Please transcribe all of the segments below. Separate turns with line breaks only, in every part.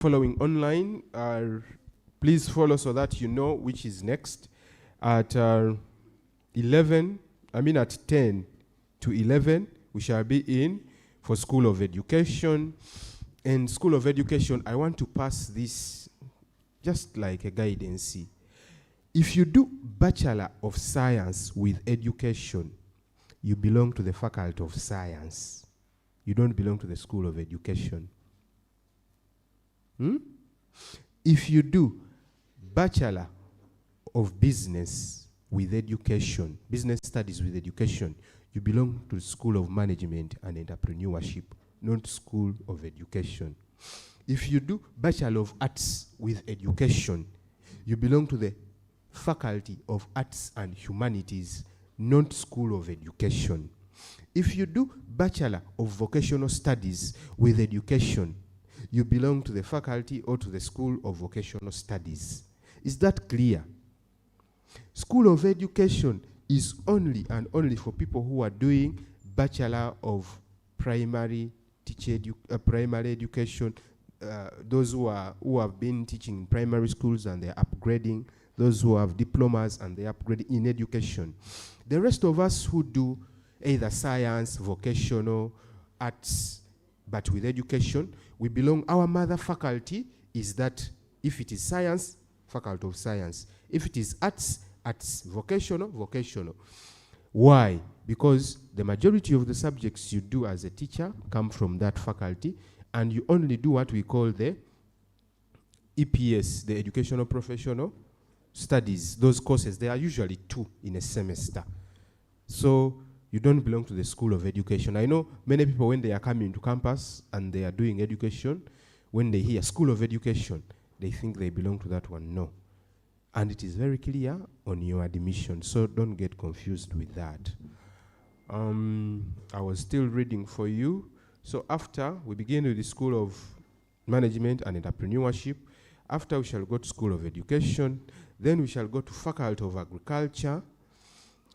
following online, please follow so that you know which is next. At 10 to 11, we shall be in for School of Education. In School of Education, I want to pass this just like a guidance. If you do Bachelor of Science with Education, you belong to the Faculty of Science. You don't belong to the School of Education. If you do Bachelor of Business with Education, Business Studies with Education, you belong to the School of Management and Entrepreneurship, not School of Education. If you do Bachelor of Arts with Education, you belong to the Faculty of Arts and Humanities, not School of Education. If you do Bachelor of Vocational Studies with Education, you belong to the faculty or to the School of Vocational Studies. Is that clear? School of Education is only and only for people who are doing Bachelor of Primary primary education, those who have been teaching in primary schools and they're upgrading, those who have diplomas and they're upgrading in education. The rest of us who do either science, vocational, arts, but with education, we belong, our mother faculty is that if it is science, Faculty of Science. If it is arts, arts, vocational, vocational. Why? Because the majority of the subjects you do as a teacher come from that faculty, and you only do what we call the EPS, the Educational Professional Studies. Those courses, they are usually 2 in a semester. So you don't belong to the School of Education. I know many people, when they are coming to campus and they are doing education, when they hear School of Education, they think they belong to that one. No. And it is very clear on your admission, so don't get confused with that. I was still reading for you. So after, we begin with the School of Management and Entrepreneurship. After, we shall go to School of Education. Then we shall go to Faculty of Agriculture.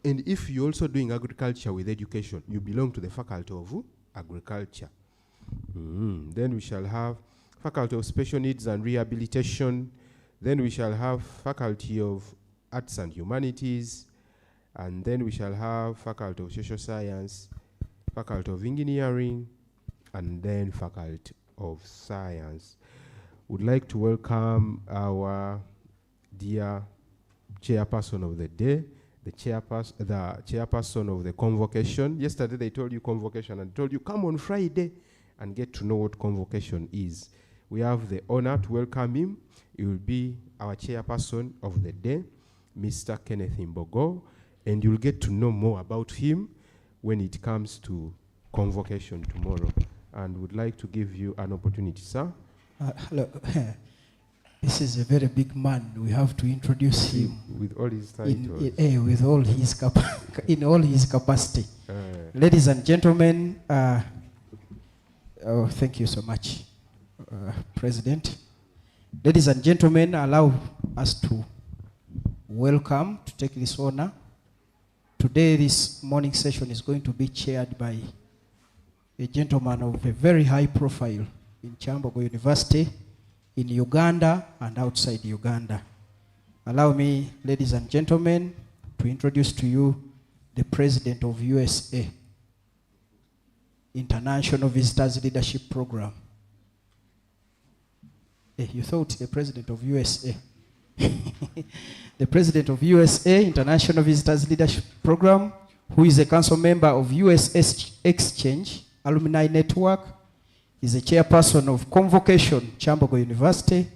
And if you're also doing agriculture with education, you belong to the Faculty of Agriculture. Then we shall have Faculty of Special Needs and Rehabilitation. Then we shall have Faculty of Arts and Humanities. And then we shall have Faculty of Social Science, Faculty of Engineering, and then Faculty of Science. Would like to welcome our dear chairperson of the day, the chairperson of the convocation. Yesterday they told you convocation and told you come on Friday and get to know what convocation is. We have the honor to welcome him. He will be our chairperson of the day, Mr. Kenneth Kyambogo, and you'll get to know more about him when it comes to convocation tomorrow. And would like to give you an opportunity, sir.
Hello. This is a very big man. We have to introduce him
with all his titles.
With all his in all his capacity. Ladies and gentlemen, thank you so much, President. Ladies and gentlemen, allow us to welcome, to take this honor. Today, this morning session is going to be chaired by a gentleman of a very high profile in Kyambogo University, in Uganda and outside Uganda. Allow me, ladies and gentlemen, to introduce to you the President of USA, International Visitors Leadership Program. You thought the President of USA. The President of USA, International Visitors Leadership Program, who is a council member of US Exchange Alumni Network, is a chairperson of Convocation, Kyambogo University,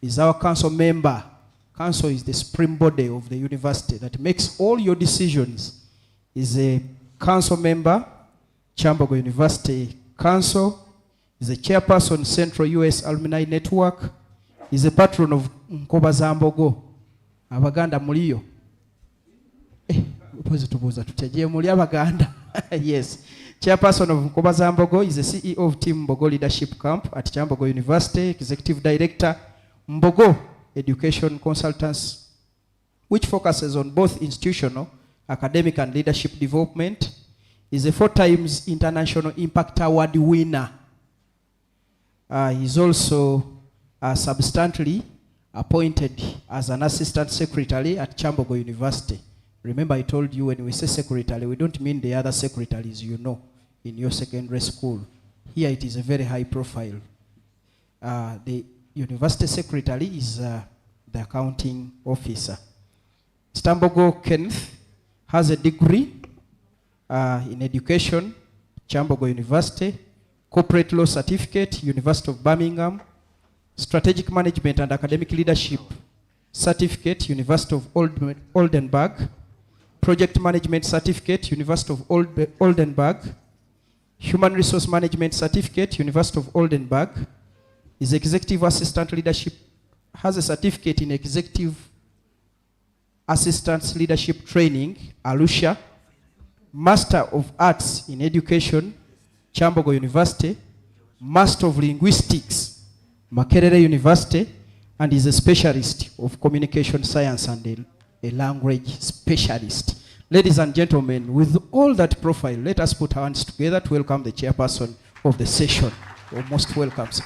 is our council member. Council is the supreme body of the university that makes all your decisions. Is a council member, Kyambogo University Council, is a chairperson, Central US Alumni Network, is a patron of Kyambogo. Abaganda muliyo. Yes. Chairperson of Kyambogo is the CEO of Team Mbogo Leadership Camp at Kyambogo University, Executive Director, Mbogo Education Consultants, which focuses on both institutional, academic and leadership development, is a 4 times International Impact Award winner. He's also subsequently appointed as an assistant secretary at Kyambogo University. Remember, I told you when we say secretary, we don't mean the other secretaries you know in your secondary school. Here it is a very high profile. The university secretary is the accounting officer. Kyambogo Kenneth has a degree in education, Kyambogo University, corporate law certificate, University of Birmingham, strategic management and academic leadership certificate, University of Oldenburg, project management certificate, University of Oldenburg, human resource management certificate, University of Oldenburg, is executive assistant leadership, has a certificate in executive assistance leadership training, Arusha, Master of Arts in Education, Kyambogo University, Master of Linguistics, Makerere University, and is a specialist of communication science and a language specialist. Ladies and gentlemen, with all that profile, let us put our hands together to welcome the chairperson of the session. You're most welcome, sir.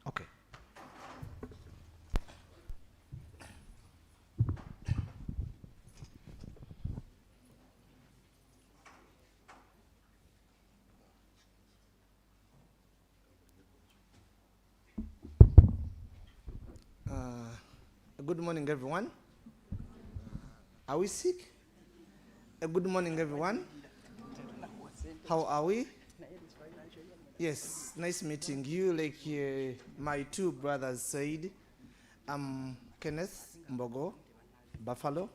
Okay. Good morning, everyone. Are we sick? Good morning, everyone. How are we? Yes, nice meeting you. Like my two brothers said, I'm Kenneth Mbogo, Buffalo.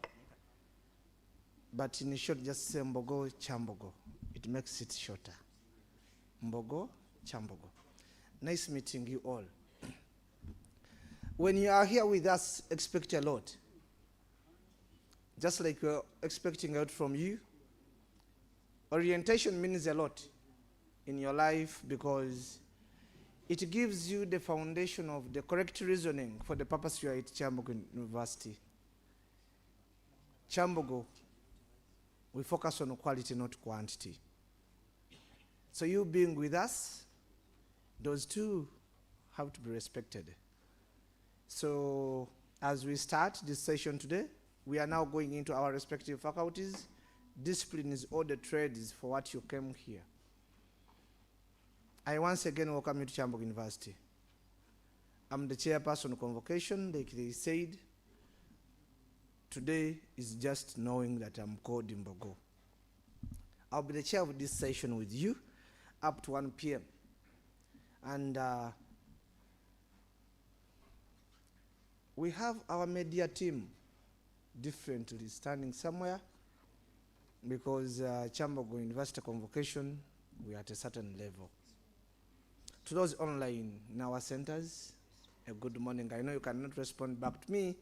But in short, just say Mbogo Kyambogo. It makes it shorter. Mbogo Kyambogo. Nice meeting you all. When you are here with us, expect a lot. Just like we're expecting a lot from you. Orientation means a lot in your life because it gives you the foundation of the correct reasoning for the purpose you are at Kyambogo University. Kyambogo, we focus on quality, not quantity. So you being with us, those two have to be respected. So as we start this session today, we are now going into our respective faculties. Discipline is all the trades for what you came here. I once again welcome you to Kyambogo University. I'm the chairperson of convocation, like they said. Today is just knowing that I'm called Mbogo. I'll be the chair of this session with you up to 1 p.m. And we have our media team differently standing somewhere because Kyambogo University convocation, we are at a certain level. To those online in our centers, a good morning. I know you cannot respond back to me,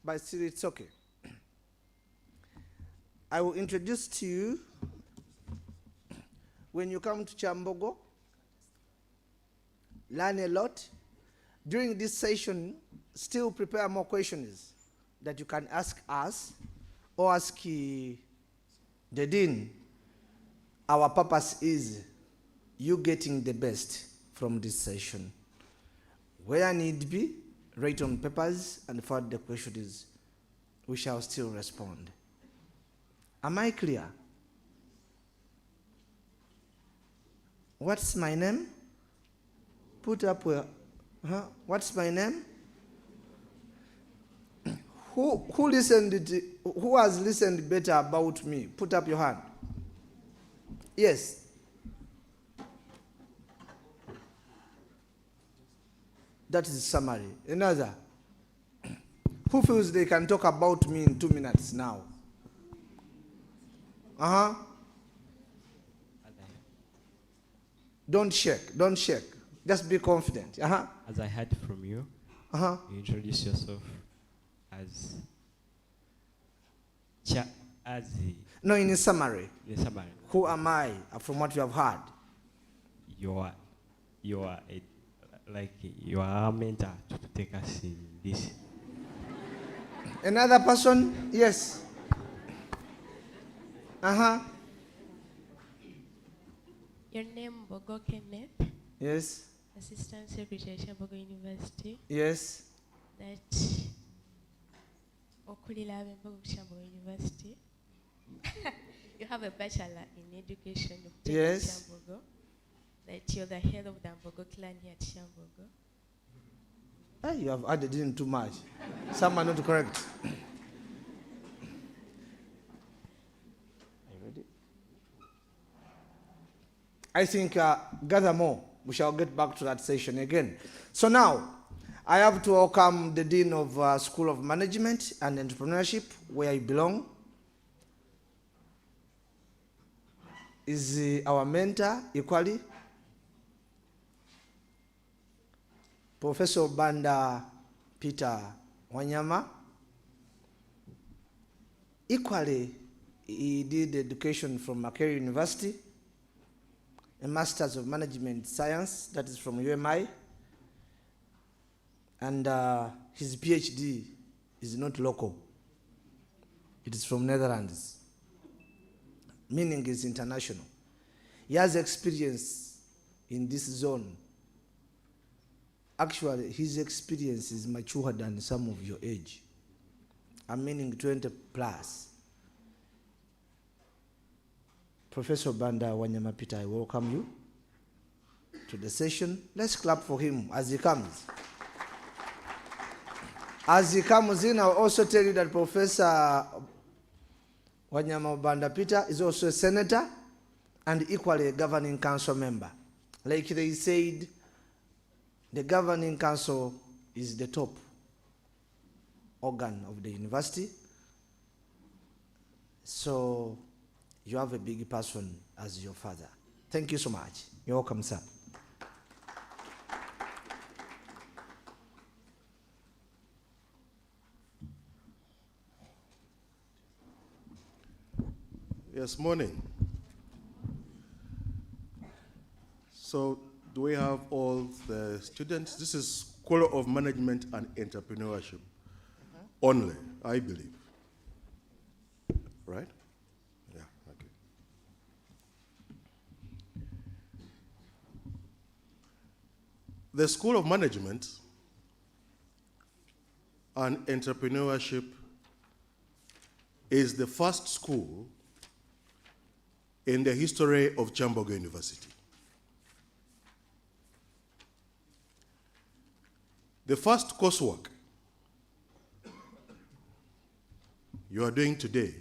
but still it's okay. I will introduce to you, when you come to Kyambogo, learn a lot. During this session, still prepare more questions that you can ask us or ask the dean. Our purpose is you getting the best from this session. Where need be, write on papers and forward the questions. We shall still respond. Am I clear? What's my name? Put up where. What's my name? Who listened? Who has listened better about me? Put up your hand. Yes. That is summary. Another. Who feels they can talk about me in 2 minutes now? Don't shake. Don't shake. Just be confident.
As I heard from you, you introduce yourself as
No, in a summary.
In summary.
Who am I from what you have heard?
You are a mentor to take us in this.
Another person? Yes.
Your name, Bogo Kenneth,
Yes.
Assistant Secretary, Kyambogo University.
Yes.
That Okulila Kyambogo University. You have a bachelor in education of
Yes.
Kyambogo. That you're the head of the Ambogo clan here at Kyambogo.
Ah, you have added in too much. Some are not correct. Are you ready? I think gather more. We shall get back to that session again. So now, I have to welcome the Dean of School of Management and Entrepreneurship, where you belong. Is our mentor equally, Professor Banda Peter Wanyama. Equally, he did education from Makerere University, a Masters of Management Science, that is from UMI, and his PhD is not local. It is from Netherlands, meaning it's international. He has experience in this zone. Actually, his experience is mature than some of your age. I'm meaning 20 plus. Professor Banda Wanyama Peter, I welcome you to the session. Let's clap for him as he comes. As he comes in, I'll also tell you that Professor Wanyama Banda Peter is also a senator and equally a governing council member. Like they said, the governing council is the top organ of the university. So you have a big person as your father. Thank you so much. You're welcome, sir.
Yes, morning. So, do we have all the students? This is School of Management and Entrepreneurship only, I believe. Right? Yeah, okay. The School of Management and Entrepreneurship is the first school in the history of Kyambogo University. The first coursework you are doing today,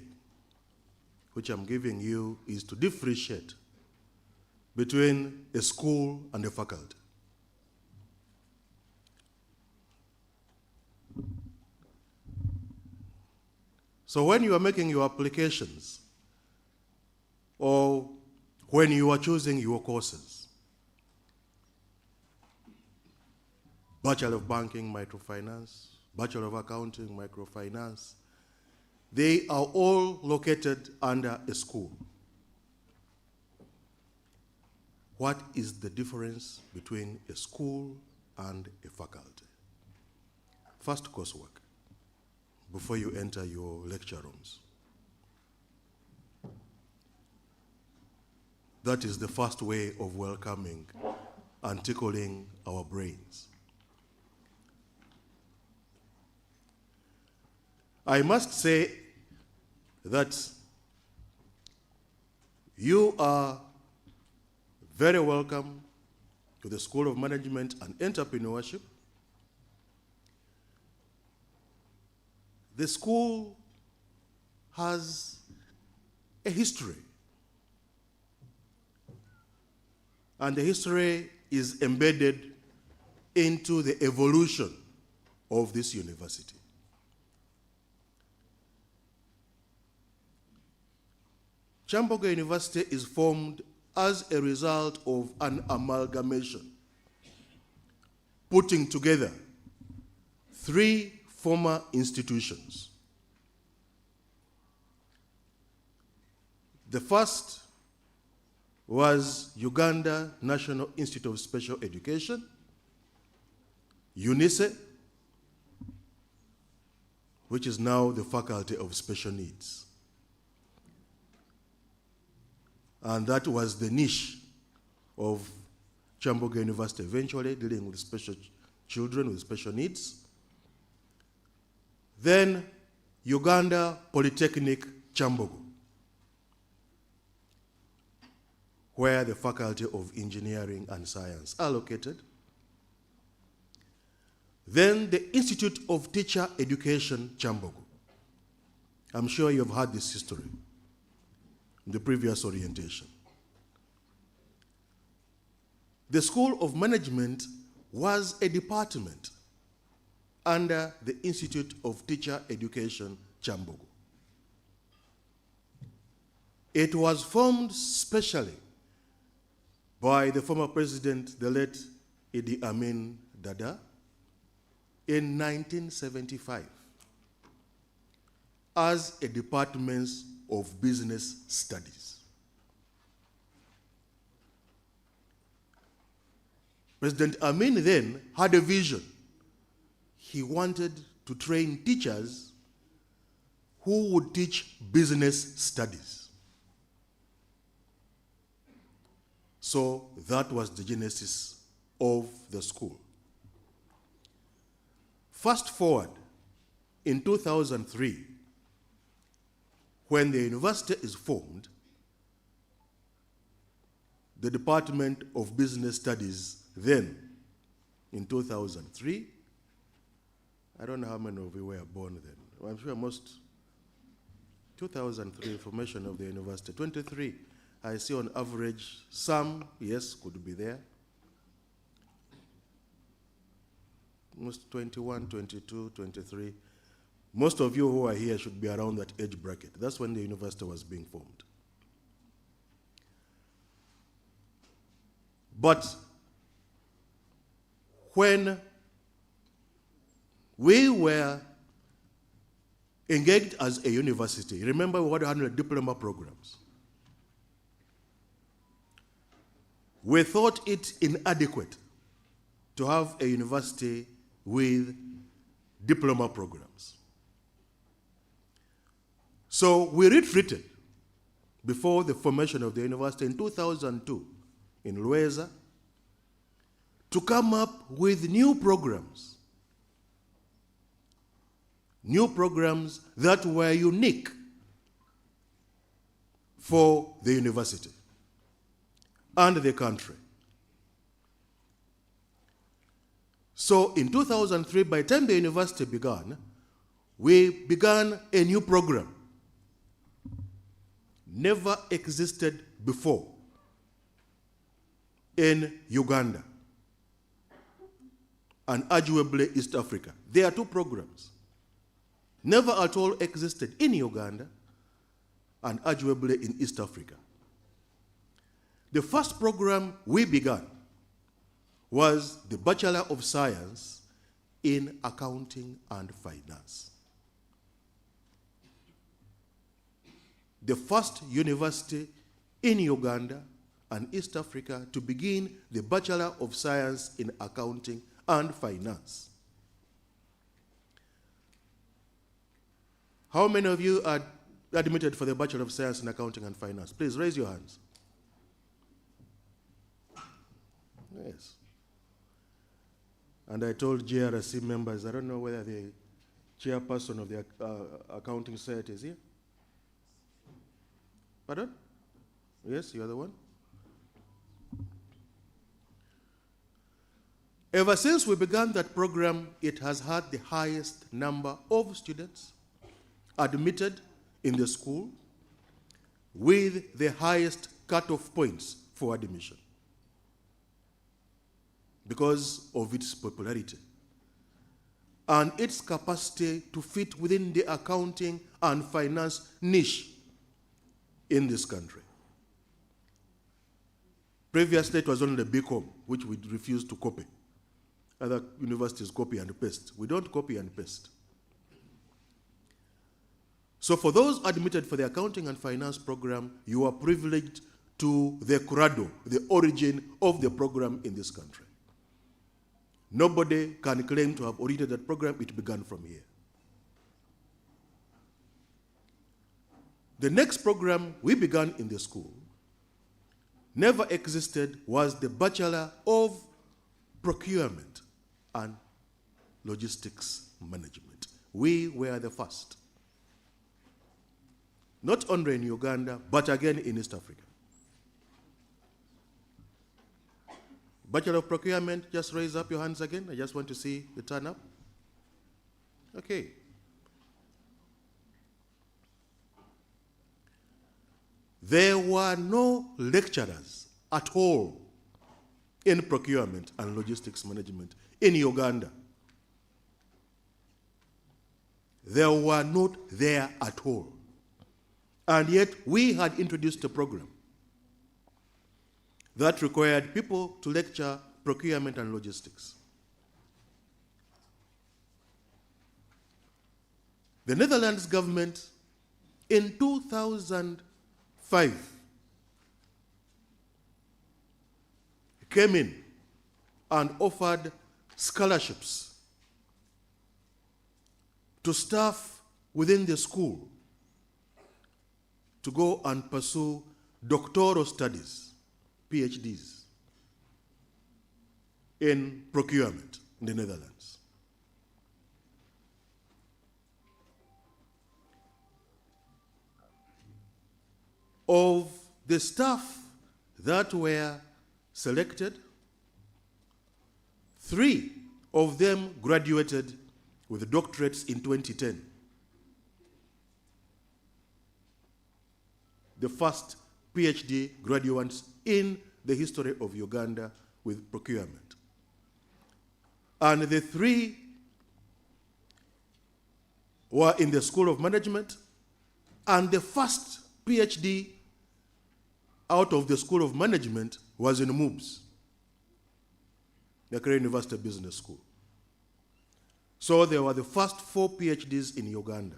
which I'm giving you, is to differentiate between a school and a faculty. So when you are making your applications, or when you are choosing your courses, Bachelor of Banking, Microfinance, Bachelor of Accounting, Microfinance, they are all located under a school. What is the difference between a school and a faculty? First coursework, before you enter your lecture rooms. That is the first way of welcoming and tickling our brains. I must say that you are very welcome to the School of Management and Entrepreneurship. The school has a history, and the history is embedded into the evolution of this university. Kyambogo University is formed as a result of an amalgamation, putting together three former institutions. The first was Uganda National Institute of Special Education, UNISE, which is now the Faculty of Special Needs. And that was the niche of Kyambogo University, eventually dealing with special children with special needs. Then Uganda Polytechnic Kyambogo, where the Faculty of Engineering and Science are located. Then the Institute of Teacher Education Kyambogo. I'm sure you've heard this history in the previous orientation. The School of Management was a department under the Institute of Teacher Education Kyambogo. It was formed specially by the former president, the late Idi Amin Dada, in 1975 as a department of business studies. President Amin then had a vision. He wanted to train teachers who would teach business studies. So that was the genesis of the school. Fast forward in 2003, when the university is formed, the Department of Business Studies then, in 2003, I don't know how many of you were born then. I'm sure most, 2003 formation of the university, 23. I see on average some, yes, could be there. Most 21, 22, 23. Most of you who are here should be around that age bracket. That's when the university was being formed. But when we were engaged as a university, remember we had 100 diploma programs. We thought it inadequate to have a university with diploma programs. So we retreated before the formation of the university in 2002 in Lueza to come up with new programs that were unique for the university and the country. So in 2003, by the time the university began, we began a new program. Never existed before in Uganda and arguably East Africa. There are two programs. Never at all existed in Uganda and arguably in East Africa. The first program we began was the Bachelor of Science in Accounting and Finance. The first university in Uganda and East Africa to begin the Bachelor of Science in Accounting and Finance. How many of you are admitted for the Bachelor of Science in Accounting and Finance? Please raise your hands. Yes. And I told JRC members, I don't know whether the chairperson of the accounting society is here. Pardon? Yes, you are the one. Ever since we began that program, it has had the highest number of students admitted in the school with the highest cutoff points for admission because of its popularity and its capacity to fit within the accounting and finance niche in this country. Previously, it was only the BCom, which we refused to copy. Other universities copy and paste. We don't copy and paste. So for those admitted for the accounting and finance program, you are privileged to the cradle, the origin of the program in this country. Nobody can claim to have originated that program. It began from here. The next program we began in the school never existed was the Bachelor of Procurement and Logistics Management. We were the first. Not only in Uganda, but again in East Africa. Bachelor of Procurement, just raise up your hands again. I just want to see the turn up. Okay. There were no lecturers at all in procurement and logistics management in Uganda. They were not there at all. And yet we had introduced a program that required people to lecture procurement and logistics. The Netherlands government in 2005 came in and offered scholarships to staff within the school to go and pursue doctoral studies, PhDs, in procurement in the Netherlands. Of the staff that were selected, 3 of them graduated with doctorates in 2010. The first PhD graduates in the history of Uganda with procurement. And the 3 were in the School of Management, and the first PhD out of the School of Management was in MUBS, the Kyambogo University Business School. So there were the first 4 PhDs in Uganda.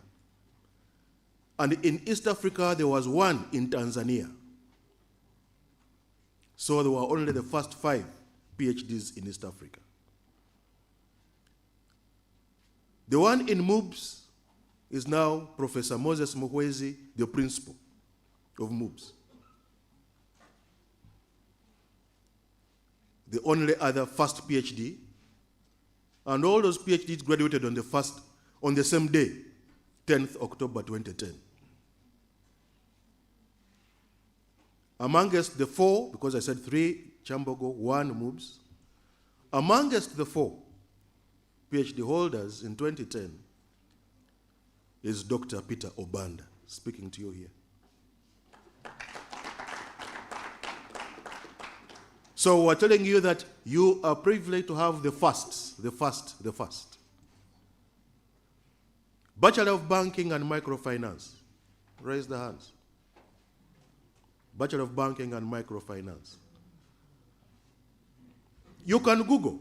And in East Africa, there was 1 in Tanzania. So there were only the first 5 PhDs in East Africa. The one in MUBS is now Professor Moses Muhwezi, the principal of MUBS. The only other first PhD, and all those PhDs graduated on the same day, 10th October 2010. Amongst the 4, because I said 3, Kyambogo, 1, MUBS, amongst the 4 PhD holders in 2010 is Dr. Peter Obanda, speaking to you here. So we're telling you that you are privileged to have the first. Bachelor of Banking and Microfinance. Raise the hands. Bachelor of Banking and Microfinance. You can Google.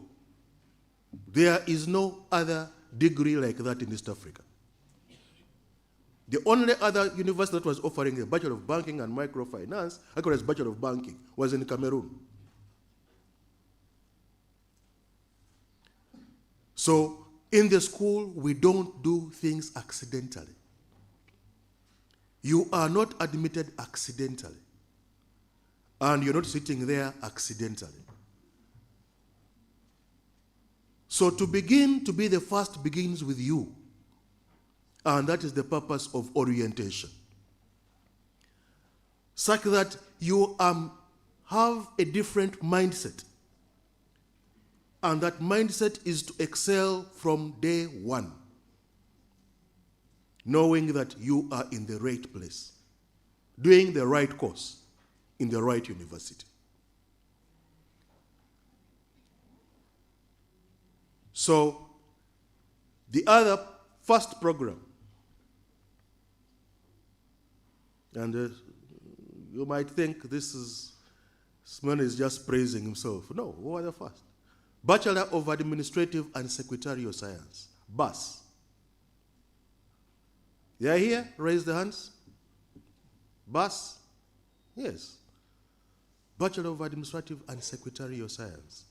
There is no other degree like that in East Africa. The only other university that was offering a Bachelor of Banking and Microfinance, actually as Bachelor of Banking, was in Cameroon. So in the school, we don't do things accidentally. You are not admitted accidentally. And you're not sitting there accidentally. So to begin to be the first begins with you. And that is the purpose of orientation. Such that you have a different mindset. And that mindset is to excel from day one, knowing that you are in the right place, doing the right course in the right university. So, the other first program, and you might think this man is just praising himself. No, who are the first? Bachelor of Administrative and Secretarial Science, BAS. They are here? Raise the hands. BAS? Yes. Bachelor of Administrative and Secretarial Science.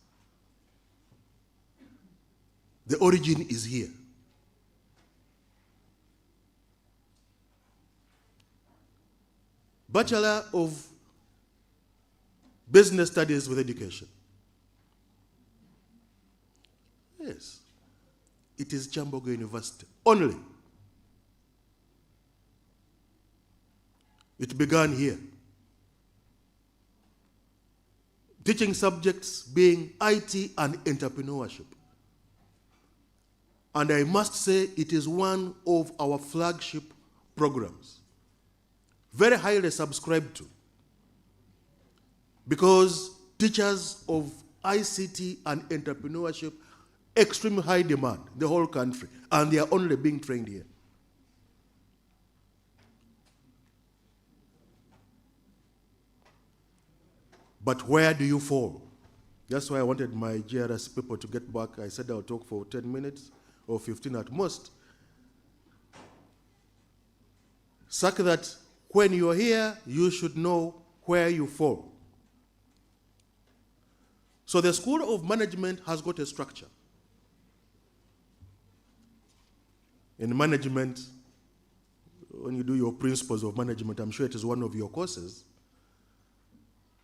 The origin is here. Bachelor of business studies with education. Yes. It is Kyambogo University only. It began here. Teaching subjects being IT and entrepreneurship. And I must say it is one of our flagship programs. Very highly subscribed to. Because teachers of ICT and entrepreneurship, extremely high demand, the whole country, and they are only being trained here. But where do you fall? That's why I wanted my GRS people to get back. I said I'll talk for 10 minutes or 15 at most. Such that when you're here, you should know where you fall. So the School of Management has got a structure. In management, when you do your principles of management, I'm sure it is one of your courses,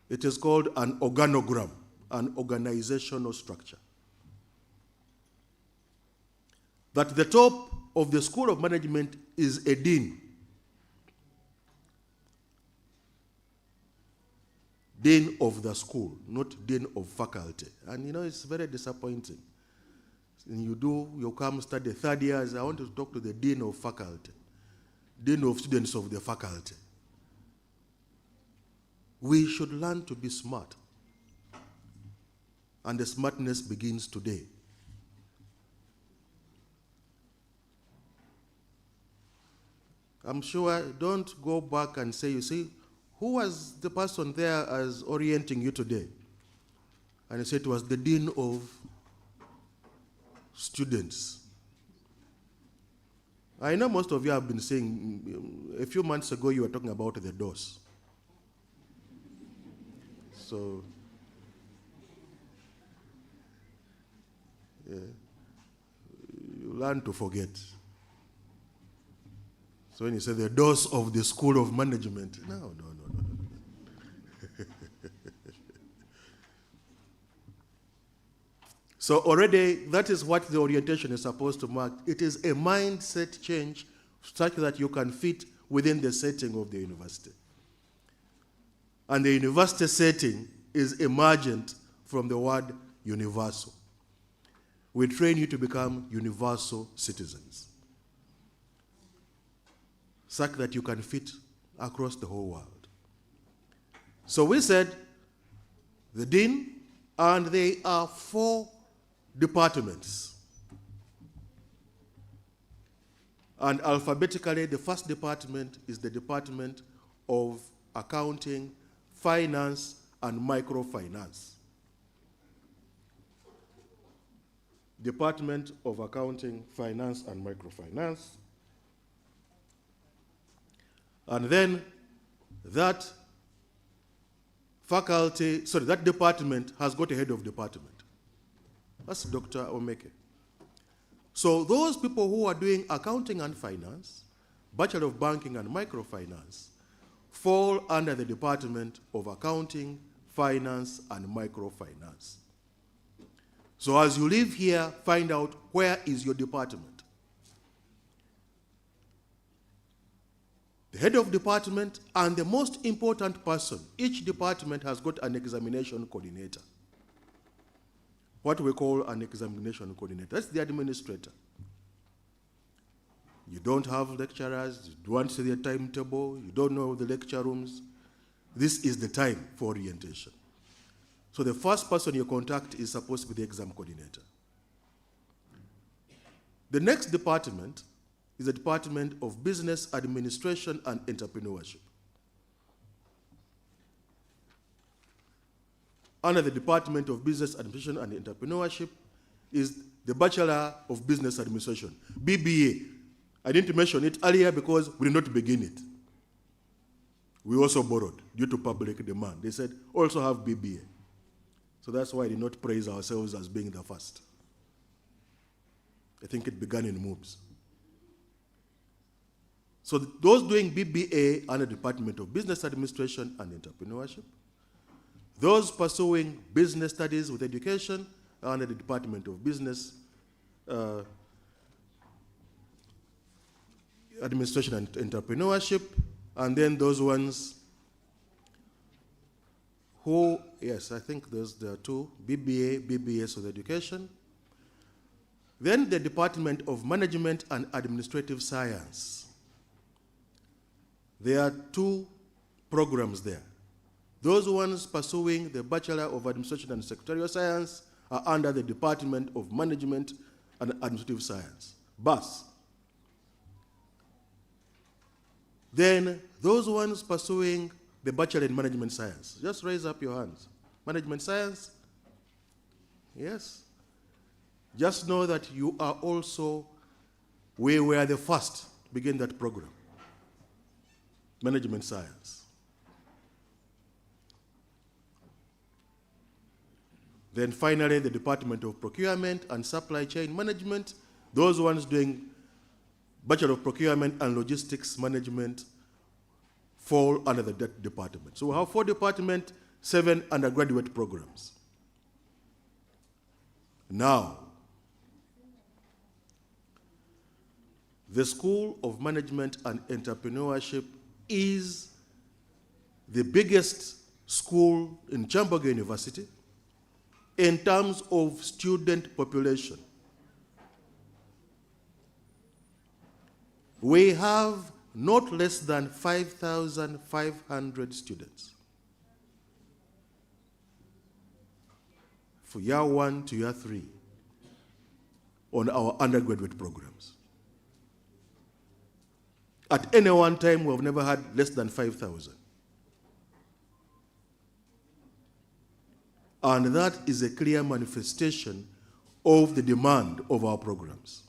it is called an organogram, an organizational structure. That the top of the School of Management is a dean. Dean of the school, not dean of faculty. And you know, it's very disappointing. And you come study third years, I want to talk to the dean of faculty, dean of students of the faculty. We should learn to be smart. And the smartness begins today. I'm sure, don't go back and say, you see, who was the person there as orienting you today? And he said it was the dean of students. I know most of you have been saying, a few months ago you were talking about the DOS. So, yeah, you learn to forget. So when you say the DOS of the School of Management, no. So already, that is what the orientation is supposed to mark. It is a mindset change such that you can fit within the setting of the university. And the university setting is emergent from the word universal. We train you to become universal citizens, such that you can fit across the whole world. So we said the dean, and they are 4 departments. And alphabetically, the first department is the Department of Accounting, Finance, and Microfinance. Department of Accounting, Finance, and Microfinance. And then that that department has got a head of department. That's Dr. Omeke. So those people who are doing accounting and finance, Bachelor of Banking and Microfinance, fall under the Department of Accounting, Finance, and Microfinance. So as you live here, find out where is your department. The head of department and the most important person, each department has got an examination coordinator. What we call an examination coordinator. That's the administrator. You don't have lecturers, you don't see their timetable, you don't know the lecture rooms. This is the time for orientation. So the first person you contact is supposed to be the exam coordinator. The next department is the Department of Business Administration and Entrepreneurship. Under the Department of Business Administration and Entrepreneurship is the Bachelor of Business Administration, BBA. I didn't mention it earlier because we did not begin it. We also borrowed due to public demand. They said, also have BBA. So that's why I did not praise ourselves as being the first. I think it began in moves. So those doing BBA under the Department of Business Administration and Entrepreneurship, Those pursuing business studies with education are under the Department of Business Administration and Entrepreneurship, and then those ones who, yes, I think there are two, BBA, BBS with education. Then the Department of Management and Administrative Science. There are two programs there. Those ones pursuing the Bachelor of Administration and Secretarial Science are under the Department of Management and Administrative Science, BAS. Then those ones pursuing the Bachelor in Management Science, just raise up your hands. Management Science? Yes. Just know that you are also, we were the first to begin that program. Management Science. Then finally, the Department of Procurement and Supply Chain Management, those ones doing Bachelor of Procurement and Logistics Management fall under that department. So we have 4 departments, 7 undergraduate programs. Now, the School of Management and Entrepreneurship is the biggest school in Kyambogo University in terms of student population. We have not less than 5,500 students for year 1 to year 3 on our undergraduate programs. At any one time, we have never had less than 5,000. And that is a clear manifestation of the demand of our programs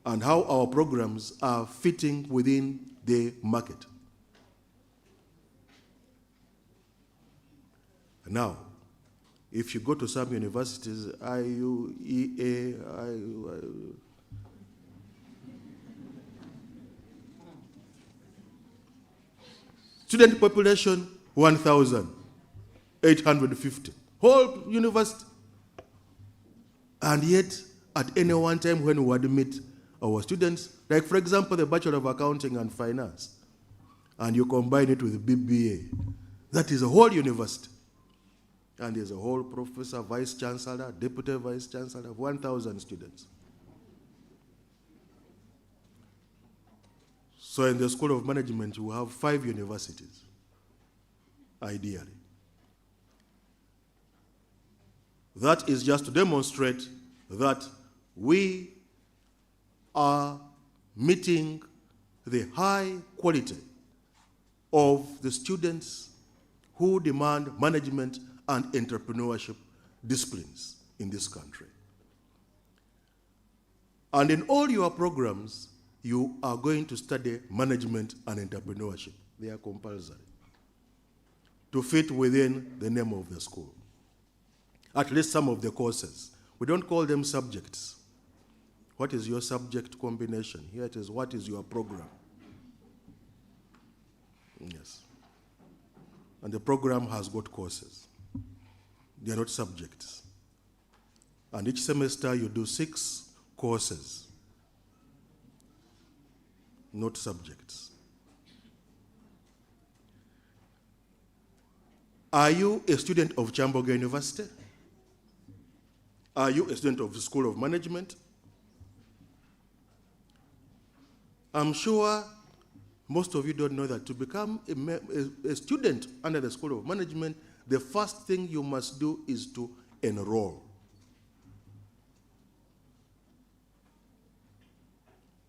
and how our programs are fitting within the market. Now, if you go to some universities, IUEA, student population 1,850, whole university. And yet, at any one time when we admit our students, like for example, the Bachelor of Accounting and Finance, and you combine it with BBA, that is a whole university. And there's a whole professor, vice chancellor, deputy vice chancellor, 1,000 students. So in the School of Management, you have 5 universities, ideally. That is just to demonstrate that we are meeting the high quality of the students who demand management and entrepreneurship disciplines in this country. And in all your programs, you are going to study management and entrepreneurship. They are compulsory to fit within the name of the school. At least some of the courses. We don't call them subjects. What is your subject combination? Here it is, what is your program? Yes. And the program has got courses. They are not subjects. And each semester you do 6 courses, not subjects. Are you a student of Kyambogo University? Are you a student of the School of Management? I'm sure most of you don't know that to become a student under the School of Management, the first thing you must do is to enroll.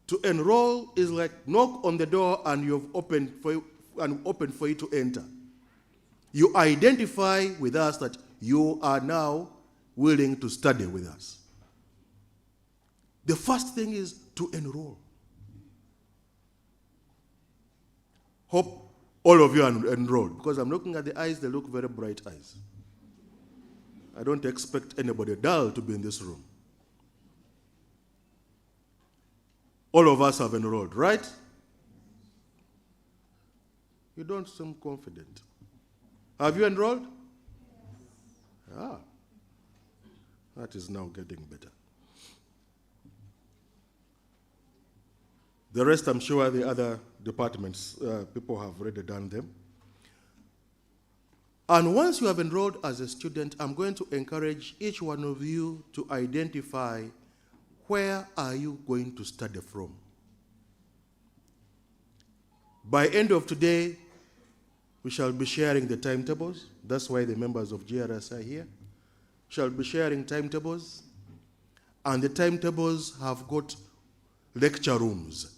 To enroll is like knock on the door and you've opened for you to enter. You identify with us that you are now willing to study with us. The first thing is to enroll. Hope all of you are enrolled, because I'm looking at the eyes, they look very bright eyes. I don't expect anybody dull to be in this room. All of us have enrolled, right? You don't seem confident. Have you enrolled? Ah, that is now getting better. The rest, I'm sure the other departments, people have already done them. And once you have enrolled as a student, I'm going to encourage each one of you to identify where are you going to study from. By end of today, we shall be sharing the timetables. That's why the members of GRS are here. Shall be sharing timetables. And the timetables have got lecture rooms,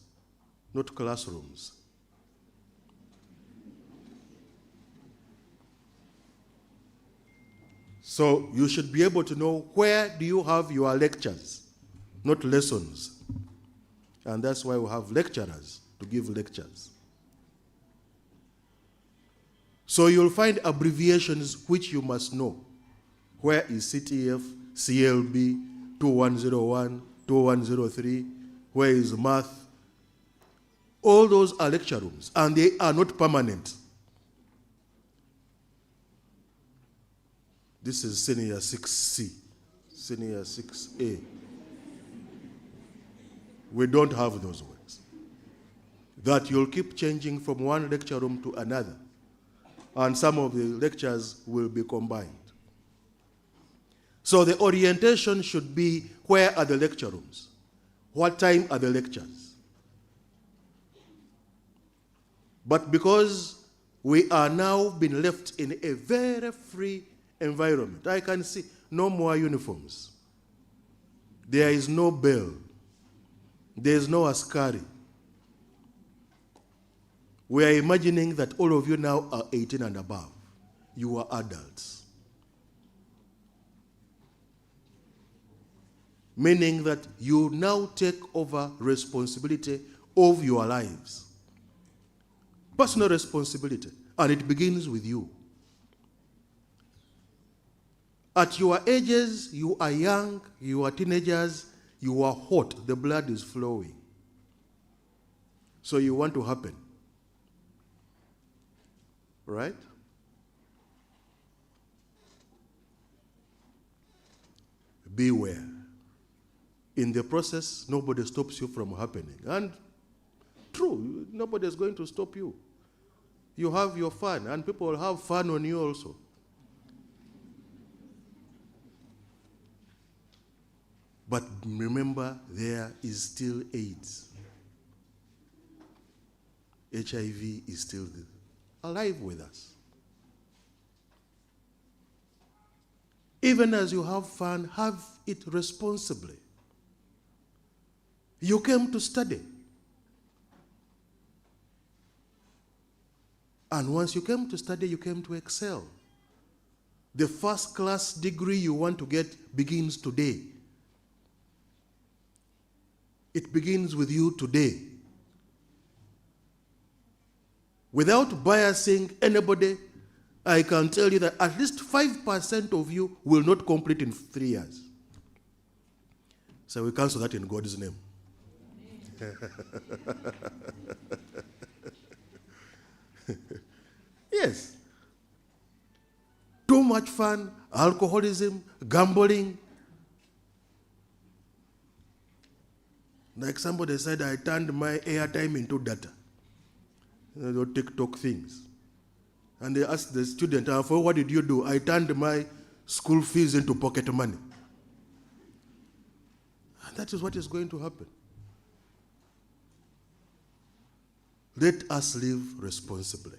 not classrooms. So you should be able to know where do you have your lectures, not lessons. And that's why we have lecturers to give lectures. So you'll find abbreviations which you must know. Where is CTF, CLB, 2101, 2103, where is math? All those are lecture rooms, and they are not permanent. This is senior 6C, senior 6A. We don't have those ones. That you'll keep changing from one lecture room to another, and some of the lectures will be combined. So the orientation should be, where are the lecture rooms? What time are the lectures? But because we are now being left in a very free environment, I can see no more uniforms. There is no bell. There is no askari. We are imagining that all of you now are 18 and above. You are adults. Meaning that you now take over responsibility of your lives. Personal responsibility. And it begins with you. At your ages, you are young, you are teenagers, you are hot, the blood is flowing. So you want to happen. Right? Beware. In the process, nobody stops you from happening. And true, nobody is going to stop you. You have your fun, and people will have fun on you also. But remember, there is still AIDS. HIV is still alive with us. Even as you have fun, have it responsibly. You came to study. And once you came to study, you came to excel. The first class degree you want to get begins today. It begins with you today. Without biasing anybody, I can tell you that at least 5% of you will not complete in 3 years. So we cancel that in God's name. Yes. Too much fun, alcoholism, gambling. Like somebody said, I turned my airtime into data. Those TikTok things. And they asked the student, for what did you do? I turned my school fees into pocket money. And that is what is going to happen. Let us live responsibly.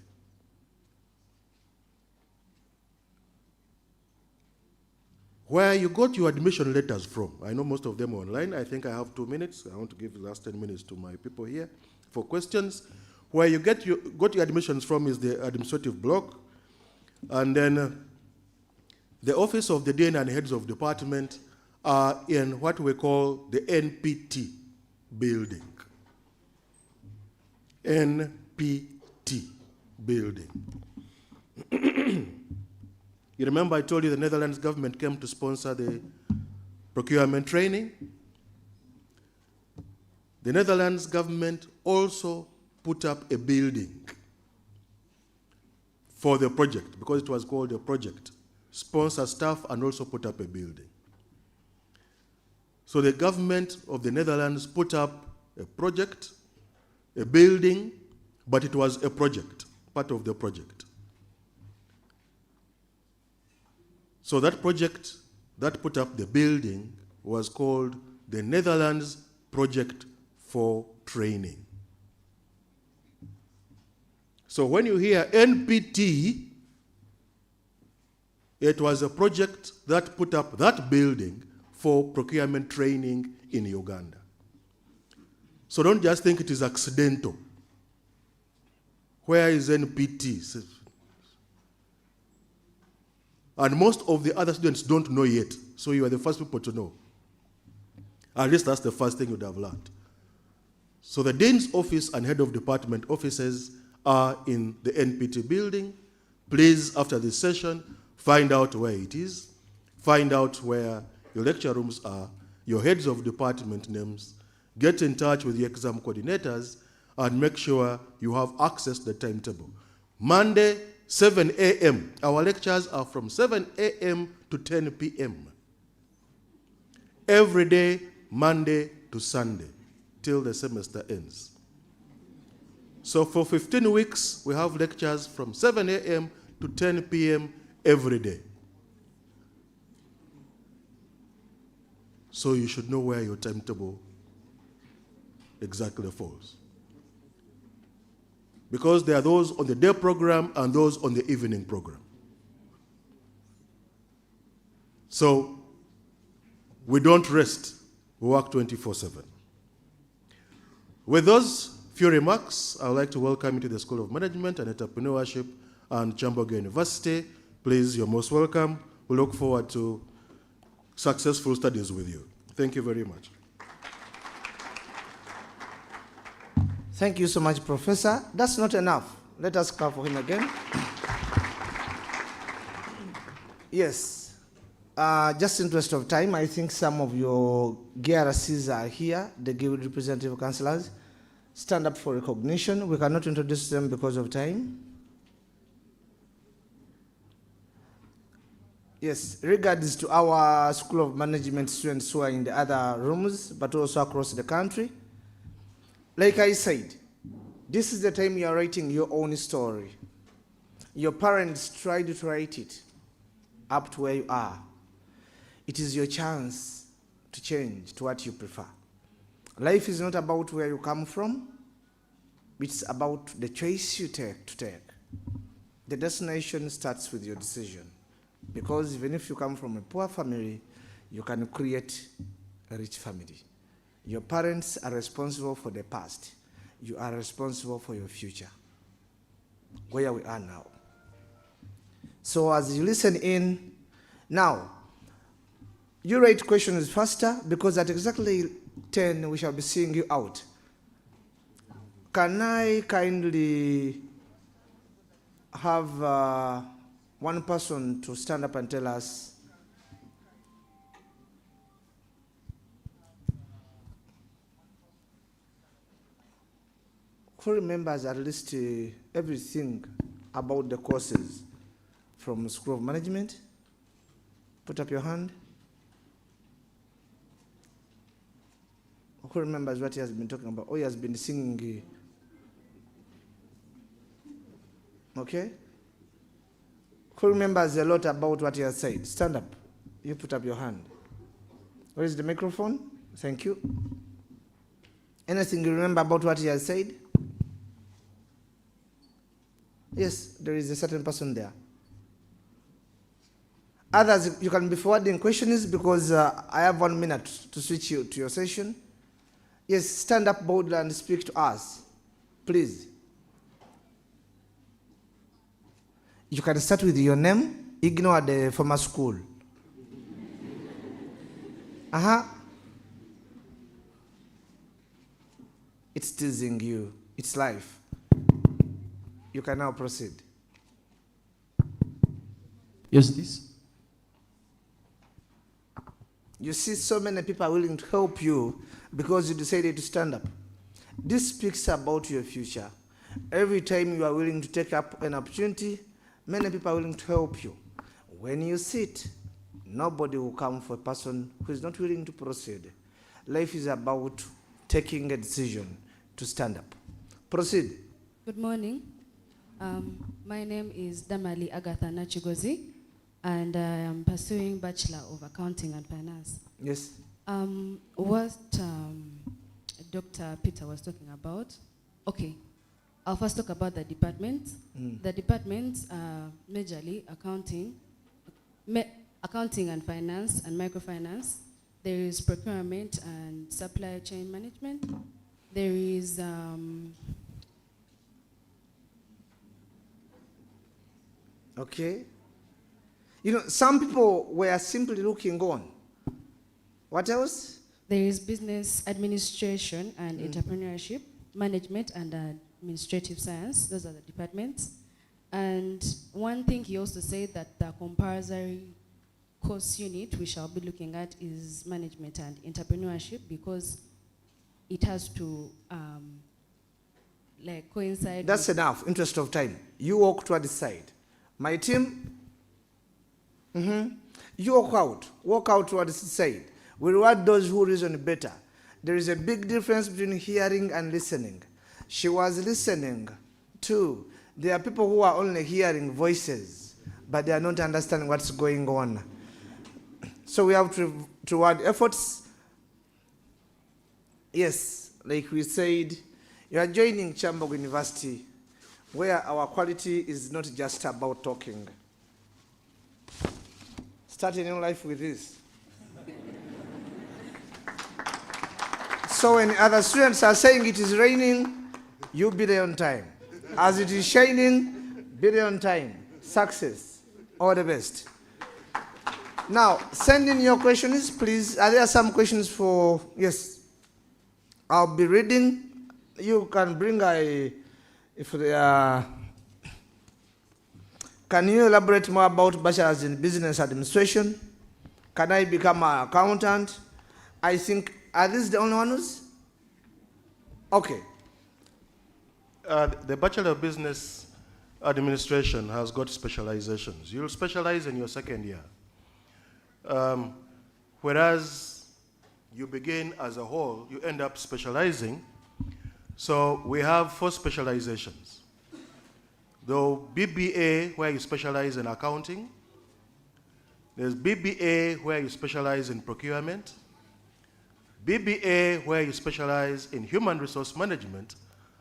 Where you got your admission letters from, I know most of them are online. I think I have 2 minutes. I want to give the last 10 minutes to my people here for questions. Where you got your admissions from is the administrative block. And then the office of the dean and heads of department are in what we call the NPT building. NPT building. You remember I told you the Netherlands government came to sponsor the procurement training? The Netherlands government also put up a building for the project, because it was called a project, sponsor staff and also put up a building. So the government of the Netherlands put up a project, a building, but it was a project, part of the project. So that project that put up the building was called the Netherlands Project for Training. So when you hear NPT, it was a project that put up that building for procurement training in Uganda. So don't just think it is accidental. Where is NPT? And most of the other students don't know yet, so you are the first people to know. At least that's the first thing you'd have learned. So the Dean's office and head of department offices are in the NPT building. Please, after this session, find out where it is, find out where your lecture rooms are, your heads of department names, get in touch with the exam coordinators, and make sure you have access to the timetable. Monday, 7 a.m. Our lectures are from 7 a.m. to 10 p.m. Every day, Monday to Sunday, till the semester ends. So for 15 weeks, we have lectures from 7 a.m. to 10 p.m. every day. So you should know where your timetable exactly falls. Because there are those on the day program and those on the evening program. So we don't rest, we work 24/7. With those few remarks, I would like to welcome you to the School of Management and Entrepreneurship and Kyambogo University. Please, you're most welcome. We look forward to successful studies with you. Thank you very much.
Thank you so much, Professor. That's not enough. Let us clap for him again. Yes. Just in interest of time, I think some of your GRCs are here, the Guild Representative Councillors. Stand up for recognition. We cannot introduce them because of time. Yes, regards to our School of Management students who are in the other rooms, but also across the country. Like I said, this is the time you are writing your own story. Your parents tried to write it up to where you are. It is your chance to change to what you prefer. Life is not about where you come from. It's about the choice you take to take. The destination starts with your decision. Because even if you come from a poor family, you can create a rich family. Your parents are responsible for the past. You are responsible for your future, where we are now. So as you listen in, now, you write questions faster because at exactly 10 we shall be seeing you out. Can I kindly have one person to stand up and tell us who remembers at least everything about the courses from School of Management? Put up your hand. Who remembers what he has been talking about? Oh, he has been singing. Okay? Who remembers a lot about what he has said? Stand up. You put up your hand. Where is the microphone? Thank you. Anything you remember about what he has said? Yes, there is a certain person there. Others, you can be forwarding questions because I have 1 minute to switch you to your session. Yes, stand up boldly and speak to us, please. You can start with your name, ignore the former school. It's teasing you, it's life. You can now proceed.
Yes, this.
You see so many people are willing to help you because you decided to stand up. This speaks about your future. Every time you are willing to take up an opportunity, Many people are willing to help you. When you sit, nobody will come for a person who is not willing to proceed. Life is about taking a decision to stand up. Proceed.
Good morning. My name is Damali Agatha Nachigozi, and I am pursuing Bachelor of Accounting and Finance.
Yes.
What Dr. Peter was talking about, okay, I'll first talk about the departments. The departments are majorly accounting and finance and microfinance. There is procurement and supply chain management. There is
Okay. You know, some people were simply looking on. What else?
there is business administration and entrepreneurship, management and administrative science. Those are the departments. And one thing he also said that the compulsory course unit we shall be looking at is management and entrepreneurship, because it has to like coincide.
That's enough. Interest of time. You walk toward the side. My team, you walk out toward the side. We reward those who reason better. There is a big difference between hearing and listening. She was listening too. There are people who are only hearing voices, but they are not understanding what's going on. So we have to reward efforts. Yes, like we said, you are joining Kyambogo University, where our quality is not just about talking. Start a new life with this. So when other students are saying it is raining, you be there on time. As it is shining, be there on time. Success. All the best. Now, send in your questions, please. Are there some questions for... Yes. I'll be reading. You can bring if they are... Can you elaborate more about bachelor's in business administration? Can I become an accountant? I think, are these the only ones? Okay.
The Bachelor of Business Administration has got specializations. You'll specialize in your second year. Whereas you begin as a whole, you end up specializing. So we have 4 specializations. The BBA, where you specialize in accounting. There's BBA, where you specialize in procurement. BBA, where you specialize in human resource management.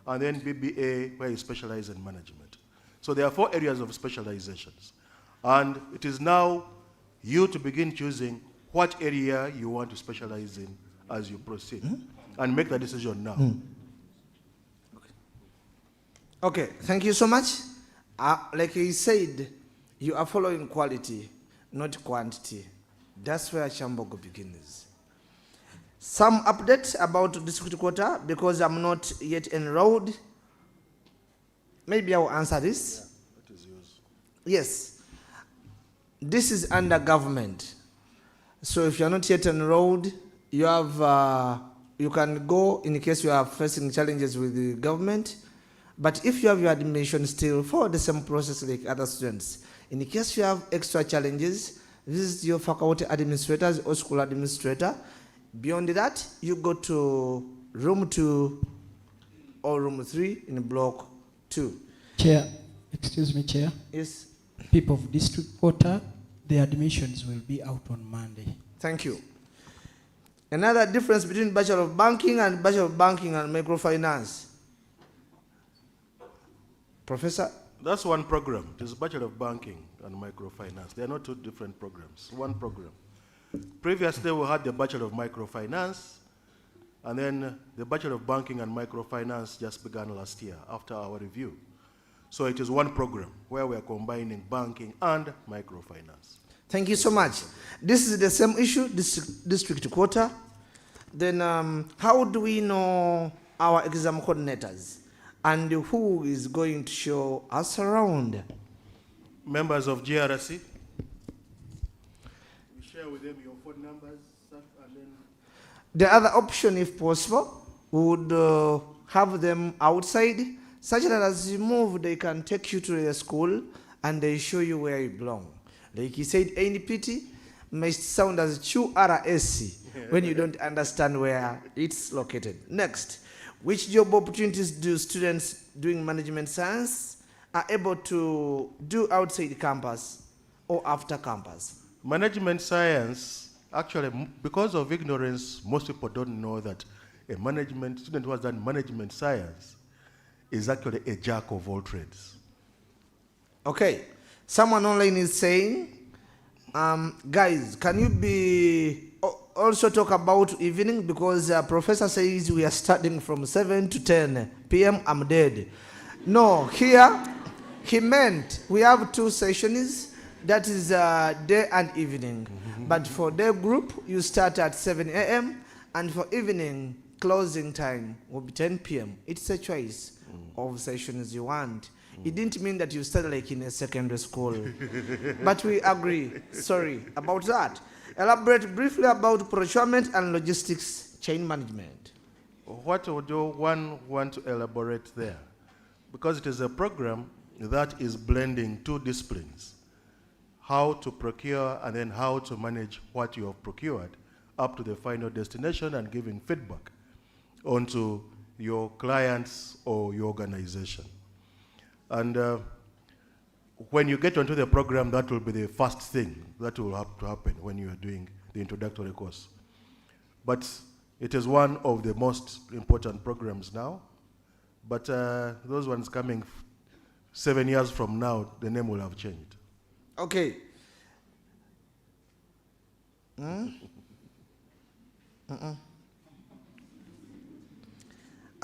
And then BBA, where you specialize in management. So there are 4 areas of specializations. And it is now you to begin choosing what area you want to specialize in as you proceed. And make the decision now.
Okay, thank you so much. Like he said, you are following quality, not quantity. That's where Kyambogo begins. Some updates about district quota, because I'm not yet enrolled. Maybe I will answer this.
Yeah, that is yours.
Yes. This is under government. So if you're not yet enrolled, you have you can go in case you are facing challenges with the government. But if you have your admission still, follow the same process like other students. In case you have extra challenges, visit your faculty administrators or school administrator. Beyond that, you go to room 2 or room 3 in block 2.
Chair, excuse me, Chair.
Yes.
People of district quota, the admissions will be out on Monday.
Thank you. Another difference between Bachelor of Banking and Bachelor of Banking and Microfinance. Professor?
That's one program. It is Bachelor of Banking and Microfinance. They are not 2 different programs, one program. Previously, we had the Bachelor of Microfinance, and then the Bachelor of Banking and Microfinance just began last year after our review. So it is one program where we are combining banking and microfinance.
Thank you so much. This is the same issue, district quota. Then how do we know our exam coordinators? And who is going to show us around?
Members of GRC, we share with them your phone numbers, and then...
The other option, if possible, we would have them outside, such that as you move, they can take you to a school and they show you where you belong. Like he said, NPT may sound as QRSC when you don't understand where it's located. Next, which job opportunities do students doing management science are able to do outside campus or after campus?
Management science, actually, because of ignorance, most people don't know that a management student who has done management science is actually a jack of all trades.
Okay, someone online is saying, guys, can you also talk about evening, because professor says we are starting from 7 to 10 p.m. I'm dead. No, here he meant we have 2 sessions, that is day and evening. But for day group, you start at 7 a.m. and for evening, closing time will be 10 p.m. It's a choice of sessions you want. It didn't mean that you started like in a secondary school. But we agree, sorry about that. Elaborate briefly about procurement and logistics chain management.
What would one want to elaborate there? Because it is a program that is blending 2 disciplines, how to procure and then how to manage what you have procured up to the final destination and giving feedback onto your clients or your organization. And when you get onto the program, that will be the first thing that will have to happen when you are doing the introductory course. But it is one of the most important programs now. But those ones coming 7 years from now, the name will have changed.
Okay.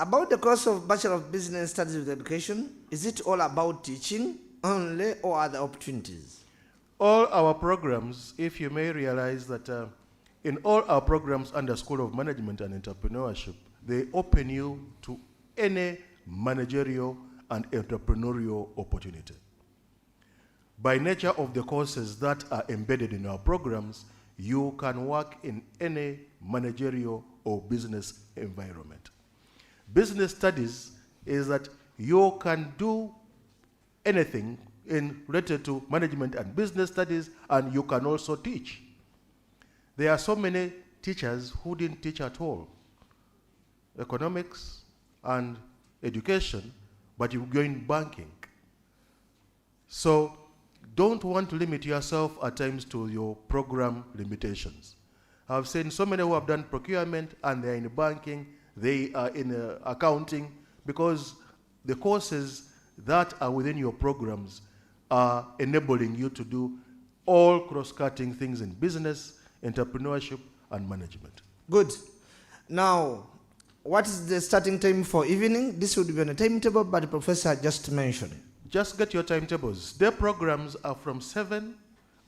About the course of Bachelor of Business Studies with Education, is it all about teaching only or other opportunities?
All our programs, if you may realize that in all our programs under School of Management and Entrepreneurship, they open you to any managerial and entrepreneurial opportunity. By nature of the courses that are embedded in our programs, you can work in any managerial or business environment. Business studies is that you can do anything related to management and business studies, and you can also teach. There are so many teachers who didn't teach at all, economics and education, but you go in banking. So don't want to limit yourself at times to your program limitations. I've seen so many who have done procurement and they're in banking, they are in accounting, because the courses that are within your programs are enabling you to do all cross-cutting things in business, entrepreneurship, and management.
Good. Now, what is the starting time for evening? This would be on a timetable, but the professor just mentioned it.
Just get your timetables. Their programs are from 7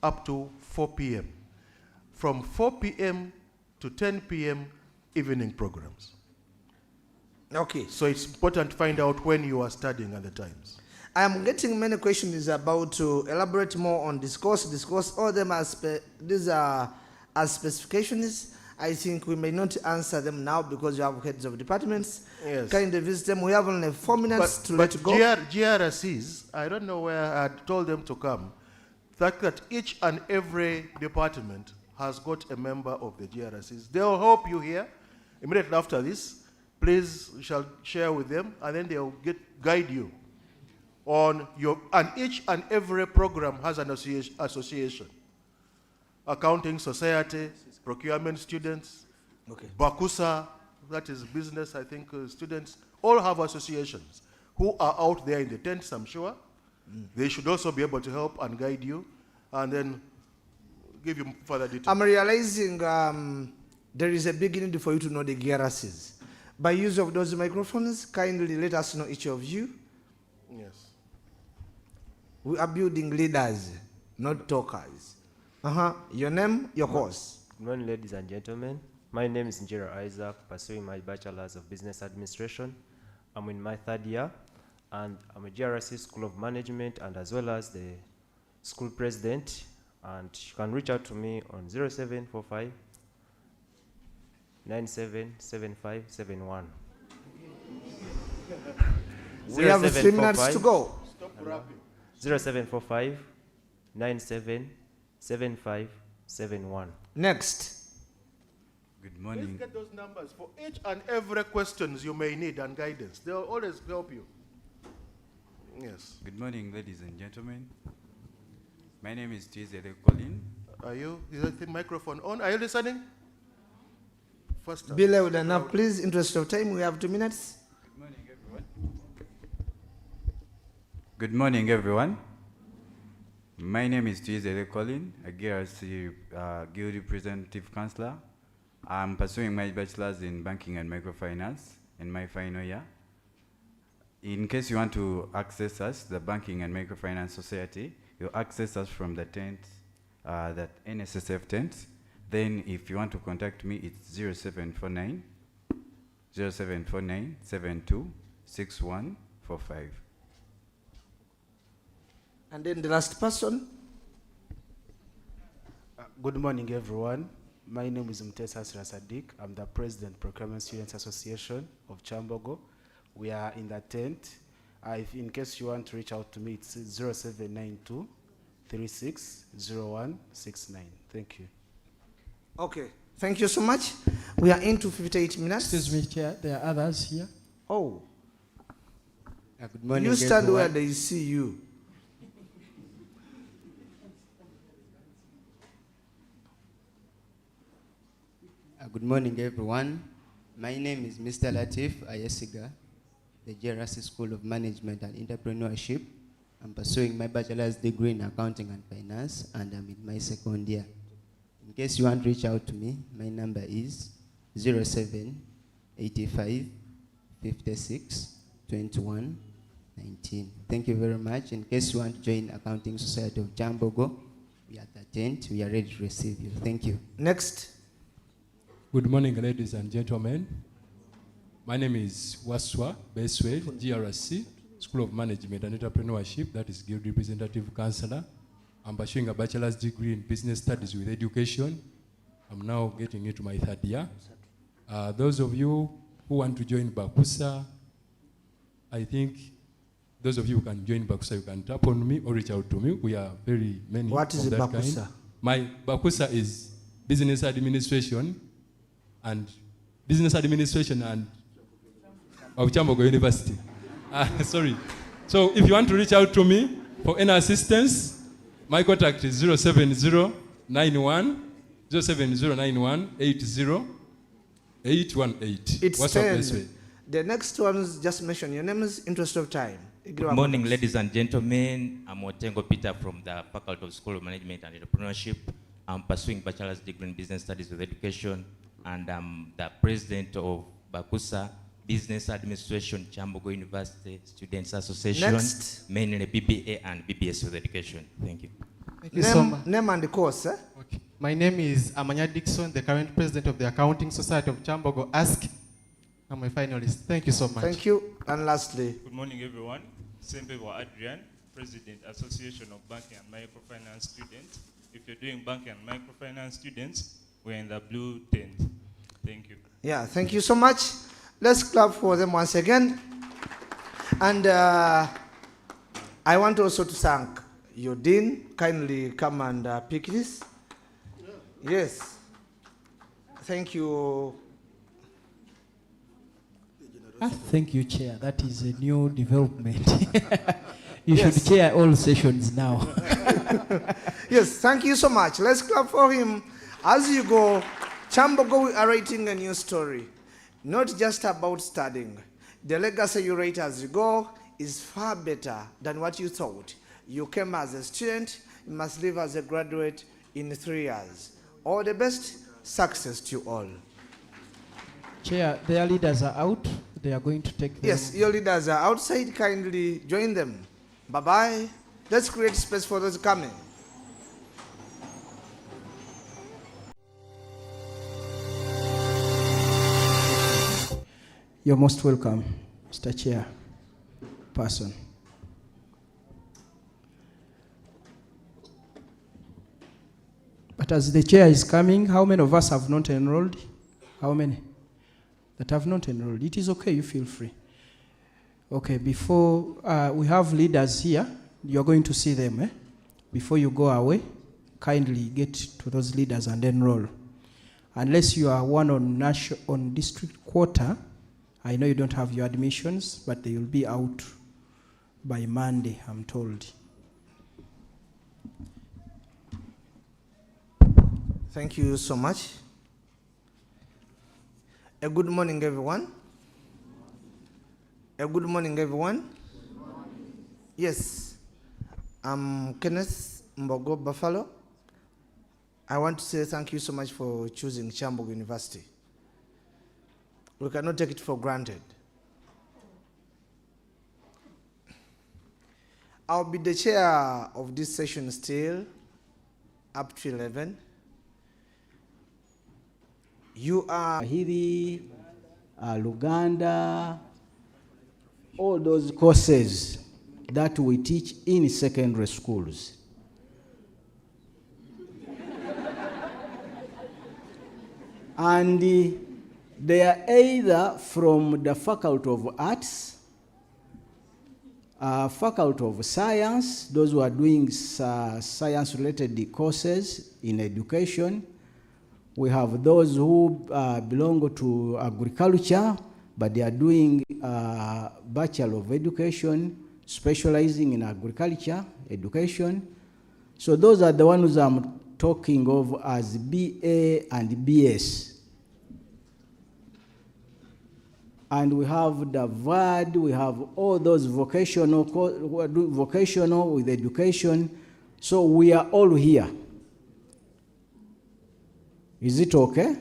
up to 4 p.m. From 4 p.m. to 10 p.m. evening programs.
Okay.
So it's important to find out when you are studying at the times.
I am getting many questions about to elaborate more on this course. This course, all them are these are as specifications. I think we may not answer them now because you have heads of departments.
Yes.
Kind of visit them. We have only 4 minutes to let go.
GRSCs, I don't know where I had told them to come. That each and every department has got a member of the GRSCs. They'll help you here. Immediately after this, please shall share with them, and then they'll guide you on your, and each and every program has an association. Accounting Society, procurement students,
Okay.
Bakusa, that is business, I think, students, all have associations who are out there in the tents, I'm sure. They should also be able to help and guide you, and then give you further details.
I'm realizing there is a big need for you to know the GRSCs. By use of those microphones, kindly let us know each of you.
Yes.
We are building leaders, not talkers. Your name, your course.
Good morning, ladies and gentlemen. My name is Njira Isaac, pursuing my Bachelor's of Business Administration. I'm in my 3rd year, and I'm a GRSC School of Management and as well as the school president. And you can reach out to me on 0745 977571.
We have 3 minutes to go.
Stop rapping.
0745 977571.
Next.
Good morning. Please get those numbers for each and every questions you may need and guidance. They will always help you. Yes.
Good morning, ladies and gentlemen. My name is Tizere Colin.
Is the microphone on? Are you listening? First.
Be loud enough, please. Interest of time, we have 2 minutes.
Good morning, everyone. Good morning, everyone. My name is Tizere Colin, a GRC Guild Representative Councillor. I'm pursuing my bachelor's in banking and microfinance in my final year. In case you want to access us, the Banking and Microfinance Society, you access us from the tent, that NSSF tent. Then if you want to contact me, it's 0749 72 6145.
And then the last person.
Good morning, everyone. My name is Mtesa Asra Sadiq. I'm the President, Procurement Students Association of Kyambogo. We are in the tent. If in case you want to reach out to me, it's 0792 360169. Thank you.
Okay, thank you so much. We are into 58 minutes.
Excuse me, Chair, there are others here.
Oh,
Good morning,
you stand
everyone.
where they see you.
Good morning, everyone. My name is Mr. Latif Ayesiga, the JRC School of Management and Entrepreneurship. I'm pursuing my bachelor's degree in accounting and finance, and I'm in my second year. In case you want to reach out to me, my number is 0785 56 21 19. Thank you very much. In case you want to join Accounting Society of Kyambogo, we are at the tent. We are ready to receive you. Thank you.
Next.
Good morning, ladies and gentlemen. My name is Waswa Beswell, GRC, School of Management and Entrepreneurship, that is Guild Representative Councillor. I'm pursuing a bachelor's degree in business studies with education. I'm now getting into my third year. Those of you who want to join Bakusa, I think those of you who can join Bakusa, you can tap on me or reach out to me. We are very many.
What is
of that
Bakusa?
kind. My Bakusa is business administration and of Kyambogo University. Sorry. So if you want to reach out to me for any assistance, my contact is 07091 80 818.
It's
What's up
10.
this way?
The next ones, just mention your name is interest of time.
Good morning, ladies and gentlemen. I'm Otengo Peter from the Faculty of School of Management and Entrepreneurship. I'm pursuing bachelor's degree in business studies with education, and I'm the president of Bakusa Business Administration, Kyambogo University Students Association.
Next.
Mainly BBA and BBS with education. Thank you.
Thank you so much.
Name and the course, eh?
Okay. My name is Amanya Dixon, the current president of the Accounting Society of Kyambogo. Ask. I'm my finalist. Thank you so much.
Thank you. And lastly.
Good morning, everyone. Sempewa Adrian, President, Association of Banking and Microfinance Students. If you're doing banking and microfinance students, we're in the blue tent. Thank you.
Yeah, thank you so much. Let's clap for them once again. And I want also to thank your dean. Kindly come and pick this. Yes. Thank you.
Thank you, Chair. That is a new development. You should chair all sessions now.
Yes, thank you so much. Let's clap for him. As you go, Kyambogo, we are writing a new story. Not just about studying. The legacy you write as you go is far better than what you thought. You came as a student, you must leave as a graduate in 3 years. All the best, success to you all.
Chair, their leaders are out. They are going to take them.
Yes, your leaders are outside. Kindly join them. Bye-bye. Let's create space for those coming.
You're most welcome, Mr. Chair person. But as the chair is coming, how many of us have not enrolled? How many that have not enrolled? It is okay, you feel free. Okay, before we have leaders here you're going to see them. Before you go away, kindly get to those leaders and enroll. Unless you are one on district quarter, I know you don't have your admissions, but they will be out by Monday, I'm told.
Thank you so much. A good morning, everyone. A good morning, everyone. Yes, I'm Kenneth Mbogo Buffalo. I want to say thank you so much for choosing Kyambogo University. We cannot take it for granted. I'll be the chair of this session still up to 11. You are
Hiri, Luganda, all those courses that we teach in secondary schools. And they are either from the Faculty of Arts, Faculty of Science, those who are doing science-related courses in education. We have those who belong to agriculture, but they are doing Bachelor of Education, specializing in agriculture, education. So those are the ones I'm talking of as BA and BS. And we have the VAD, we have all those vocational with education. So we are all here. Is it okay?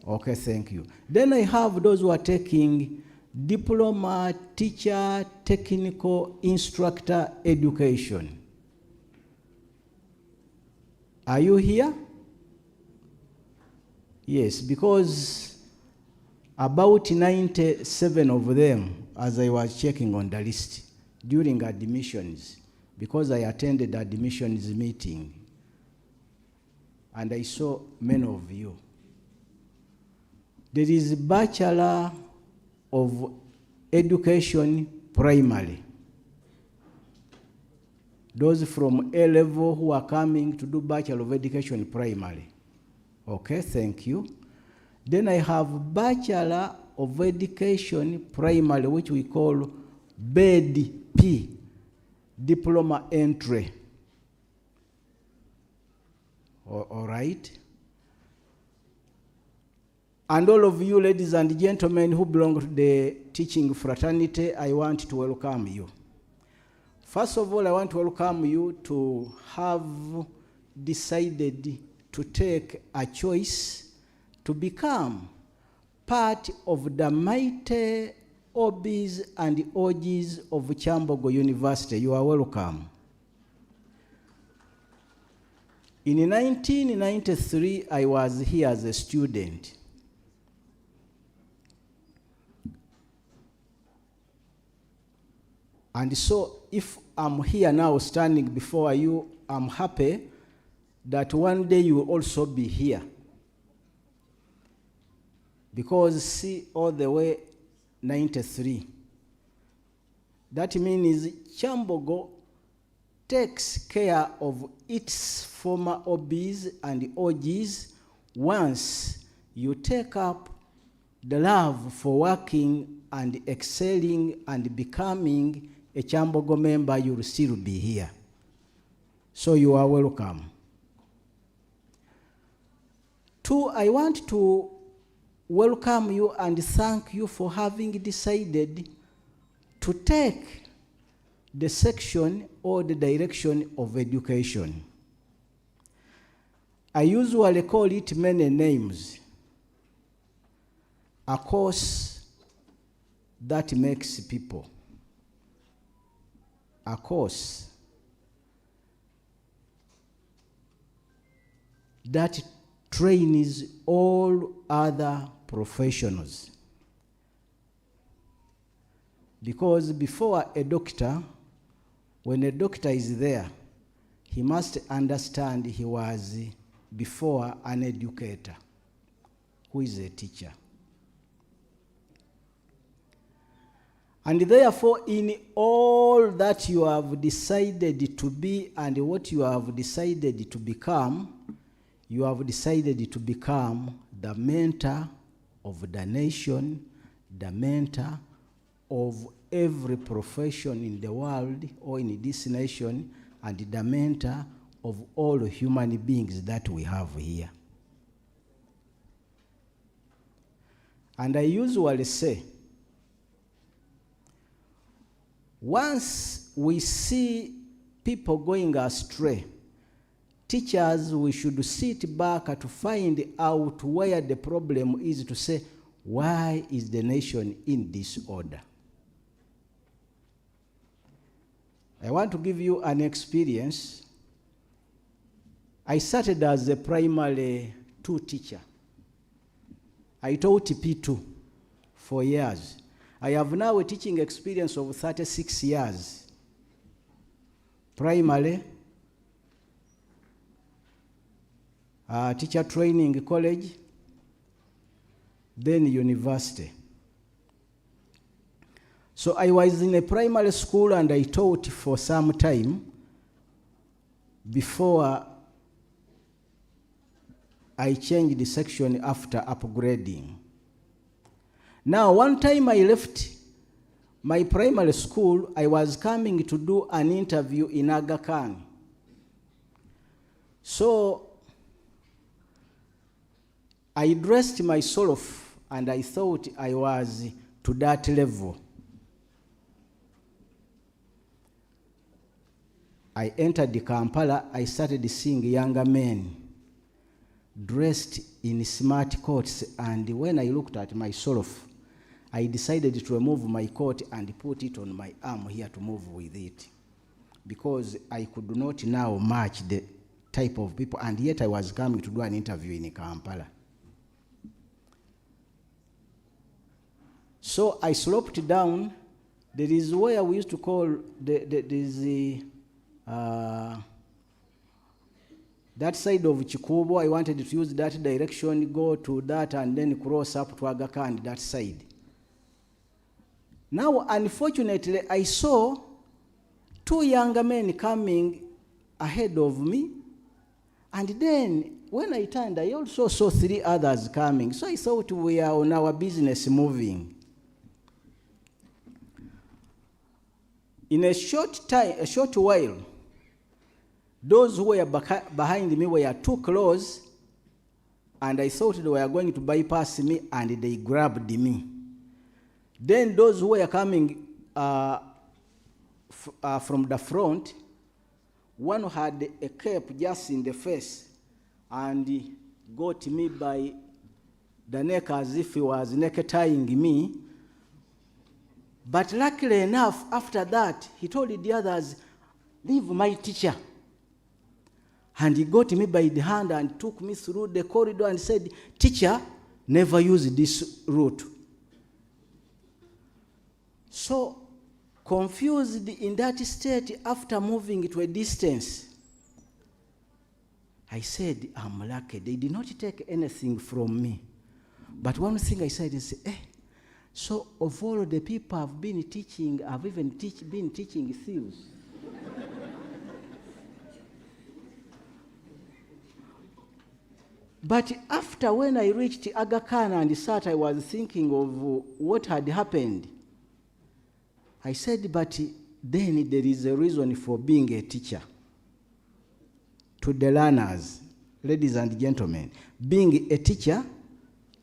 Okay, thank you. Then I have those who are taking diploma, teacher, technical, instructor, education. Are you here? Yes, because about 97 of them, as I was checking on the list, during admissions, because I attended the admissions meeting, and I saw many of you. There is Bachelor of Education Primary. Those from A level who are coming to do Bachelor of Education Primary. Okay, thank you. Then I have Bachelor of Education Primary, which we call BED-P, Diploma Entry. All right? And all of you, ladies and gentlemen, who belong to the teaching fraternity, I want to welcome you. First of all, I want to welcome you to have decided to take a choice to become part of the mighty OBs and OGs of Kyambogo University. You are welcome. In 1993, I was here as a student. And so if I'm here now standing before you, I'm happy that one day you will also be here. Because see, all the way 93. That means Kyambogo takes care of its former OBs and OGs once you take up the love for working and excelling and becoming a Kyambogo member, you will still be here. So you are welcome. Two, I want to welcome you and thank you for having decided to take the section or the direction of education. I usually call it many names. A course that makes people. A course that trains all other professionals. Because before a doctor, when a doctor is there, he must understand he was before an educator, who is a teacher.
And therefore, in all that you have decided to be and what you have decided to become, you have decided to become the mentor of the nation, the mentor of every profession in the world or in this nation, and the mentor of all human beings that we have here. And I usually say, once we see people going astray, teachers, we should sit back to find out where the problem is, to say, why is the nation in disorder? I want to give you an experience. I started as a primary 2 teacher. I taught P2 for years. I have now a teaching experience of 36 years. Primary, teacher training college, then university. So I was in a primary school and I taught for some time before I changed the section after upgrading. Now, one time I left my primary school, I was coming to do an interview in Aga Khan. So I dressed myself and I thought I was to that level. I entered the Kampala, I started seeing younger men dressed in smart coats, and when I looked at myself, I decided to remove my coat and put it on my arm here to move with it, because I could not now match the type of people, and yet I was coming to do an interview in Kampala. So I sloped down. There is where we used to call that side of Chikubo. I wanted to use that direction, go to that, and then cross up to Aga Khan, that side. Now, unfortunately, I saw 2 younger men coming ahead of me, and then when I turned, I also saw 3 others coming. So I thought we are on our business moving. In a short while, those who were behind me were too close, and I thought they were going to bypass me, and they grabbed me. Then those who were coming from the front, one had a cape just in the face and got me by the neck as if he was necktying me. But luckily enough, after that, he told the others, "Leave my teacher." And he got me by the hand and took me through the corridor and said, "Teacher, never use this route." So, confused in that state, after moving to a distance, I said, "I'm lucky. They did not take anything from me." But one thing I said is, so of all the people I've been teaching, I've even been teaching thieves. But after when I reached Aga Khan and sat, I was thinking of what had happened. I said, but then there is a reason for being a teacher. To the learners, ladies and gentlemen, being a teacher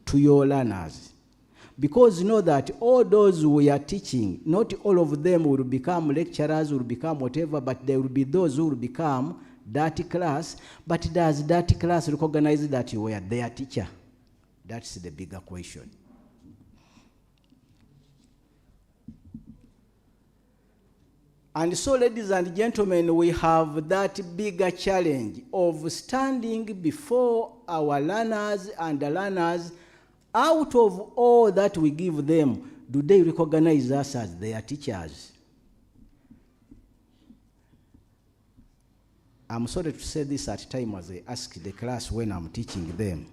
to your learners. Because you know that all those we are teaching, not all of them will become lecturers, will become whatever, but there will be those who will become that class. But does that class recognize that you were their teacher? That's the bigger question. And so, ladies and gentlemen, we have that bigger challenge of standing before our learners and the learners. Out of all that we give them, do they recognize us as their teachers? I'm sorry to say this at time as I ask the class when I'm teaching them,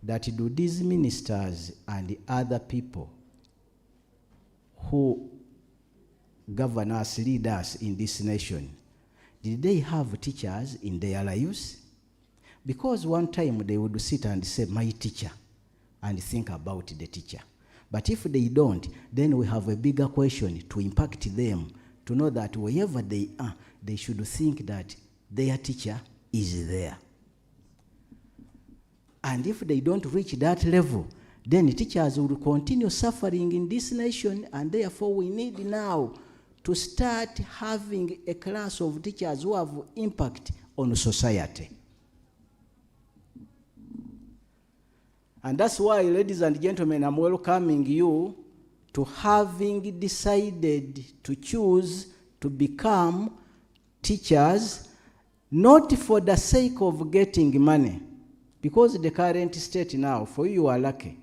that do these ministers and the other people who govern us, lead us in this nation, did they have teachers in their lives? Because one time they would sit and say, my teacher, and think about the teacher. But if they don't, then we have a bigger question to impact them, to know that wherever they are, they should think that their teacher is there. And if they don't reach that level, then teachers will continue suffering in this nation, and therefore we need now to start having a class of teachers who have impact on society. And that's why, ladies and gentlemen, I'm welcoming you to having decided to choose to become teachers, not for the sake of getting money, because the current state now, for you are lucky.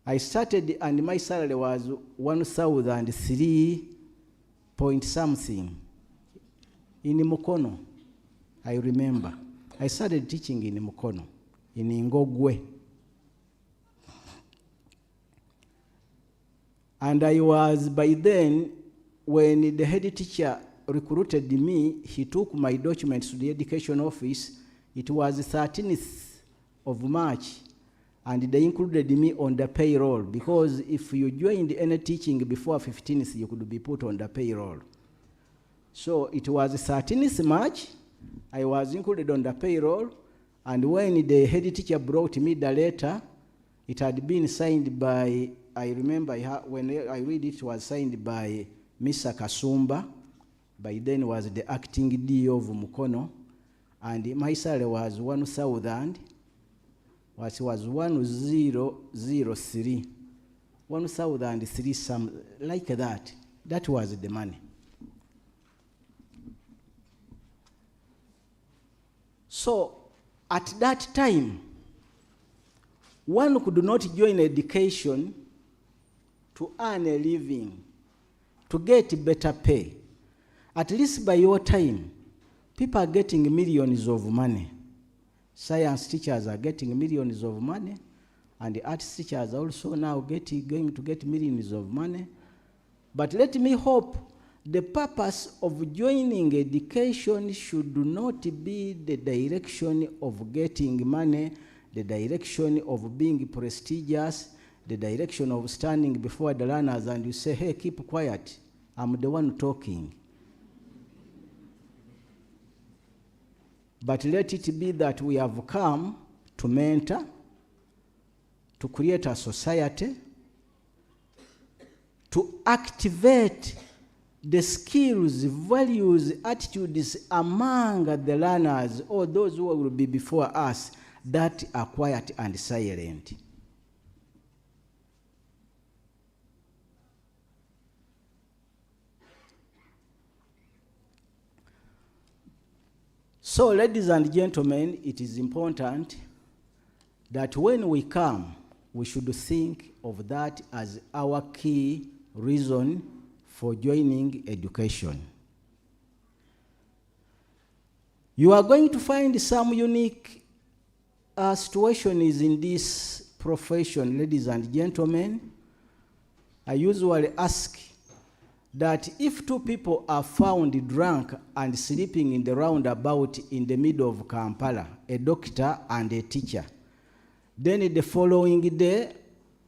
I started and my salary was 1,003 point something in Mukono. I remember. I started teaching in Mukono, in Ngogwe. And I was, by then, when the head teacher recruited me, he took my documents to the education office. It was the 13th of March, and they included me on the payroll, because if you joined any teaching before 15th, you could be put on the payroll. So it was the 13th March, I was included on the payroll, and when the head teacher brought me the letter, it had been signed by, I remember when I read it, it was signed by Mr. Kasumba, by then was the acting DO of Mukono, and my salary was 1,000, was 1003, 1,003, some like that. That was the money. So at that time, one could not join education to earn a living, to get better pay. At least by your time, people are getting millions of money. Science teachers are getting millions of money, and the arts teachers also now going to get millions of money. But let me hope the purpose of joining education should not be the direction of getting money, the direction of being prestigious, the direction of standing before the learners and you say, hey, keep quiet, I'm the one talking. But let it be that we have come to mentor, to create a society, to activate the skills, values, attitudes among the learners or those who will be before us that are quiet and silent. So, ladies and gentlemen, it is important that when we come, we should think of that as our key reason for joining education. You are going to find some unique situations in this profession, ladies and gentlemen. I usually ask that if two people are found drunk and sleeping in the roundabout in the middle of Kampala, a doctor and a teacher, then the following day,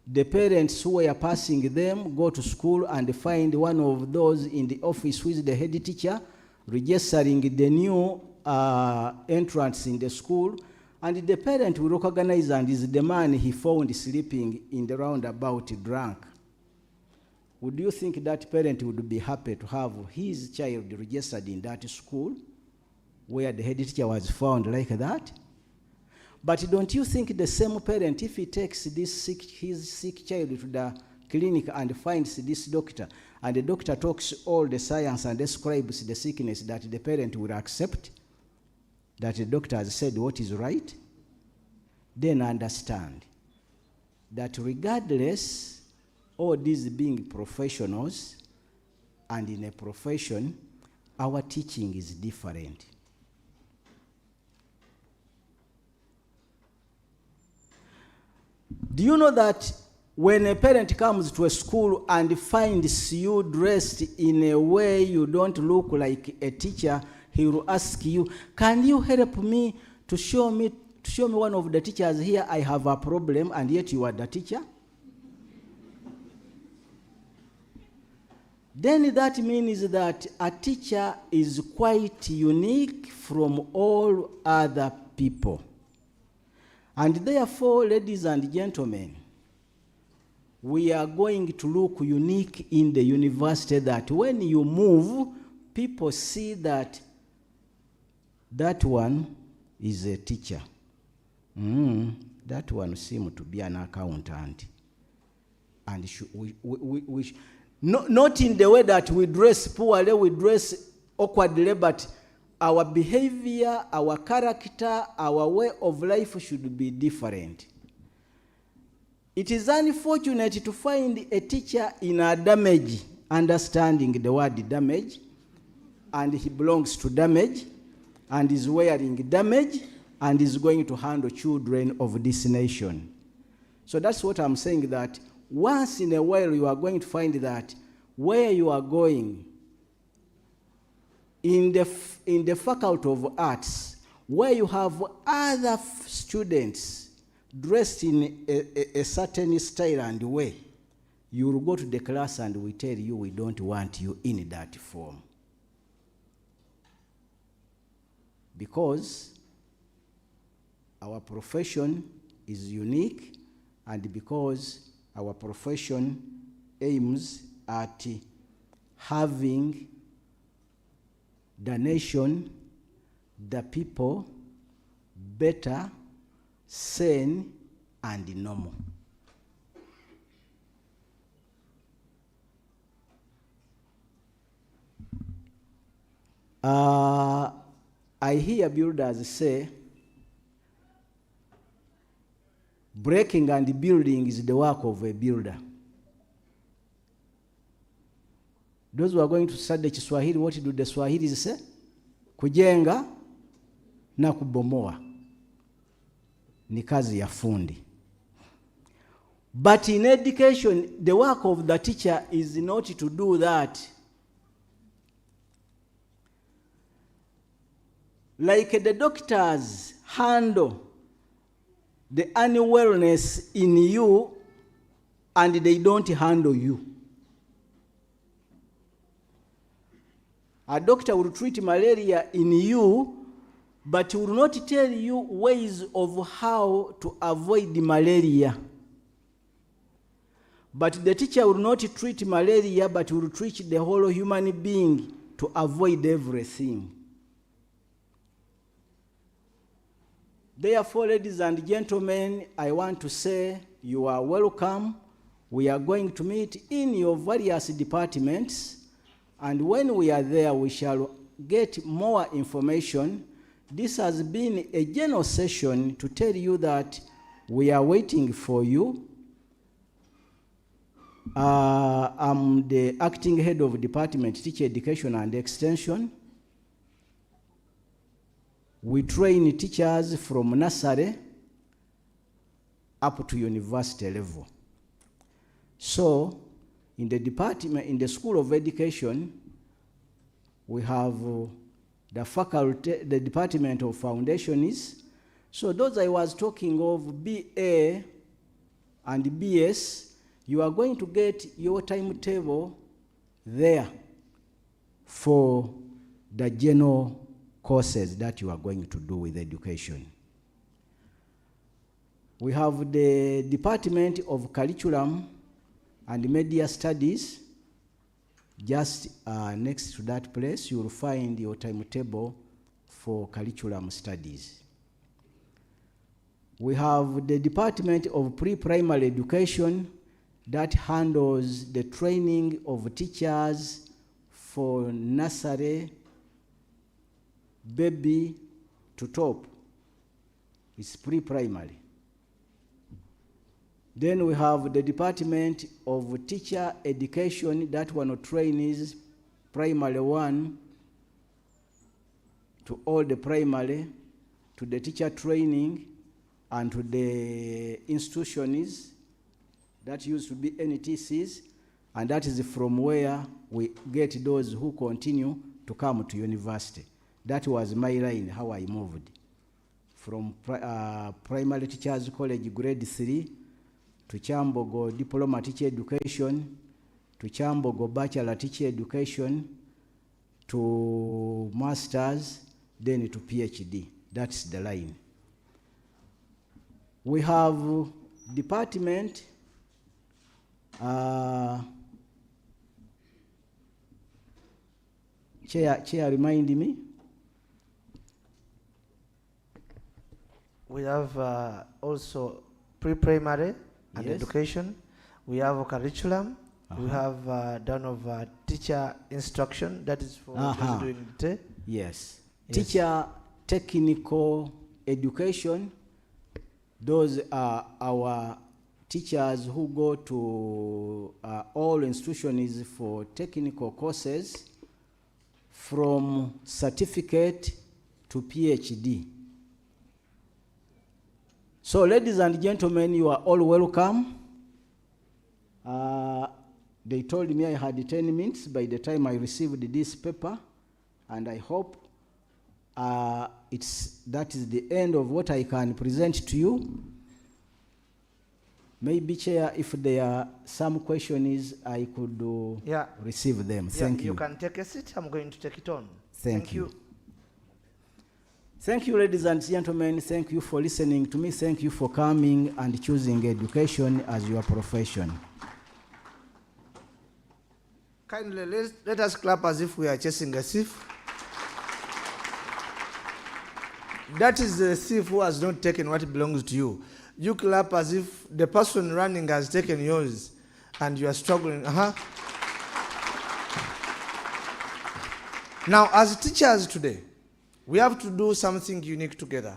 the parents who were passing them go to school and find one of those in the office with the head teacher registering the new entrance in the school, and the parent will recognize and is the man he found sleeping in the roundabout drunk. Would you think that parent would be happy to have his child registered in that school where the head teacher was found like that? But don't you think the same parent, if he takes his sick child to the clinic and finds this doctor, and the doctor talks all the science and describes the sickness, that the parent will accept that the doctor has said what is right? Then understand that regardless all these being professionals, and in a profession, our teaching is different. Do you know that when a parent comes to a school and finds you dressed in a way you don't look like a teacher, he will ask you, can you help me to show me one of the teachers here? I have a problem, and yet you are the teacher. Then that means that a teacher is quite unique from all other people. And therefore, ladies and gentlemen, we are going to look unique in the university, that when you move, people see that that one is a teacher. That one seems to be an accountant. And not in the way that we dress poorly, we dress awkwardly, but our behavior, our character, our way of life should be different. It is unfortunate to find a teacher in a damage, understanding the word damage, and he belongs to damage, and is wearing damage, and is going to handle children of this nation. So that's what I'm saying, that once in a while you are going to find that where you are going, in the Faculty of Arts, where you have other students dressed in a certain style and way, you will go to the class and we tell you we don't want you in that form. Because our profession is unique, and because our profession aims at having the nation, the people, better, sane, and normal. I hear builders say, breaking and building is the work of a builder. Those who are going to study Kiswahili, what do the Swahilis say? Kujenga na kubomoa ni kazi ya fundi. But in education, the work of the teacher is not to do that. Like the doctors handle the unwellness in you, and they don't handle you. A doctor will treat malaria in you, but will not tell you ways of how to avoid malaria. But the teacher will not treat malaria, but will treat the whole human being to avoid everything. Therefore, ladies and gentlemen, I want to say you are welcome. We are going to meet in your various departments, and when we are there, we shall get more information. This has been a general session to tell you that we are waiting for you. I'm the acting head of Department Teacher Education and Extension. We train teachers from nursery up to university level. So, in the department, in the School of Education, we have the faculty, the Department of Foundations. So those I was talking of, BA and BS, you are going to get your timetable there for the general courses that you are going to do with education. We have the Department of Curriculum and Media Studies. Just next to that place, you will find your timetable for curriculum studies. We have the Department of Pre-Primary Education that handles the training of teachers for nursery, baby to top. It's pre-primary. Then we have the Department of Teacher Education, that one trains primary 1 to all the primary, to the teacher training, and to the institutions That used to be NTCs, and that is from where we get those who continue to come to university. That was my line, how I moved. From primary teachers college grade 3 to Kyambogo diploma teacher education, to Kyambogo bachelor teacher education, to masters, then to PhD. That's the line. We have department chair remind me.
We have also pre-primary and
Yes.
education. We have a curriculum. We have done of teacher instruction. That is for those doing the
Yes.
Yes.
Teacher technical education. Those are our teachers who go to all institutions for technical courses from certificate to PhD. So, ladies and gentlemen, you are all welcome. They told me I had 10 minutes by the time I received this paper, and I hope that is the end of what I can present to you. Maybe, Chair, if there are some questions, I could receive them. Thank you.
You can take a seat. I'm going to take it on.
Thank you. Thank you, ladies and gentlemen. Thank you for listening to me. Thank you for coming and choosing education as your profession.
Kindly let us clap as if we are chasing a thief. That is the thief who has not taken what belongs to you. You clap as if the person running has taken yours and you are struggling. Now, as teachers today, we have to do something unique together.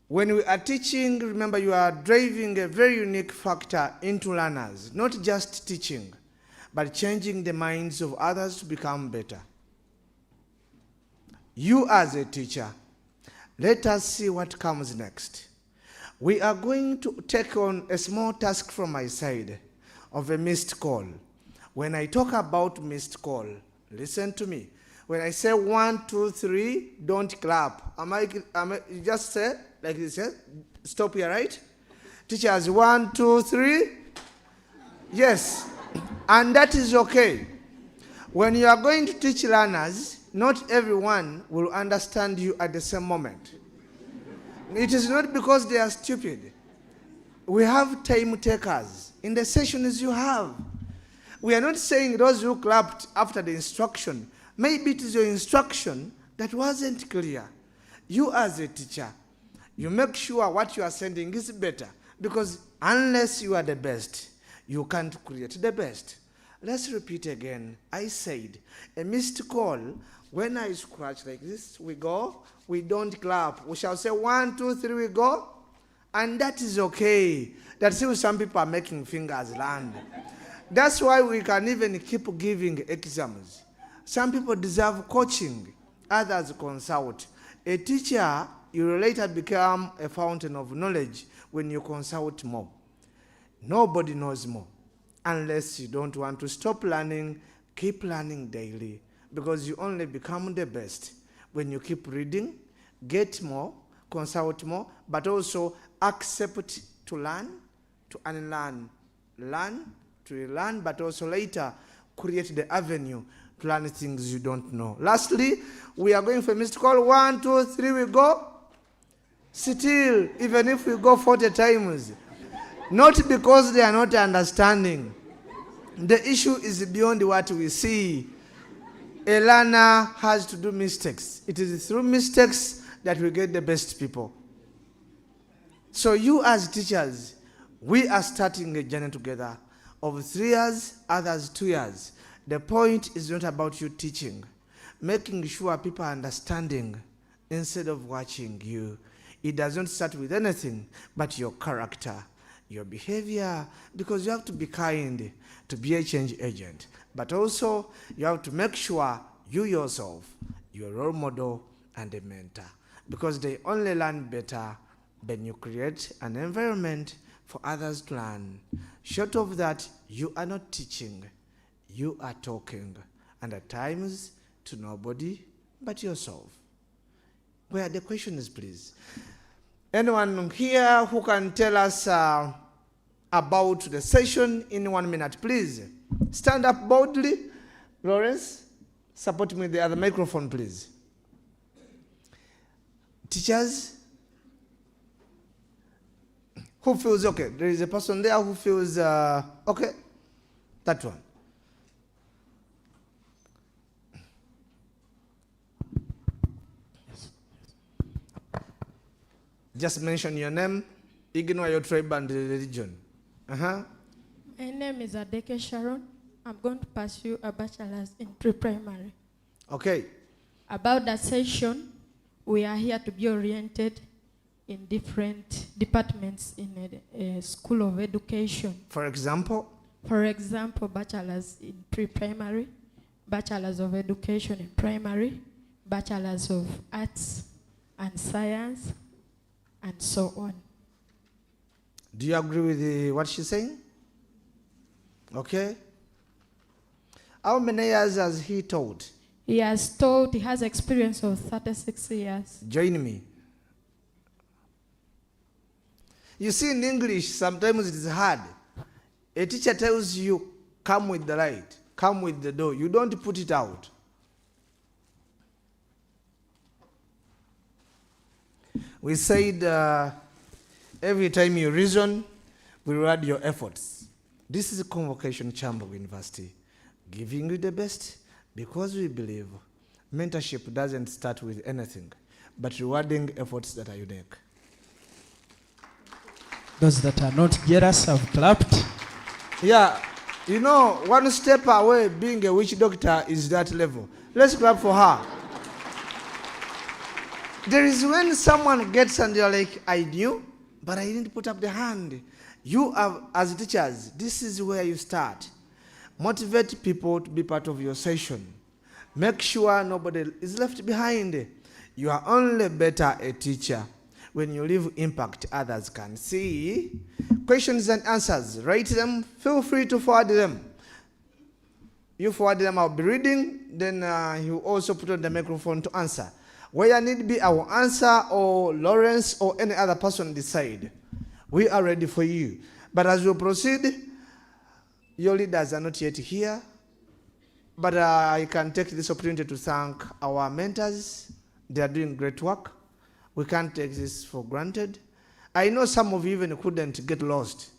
When we are teaching, remember you are driving a very unique factor into learners, not just teaching, but changing the minds of others to become better. You as a teacher, let us see what comes next. We are going to take on a small task from my side of a missed call. When I talk about missed call, listen to me. When I say 1, 2, 3, don't clap. You just say like this, yeah? Stop here, right? Teachers, 1, 2, 3. Yes. And that is okay. When you are going to teach learners, not everyone will understand you at the same moment. It is not because they are stupid. We have time takers in the sessions you have. We are not saying those who clapped after the instruction. Maybe it is your instruction that wasn't clear. You as a teacher, you make sure what you are sending is better, because unless you are the best, you can't create the best. Let's repeat again. I said, a missed call, when I scratch like this, we go, we don't clap. We shall say 1, 2, 3, we go, and that is okay. That's why some people are making fingers land. That's why we can even keep giving exams. Some people deserve coaching, others consult. A teacher, you will later become a fountain of knowledge when you consult more. Nobody knows more. Unless you don't want to stop learning, keep learning daily, because you only become the best when you keep reading, get more, consult more, but also accept to learn, to unlearn, learn, to learn, but also later create the avenue to learn things you don't know. Lastly, we are going for missed call. 1, 2, 3, we go. Still, even if we go 40 times, not because they are not understanding. The issue is beyond what we see. A learner has to do mistakes. It is through mistakes that we get the best people. So you as teachers, we are starting a journey together of 3 years, others 2 years. The point is not about you teaching, making sure people are understanding instead of watching you. It doesn't start with anything but your character, your behavior, because you have to be kind to be a change agent. But also, you have to make sure you yourself, you're a role model and a mentor, because they only learn better when you create an environment for others to learn. Short of that, you are not teaching, you are talking, and at times to nobody but yourself. Where are the questions, please? Anyone here who can tell us about the session in 1 minute, please? Stand up boldly. Lawrence, support me with the other microphone, please. Teachers, who feels okay? There is a person there who feels okay. That one. Just mention your name, ignore your tribe and religion.
My name is Adeke Sharon. I'm going to pursue a bachelor's in pre-primary.
Okay.
About that session, we are here to be oriented in different departments in a school of education.
For example?
For example, bachelor's in pre-primary, bachelor's of education in primary, bachelor's of arts and science, and so on.
Do you agree with what she's saying? Okay. How many years has he taught?
He has taught, he has experience of 36 years.
Join me. You see, in English, sometimes it is hard. A teacher tells you, come with the light, come with the door. You don't put it out. We said every time you reason, we reward your efforts. This is a convocation, Kyambogo University, giving you the best because we believe mentorship doesn't start with anything, but rewarding efforts that are unique.
Those that are not jealous have clapped.
Yeah, you know, one step away being a witch doctor is that level. Let's clap for her. There is when someone gets and you're like, I knew, but I didn't put up the hand. You are, as teachers, this is where you start. Motivate people to be part of your session. Make sure nobody is left behind. You are only better a teacher when you leave impact others can see. Questions and answers, write them, feel free to forward them. You forward them, I'll be reading, then you also put on the microphone to answer. Where need be our answer or Lawrence or any other person decide. We are ready for you. But as we proceed, your leaders are not yet here. But I can take this opportunity to thank our mentors. They are doing great work. We can't take this for granted. I know some of you even couldn't get lost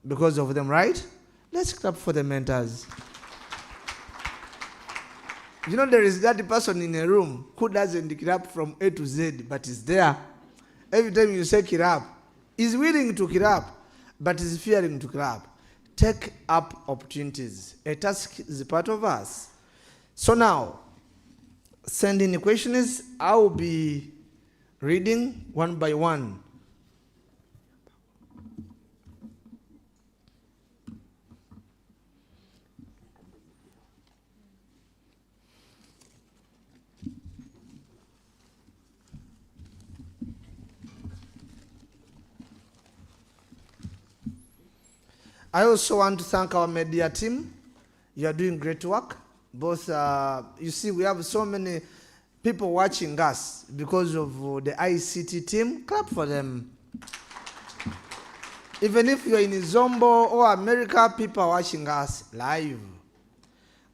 because of them, right? Let's clap for the mentors. You know, there is that person in a room who doesn't clap from A to Z, but is there. Every time you say clap, is willing to clap, but is fearing to clap. Take up opportunities. A task is a part of us. So now, send in the questions. I will be reading one by one. I also want to thank our media team. You are doing great work. Both, you see, we have so many people watching us because of the ICT team. Clap for them. Even if you're in Zombo or America, people are watching us live.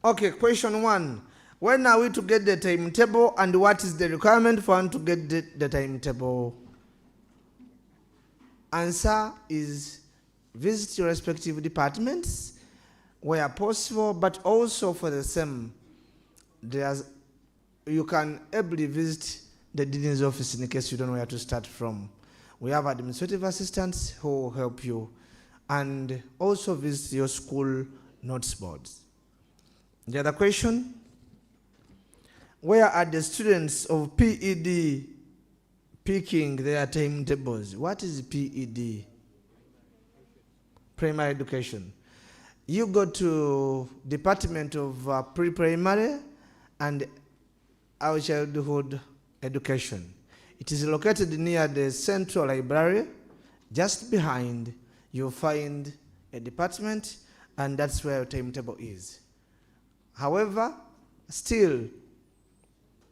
Okay, question 1. When are we to get the timetable and what is the requirement for one to get the timetable? Answer is visit your respective departments where possible, but also for the same, you can ably visit the dean's office in case you don't know where to start from. We have administrative assistants who will help you, and also visit your school notes boards. The other question, where are the students of PED picking their timetables? What is PED? Primary education. You go to Department of Pre-Primary and Our Childhood Education. It is located near the Central Library, just behind you find a department, and that's where your timetable is. However, still,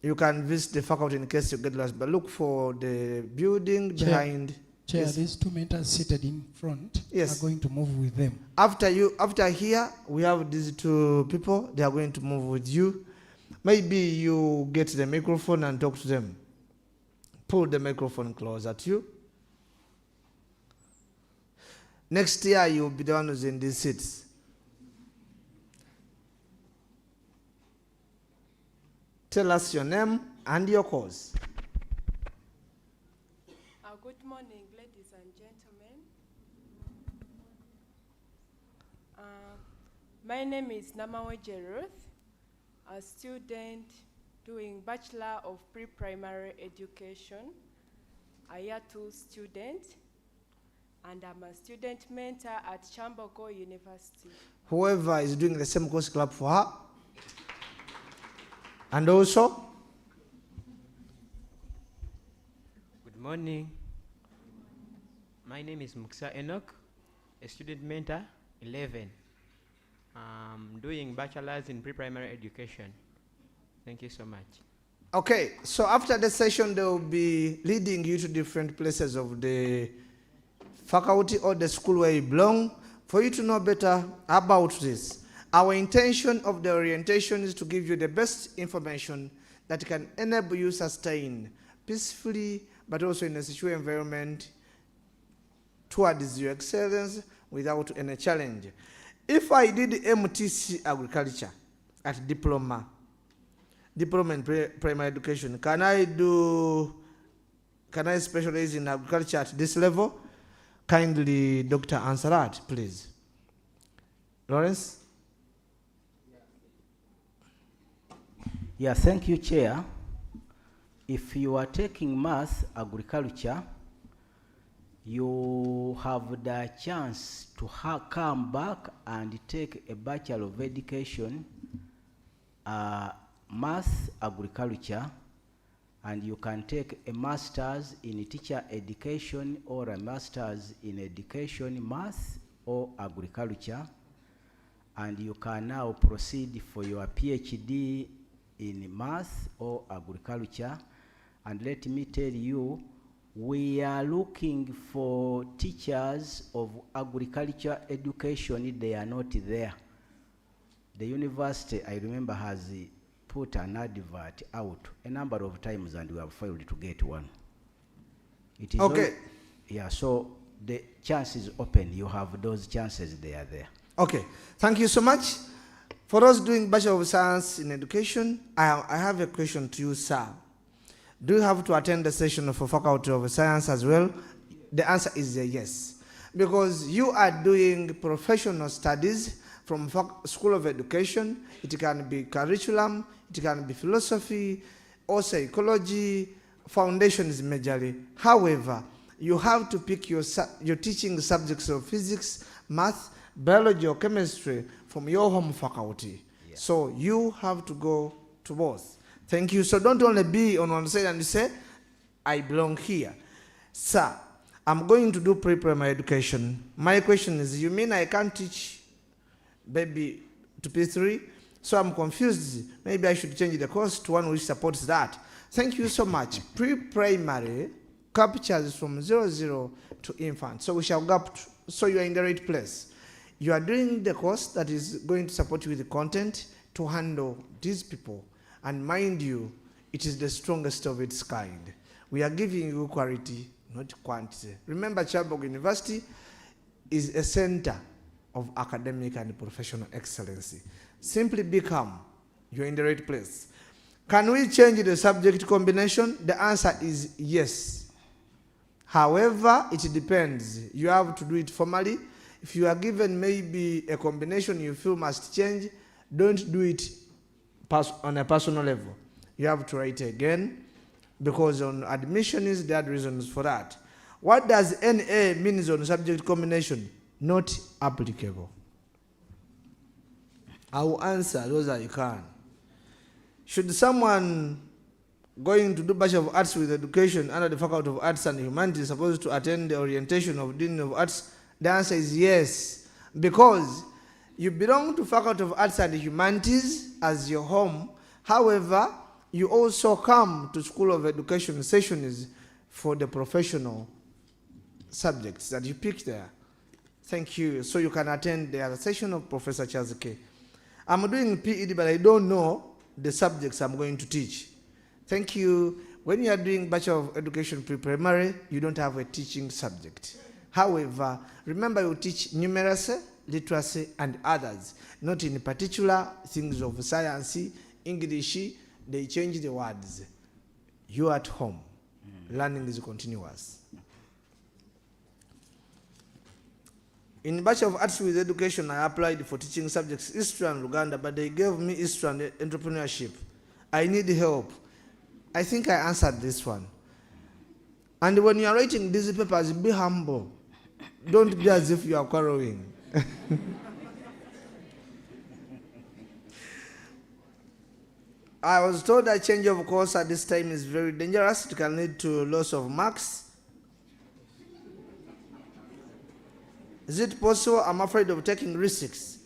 you can visit the faculty in case you get lost, but look for the building behind.
Chair,
Yes.
these two mentors seated in front
Yes.
are going to move with them.
After here, we have these two people. They are going to move with you. Maybe you get the microphone and talk to them. Pull the microphone closer to you. Next year, you'll be the one who's in these seats. Tell us your name and your course.
Good morning, ladies and gentlemen. My name is Namawe Jeruth, a student doing Bachelor of Pre-Primary Education, a Year 2 student, and I'm a student mentor at Kyambogo University.
Whoever is doing the same course, clap for her. And also,
good morning. My name is Muksa Enoch, a student mentor, 11. I'm doing bachelor's in pre-primary education. Thank you so much.
okay, so after the session, they will be leading you to different places of the faculty or the school where you belong for you to know better about this. Our intention of the orientation is to give you the best information that can enable you sustain peacefully, but also in a secure environment towards your excellence without any challenge. If I did MTC agriculture at diploma in primary education, can I specialize in agriculture at this level? Kindly, Dr. answer that, please. Lawrence?
Yeah, thank you, Chair. If you are taking math agriculture, you have the chance to come back and take a Bachelor of Education, math agriculture, and you can take a master's in teacher education or a master's in education, math or agriculture, and you can now proceed for your PhD in math or agriculture. And let me tell you, we are looking for teachers of agriculture education. They are not there. The university, I remember, has put an advert out a number of times, and we have failed to get one. It is
okay.
Yeah, so the chance is open. You have those chances, they are there.
Okay, thank you so much. For those doing Bachelor of Science in Education, I have a question to you, sir. Do you have to attend the session for Faculty of Science as well? The answer is a yes. Because you are doing professional studies from School of Education. It can be curriculum, it can be philosophy, or psychology, foundations majorly. However, you have to pick your teaching subjects of physics, math, biology, or chemistry from your home faculty. Yeah. So you have to go to both. Thank you. So don't only be on one side and say, I belong here. Sir, I'm going to do pre-primary education. My question is, you mean I can't teach baby to P3? So I'm confused. Maybe I should change the course to one which supports that. Thank you so much. Pre-primary captures from 00 to infant. So we shall gap, so you are in the right place. You are doing the course that is going to support you with the content to handle these people. And mind you, it is the strongest of its kind. We are giving you quality, not quantity. Remember, Kyambogo University is a center of academic and professional excellency. Simply become, you're in the right place. Can we change the subject combination? The answer is yes. However, it depends. You have to do it formally. If you are given maybe a combination you feel must change, don't do it on a personal level. You have to write again, because on admissions there are reasons for that. What does NA means on subject combination? Not applicable. I will answer those that you can. Should someone going to do Bachelor of Arts with Education under the Faculty of Arts and Humanities supposed to attend the orientation of Dean of Arts? The answer is yes, because you belong to Faculty of Arts and Humanities as your home. However, you also come to School of Education sessions for the professional subjects that you pick there. Thank you. So you can attend the other session of Professor Charles K. I'm doing PED, but I don't know the subjects I'm going to teach. Thank you. When you are doing Bachelor of Education pre-primary, you don't have a teaching subject. However, remember you teach numeracy, literacy, and others, not in particular things of science, English. They change the words. You at home. Learning is continuous. In Bachelor of Arts with Education, I applied for teaching subjects history and Uganda, but they gave me history and entrepreneurship. I need help. I think I answered this one. And when you are writing these papers, be humble. Don't be as if you are quarreling. I was told that change of course at this time is very dangerous. It can lead to loss of marks. Is it possible? I'm afraid of taking risks.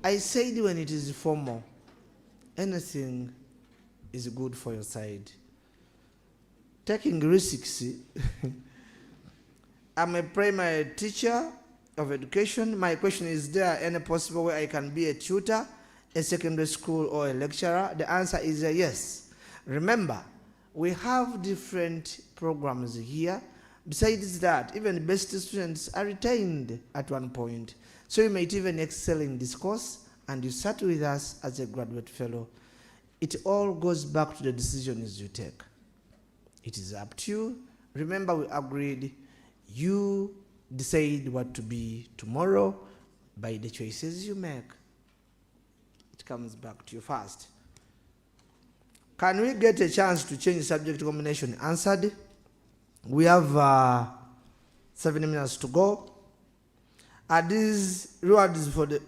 I said when it is formal, anything is good for your side. Taking risks. I'm a primary teacher of education. My question is there any possible way I can be a tutor, a secondary school, or a lecturer? The answer is a yes. Remember, we have different programs here. Besides that, even the best students are retained at one point. So you might even excel in this course, and you start with us as a graduate fellow. It all goes back to the decisions you take. It is up to you. Remember, we agreed you decide what to be tomorrow by the choices you make. It comes back to you first. Can we get a chance to change subject combination? Answered. We have 7 minutes to go. Are these rewards for the...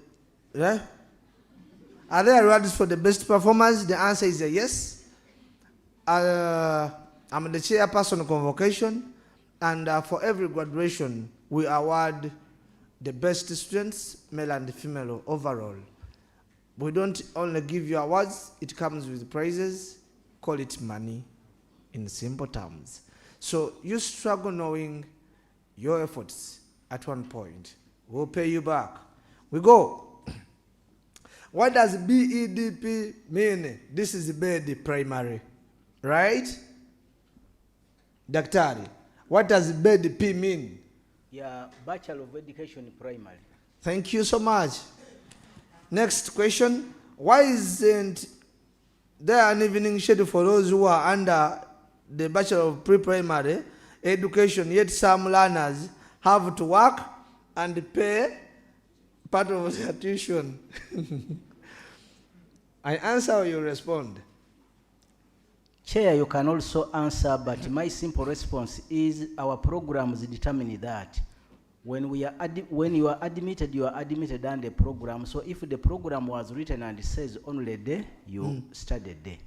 Are there rewards for the best performers? The answer is a yes. I'm the chairperson of convocation, and for every graduation, we award the best students, male and female overall. We don't only give you awards, it comes with prizes. Call it money in simple terms. So you struggle knowing your efforts at one point. We'll pay you back. We go. What does BEDP mean? This is BED primary, right? Daktari, what does BEDP mean?
Yeah, Bachelor of Education Primary.
Thank you so much. Next question. Why isn't there an evening schedule for those who are under the Bachelor of Pre-Primary Education, yet some learners have to work and pay part of their tuition? I answer or you respond?
Chair, you can also answer, but my simple response is our programs determine that. When you are admitted under the program. So if the program was written and it says only day, you study day.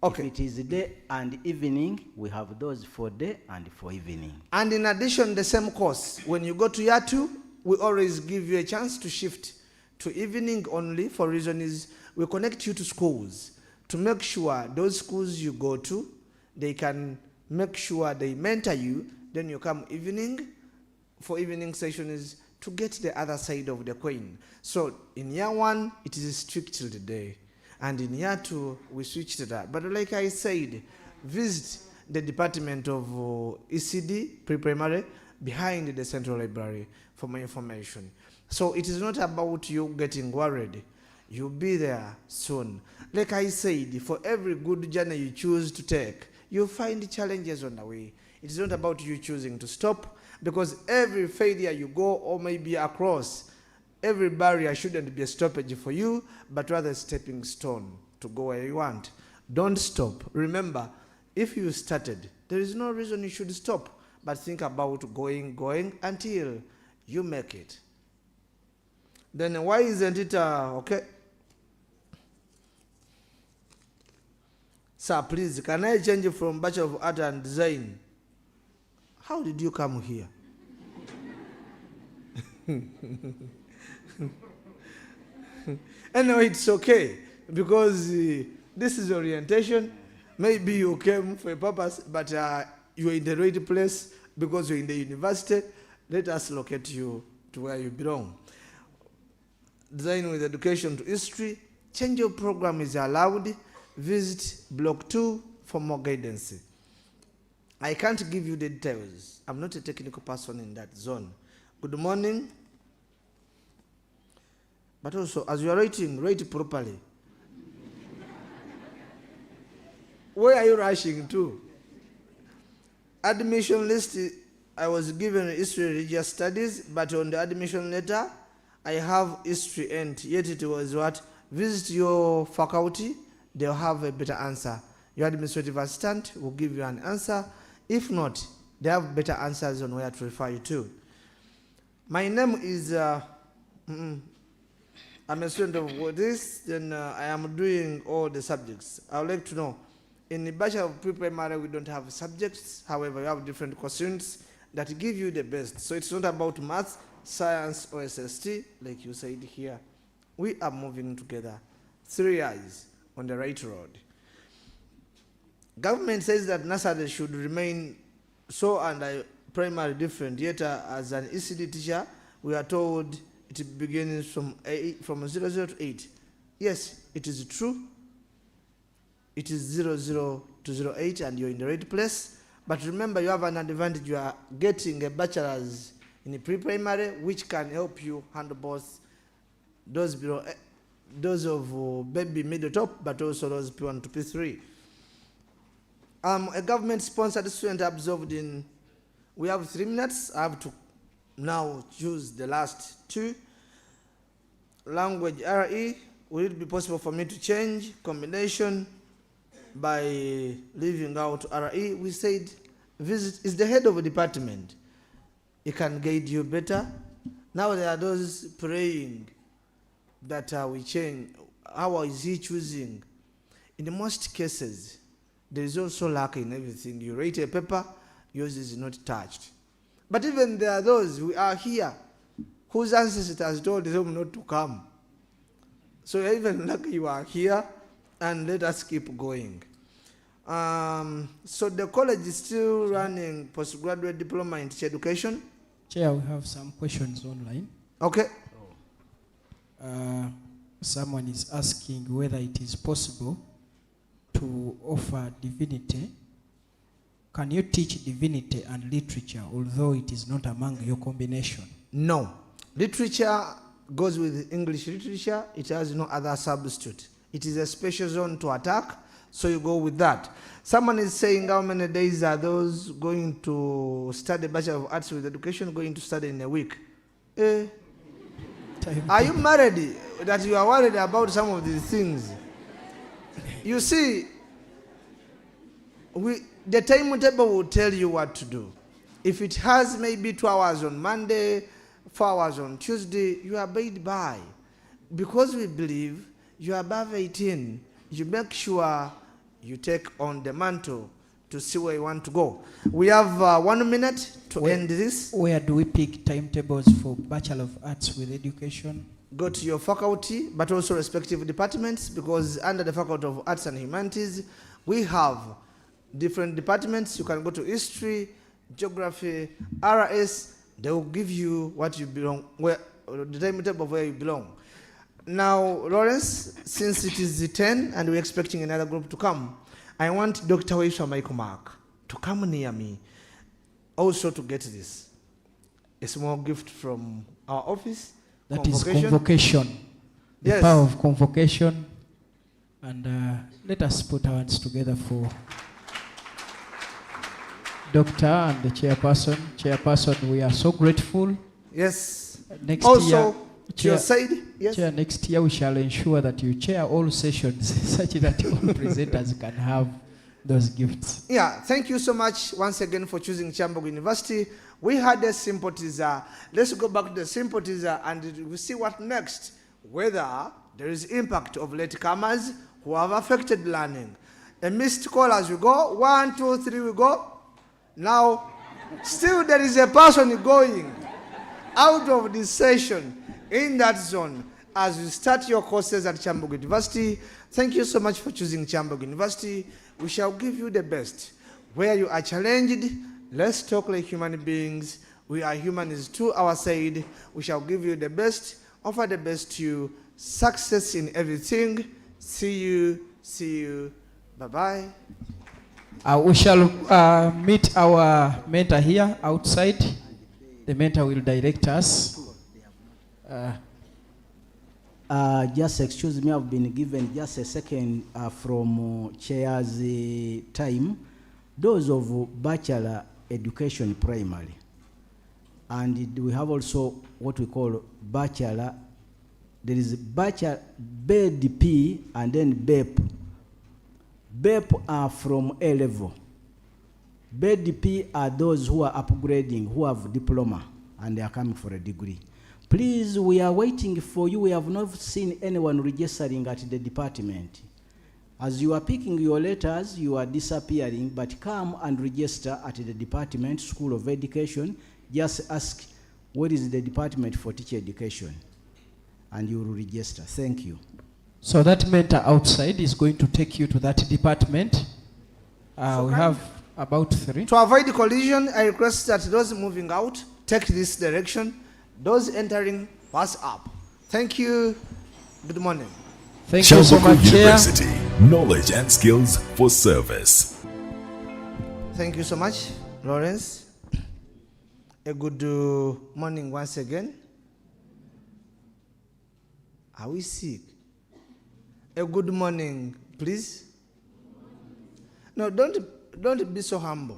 Okay. If it is day and evening, we have those for day and for evening.
And in addition, the same course, when you go to year 2, we always give you a chance to shift to evening only. For reason is we connect you to schools to make sure those schools you go to, they can make sure they mentor you. Then you come evening for evening sessions to get the other side of the coin. So in year 1, it is strictly the day. And in year 2, we switch to that. But like I said, visit the Department of ECD, pre-primary, behind the Central Library for more information. So it is not about you getting worried. You'll be there soon. Like I said, for every good journey you choose to take, you'll find challenges on the way. It is not about you choosing to stop, because every failure you go or maybe across, every barrier shouldn't be a stoppage for you, but rather a stepping stone to go where you want. Don't stop. Remember, if you started, there is no reason you should stop, but think about going until you make it. Then why isn't it, okay? Sir, please, can I change from Bachelor of Art and Design? How did you come here? Anyway, it's okay, because this is orientation. Maybe you came for a purpose, but you're in the right place because you're in the university. Let us locate you to where you belong. Design with education to history. Change of program is allowed. Visit Block 2 for more guidance. I can't give you the details. I'm not a technical person in that zone. Good morning. But also, as you are writing, write properly. Where are you rushing to? Admission list, I was given history and religious studies, but on the admission letter, I have history, and yet it was what? Visit your faculty, they'll have a better answer. Your administrative assistant will give you an answer. If not, they have better answers on where to refer you to. My name is, I'm a student of this, then I am doing all the subjects. I would like to know, in the Bachelor of Pre-Primary, we don't have subjects. However, we have different questions that give you the best. So it's not about maths, science, or SST, like you said here. We are moving together. 3 eyes on the right road. Government says that nursery should remain so and primary different. Yet, as an ECD teacher, we are told it begins from 00 to 8. Yes, it is true. It is 00 to 08, and you're in the right place. But remember, you have an advantage. You are getting a bachelor's in the pre-primary, which can help you handle both those below, those of baby middle top, but also those P1 to P3. A government-sponsored student absorbed in. We have 3 minutes. I have to now choose the last 2. Language RE. Will it be possible for me to change combination by leaving out RE? We said visit is the head of a department. He can guide you better. Now there are those praying that we change. How is he choosing? In the most cases, there is also lack in everything. You write a paper, yours is not touched. But even there are those who are here whose ancestors has told them not to come. So you're even lucky you are here, and let us keep going. So the college is still running postgraduate diploma in teacher education.
Chair, we have some questions online.
Okay.
Someone is asking whether it is possible to offer divinity. Can you teach divinity and literature, although it is not among your combination?
No. Literature goes with English literature. It has no other substitute. It is a special zone to attack, so you go with that. Someone is saying how many days are those going to study Bachelor of Arts with Education going to study in a week? Are you married that you are worried about some of these things? You see, the timetable will tell you what to do. If it has maybe 2 hours on Monday, 4 hours on Tuesday, you abide by. Because we believe you are above 18, you make sure you take on the mantle to see where you want to go. We have 1 minute to end this.
Where do we pick timetables for Bachelor of Arts with Education?
Go to your faculty, but also respective departments, because under the Faculty of Arts and Humanities, we have different departments. You can go to history, geography, RS. They will give you what you belong, where the timetable of where you belong. Now, Lawrence, since it is the 10 and we're expecting another group to come, I want Dr. Waisha Michael Mark to come near me also to get this. A small gift from our office.
That is convocation. The
Yes.
power of convocation. And let us put our hands together for Doctor and the chairperson. Chairperson, we are so grateful.
Yes.
Next
Also,
year,
to your side, yes.
Chair, next year we shall ensure that you chair all sessions such that all presenters can have those gifts.
Yeah, thank you so much once again for choosing Kyambogo University. We had a simple teaser. Let's go back to the simple teaser and we'll see what next. Whether there is impact of latecomers who have affected learning. A missed call as we go. 1, 2, 3, we go. Now, still there is a person going. out of this session in that zone as you start your courses at Kyambogo University. Thank you so much for choosing Kyambogo University. We shall give you the best. Where you are challenged, let's talk like human beings. We are humans to our side. We shall give you the best, offer the best to you. Success in everything. See you. Bye-bye.
We shall meet our mentor here outside. The mentor will direct us.
Just excuse me, I've been given just a second from chair's time. Those of bachelor education primary. And we have also what we call bachelor. There is bachelor, BDP, and then BEP. BEP are from A level. BDP are those who are upgrading, who have diploma, and they are coming for a degree. Please, we are waiting for you. We have not seen anyone registering at the department. As you are picking your letters, you are disappearing, but come and register at the department, School of Education. Just ask, what is the department for teacher education? And you will register. Thank you.
So that mentor outside is going to take you to that department. We have about 3.
To avoid collision, I request that those moving out take this direction. Those entering, pass up. Thank you. Good morning.
Thank you so much,
University.
Chair.
Knowledge and skills for service.
Thank you so much, Lawrence. A good morning once again. Are we sick? A good morning, please. No, don't be so humble.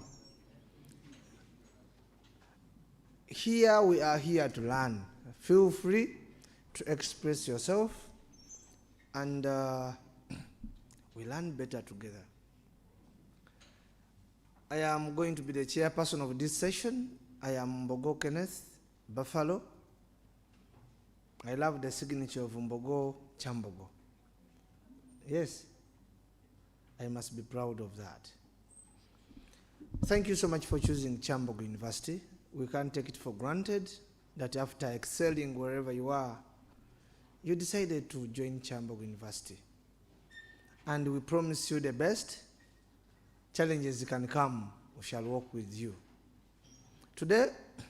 Here we are here to learn. Feel free to express yourself, and we learn better together. I am going to be the chairperson of this session. I am Mbogo Kenneth Buffalo. I love the signature of Mbogo Kyambogo. Yes, I must be proud of that. Thank you so much for choosing Kyambogo University. We can't take it for granted that after excelling wherever you are, you decided to join Kyambogo University. And we promise you the best. Challenges can come, we shall work with you. Today,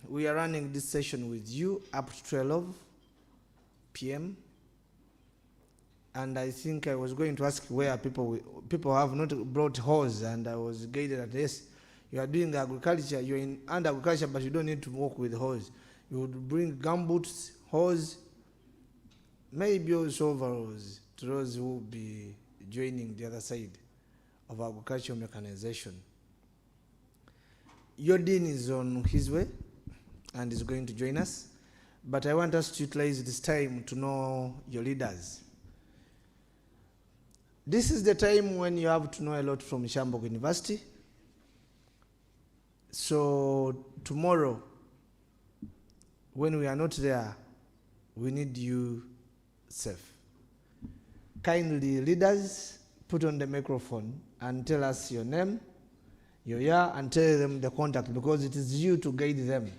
we are running this session with you up to 12 p.m. And I think I was going to ask where people have not brought hose, and I was guided at this. You are doing agriculture, you're in under agriculture, but you don't need to work with hose. You would bring gumboots, hose, maybe also overalls to those who will be joining the other side of agricultural mechanization. Your dean is on his way and is going to join us, but I want us to utilize this time to know your leaders. This is the time when you have to know a lot from Kyambogo University. So tomorrow, when we are not there, we need you safe. Kindly, leaders, put on the microphone and tell us your name, your year, and tell them the contact, because it is you to guide them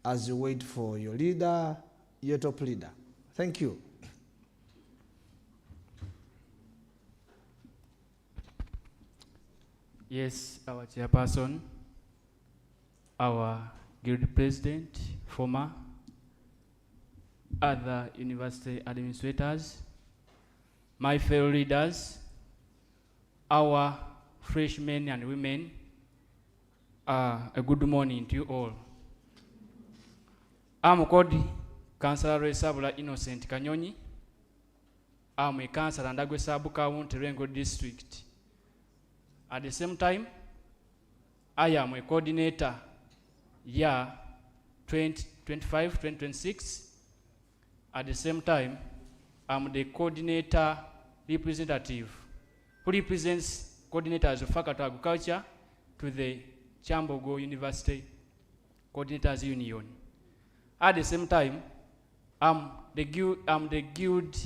as you wait for your leader, your top leader. Thank you.
Yes, our chairperson, our guild president, former, other university administrators, my fellow leaders, our freshmen and women, a good morning to you all. I'm called Councillor Sabula Innocent Kanyonyi. I'm a councillor and Agwesabu County Rengo District. At the same time, I am a coordinator year 2025-2026. At the same time, I'm the coordinator representative who represents coordinators of Faculty of Agriculture to the Kyambogo University Coordinators Union. At the same time, I'm the Guild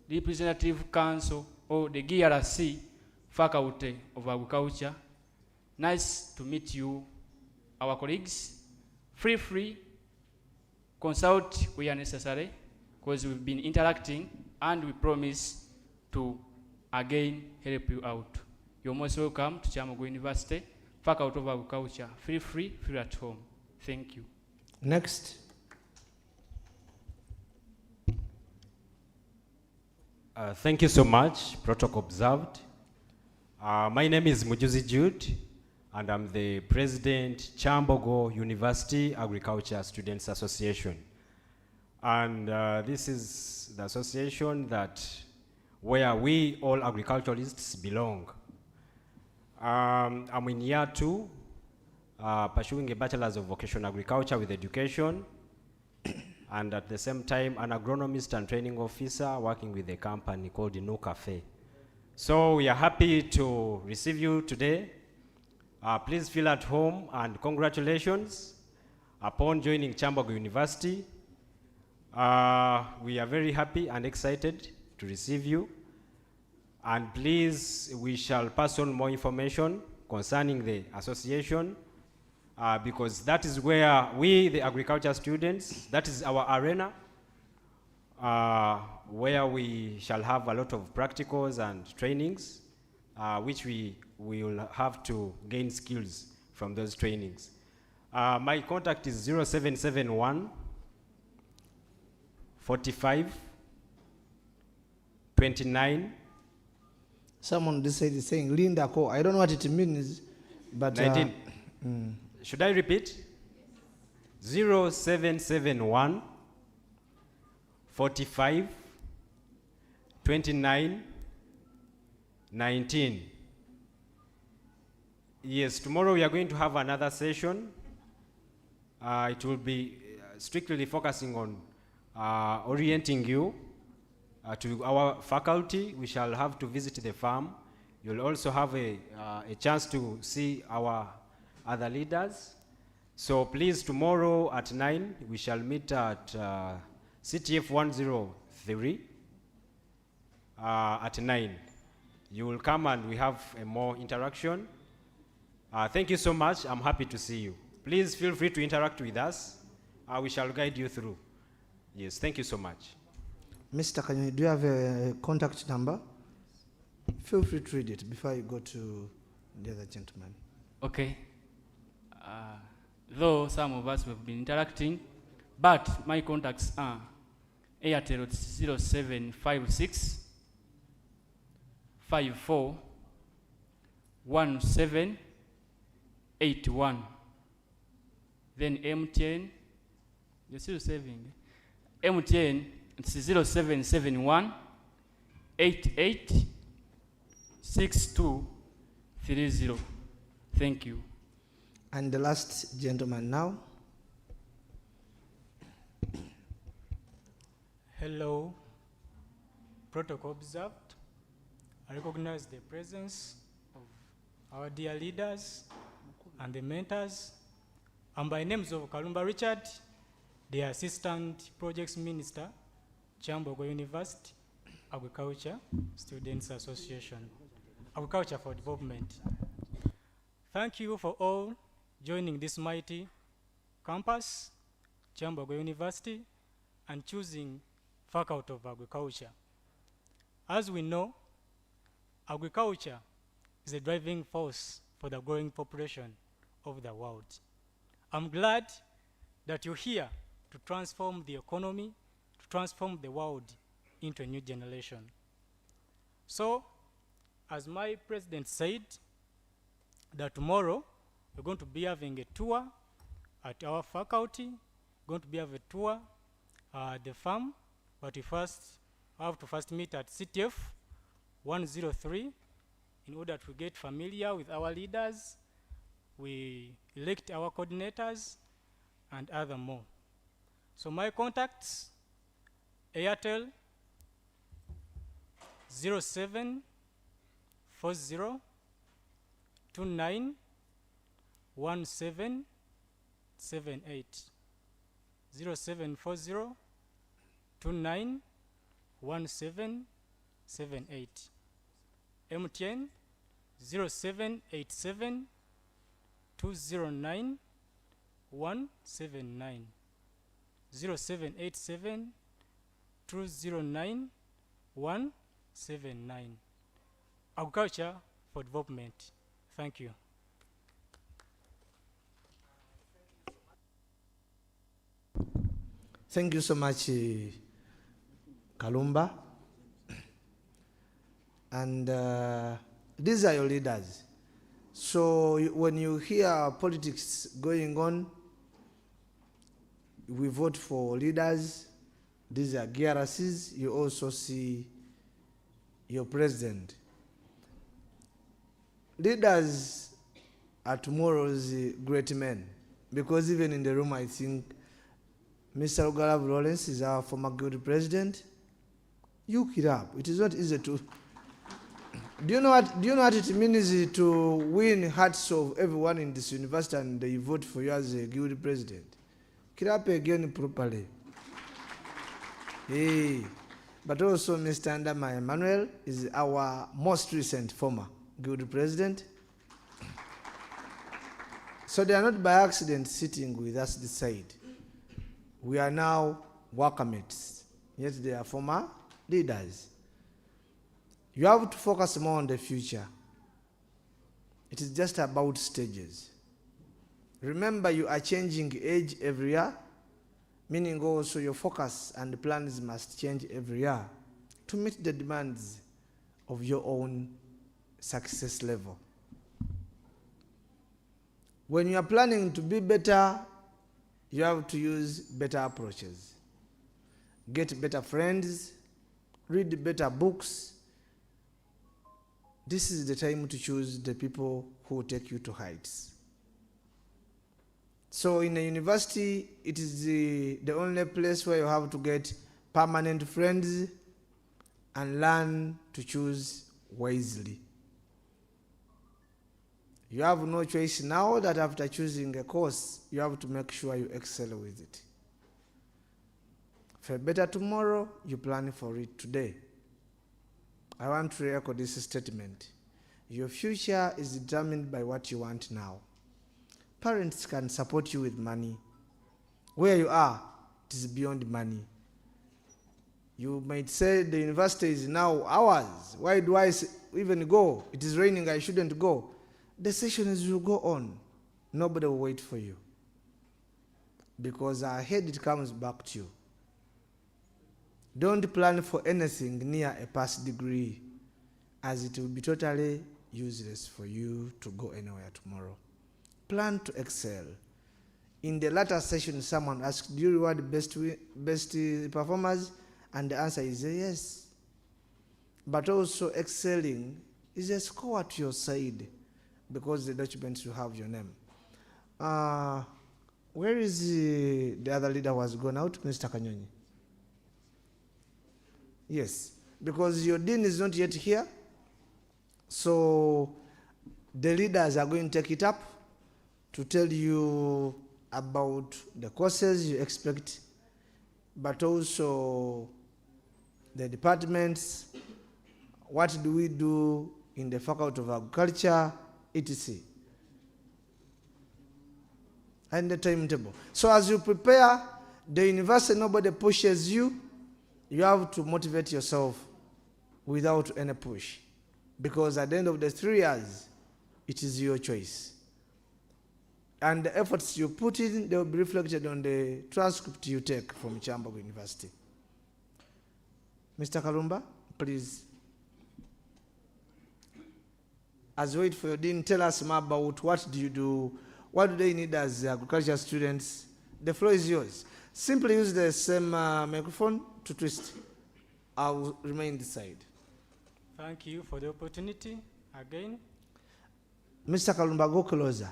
Representative Council, or the GRC Faculty of Agriculture. Nice to meet you, our colleagues. Feel free, consult where necessary, because we've been interacting and we promise to again help you out. You're most welcome to Kyambogo University, Faculty of Agriculture. Feel free, feel at home. Thank you.
Next.
Thank you so much, protocol observed. My name is Mujuzi Jude, and I'm the president, Kyambogo University Agriculture Students Association. And this is the association where we all agriculturalists belong. I'm in year 2, pursuing a Bachelor's of Vocational Agriculture with Education, and at the same time, an agronomist and training officer working with a company called No Cafe. So we are happy to receive you today. Please feel at home, and congratulations upon joining Kyambogo University. We are very happy and excited to receive you. And please, we shall pass on more information concerning the association, because that is where we, the agriculture students, that is our arena, where we shall have a lot of practicals and trainings, which we will have to gain skills from those trainings. My contact is 0771 45 29.
Someone is saying Linda Ko. I don't know what it means, but
19. Should I repeat? 0771 45 29 19. Yes, tomorrow we are going to have another session. It will be strictly focusing on orienting you to our faculty. We shall have to visit the farm. You'll also have a chance to see our other leaders. So please, tomorrow at 9, we shall meet at CTF 103 at 9. You will come and we have a more interaction. Thank you so much. I'm happy to see you. Please feel free to interact with us. We shall guide you through. Yes, thank you so much.
Mr. Kanyoni, do you have a contact number? Feel free to read it before you go to the other gentleman.
Okay. Though some of us have been interacting, but my contacts are Airtel 0756 54 1781. Then MTN, you're still saving. MTN, it's 0771 88 6230. Thank you.
And the last gentleman now.
Hello. Protocol observed. I recognize the presence of our dear leaders and the mentors. And by names of Kalumba Richard, the Assistant Projects Minister, Kyambogo University, Agriculture Students Association, Agriculture for Development. Thank you for all joining this mighty campus, Kyambogo University, and choosing Faculty of Agriculture. As we know, agriculture is a driving force for the growing population of the world. I'm glad that you're here to transform the economy, to transform the world into a new generation. So, as my president said, that tomorrow we're going to be having a tour at our faculty, going to be having a tour at the farm, but we have to first meet at CTF 103 in order to get familiar with our leaders. We elect our coordinators and other more. So my contacts, Airtel 0740 29 1778. 0740 29 1778. MTN 0787 209 179. 0787 209 179. Agriculture for development. Thank you.
Thank you so much, Kalumba. And these are your leaders. So when you hear politics going on, we vote for leaders. These are GRCs. You also see your president. Leaders are tomorrow's great men. Because even in the room, I think Mr. Ogalav Lawrence is our former guild president. You keep up. It is not easy to. Do you know what it means to win hearts of everyone in this university and they vote for you as a guild president? Keep up again properly. Hey. But also Mr. Andama Emmanuel is our most recent former guild president. So they are not by accident sitting with us this side. We are now workmates, yet they are former leaders. You have to focus more on the future. It is just about stages. Remember, you are changing age every year, meaning also your focus and plans must change every year to meet the demands of your own success level. When you are planning to be better, you have to use better approaches. Get better friends, read better books. This is the time to choose the people who take you to heights. So in a university, it is the only place where you have to get permanent friends and learn to choose wisely. You have no choice now that after choosing a course, you have to make sure you excel with it. For a better tomorrow, you plan for it today. I want to echo this statement. Your future is determined by what you want now. Parents can support you with money. Where you are, it is beyond money. You might say the university is now ours. Why do I even go? It is raining, I shouldn't go. The sessions will go on. Nobody will wait for you. Because ahead it comes back to you. Don't plan for anything near a past degree, as it will be totally useless for you to go anywhere tomorrow. Plan to excel. In the latter session, someone asked, do you reward best performers? And the answer is yes. But also excelling is a score to your side, because the documents will have your name. Where is the other leader who has gone out? Mr. Kanyonyi. Yes, because your dean is not yet here. So the leaders are going to take it up to tell you about the courses you expect, but also the departments, what do we do in the Faculty of Agriculture, etc. And the timetable. So as you prepare, the university, nobody pushes you. You have to motivate yourself without any push. Because at the end of the 3 years, it is your choice. And the efforts you put in, they will be reflected on the transcript you take from Kyambogo University. Mr. Kalumba, please. As you wait for your dean, tell us more about what do you do, what do they need as agriculture students. The floor is yours. Simply use the same microphone to twist. I will remain this side.
Thank you for the opportunity again.
Mr. Kalumba, go closer.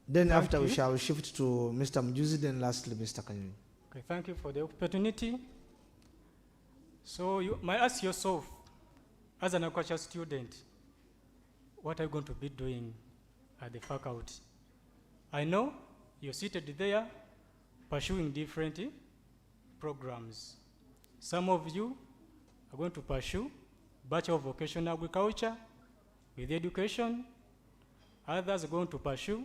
Then
Thank
after
you.
we shall shift to Mr. Mjuzi, then lastly Mr. Kanyoni.
Okay, thank you for the opportunity. So you might ask yourself, as an agriculture student, what are you going to be doing at the faculty? I know you're seated there pursuing different programs. Some of you are going to pursue Bachelor of Vocational Agriculture with education. Others are going to pursue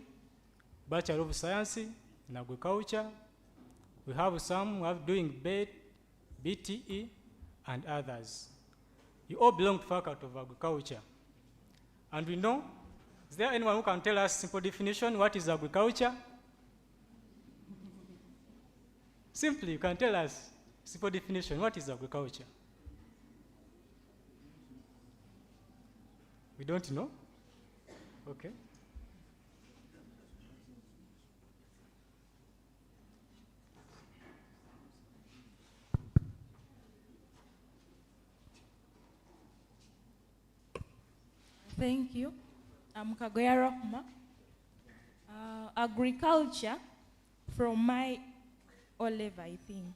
Bachelor of Science in Agriculture We have some who are doing BTE and others. You all belong to Faculty of Agriculture. And we know, is there anyone who can tell us simple definition, what is agriculture? Simply, you can tell us simple definition, what is agriculture? We don't know? Okay.
Thank you. I'm Kagoya Rahma. Agriculture, from my O-level, I think,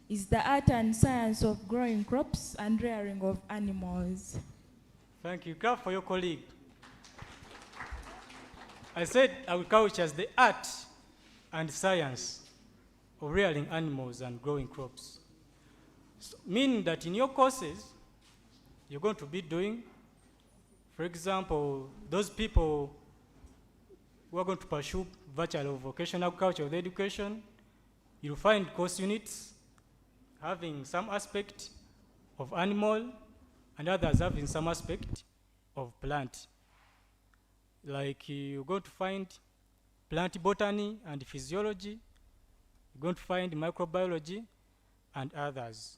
is the art and science of growing crops and rearing of animals.
Thank you. Clap for your colleague. I said agriculture is the art and science of rearing animals and growing crops. So, meaning that in your courses, you're going to be doing, for example, those people who are going to pursue Bachelor of Vocational Agriculture with Education, you'll find course units having some aspect of animal and others having some aspect of plant. Like you're going to find plant botany and physiology, you're going to find microbiology and others.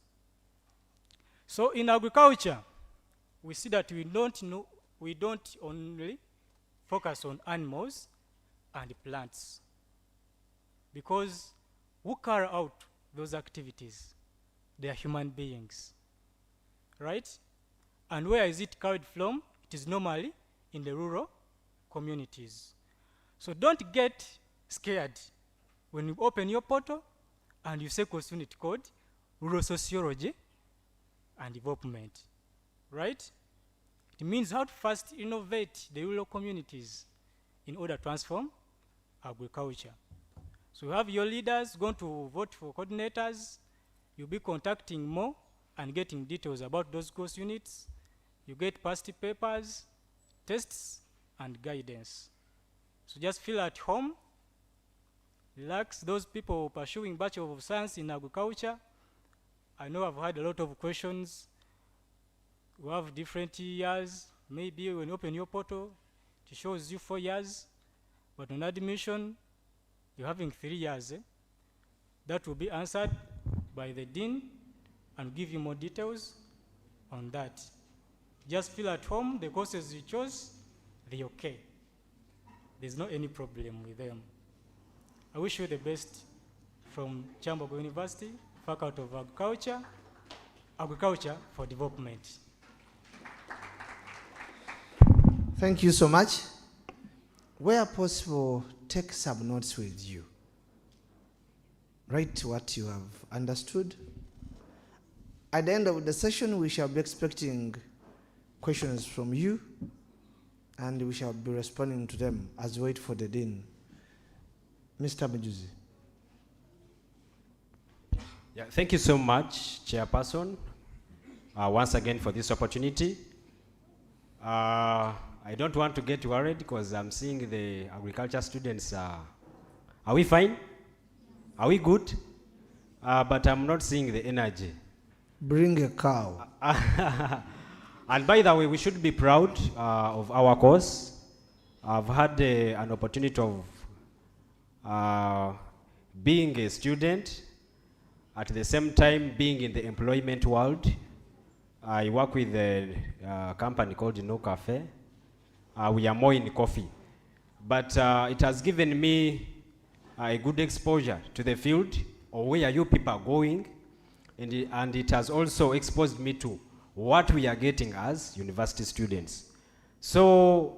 So in agriculture, we see that we don't only focus on animals and plants, because who carry out those activities? They are human beings, right? And where is it carried from? It is normally in the rural communities. So don't get scared when you open your portal and you say course unit code, rural sociology and development, right? It means how to first innovate the rural communities in order to transform agriculture. So you have your leaders going to vote for coordinators. You'll be contacting more and getting details about those course units. You get past papers, tests, and guidance. So just feel at home, relax. Those people pursuing Bachelor of Science in Agriculture, I know I've had a lot of questions. We have different years. Maybe when you open your portal, it shows you 4 years, but on admission, you're having 3 years. That will be answered by the dean and give you more details on that. Just feel at home. The courses you chose, they're okay. There's no any problem with them. I wish you the best from Kyambogo University, Faculty of Agriculture, Agriculture for Development.
Thank you so much. Where possible, take some notes with you. Write what you have understood. At the end of the session, we shall be expecting questions from you, and we shall be responding to them as we wait for the dean. Mr. Mejuzi.
Yeah, thank you so much, Chairperson, once again for this opportunity. I don't want to get worried because I'm seeing the agriculture students. Are we fine? Are we good? But I'm not seeing the energy.
Bring a cow.
And by the way, we should be proud of our course. I've had an opportunity of being a student, at the same time being in the employment world. I work with a company called No Cafe. We are more in coffee. But it has given me a good exposure to the field of where you people are going, and it has also exposed me to what we are getting as university students. So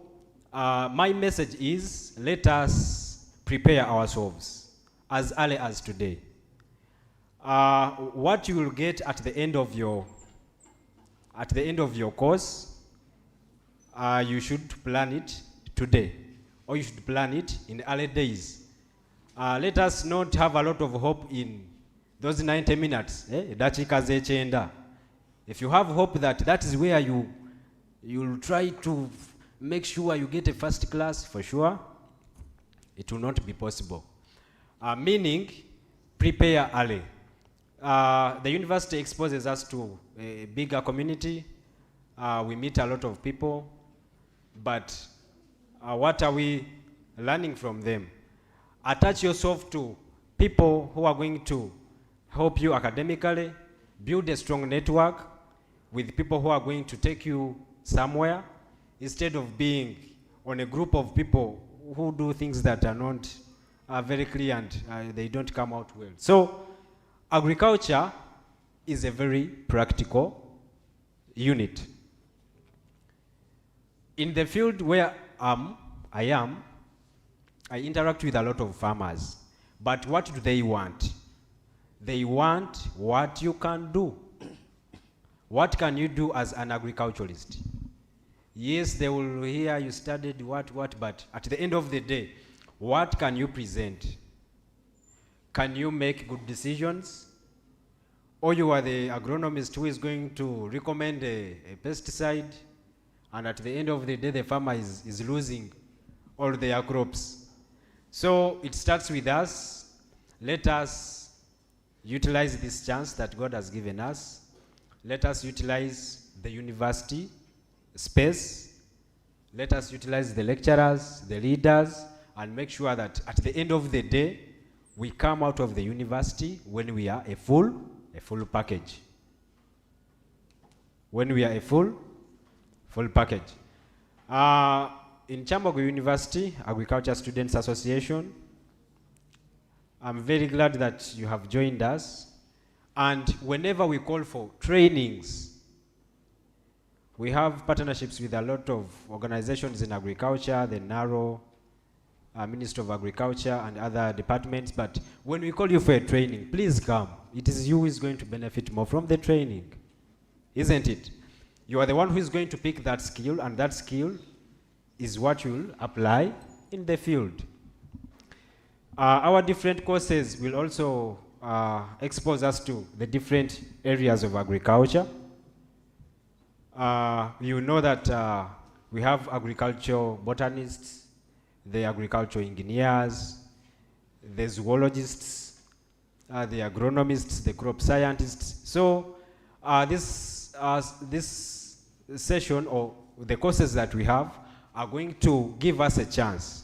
my message is, let us prepare ourselves as early as today. What you will get at the end of your course, you should plan it today, or you should plan it in the early days. Let us not have a lot of hope in those 90 minutes. If you have hope that is where you'll try to make sure you get a first class, for sure, it will not be possible. Meaning, prepare early. The university exposes us to a bigger community. We meet a lot of people, but what are we learning from them? Attach yourself to people who are going to help you academically, build a strong network with people who are going to take you somewhere, instead of being on a group of people who do things that are not very clear and they don't come out well. So agriculture is a very practical unit. In the field where I am, I interact with a lot of farmers. But what do they want? They want what you can do. What can you do as an agriculturalist? Yes, they will hear you studied what, but at the end of the day, what can you present? Can you make good decisions? Or you are the agronomist who is going to recommend a pesticide, and at the end of the day, the farmer is losing all their crops. So it starts with us. Let us utilize this chance that God has given us. Let us utilize the university space. Let us utilize the lecturers, the leaders, and make sure that at the end of the day, we come out of the university when we are a full package. When we are a full package. In Kyambogo University, Agriculture Students Association, I'm very glad that you have joined us. And whenever we call for trainings, we have partnerships with a lot of organizations in agriculture, the NARO, Ministry of Agriculture, and other departments. But when we call you for a training, please come. It is you who is going to benefit more from the training, isn't it? You are the one who is going to pick that skill, and that skill is what you will apply in the field. Our different courses will also expose us to the different areas of agriculture. You know that we have agricultural botanists, the agricultural engineers, the zoologists, the agronomists, the crop scientists. So this session, or the courses that we have, are going to give us a chance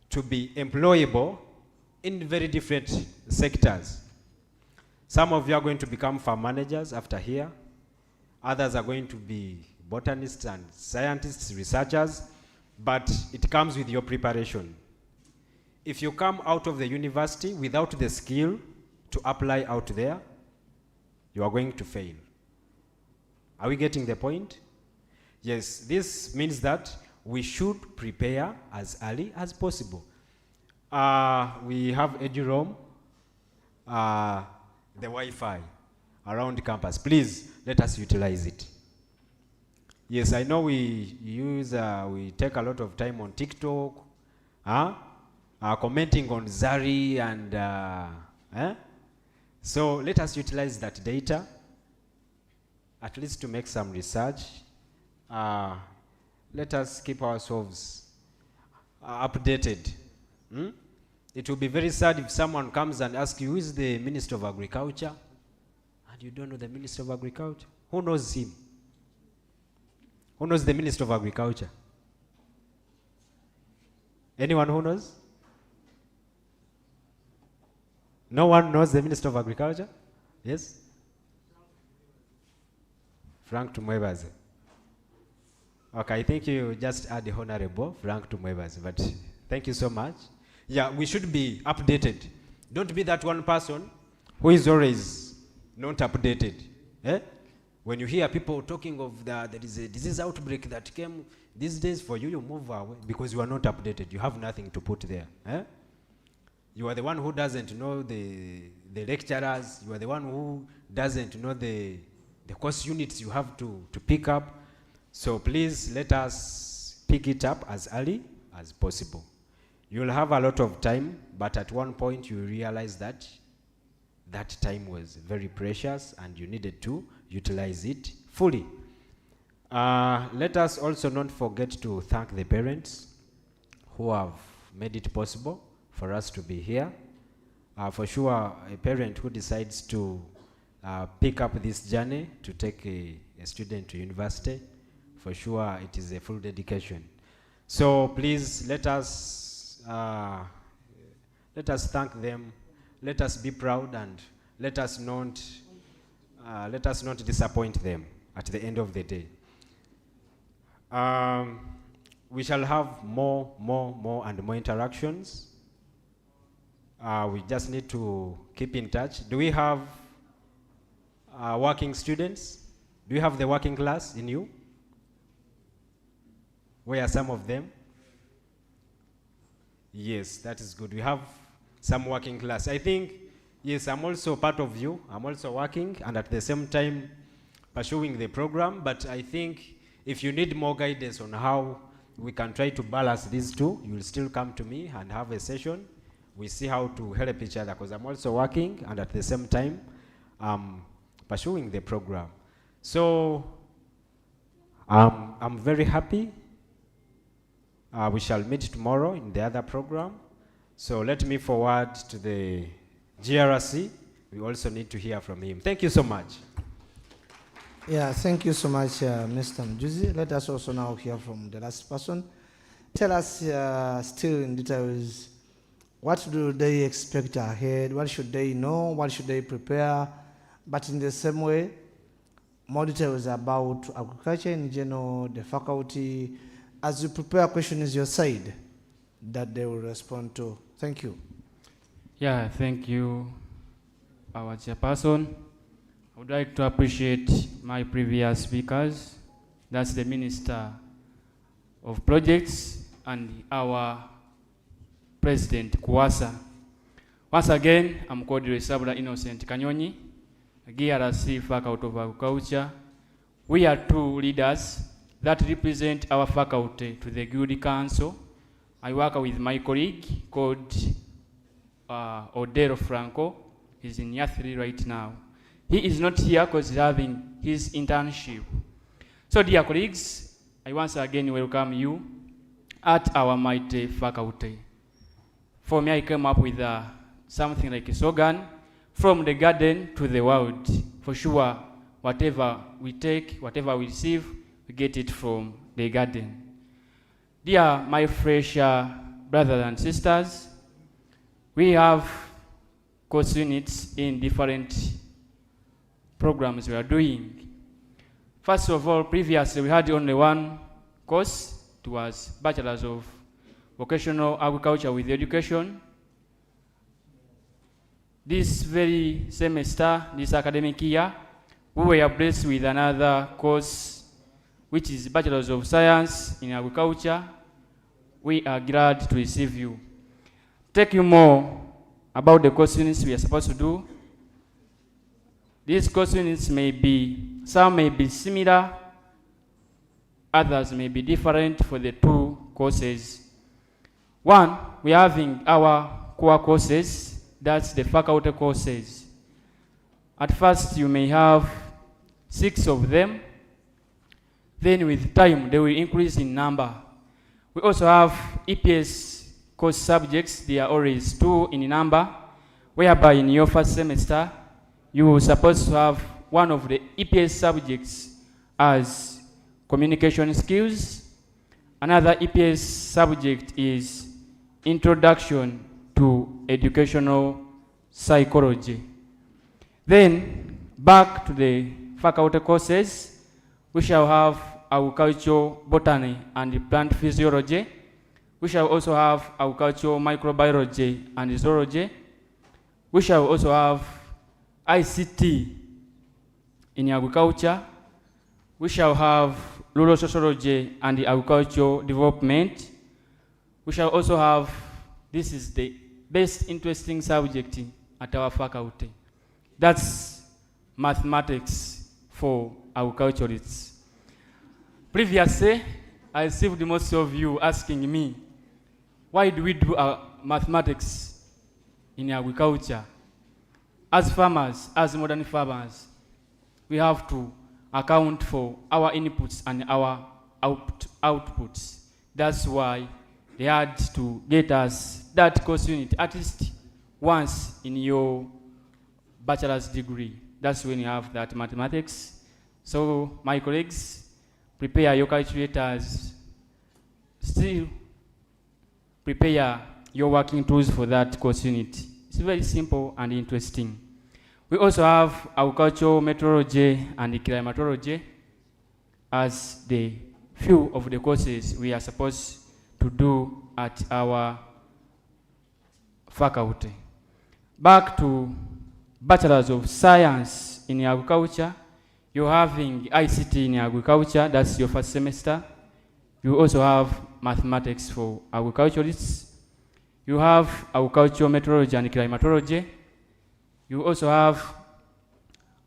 to be employable in very different sectors. Some of you are going to become farm managers after here. Others are going to be botanists and scientists, researchers, but it comes with your preparation. If you come out of the university without the skill to apply out there, you are going to fail. Are we getting the point? Yes, this means that we should prepare as early as possible. We have EduRoam, the Wi-Fi around campus. Please, let us utilize it. Yes, I know we take a lot of time on TikTok, commenting on Zari and so let us utilize that data, at least to make some research. Let us keep ourselves updated. It will be very sad if someone comes and asks you, who is the Minister of Agriculture? And you don't know the Minister of Agriculture. Who knows him? Who knows the Minister of Agriculture? Anyone who knows? No one knows the Minister of Agriculture? Yes? Frank Tumwebaze. Okay, I think you just add the Honorable Frank Tumwebaze, but thank you so much. Yeah, we should be updated. Don't be that one person who is always not updated. When you hear people talking of there is a disease outbreak that came these days, for you, you move away because you are not updated. You have nothing to put there. You are the one who doesn't know the lecturers. You are the one who doesn't know the course units you have to pick up. So please let us pick it up as early as possible. You'll have a lot of time, but at one point you realize that that time was very precious and you needed to utilize it fully. Let us also not forget to thank the parents who have made it possible for us to be here. For sure, a parent who decides to pick up this journey to take a student to university, for sure it is a full dedication. So please let us thank them, let us be proud, and let us not disappoint them at the end of the day. We shall have more and more interactions. We just need to keep in touch. Do we have working students? Do you have the working class in you? Where are some of them? Yes, that is good. We have some working class. I think, yes, I'm also part of you. I'm also working and at the same time pursuing the program. But I think if you need more guidance on how we can try to balance these two, you'll still come to me and have a session. We see how to help each other, because I'm also working and at the same time pursuing the program. So I'm very happy. We shall meet tomorrow in the other program. So let me forward to the GRC. We also need to hear from him. Thank you so much.
Yeah, thank you so much, Mr. Mjuzi. Let us also now hear from the last person. Tell us still in details, what do they expect ahead? What should they know? What should they prepare? But in the same way, more details about agriculture in general, the faculty. As you prepare questions your side, that they will respond to. Thank you.
Yeah, thank you, our chairperson. I would like to appreciate my previous speakers. That's the Minister of Projects and our President Kuwasa. Once again, I'm called Resabula Innocent Kanyonyi, GRC Faculty of Agriculture. We are two leaders that represent our faculty to the Guild Council. I work with my colleague called Odero Franco. He's in year 3 right now. He is not here because he's having his internship. So dear colleagues, I once again welcome you at our mighty faculty. For me, I came up with something like a slogan, from the garden to the world. For sure, whatever we take, whatever we receive, we get it from the garden. Dear my fresh brothers and sisters, we have course units in different programs we are doing. First of all, previously we had only one course. It was Bachelor's of Vocational Agriculture with Education. This very semester, this academic year, we were blessed with another course, which is Bachelor's of Science in Agriculture. We are glad to receive you. Take you more about the course units we are supposed to do. These course units may be, some may be similar, others may be different for the two courses. One, we are having our core courses, that's the faculty courses. At first, you may have 6 of them. Then with time, they will increase in number. We also have EPS course subjects. They are always 2 in number, whereby in your first semester, you are supposed to have one of the EPS subjects as communication skills. Another EPS subject is Introduction to Educational Psychology. Then, back to the faculty courses, we shall have agricultural botany and plant physiology. We shall also have agricultural microbiology and zoology. We shall also have ICT in agriculture. We shall have rural sociology and agricultural development. We shall also have, this is the best interesting subject at our faculty. That's mathematics for agriculturists. Previously, I received most of you asking me, why do we do mathematics in agriculture? As farmers, as modern farmers, we have to account for our inputs and our outputs. That's why they had to get us that course unit, at least once in your bachelor's degree. That's when you have that mathematics. So my colleagues, prepare your calculators. Still prepare your working tools for that course unit. It's very simple and interesting. We also have agricultural meteorology and climatology as the few of the courses we are supposed to do at our faculty. Back to Bachelors of Science in Agriculture, you're having ICT in Agriculture, that's your first semester. You also have mathematics for agriculturists. You have agricultural meteorology and climatology. You also have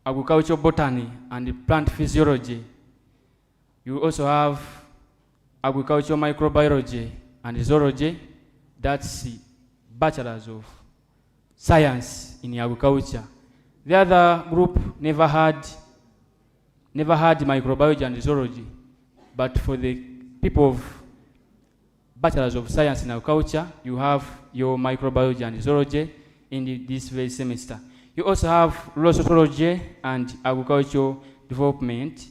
agricultural botany and plant physiology. You also have agricultural microbiology and zoology. That's the Bachelors of Science in Agriculture. The other group never had microbiology and zoology, but for the people of Bachelors of Science in Agriculture, you have your microbiology and zoology in this very semester. You also have rural sociology and agricultural development.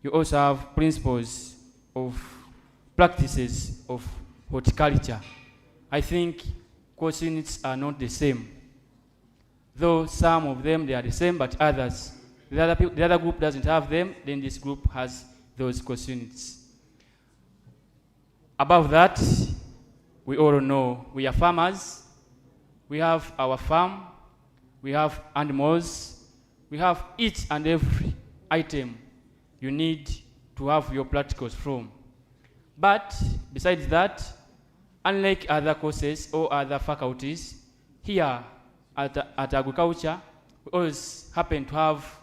You also have principles of practices of horticulture. I think course units are not the same. Though some of them they are the same, but others, the other group doesn't have them, then this group has those course units. Above that, we all know we are farmers. We have our farm, we have animals, we have each and every item you need to have your practicals from. But besides that, unlike other courses or other faculties, here at agriculture, we always happen to have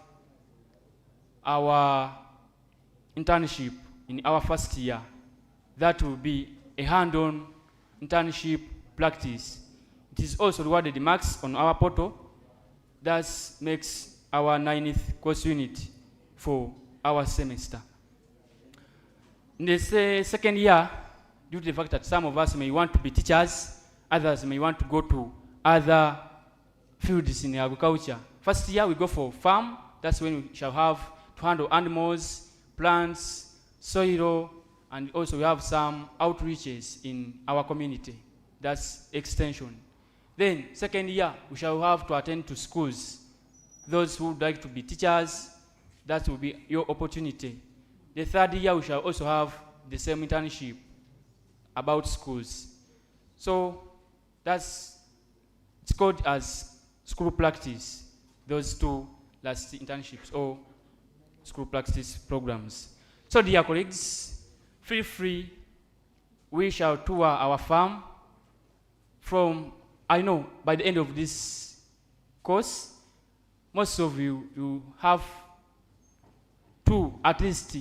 our internship in our first year. That will be a hand-on internship practice. It is also rewarded marks on our portal. That makes our 9th course unit for our semester. In the second year, due to the fact that some of us may want to be teachers, others may want to go to other fields in agriculture. First year we go for farm. That's when we shall have to handle animals, plants, soil, and also we have some outreaches in our community. That's extension. Then second year we shall have to attend to schools. Those who would like to be teachers, that will be your opportunity. The third year we shall also have the same internship about schools. So it's called as school practice, those two last internships or school practice programs. So dear colleagues, feel free, we shall tour our farm from, I know, by the end of this course, most of you have to at least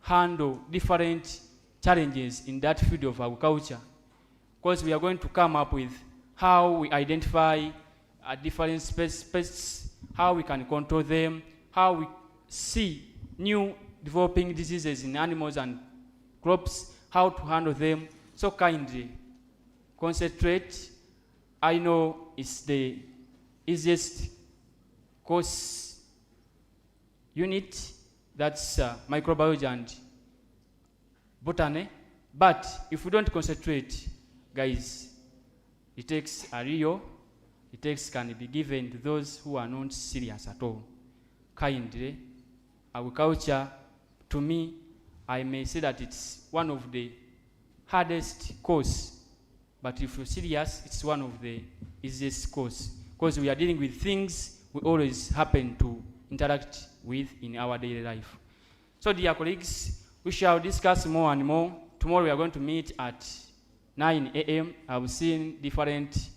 handle different challenges in that field of agriculture, because we are going to come up with how we identify different pests, how we can control them, how we see new developing diseases in animals and crops, how to handle them. So kindly concentrate. I know it's the easiest course unit, that's microbiology and botany. But if we don't concentrate, guys, it takes a real, it takes can be given to those who are not serious at all. Kindly, agriculture, to me, I may say that it's one of the hardest course, but if you're serious, it's one of the easiest course, because we are dealing with things we always happen to interact with in our daily life. So dear colleagues, we shall discuss more and more. Tomorrow we are going to meet at 9 a.m. I've seen different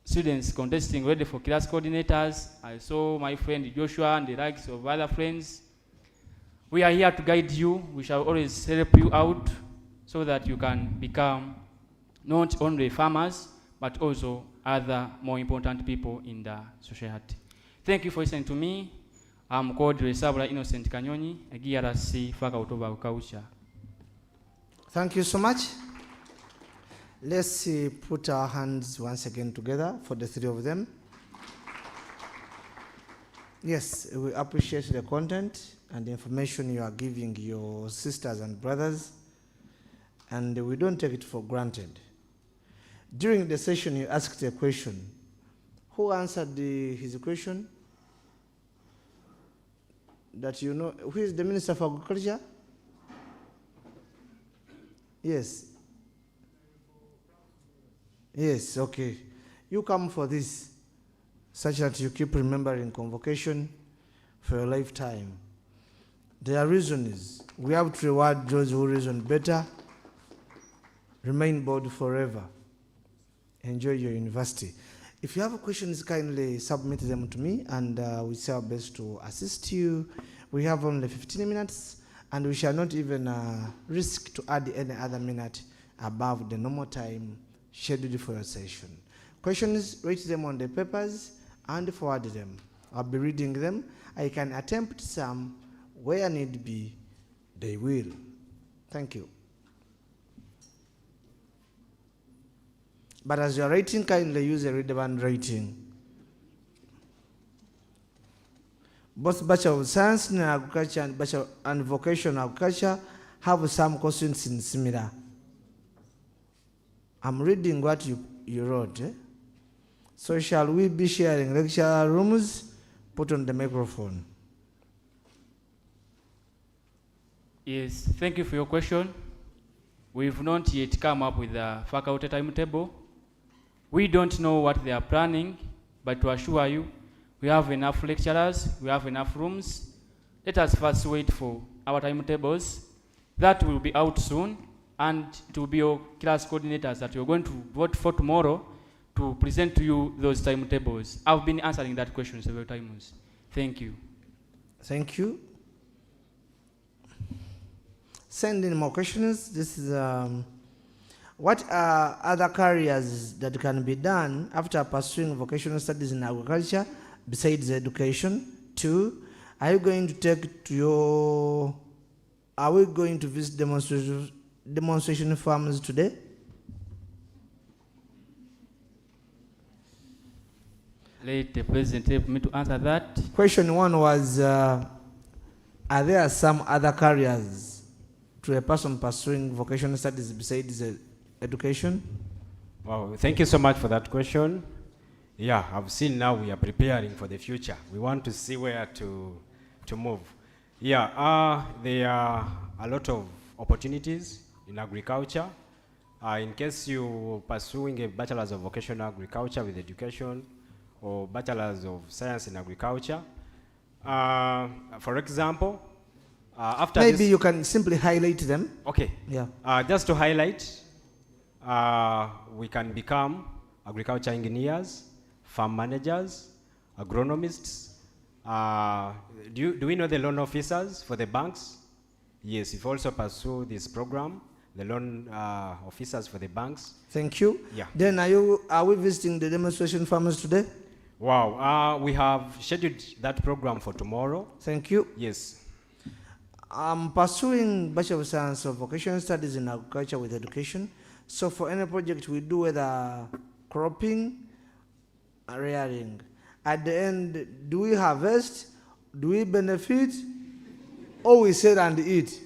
students contesting ready for class coordinators. I saw my friend Joshua and the likes of other friends. We are here to guide you. We shall always help you out so that you can become not only farmers, but also other more important people in the society. Thank you for listening to me. I'm called Resabula Innocent Kanyonyi, a GRC Faculty of Agriculture.
Thank you so much. Let's put our hands once again together for the three of them. Yes, we appreciate the content and the information you are giving your sisters and brothers, and we don't take it for granted. During the session, you asked a question. Who answered his question? That you know, who is the Minister for Agriculture? Yes. Yes, okay. You come for this, such that you keep remembering convocation for your lifetime. Their reason is, we have to reward those who reason better, remain bold forever, enjoy your university. If you have questions, kindly submit them to me, and we shall our best to assist you. We have only 15 minutes, and we shall not even risk to add any other minute above the normal time scheduled for your session. Questions, write them on the papers and forward them. I'll be reading them. I can attempt some. Where need be, they will. Thank you. But as you're writing, kindly use a readable writing. Both Bachelor of Science in Agriculture and Bachelor and Vocational Agriculture have some questions in similar. I'm reading what you wrote. So shall we be sharing lecture rooms? Put on the microphone.
Yes, thank you for your question. We've not yet come up with a faculty timetable. We don't know what they are planning, but to assure you, we have enough lecturers, we have enough rooms. Let us first wait for our timetables. That will be out soon, and to be your class coordinators that you're going to vote for tomorrow to present to you those timetables. I've been answering that question several times. Thank you.
Thank you. Send in more questions. This is what are other careers that can be done after pursuing vocational studies in agriculture besides education? 2, are you going to take to your, are we going to visit demonstration farms today?
Let the president help me to answer that.
Question 1 was, are there some other careers to a person pursuing vocational studies besides education?
Wow, thank you so much for that question. Yeah, I've seen now we are preparing for the future. We want to see where to move. Yeah, there are a lot of opportunities in agriculture. In case you're pursuing a bachelor's of vocational agriculture with education, or bachelor's of science in agriculture. For example, after
maybe
this,
you can simply highlight them.
Okay.
Yeah.
Just to highlight, we can become agriculture engineers, farm managers, agronomists. Do we know the loan officers for the banks? Yes, if you also pursue this program, the loan officers for the banks.
Thank you.
Yeah.
Then are we visiting the demonstration farmers today?
Wow, we have scheduled that program for tomorrow.
Thank you.
Yes.
I'm pursuing Bachelor of Science of Vocational Studies in Agriculture with Education. So for any project we do, whether cropping or rearing, at the end, do we harvest, do we benefit, or we sell and eat?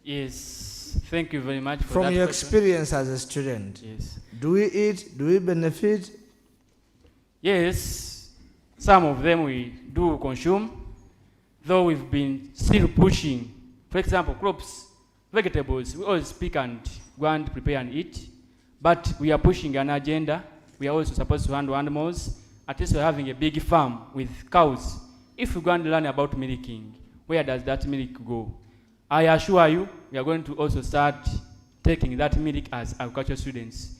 Yes, thank you very much for
From
that
your
question.
experience as a student,
yes.
Do we eat, do we benefit?
Yes, some of them we do consume, though we've been still pushing. For example, crops, vegetables, we always pick and go and prepare and eat, but we are pushing an agenda. We are also supposed to handle animals. At least we're having a big farm with cows. If we go and learn about milking, where does that milk go? I assure you, we are going to also start taking that milk as agriculture students.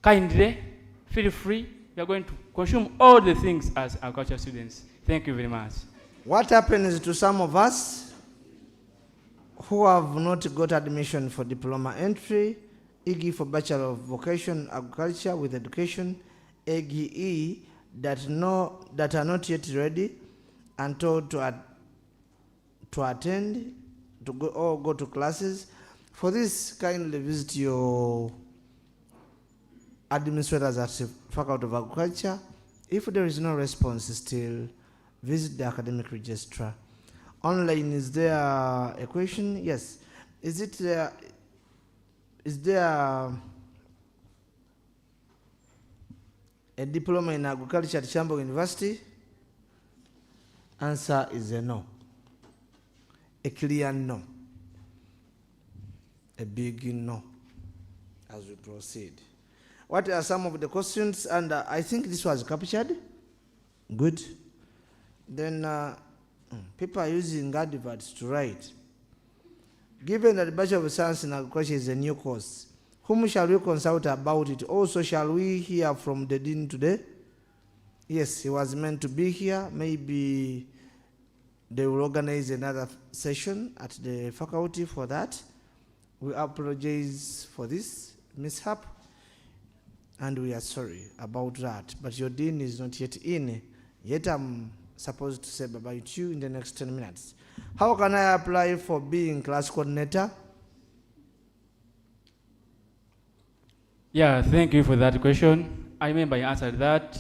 Kindly, feel free. We are going to consume all the things as agriculture students. Thank you very much.
What happens to some of us who have not got admission for diploma entry, EGI for Bachelor of Vocation Agriculture with Education, EGE, that are not yet ready and told to attend, to go to classes? For this, kindly visit your administrators at the Faculty of Agriculture. If there is no response still, visit the academic registrar. Online, is there a question? Yes. Is there a diploma in agriculture at Kyambogo University? Answer is a no. A clear no. A big no. As we proceed. What are some of the questions? And I think this was captured. Good. Then people are using adverts to write. Given that the Bachelor of Science in Agriculture is a new course, whom shall we consult about it? Also, shall we hear from the dean today? Yes, he was meant to be here. Maybe they will organize another session at the faculty for that. We apologize for this mishap, and we are sorry about that. But your dean is not yet in. Yet I'm supposed to say bye-bye to you in the next 10 minutes. How can I apply for being class coordinator?
Yeah, thank you for that question. I remember you answered that.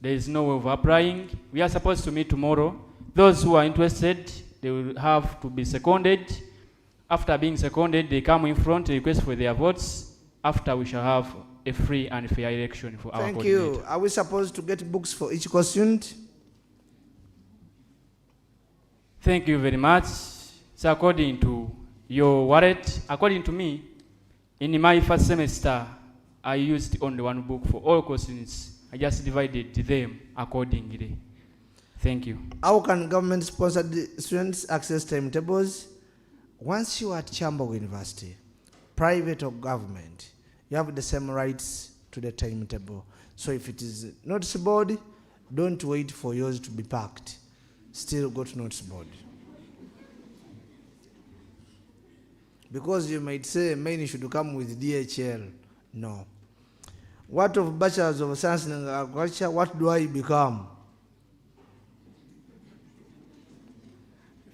There is no way of applying. We are supposed to meet tomorrow. Those who are interested, they will have to be seconded. After being seconded, they come in front, request for their votes. After, we shall have a free and fair election for our coordinator.
Thank you. Are we supposed to get books for each student?
Thank you very much. So according to your wallet, according to me, in my first semester, I used only one book for all questions. I just divided them accordingly. Thank you.
How can government-sponsored students access timetables? Once you are at Kyambogo University, private or government, you have the same rights to the timetable. So if it is notice board, don't wait for yours to be packed. Still go to notice board. Because you might say mine should come with DHL. No. What of Bachelors of Science in Agriculture? What do I become?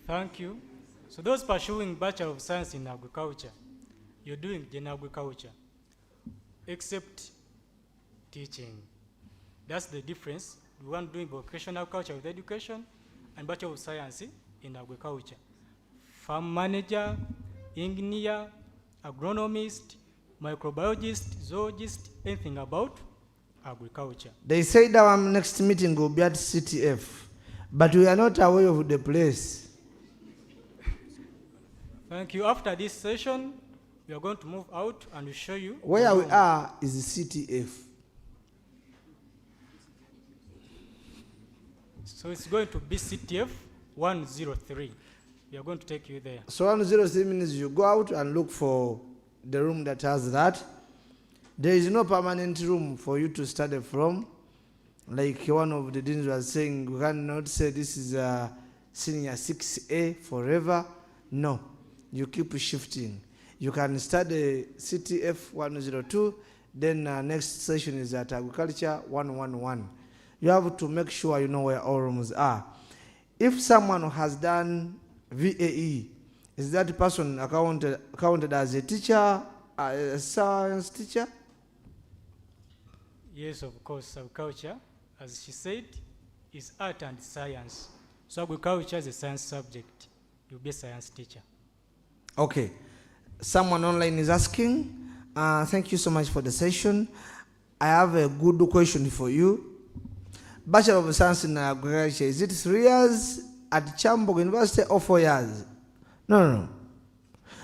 Thank you. So those pursuing Bachelor of Science in Agriculture, you're doing general agriculture, except teaching. That's the difference. We want doing vocational agriculture with education and Bachelor of Science in Agriculture. Farm manager, engineer, agronomist, microbiologist, zoologist, anything about agriculture.
They said our next meeting will be at CTF, but we are not aware of the place.
Thank you. After this session, we are going to move out and we'll show you.
Where we are is CTF.
So it's going to be CTF 103. We are going to take you there.
So 103 means you go out and look for the room that has that. There is no permanent room for you to study from. Like one of the deans was saying, we cannot say this is a senior 6A forever. No, you keep shifting. You can study CTF 102, then next session is at Agriculture 111. You have to make sure you know where all rooms are. If someone has done VAE, is that person counted as a teacher, a science teacher?
Yes, of course. Agriculture, as she said, is art and science. So agriculture is a science subject. You'll be a science teacher.
Okay. Someone online is asking, thank you so much for the session. I have a good question for you. Bachelor of Science in Agriculture, is it 3 years at Kyambogo University or 4 years? No.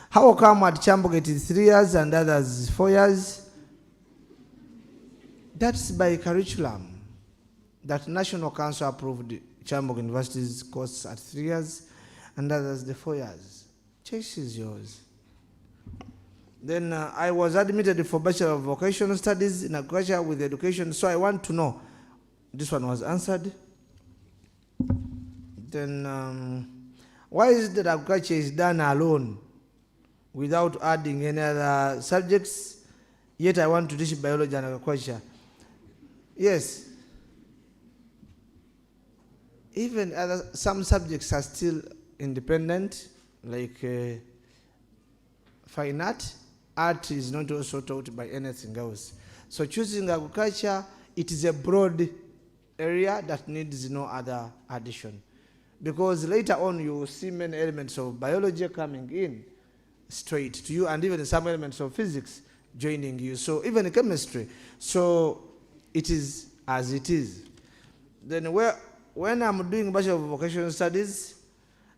How come at Kyambogo it is 3 years and others 4 years? That's by curriculum. That National Council approved Kyambogo University's course at 3 years and others the 4 years. Choice is yours. Then I was admitted for Bachelor of Vocational Studies in Agriculture with Education, so I want to know. This one was answered. Then why is it that agriculture is done alone without adding any other subjects? Yet I want to teach biology and agriculture. Yes. Even some subjects are still independent, like fine art. Art is not also taught by anything else. So choosing agriculture, it is a broad area that needs no other addition. Because later on you will see many elements of biology coming in straight to you, and even some elements of physics joining you. So even chemistry. So it is as it is. Then when I'm doing Bachelor of Vocational Studies,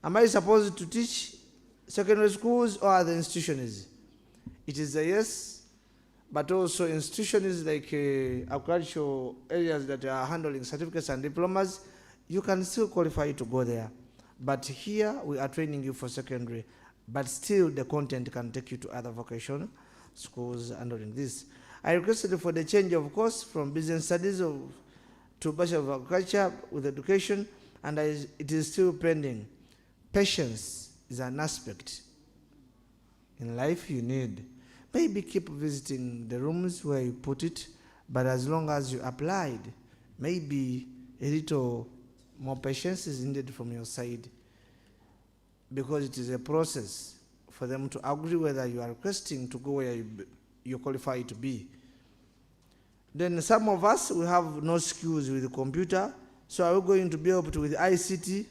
am I supposed to teach secondary schools or other institutions? It is a yes, but also institutions like agricultural areas that are handling certificates and diplomas, you can still qualify to go there. But here we are training you for secondary, but still the content can take you to other vocational schools handling this. I requested for the change of course from business studies to Bachelor of Agriculture with education, and it is still pending. Patience is an aspect in life you need. Maybe keep visiting the rooms where you put it, but as long as you applied, maybe a little more patience is needed from your side, because it is a process for them to agree whether you are requesting to go where you qualify to be. Then some of us, we have no skills with the computer, so are we going to be able to with ICT?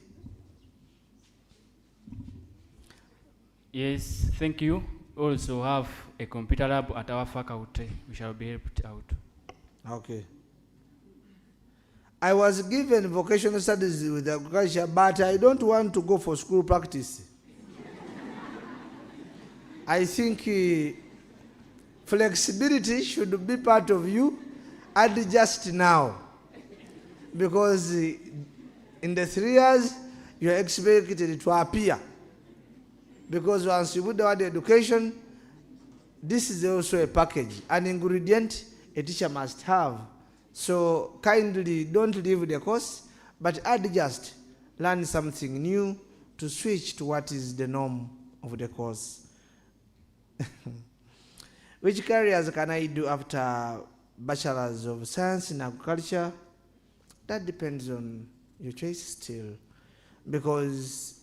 Yes, thank you. Also have a computer lab at our faculty. We shall be helped out.
Okay. I was given vocational studies with agriculture, but I don't want to go for school practice. I think flexibility should be part of you, adjust now. Because in the 3 years, you are expected to appear. Because once you put the word education, this is also a package, an ingredient a teacher must have. So kindly don't leave the course, but adjust, learn something new to switch to what is the norm of the course. Which careers can I do after Bachelor's of Science in Agriculture? That depends on your choice still, because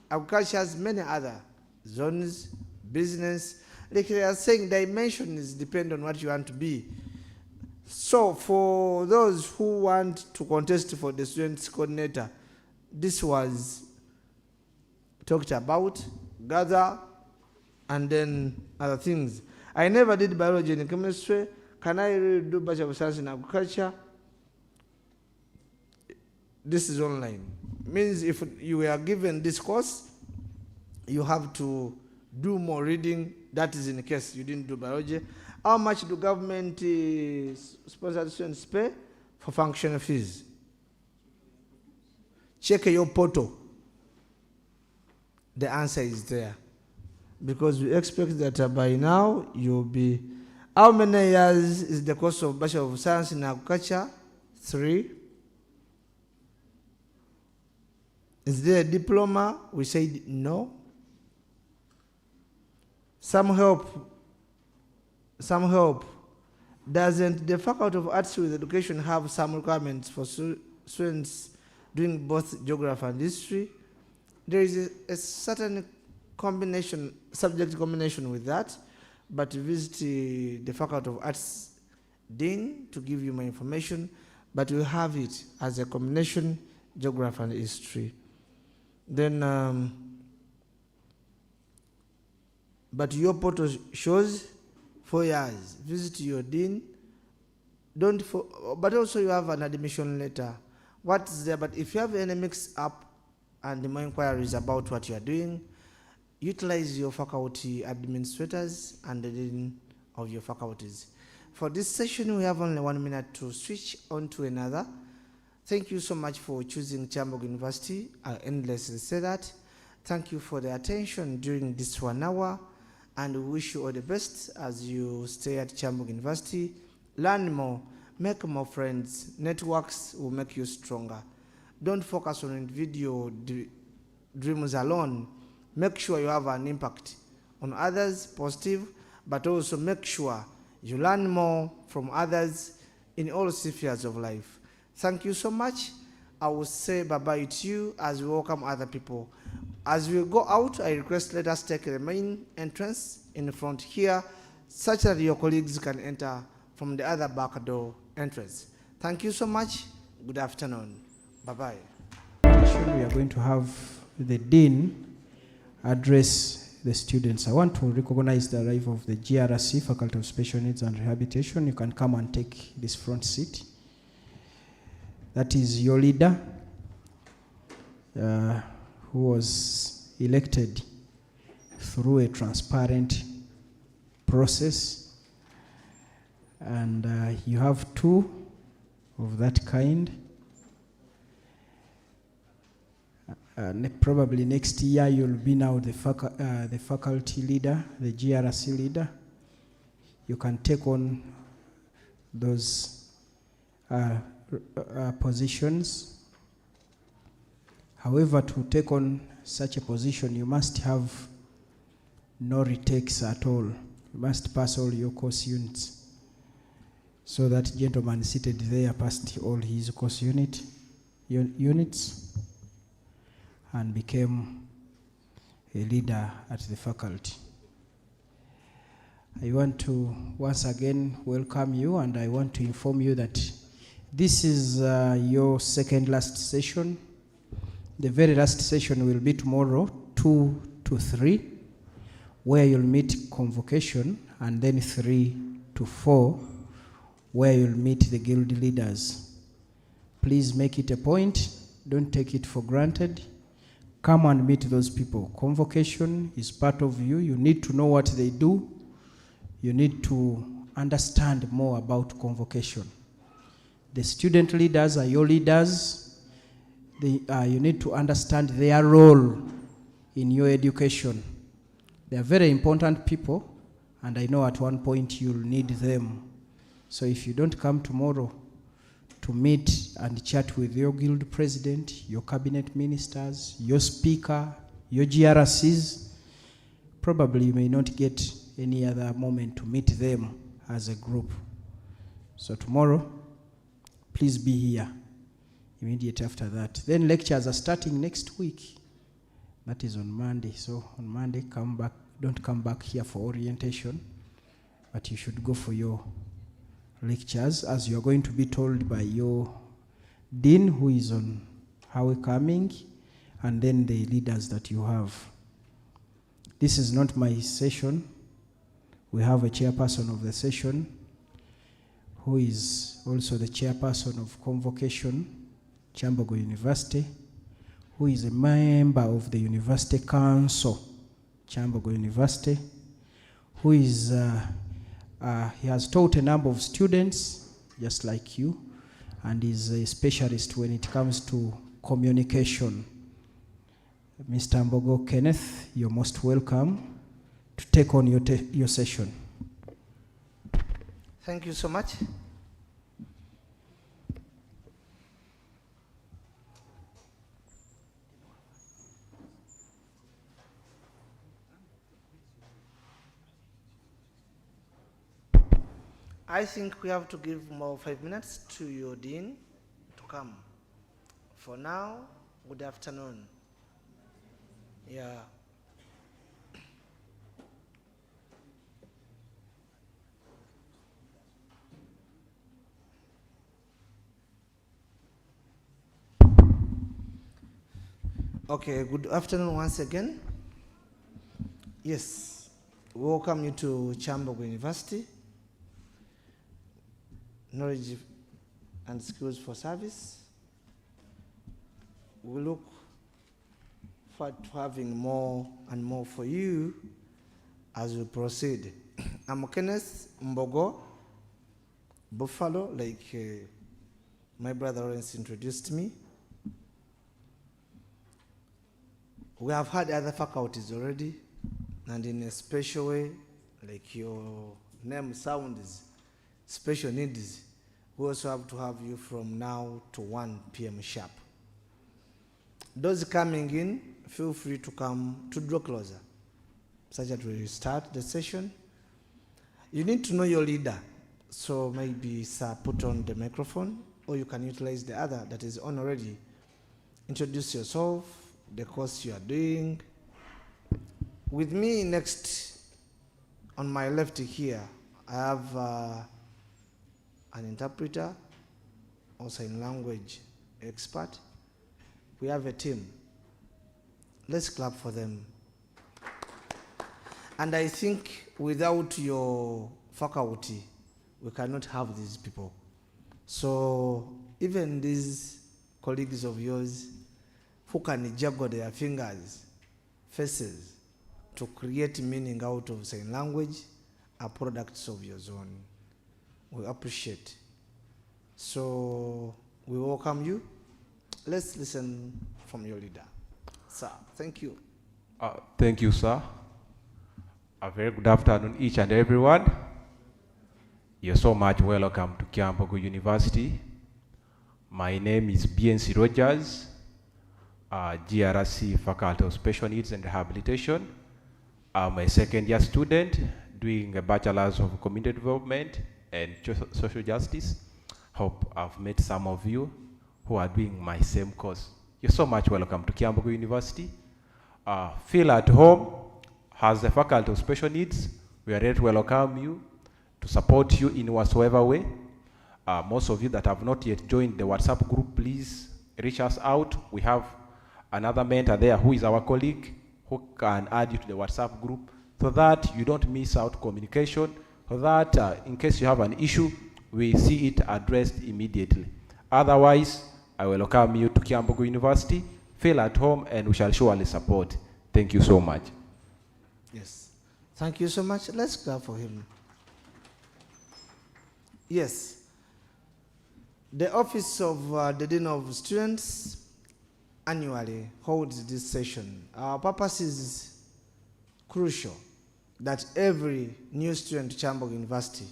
agriculture has many other zones, business. Like they are saying, dimensions depend on what you want to be. So for those who want to contest for the students coordinator, this was talked about, gather, and then other things. I never did biology and chemistry. Can I really do Bachelor of Science in Agriculture? This is online. Means if you were given this course, you have to do more reading. That is in the case you didn't do biology. How much do government sponsored students pay for functional fees? Check your portal. The answer is there. Because we expect that by now you'll be... How many years is the course of Bachelor of Science in Agriculture? 3. Is there a diploma? We said no. Some help. Doesn't the Faculty of Arts with Education have some requirements for students doing both geography and history? There is a certain combination, subject combination with that, but visit the Faculty of Arts Dean to give you more information, but we have it as a combination, geography and history. Then, but your portal shows 4 years. Visit your dean. But also you have an admission letter. What's there? But if you have any mix-up and more inquiries about what you are doing, utilize your faculty administrators and the dean of your faculties. For this session, we have only 1 minute to switch on to another. Thank you so much for choosing Kyambogo University. I endlessly say that. Thank you for the attention during this 1 hour, and we wish you all the best as you stay at Kyambogo University. Learn more, make more friends. Networks will make you stronger. Don't focus on individual dreams alone. Make sure you have an impact on others, positive, but also make sure you learn more from others in all spheres of life. Thank you so much. I will say bye-bye to you as we welcome other people. As we go out, I request let us take the main entrance in the front here, such that your colleagues can enter from the other back door entrance. Thank you so much. Good afternoon. Bye-bye.
We are going to have the Dean address the students. I want to recognize the arrival of the GRC, Faculty of Special Needs and Rehabilitation. You can come and take this front seat. That is your leader, who was elected through a transparent process. And you have two of that kind. Probably next year you'll be now the faculty leader, the GRC leader. You can take on those positions. However, to take on such a position, you must have no retakes at all. You must pass all your course units. So that gentleman seated there passed all his course units and became a leader at the faculty. I want to once again welcome you, and I want to inform you that this is your second last session. The very last session will be tomorrow, 2 to 3, where you'll meet convocation, and then 3 to 4, where you'll meet the guild leaders. Please make it a point. Don't take it for granted. Come and meet those people. Convocation is part of you. You need to know what they do. You need to understand more about convocation. The student leaders are your leaders. You need to understand their role in your education. They are very important people, and I know at one point you'll need them. So if you don't come tomorrow to meet and chat with your guild president, your cabinet ministers, your speaker, your GRCs, probably you may not get any other moment to meet them as a group. So tomorrow, please be here immediately after that. Then lectures are starting next week. That is on Monday. So on Monday, come back. Don't come back here for orientation, but you should go for your lectures, as you are going to be told by your dean, who is on how coming, and then the leaders that you have. This is not my session. We have a chairperson of the session, who is also the chairperson of convocation, Kyambogo University, who is a member of the University Council, Kyambogo University, who is he has taught a number of students, just like you, and is a specialist when it comes to communication. Mr. Mbogo Kenneth, you're most welcome to take on your session.
Thank you so much. I think we have to give more 5 minutes to your dean to come. For now, good afternoon. Yeah. Okay, good afternoon once again. Yes, welcome you to Kyambogo University. Knowledge and skills for service. We look forward to having more and more for you as we proceed. I'm Kenneth Mbogo, Buffalo, like my brother Lawrence introduced me. We have had other faculties already, and in a special way, like your name sounds, special needs, we also have to have you from now to 1 p.m. sharp. Those coming in, feel free to come to draw closer, such that we start the session. You need to know your leader, so maybe sir put on the microphone, or you can utilize the other that is on already. Introduce yourself, the course you are doing. With me next, on my left here, I have an interpreter, also in language expert. We have a team. Let's clap for them. And I think without your faculty, we cannot have these people. So even these colleagues of yours who can juggle their fingers, faces, to create meaning out of sign language are products of your zone. We appreciate. So we welcome you. Let's listen from your leader. Sir, thank you.
Thank you, sir. A very good afternoon, each and everyone. You're so much welcome to Kyambogo University. My name is BNC Rogers, GRC Faculty of Special Needs and Rehabilitation. I'm a second-year student doing a Bachelor's of Community Development and Social Justice. Hope I've met some of you who are doing my same course. You're so much welcome to Kyambogo University. Feel at home. As the Faculty of Special Needs, we are ready to welcome you, to support you in whatsoever way. Most of you that have not yet joined the WhatsApp group, please reach us out. We have another mentor there who is our colleague who can add you to the WhatsApp group so that you don't miss out communication, so that in case you have an issue, we see it addressed immediately. Otherwise, I will welcome you to Kyambogo University. Feel at home and we shall surely support. Thank you so much.
Yes. Thank you so much. Let's clap for him. Yes. The Office of the Dean of Students annually holds this session. Our purpose is crucial, that every new student to Kyambogo University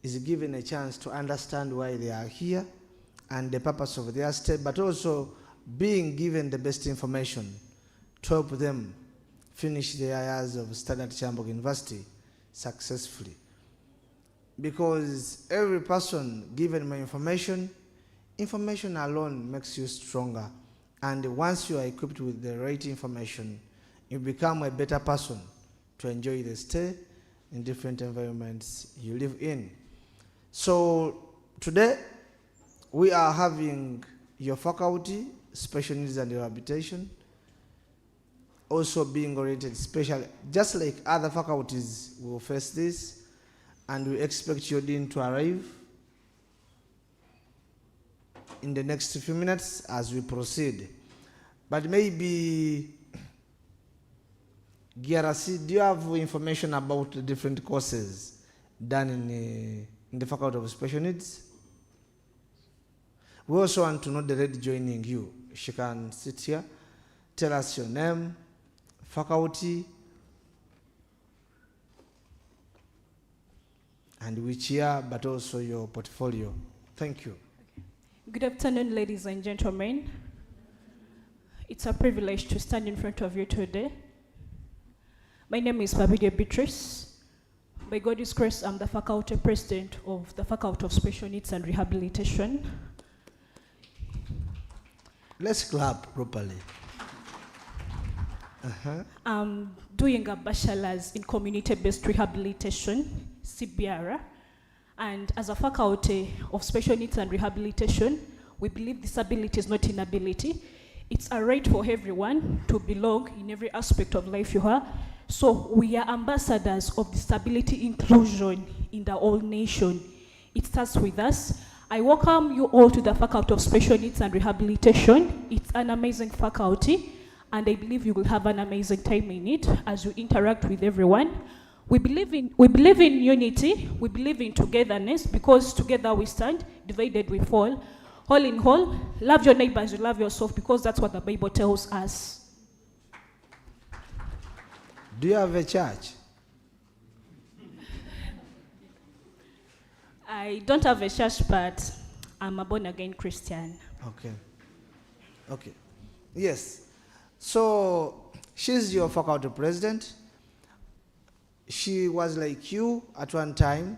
is given a chance to understand why they are here and the purpose of their stay, but also being given the best information to help them finish their years of study at Kyambogo University successfully. Because every person given my information alone makes you stronger. And once you are equipped with the right information, you become a better person to enjoy the stay in different environments you live in. So today, we are having your faculty, special needs and rehabilitation, also being oriented special, just like other faculties will face this, and we expect your dean to arrive in the next few minutes as we proceed. But maybe, GRC, do you have information about the different courses done in the Faculty of Special Needs? We also want to know the lady joining you. She can sit here, tell us your name, faculty, and which year, but also your portfolio. Thank you.
Good afternoon, ladies and gentlemen. It's a privilege to stand in front of you today. My name is Babide Beatrice. By God's grace, I'm the faculty president of the Faculty of Special Needs and Rehabilitation.
Let's clap properly.
I'm doing a bachelor's in community-based rehabilitation, CBR. And as a faculty of special needs and rehabilitation, we believe disability is not inability. It's a right for everyone to belong in every aspect of life you are. So we are ambassadors of disability inclusion in the whole nation. It starts with us. I welcome you all to the Faculty of Special Needs and Rehabilitation. It's an amazing faculty, and I believe you will have an amazing time in it as you interact with everyone. We believe in unity, we believe in togetherness, because together we stand, divided we fall. All in all, love your neighbors, you love yourself, because that's what the Bible tells us.
Do you have a church?
I don't have a church, but I'm a born-again Christian.
Okay. Okay. Yes. So, she's your faculty president. She was like you at one time,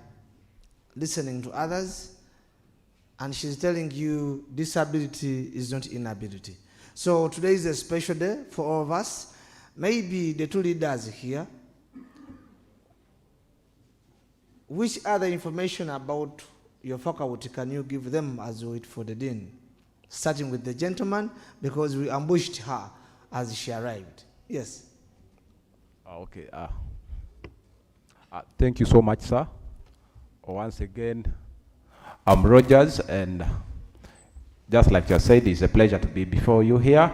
listening to others, and she's telling you disability is not inability. So today is a special day for all of us. Maybe the two leaders here, which other information about your faculty can you give them as we wait for the dean? Starting with the gentleman, because we ambushed her as she arrived. Yes.
Okay. Thank you so much, sir. Once again, I'm Rogers, and just like you said, it's a pleasure to be before you here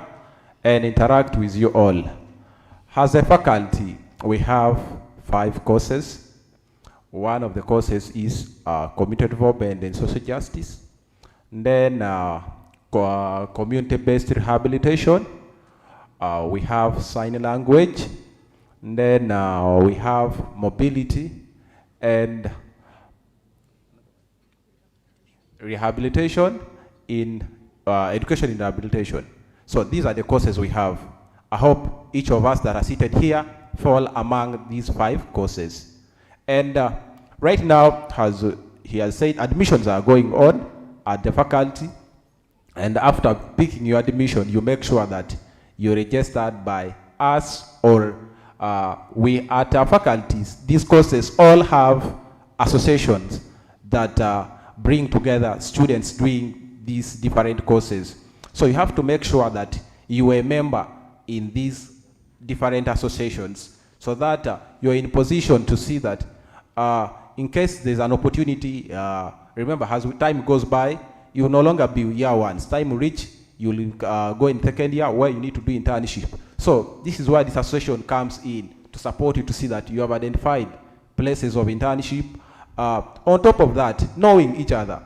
and interact with you all. As a faculty, we have 5 courses. One of the courses is community development and social justice. And then community-based rehabilitation. We have sign language. And then we have mobility and rehabilitation in education and rehabilitation. So these are the courses we have. I hope each of us that are seated here fall among these 5 courses. And right now, as he has said, admissions are going on at the faculty. And after picking your admission, you make sure that you're registered by us or we at our faculties. These courses all have associations that bring together students doing these different courses. So you have to make sure that you are a member in these different associations so that you're in position to see that in case there's an opportunity, remember as time goes by, you will no longer be year ones. Time will reach, you will go in second year where you need to do internship. So this is why this association comes in to support you to see that you have identified places of internship. On top of that, knowing each other,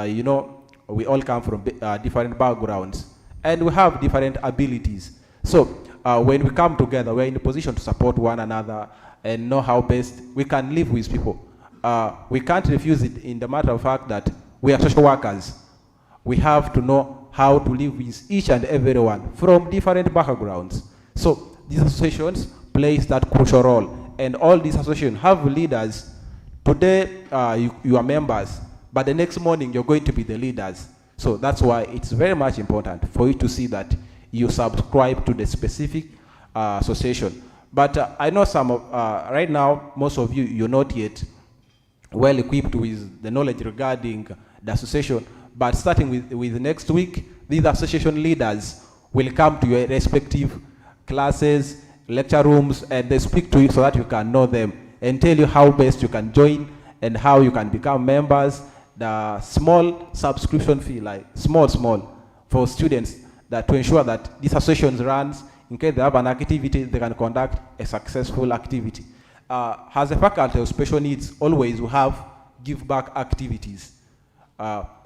you know, we all come from different backgrounds and we have different abilities. So when we come together, we're in a position to support one another and know how best we can live with people. We can't refuse it in the matter of fact that we are social workers. We have to know how to live with each and everyone from different backgrounds. So these associations play that crucial role, and all these associations have leaders. Today you are members, but the next morning you're going to be the leaders. So that's why it's very much important for you to see that you subscribe to the specific association. But I know some of, right now, most of you, you're not yet well equipped with the knowledge regarding the association. But starting with next week, these association leaders will come to your respective classes, lecture rooms, and they speak to you so that you can know them and tell you how best you can join and how you can become members. The small subscription fee, like small for students, that to ensure that this association runs. In case they have an activity, they can conduct a successful activity. As a faculty of special needs, always we have give back activities.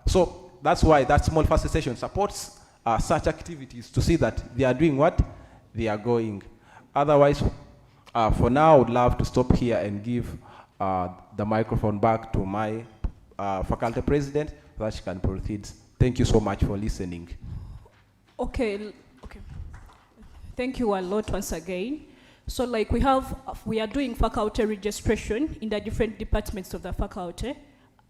So that's why that small facilitation supports such activities to see that they are doing what they are going. Otherwise, for now, I would love to stop here and give the microphone back to my faculty president so that she can proceed. Thank you so much for listening.
Okay. Thank you a lot once again. So like we are doing faculty registration in the different departments of the faculty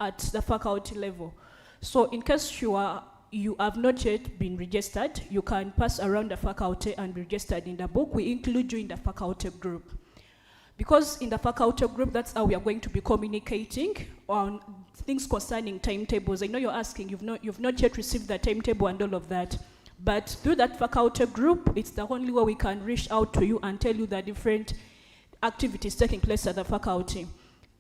at the faculty level. So in case you have not yet been registered, you can pass around the faculty and be registered in the book. We include you in the faculty group. Because in the faculty group, that's how we are going to be communicating on things concerning timetables. I know you're asking, you've not yet received the timetable and all of that. But through that faculty group, it's the only way we can reach out to you and tell you the different activities taking place at the faculty.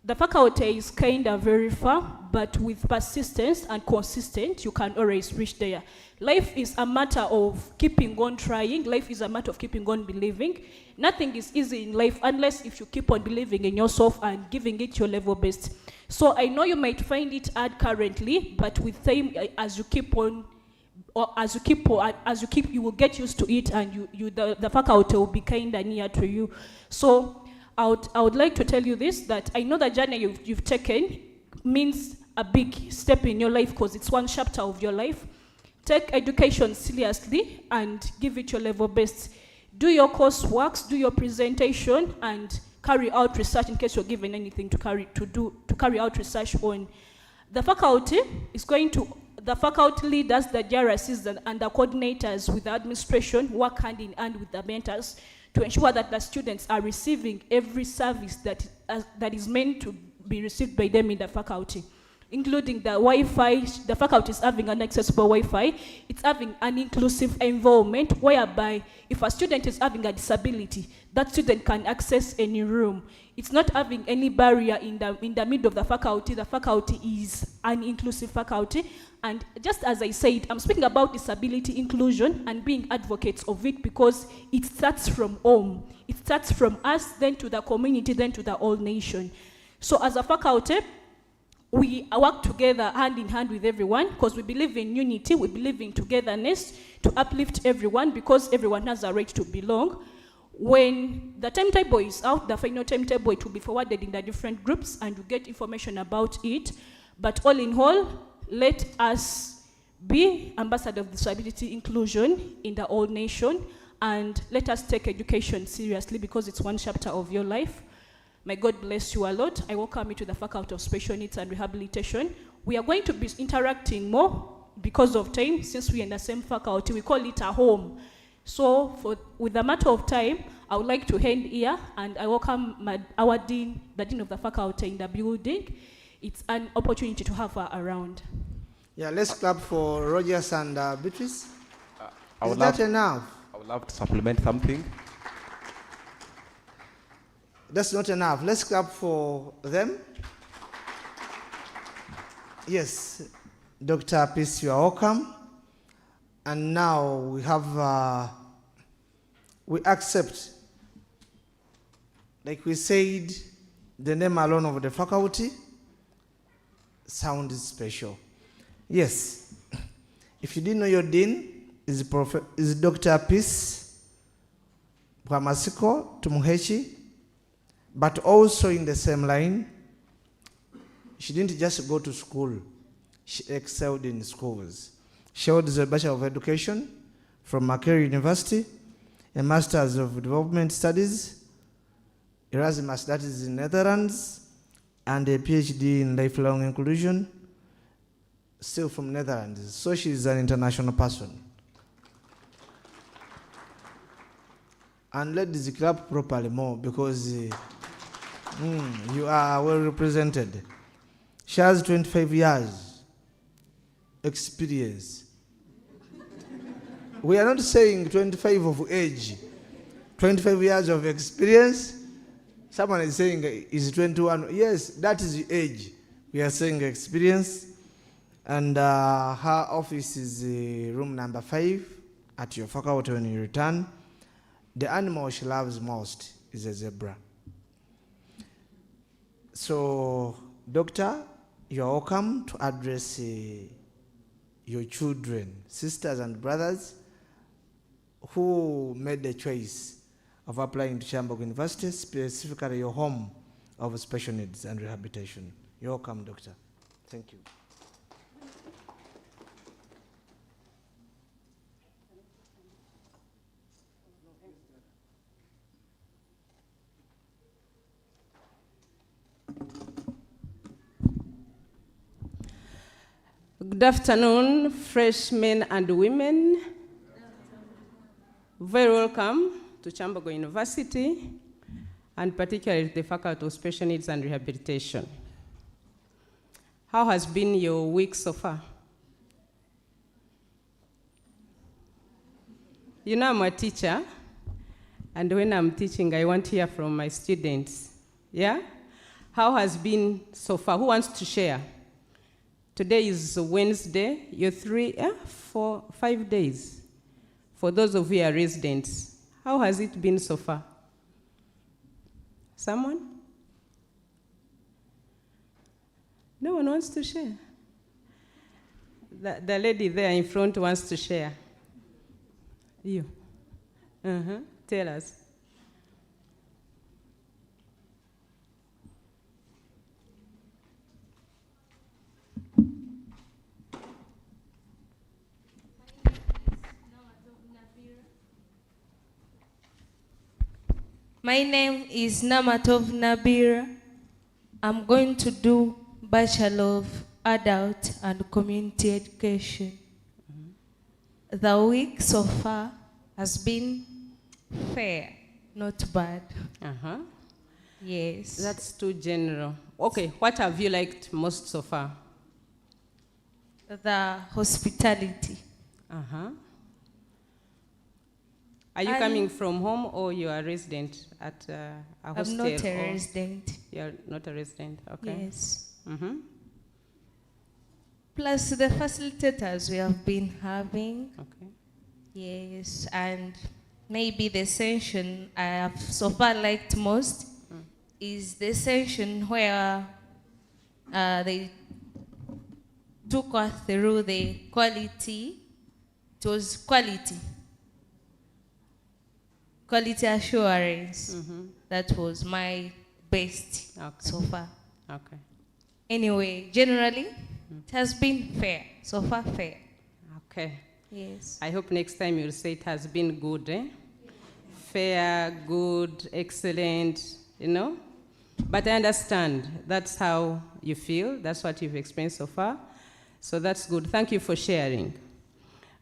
The faculty is kind of very far, but with persistence and consistent, you can always reach there. Life is a matter of keeping on trying. Life is a matter of keeping on believing. Nothing is easy in life unless if you keep on believing in yourself and giving it your level best. So I know you might find it hard currently, but with time, as you keep on, you will get used to it, and the faculty will be kind of near to you. So I would like to tell you this, that I know the journey you've taken means a big step in your life because it's one chapter of your life. Take education seriously and give it your level best. Do your coursework, do your presentation, and carry out research in case you're given anything to carry out research on. The faculty is going to, the faculty leaders, the JRCs, and the coordinators with the administration work hand in hand with the mentors to ensure that the students are receiving every service that is meant to be received by them in the faculty, including the Wi-Fi. The faculty is having an accessible Wi-Fi. It's having an inclusive environment whereby if a student is having a disability, that student can access any room. It's not having any barrier in the middle of the faculty. The faculty is an inclusive faculty. And just as I said, I'm speaking about disability inclusion and being advocates of it because it starts from home. It starts from us, then to the community, then to the whole nation. So as a faculty, we work together hand in hand with everyone because we believe in unity, we believe in togetherness to uplift everyone because everyone has a right to belong. When the timetable is out, the final timetable, it will be forwarded in the different groups and you get information about it. But all in all, let us be ambassadors of disability inclusion in the whole nation and let us take education seriously because it's one chapter of your life. May God bless you a lot. I welcome you to the Faculty of Special Needs and Rehabilitation. We are going to be interacting more because of time. Since we are in the same faculty, we call it a home. So with the matter of time, I would like to end here and I welcome our dean, the dean of the faculty in the building. It's an opportunity to have her around.
Yeah, let's clap for Rogers and Beatrice.
Is that
enough?
I would love to supplement something.
That's not enough. Let's clap for them. Yes, Dr. Peace, you are welcome. And now we have, we accept, like we said, the name alone of the faculty sounds special. Yes, if you didn't know your dean is Dr. Peace Bwamasiko Tumuhechi, but also in the same line, she didn't just go to school, she excelled in schools. She holds a Bachelor of Education from Kyambogo University, a Master's of Development Studies, Erasmus, that is in Netherlands, and a PhD in Lifelong Inclusion, still from Netherlands. So she is an international person. And let's clap properly more because you are well represented. She has 25 years experience. We are not saying 25 of age, 25 years of experience. Someone is saying is 21. Yes, that is the age. We are saying experience. And her office is room number 5 at your faculty when you return. The animal she loves most is a zebra. So, doctor, you're welcome to address your children, sisters and brothers who made the choice of applying to Kyambogo University, specifically your home of special needs and rehabilitation. You're welcome, doctor. Thank you.
Good afternoon, freshmen and women. Very welcome to Kyambogo University, and particularly the Faculty of Special Needs and Rehabilitation. How has been your week so far? You know I'm a teacher, and when I'm teaching, I want to hear from my students. Yeah? How has been so far? Who wants to share? Today is Wednesday. You're 5 days. For those of you who are residents, how has it been so far? Someone? No one wants to share. The lady there in front wants to share. You. Tell us.
My name is Namatov Nabir. I'm going to do Bachelor of adult and community education. The week so far has been fair, not bad.
Uh-huh.
Yes.
That's too general. Okay, what have you liked most so far?
The hospitality.
Uh-huh. Are you coming from home or you are a resident at a hostel?
I'm not a resident.
You're not a resident, okay.
Yes.
Mm-hmm.
Plus the facilitators we have been having.
Okay.
Yes, and maybe the session I have so far liked most is the session where they took us through the quality. It was quality assurance. That was my best so far.
Okay.
Anyway, generally, it has been fair. So far, fair.
Okay.
Yes.
I hope next time you'll say it has been good, eh? Fair, good, excellent, you know? But I understand that's how you feel. That's what you've experienced so far. So that's good. Thank you for sharing.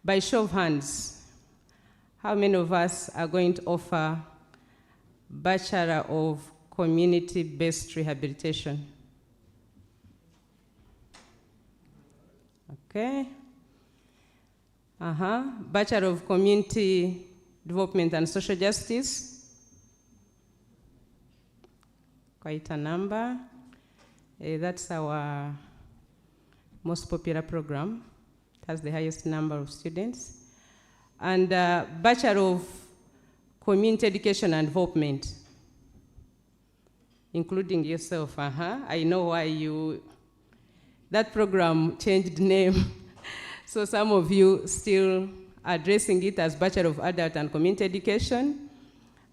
By show of hands, how many of us are going to offer Bachelor of Community-Based Rehabilitation? Okay. Bachelor of Community Development and Social Justice. Quite a number. That's our most popular program. It has the highest number of students. And Bachelor of Community Education and Development, including yourself. I know why that program changed name. So some of you still addressing it as Bachelor of Adult and Community Education,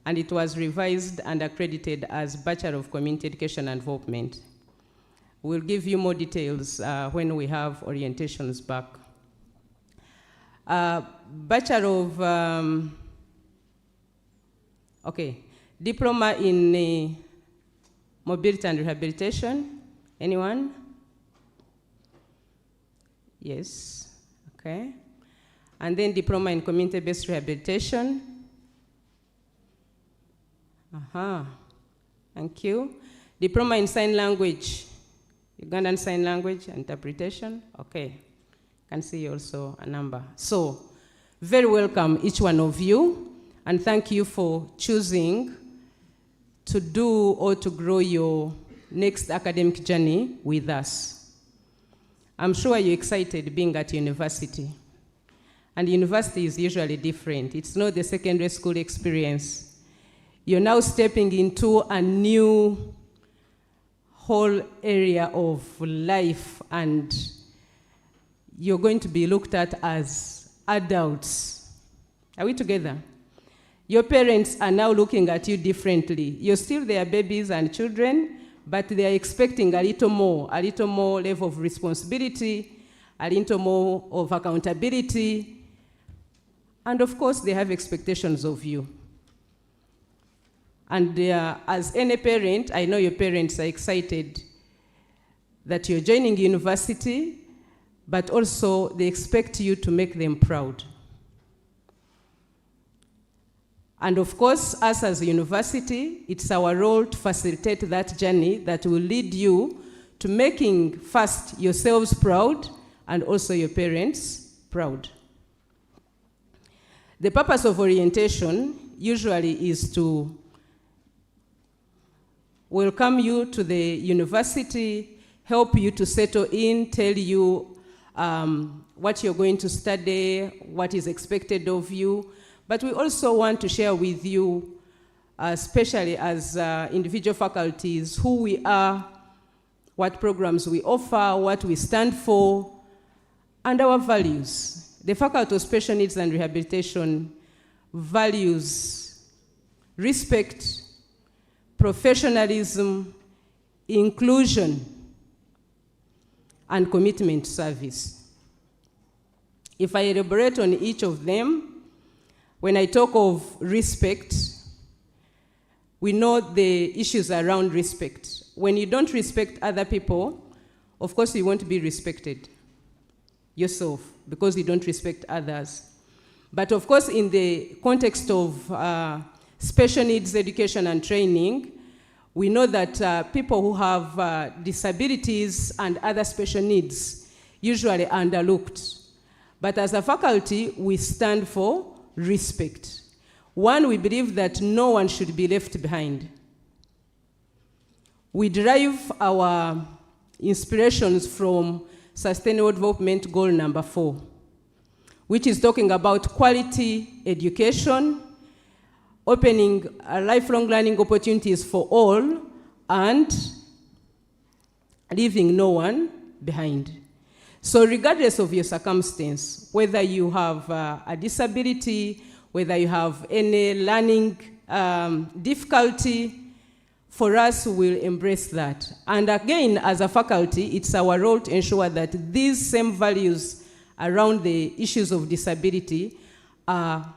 and it was revised and accredited as Bachelor of Community Education and Development. We'll give you more details when we have orientations back. Bachelor of, Diploma in Mobility and Rehabilitation. Anyone? Yes, okay. And then Diploma in Community-Based Rehabilitation. Thank you. Diploma in Sign Language, Ugandan Sign Language Interpretation. Okay, can see also a number. So, very welcome each one of you, and thank you for choosing to do or to grow your next academic journey with us. I'm sure you're excited being at university. And university is usually different. It's not the secondary school experience. You're now stepping into a new whole area of life, and you're going to be looked at as adults. Are we together? Your parents are now looking at you differently. You're still their babies and children, but they are expecting a little more level of responsibility, a little more of accountability, and of course they have expectations of you. And as any parent, I know your parents are excited that you're joining university, but also they expect you to make them proud. And of course, us as a university, it's our role to facilitate that journey that will lead you to making first yourselves proud and also your parents proud. The purpose of orientation usually is to welcome you to the university, help you to settle in, tell you what you're going to study, what is expected of you. But we also want to share with you, especially as individual faculties, who we are, what programs we offer, what we stand for, and our values. The Faculty of Special Needs and Rehabilitation values respect, professionalism, inclusion, and commitment to service. If I elaborate on each of them, when I talk of respect, we know the issues around respect. When you don't respect other people, of course you won't be respected yourself because you don't respect others. But of course, in the context of special needs education and training, we know that people who have disabilities and other special needs usually are underlooked. But as a faculty, we stand for respect. One, we believe that no one should be left behind. We derive our inspirations from Sustainable Development Goal number 4, which is talking about quality education, opening lifelong learning opportunities for all, and leaving no one behind. So regardless of your circumstance, whether you have a disability, whether you have any learning difficulty, for us, we'll embrace that. And again, as a faculty, it's our role to ensure that these same values around the issues of disability are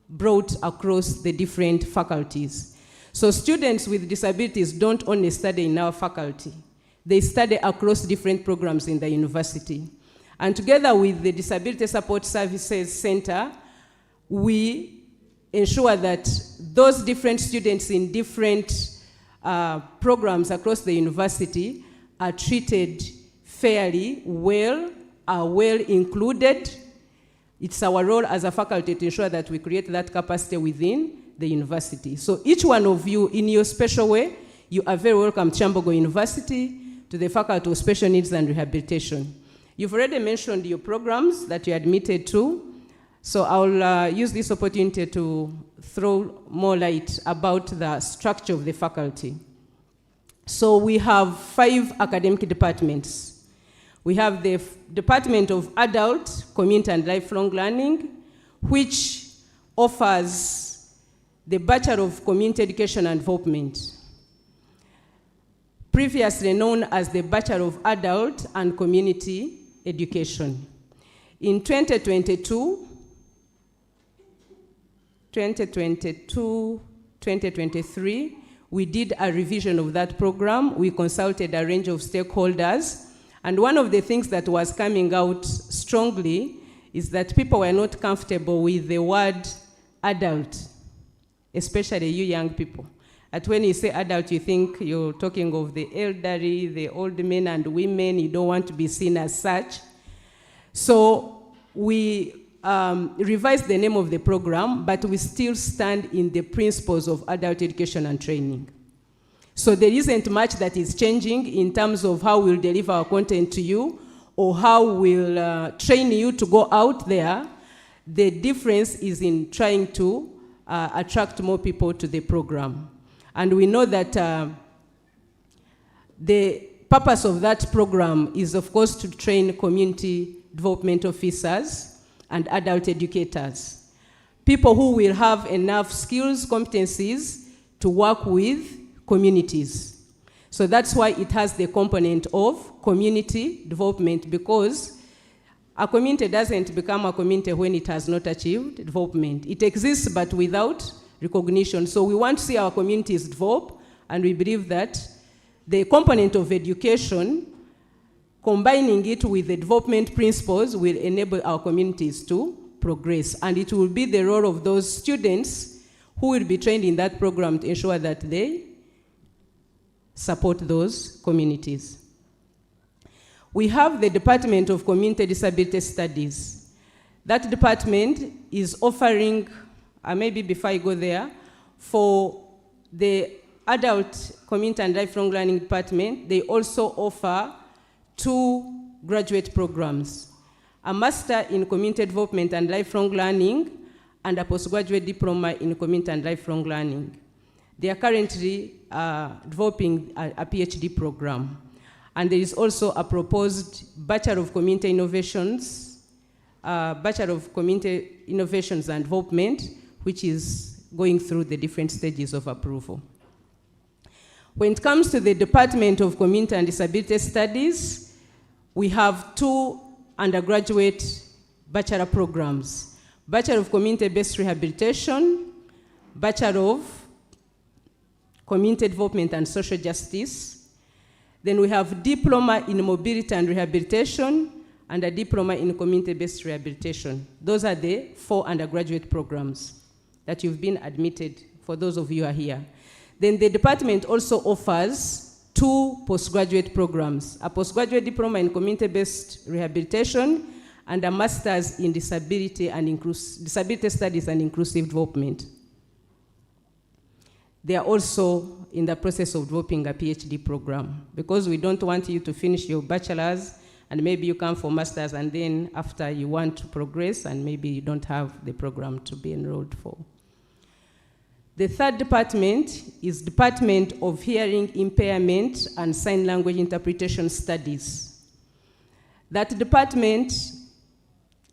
brought across the different faculties. So students with disabilities don't only study in our faculty. They study across different programs in the university. And together with the Disability Support Services Center, we ensure that those different students in different programs across the university are treated fairly, well, are well included. It's our role as a faculty to ensure that we create that capacity within the university. So each one of you, in your special way, you are very welcome to Kyambogo University, to the Faculty of Special Needs and Rehabilitation. You've already mentioned your programs that you're admitted to, so I'll use this opportunity to throw more light about the structure of the faculty. So we have 5 academic departments. We have the Department of Adult, Community and Lifelong Learning, which offers the Bachelor of Community Education and Development, previously known as the Bachelor of Adult and Community Education. In 2022-2023, we did a revision of that program. We consulted a range of stakeholders. And one of the things that was coming out strongly is that people were not comfortable with the word adult, especially you young people. And when you say adult, you think you're talking of the elderly, the old men and women. You don't want to be seen as such. So we revised the name of the program, but we still stand in the principles of adult education and training. So there isn't much that is changing in terms of how we'll deliver our content to you or how we'll train you to go out there. The difference is in trying to attract more people to the program. And we know that the purpose of that program is, of course, to train community development officers and adult educators, people who will have enough skills, competencies to work with communities. So that's why it has the component of community development, because a community doesn't become a community when it has not achieved development. It exists, but without recognition. So we want to see our communities develop, and we believe that the component of education, combining it with the development principles, will enable our communities to progress. And it will be the role of those students who will be trained in that program to ensure that they support those communities. We have the Department of Community Disability Studies. That department is offering, maybe before I go there, for the Adult Community and Lifelong Learning Department, they also offer 2 graduate programs, a Master in Community Development and Lifelong Learning and a postgraduate diploma in Community and Lifelong Learning. They are currently developing a PhD program. And there is also a proposed Bachelor of Community Innovations, Bachelor of Community Innovations and Development, which is going through the different stages of approval. When it comes to the Department of Community and Disability Studies, we have 2 undergraduate bachelor programs, Bachelor of Community-Based Rehabilitation, Bachelor of Community Development and Social Justice. Then we have diploma in mobility and rehabilitation and a diploma in community-based rehabilitation. Those are the 4 undergraduate programs that you've been admitted for those of you who are here. Then the department also offers 2 postgraduate programs, a postgraduate diploma in community-based rehabilitation and a master's in disability studies and inclusive development. They are also in the process of developing a PhD program because we don't want you to finish your bachelor's and maybe you come for master's and then after you want to progress and maybe you don't have the program to be enrolled for. The third department is Department of Hearing Impairment and Sign Language Interpretation Studies. That department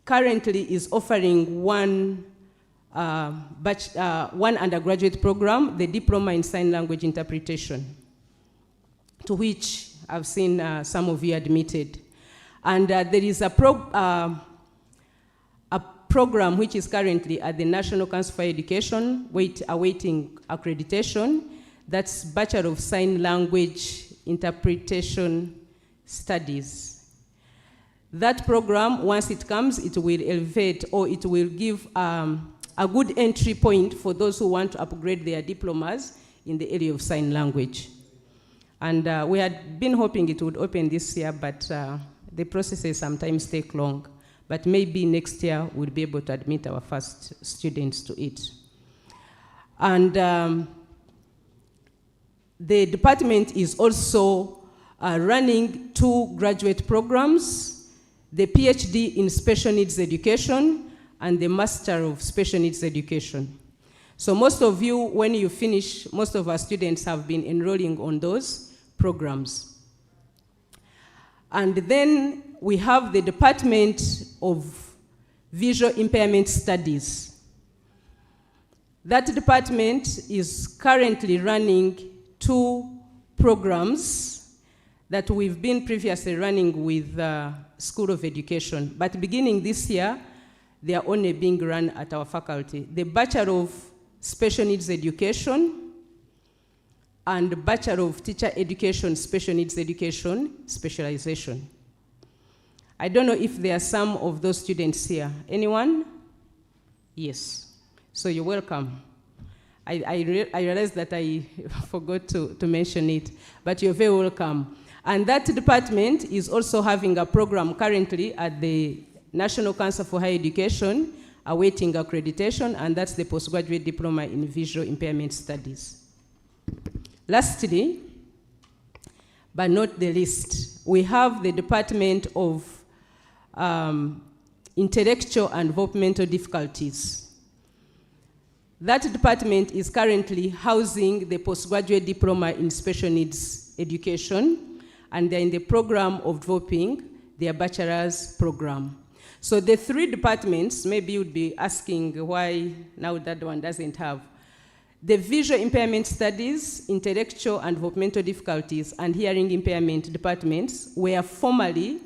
currently is offering one undergraduate program, the Diploma in Sign Language Interpretation, to which I've seen some of you admitted. And there is a program which is currently at the National Council for Education, awaiting accreditation. That's Bachelor of Sign Language Interpretation Studies. That program, once it comes, it will elevate or it will give a good entry point for those who want to upgrade their diplomas in the area of sign language. And we had been hoping it would open this year, but the processes sometimes take long. But maybe next year we'll be able to admit our first students to it. And the department is also running 2 graduate programs, the PhD in Special Needs Education and the Master of Special Needs Education. So most of you, when you finish, most of our students have been enrolling on those programs. And then we have the Department of Visual Impairment Studies. That department is currently running 2 programs that we've been previously running with the School of Education. But beginning this year, they are only being run at our faculty. The Bachelor of Special Needs Education and Bachelor of Teacher Education, Special Needs Education, specialization. I don't know if there are some of those students here. Anyone? Yes. So you're welcome. I realized that I forgot to mention it, but you're very welcome. And that department is also having a program currently at the National Council for Higher Education, awaiting accreditation, and that's the Postgraduate Diploma in Visual Impairment Studies. Lastly, but not the least, we have the Department of Intellectual and Developmental Difficulties. That department is currently housing the Postgraduate Diploma in Special Needs Education, and they're in the program of developing their bachelor's program. So the 3 departments, maybe you'd be asking why now that one doesn't have. The Visual Impairment Studies, Intellectual and Developmental Difficulties, and Hearing Impairment departments were formerly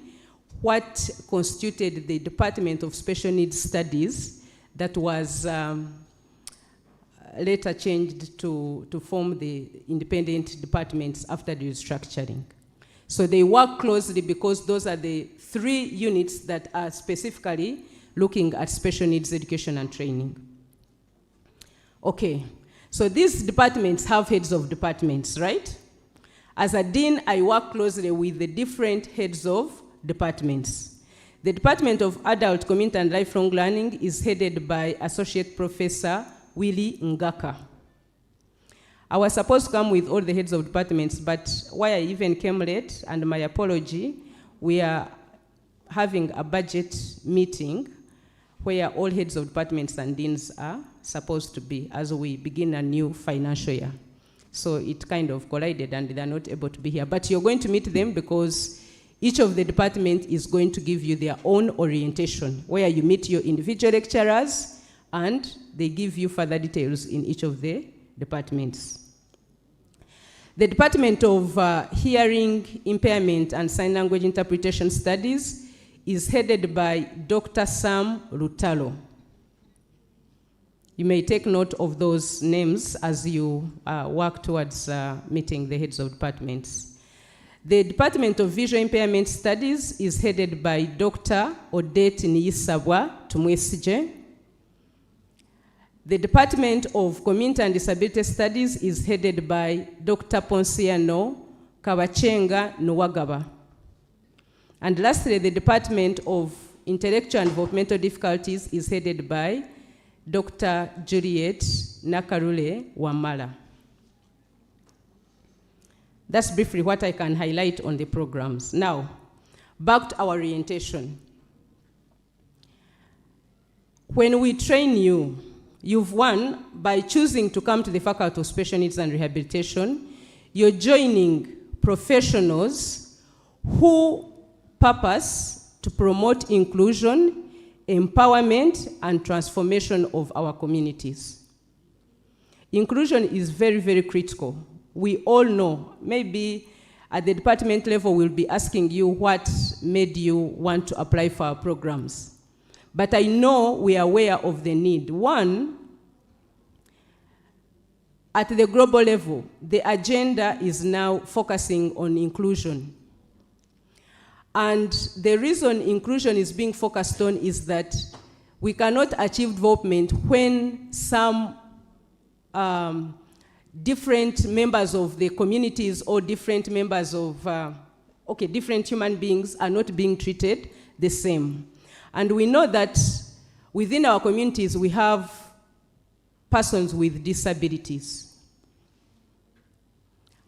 what constituted the Department of Special Needs Studies that was later changed to form the independent departments after the restructuring. So they work closely because those are the 3 units that are specifically looking at special needs education and training. Okay, so these departments have heads of departments, right? As a dean, I work closely with the different heads of departments. The Department of Adult, Community and Lifelong Learning is headed by Associate Professor Willie Ngaka. I was supposed to come with all the heads of departments, but why I even came late, and my apology, we are having a budget meeting where all heads of departments and deans are supposed to be as we begin a new financial year. So it kind of collided and they're not able to be here. But you're going to meet them because each of the departments is going to give you their own orientation, where you meet your individual lecturers and they give you further details in each of the departments. The Department of Hearing Impairment and Sign Language Interpretation Studies is headed by Dr. Sam Rutalo. You may take note of those names as you work towards meeting the heads of departments. The Department of Visual Impairment Studies is headed by Dr. Odette Niyisabwa Tumwesije. The Department of Community and Disability Studies is headed by Dr. Ponciano Kabachenga Nuwagaba. And lastly, the Department of Intellectual and Developmental Difficulties is headed by Dr. Juliet Nakarule Wamala. That's briefly what I can highlight on the programs. Now, back to our orientation. When we train you, you've won by choosing to come to the Faculty of Special Needs and Rehabilitation. You're joining professionals who purpose to promote inclusion, empowerment, and transformation of our communities. Inclusion is very, very critical. We all know, maybe at the department level, we'll be asking you what made you want to apply for our programs. But I know we are aware of the need. One, at the global level, the agenda is now focusing on inclusion. And the reason inclusion is being focused on is that we cannot achieve development when some different members of the communities or different members of, different human beings are not being treated the same. And we know that within our communities, we have persons with disabilities.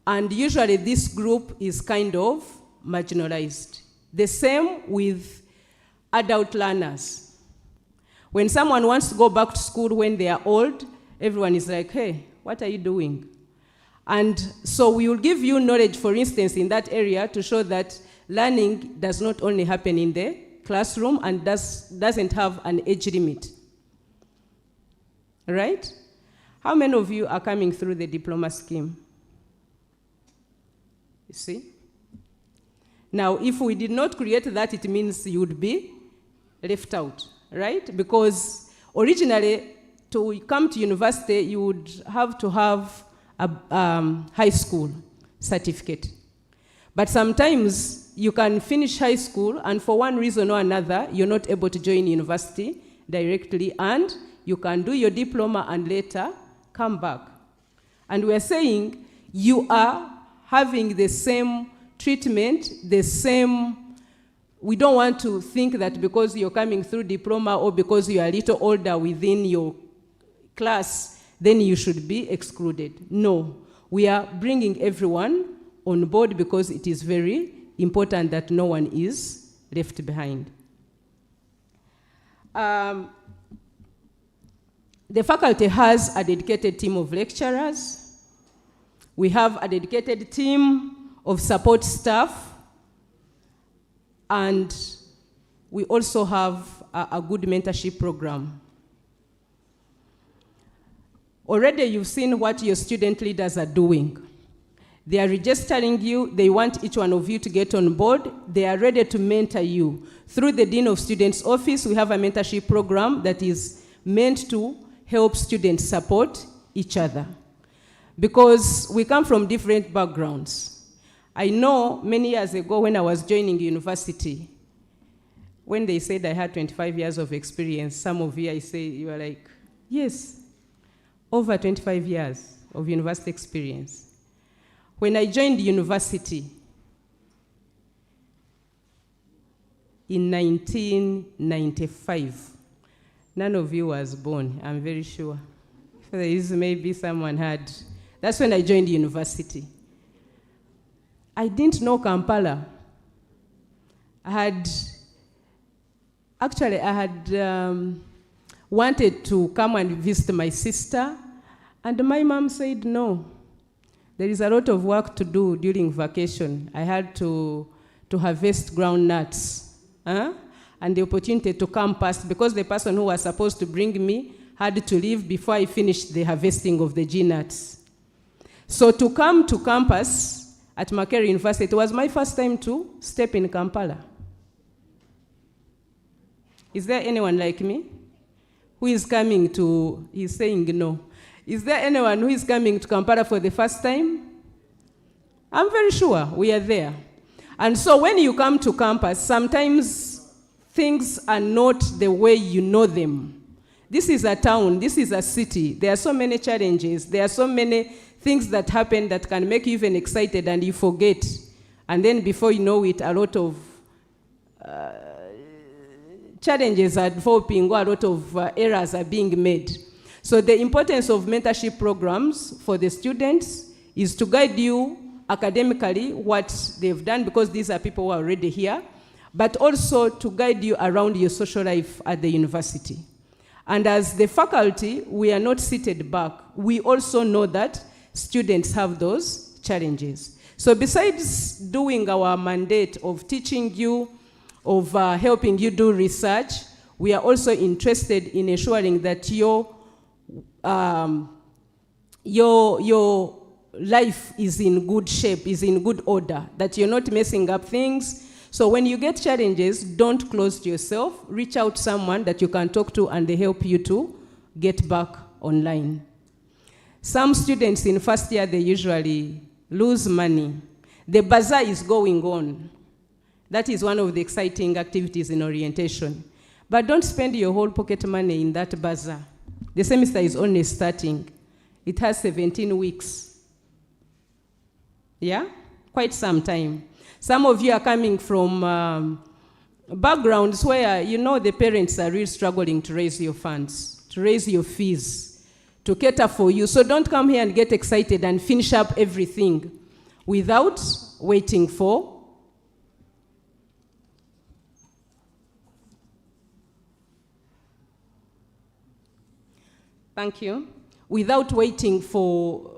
And usually this group is kind of marginalized. The same with adult learners. When someone wants to go back to school when they are old, everyone is like, hey, what are you doing? And so we will give you knowledge, for instance, in that area to show that learning does not only happen in the classroom and doesn't have an age limit. Right? How many of you are coming through the diploma scheme? You see? Now, if we did not create that, it means you would be left out, right? Because originally, to come to university, you would have to have a high school certificate. But sometimes you can finish high school, and for one reason or another, you're not able to join university directly, and you can do your diploma and later come back. And we're saying you are having the same treatment, the same. We don't want to think that because you're coming through diploma or because you're a little older within your class, then you should be excluded. No, we are bringing everyone on board because it is very important that no one is left behind. The faculty has a dedicated team of lecturers. We have a dedicated team of support staff, and we also have a good mentorship program. Already you've seen what your student leaders are doing. They are registering you. They want each one of you to get on board. They are ready to mentor you. Through the Dean of Students Office, we have a mentorship program that is meant to help students support each other. Because we come from different backgrounds. I know many years ago when I was joining university, when they said I had 25 years of experience, some of you, I say, you are like, yes, over 25 years of university experience. When I joined university in 1995, none of you was born, I'm very sure. If there is, maybe someone had. That's when I joined university. I didn't know Kampala. I had wanted to come and visit my sister, and my mom said no. There is a lot of work to do during vacation. I had to harvest groundnuts. And the opportunity to come past, because the person who was supposed to bring me had to leave before I finished the harvesting of the G-nuts. So to come to campus at Makerere University, it was my first time to step in Kampala. Is there anyone like me who is coming to, he's saying no. Is there anyone who is coming to Kampala for the first time? I'm very sure we are there. And so when you come to campus, sometimes things are not the way you know them. This is a town, this is a city. There are so many challenges. There are so many things that happen that can make you even excited and you forget. And then before you know it, a lot of challenges are developing, or a lot of errors are being made. So the importance of mentorship programs for the students is to guide you academically what they've done, because these are people who are already here, but also to guide you around your social life at the university. And as the faculty, we are not seated back. We also know that students have those challenges. So besides doing our mandate of teaching you, of helping you do research, we are also interested in ensuring that your life is in good shape, is in good order, that you're not messing up things. So when you get challenges, don't close to yourself. Reach out to someone that you can talk to and they help you to get back online. Some students in first year, they usually lose money. The bazaar is going on. That is one of the exciting activities in orientation. But don't spend your whole pocket money in that bazaar. The semester is only starting. It has 17 weeks. Yeah? Quite some time. Some of you are coming from backgrounds where you know the parents are really struggling to raise your funds, to raise your fees, to cater for you. So don't come here and get excited and finish up everything without waiting for Thank you. Without waiting for,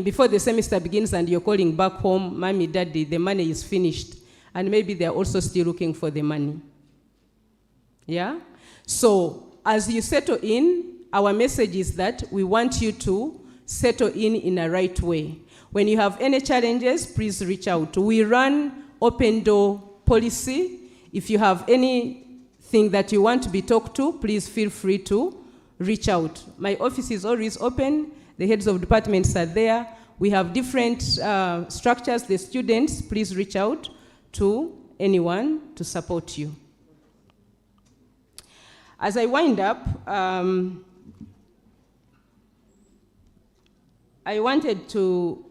before the semester begins and you're calling back home, mommy, daddy, the money is finished. And maybe they're also still looking for the money. Yeah? So, as you settle in, our message is that we want you to settle in a right way. When you have any challenges, please reach out. We run open door policy. If you have anything that you want to be talked to, please feel free to reach out. My office is always open. The heads of departments are there. We have different structures. The students, please reach out to anyone to support you. As I wind up, I wanted to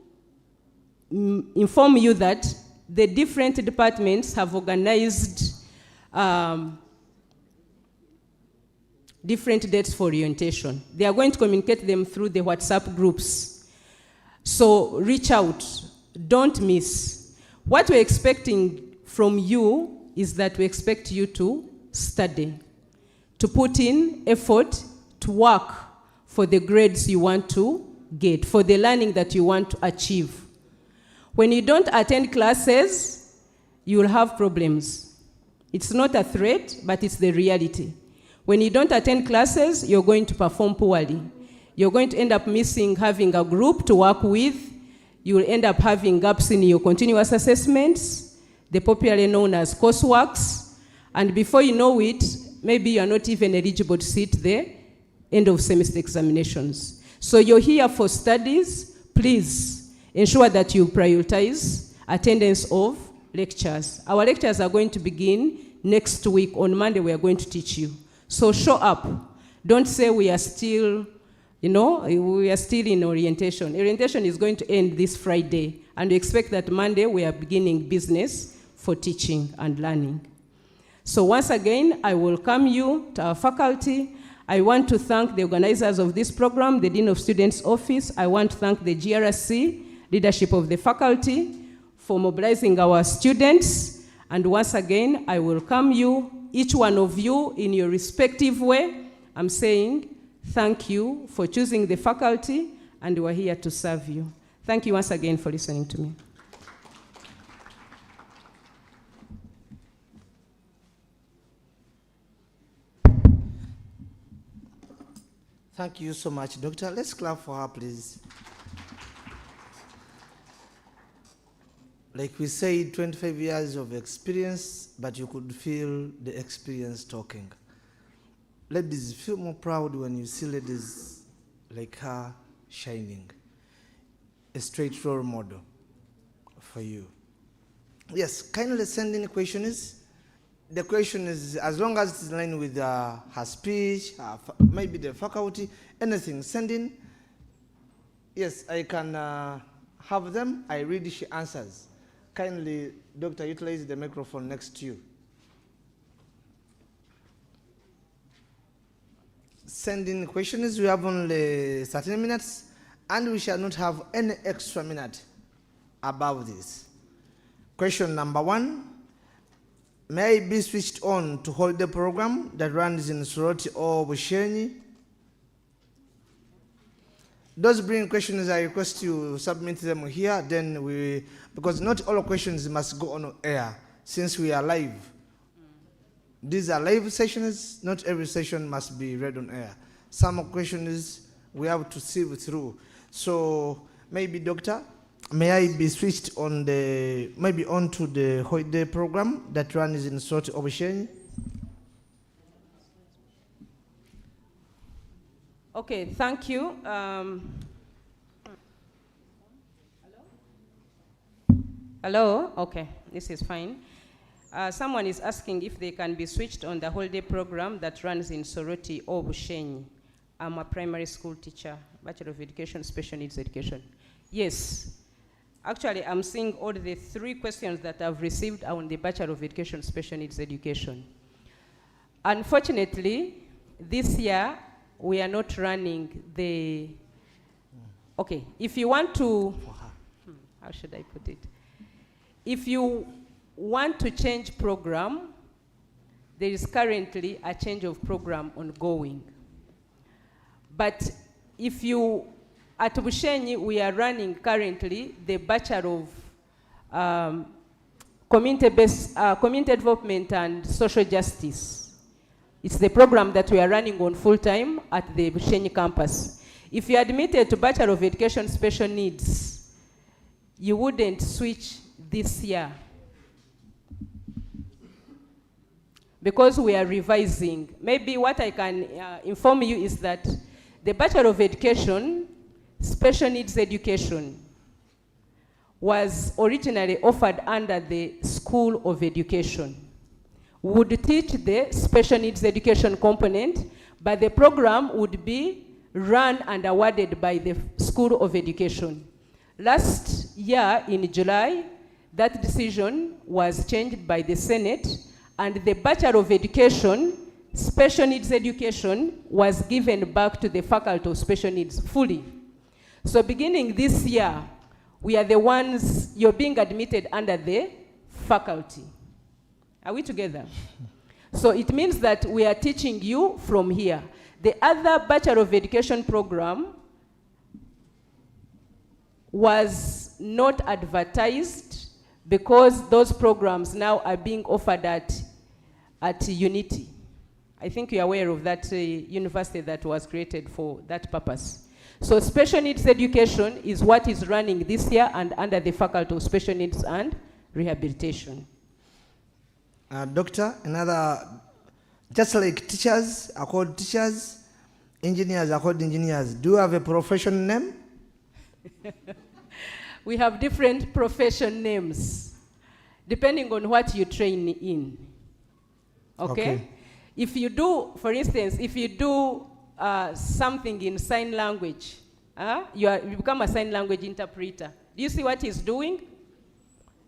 inform you that the different departments have organized different dates for orientation. They are going to communicate them through the WhatsApp groups. So reach out, don't miss. What we're expecting from you is that we expect you to study, to put in effort, to work for the grades you want to get, for the learning that you want to achieve. When you don't attend classes, you will have problems. It's not a threat, but it's the reality. When you don't attend classes, you're going to perform poorly. You're going to end up missing having a group to work with. You will end up having gaps in your continuous assessments, the popularly known as courseworks. And before you know it, maybe you're not even eligible to sit the end of semester examinations. So you're here for studies. Please ensure that you prioritize attendance of lectures. Our lectures are going to begin next week. On Monday, we are going to teach you. So show up. Don't say we are still, we are still in orientation. Orientation is going to end this Friday, and we expect that Monday we are beginning business for teaching and learning. So once again, I welcome you to our faculty. I want to thank the organizers of this program, the Dean of Students Office. I want to thank the GRC, leadership of the faculty, for mobilizing our students. And once again, I welcome you, each one of you in your respective way. I'm saying thank you for choosing the faculty, and we're here to serve you. Thank you once again for listening to me.
Thank you so much, Doctor. Let's clap for her, please. Like we said, 25 years of experience, but you could feel the experience talking. Ladies, feel more proud when you see ladies like her shining. A straight role model. for you. Yes, kindly send in questions. The question is, as long as it's in line with her speech, maybe the faculty, anything, send in. Yes, I can have them. I read, she answers. Kindly, Doctor, utilize the microphone next to you. Send in questions. We have only 13 minutes, and we shall not have any extra minute about this. Question number 1. May I be switched on to hold the program that runs in Soroti or Bushenyi? Those bring questions, I request you submit them here, then because not all questions must go on air, since we are live. These are live sessions, not every session must be read on air. Some questions we have to sieve through. So maybe, Doctor, may I be switched on onto the holiday program that runs in Soroti or Bushenyi?
Okay, thank you. Hello? Okay, this is fine. Someone is asking if they can be switched on the holiday program that runs in Soroti or Bushenyi. I'm a primary school teacher, Bachelor of Education, Special Needs Education. Yes. Actually, I'm seeing all the 3 questions that I've received on the Bachelor of Education, Special Needs Education. Unfortunately, this year, we are not running the, okay, if you want to, how should I put it? If you want to change program, there is currently a change of program ongoing. But if you, at Bushenyi, we are running currently the Bachelor of Community Development and Social Justice. It's the program that we are running on full-time at the Bushenyi campus. If you are admitted to Bachelor of Education Special Needs, you wouldn't switch this year, because we are revising. Maybe what I can inform you is that the Bachelor of Education Special Needs Education was originally offered under the School of Education. Would teach the special needs education component, but the program would be run and awarded by the School of Education. Last year in July, that decision was changed by the Senate, and the Bachelor of Education, Special Needs Education was given back to the Faculty of Special Needs fully. So beginning this year, we are the ones, you're being admitted under the faculty. Are we together? So it means that we are teaching you from here. The other Bachelor of Education program was not advertised because those programs now are being offered at Unity. I think you're aware of that university that was created for that purpose. So special needs education is what is running this year and under the Faculty of Special Needs and Rehabilitation.
Doctor, just like teachers are called teachers, engineers are called engineers. Do you have a profession name?
We have different profession names, depending on what you train in. Okay? If you do, for instance, if you do something in sign language, you become a sign language interpreter. Do you see what he's doing?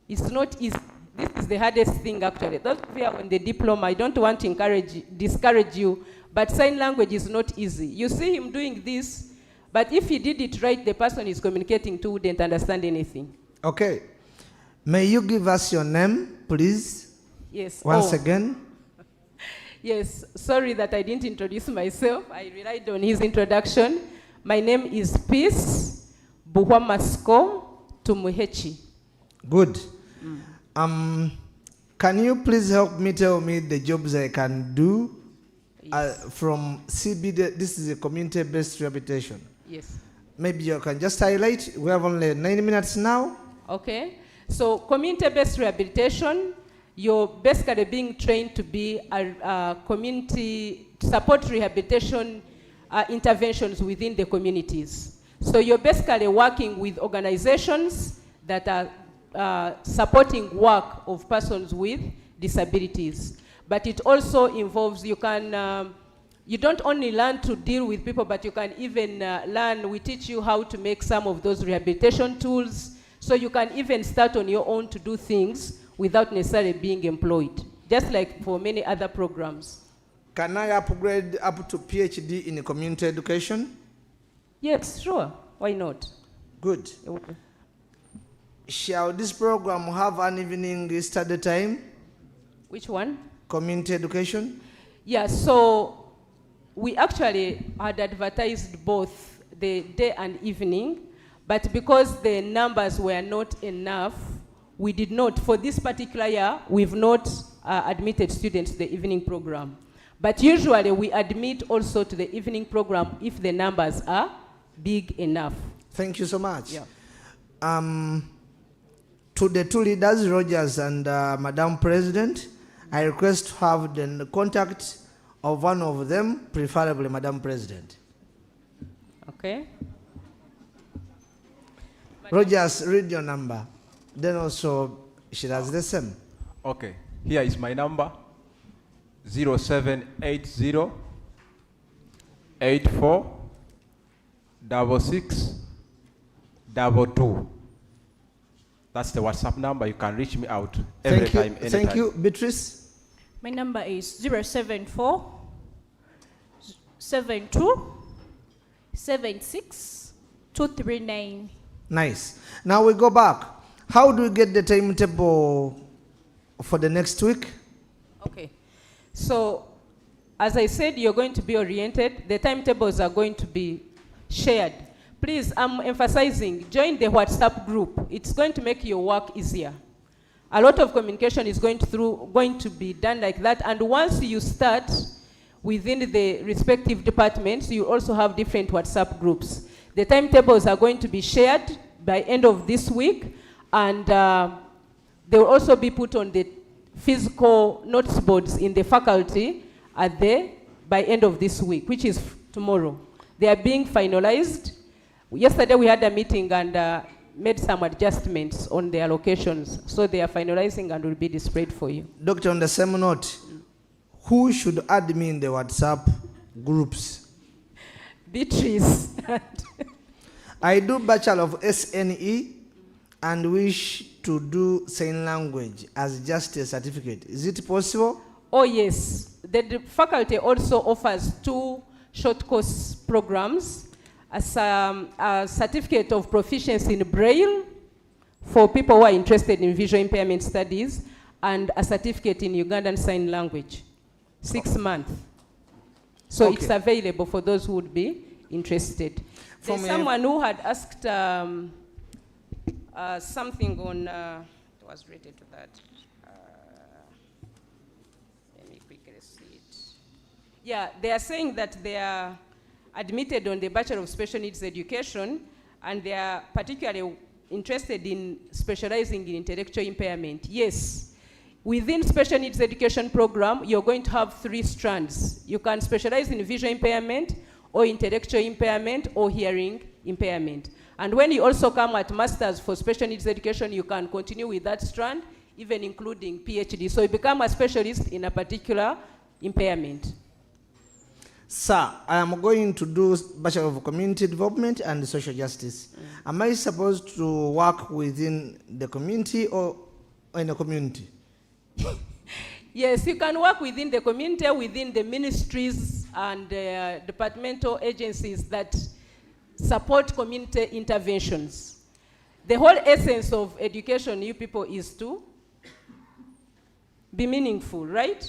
It's not easy. This is the hardest thing, actually. Those of you on the diploma, I don't want to discourage you, but sign language is not easy. You see him doing this, but if he did it right, the person he's communicating to wouldn't understand anything.
Okay. May you give us your name, please?
Yes.
Once again.
Yes. Sorry that I didn't introduce myself. I relied on his introduction. My name is Peace Buhwamasko Tumuhechi.
Good. Can you please help me tell me the jobs I can do from CBD? This is a community-based rehabilitation.
Yes.
Maybe you can just highlight. We have only 9 minutes now.
Okay. So community-based rehabilitation, you're basically being trained to be a community support rehabilitation interventions within the communities. So you're basically working with organizations that are supporting work of persons with disabilities. But it also involves, you don't only learn to deal with people, but you can even learn, we teach you how to make some of those rehabilitation tools, so you can even start on your own to do things without necessarily being employed, just like for many other programs.
Can I upgrade up to PhD in community education?
Yes, sure. Why not?
Good. Shall this program have an evening study time?
Which one?
Community education?
Yeah, so we actually had advertised both the day and evening, but because the numbers were not enough, we did not, for this particular year, we've not admitted students to the evening program. But usually we admit also to the evening program if the numbers are big enough.
Thank you so much.
Yeah.
To the two leaders, Rogers and Madam President, I request to have the contact of one of them, preferably Madam President.
Okay.
Rogers, read your number. Then also, she does the same.
Okay, here is my number, 0780 84 66 22. That's the WhatsApp number. You can reach me out every time, anytime.
Thank you. Beatrice?
My number is 074 72 76 239.
Nice. Now we go back. How do we get the timetable for the next week?
Okay. So, as I said, you're going to be oriented. The timetables are going to be shared. Please, I'm emphasizing, join the WhatsApp group. It's going to make your work easier. A lot of communication is going to be done like that. And once you start within the respective departments, you also have different WhatsApp groups. The timetables are going to be shared by end of this week, and they will also be put on the physical notice boards in the faculty by end of this week, which is tomorrow. They are being finalized. Yesterday we had a meeting and made some adjustments on the allocations, so they are finalizing and will be displayed for you.
Doctor, on the same note, who should add me in the WhatsApp groups?
Beatrice.
I do Bachelor of SNE and wish to do sign language as just a certificate. Is it possible?
Oh yes. The faculty also offers 2 short course programs, as a certificate of proficiency in Braille for people who are interested in visual impairment studies, and a certificate in Ugandan Sign Language, 6 months. So
Okay.
it's available for those who would be interested. There's someone who had asked something on, it was related to that. Let me quickly see it. Yeah, they are saying that they are admitted on the Bachelor of Special Needs Education, and they are particularly interested in specializing in intellectual impairment. Yes, within Special Needs Education program, you're going to have 3 strands. You can specialize in visual impairment, or intellectual impairment, or hearing impairment. And when you also come at Masters for Special Needs Education, you can continue with that strand, even including PhD. So you become a specialist in a particular impairment.
Sir, I am going to do Bachelor of Community Development and Social Justice. Am I supposed to work within the community or in the community?
Yes, you can work within the community, within the ministries and departmental agencies that support community interventions. The whole essence of education, you people, is to be meaningful, right?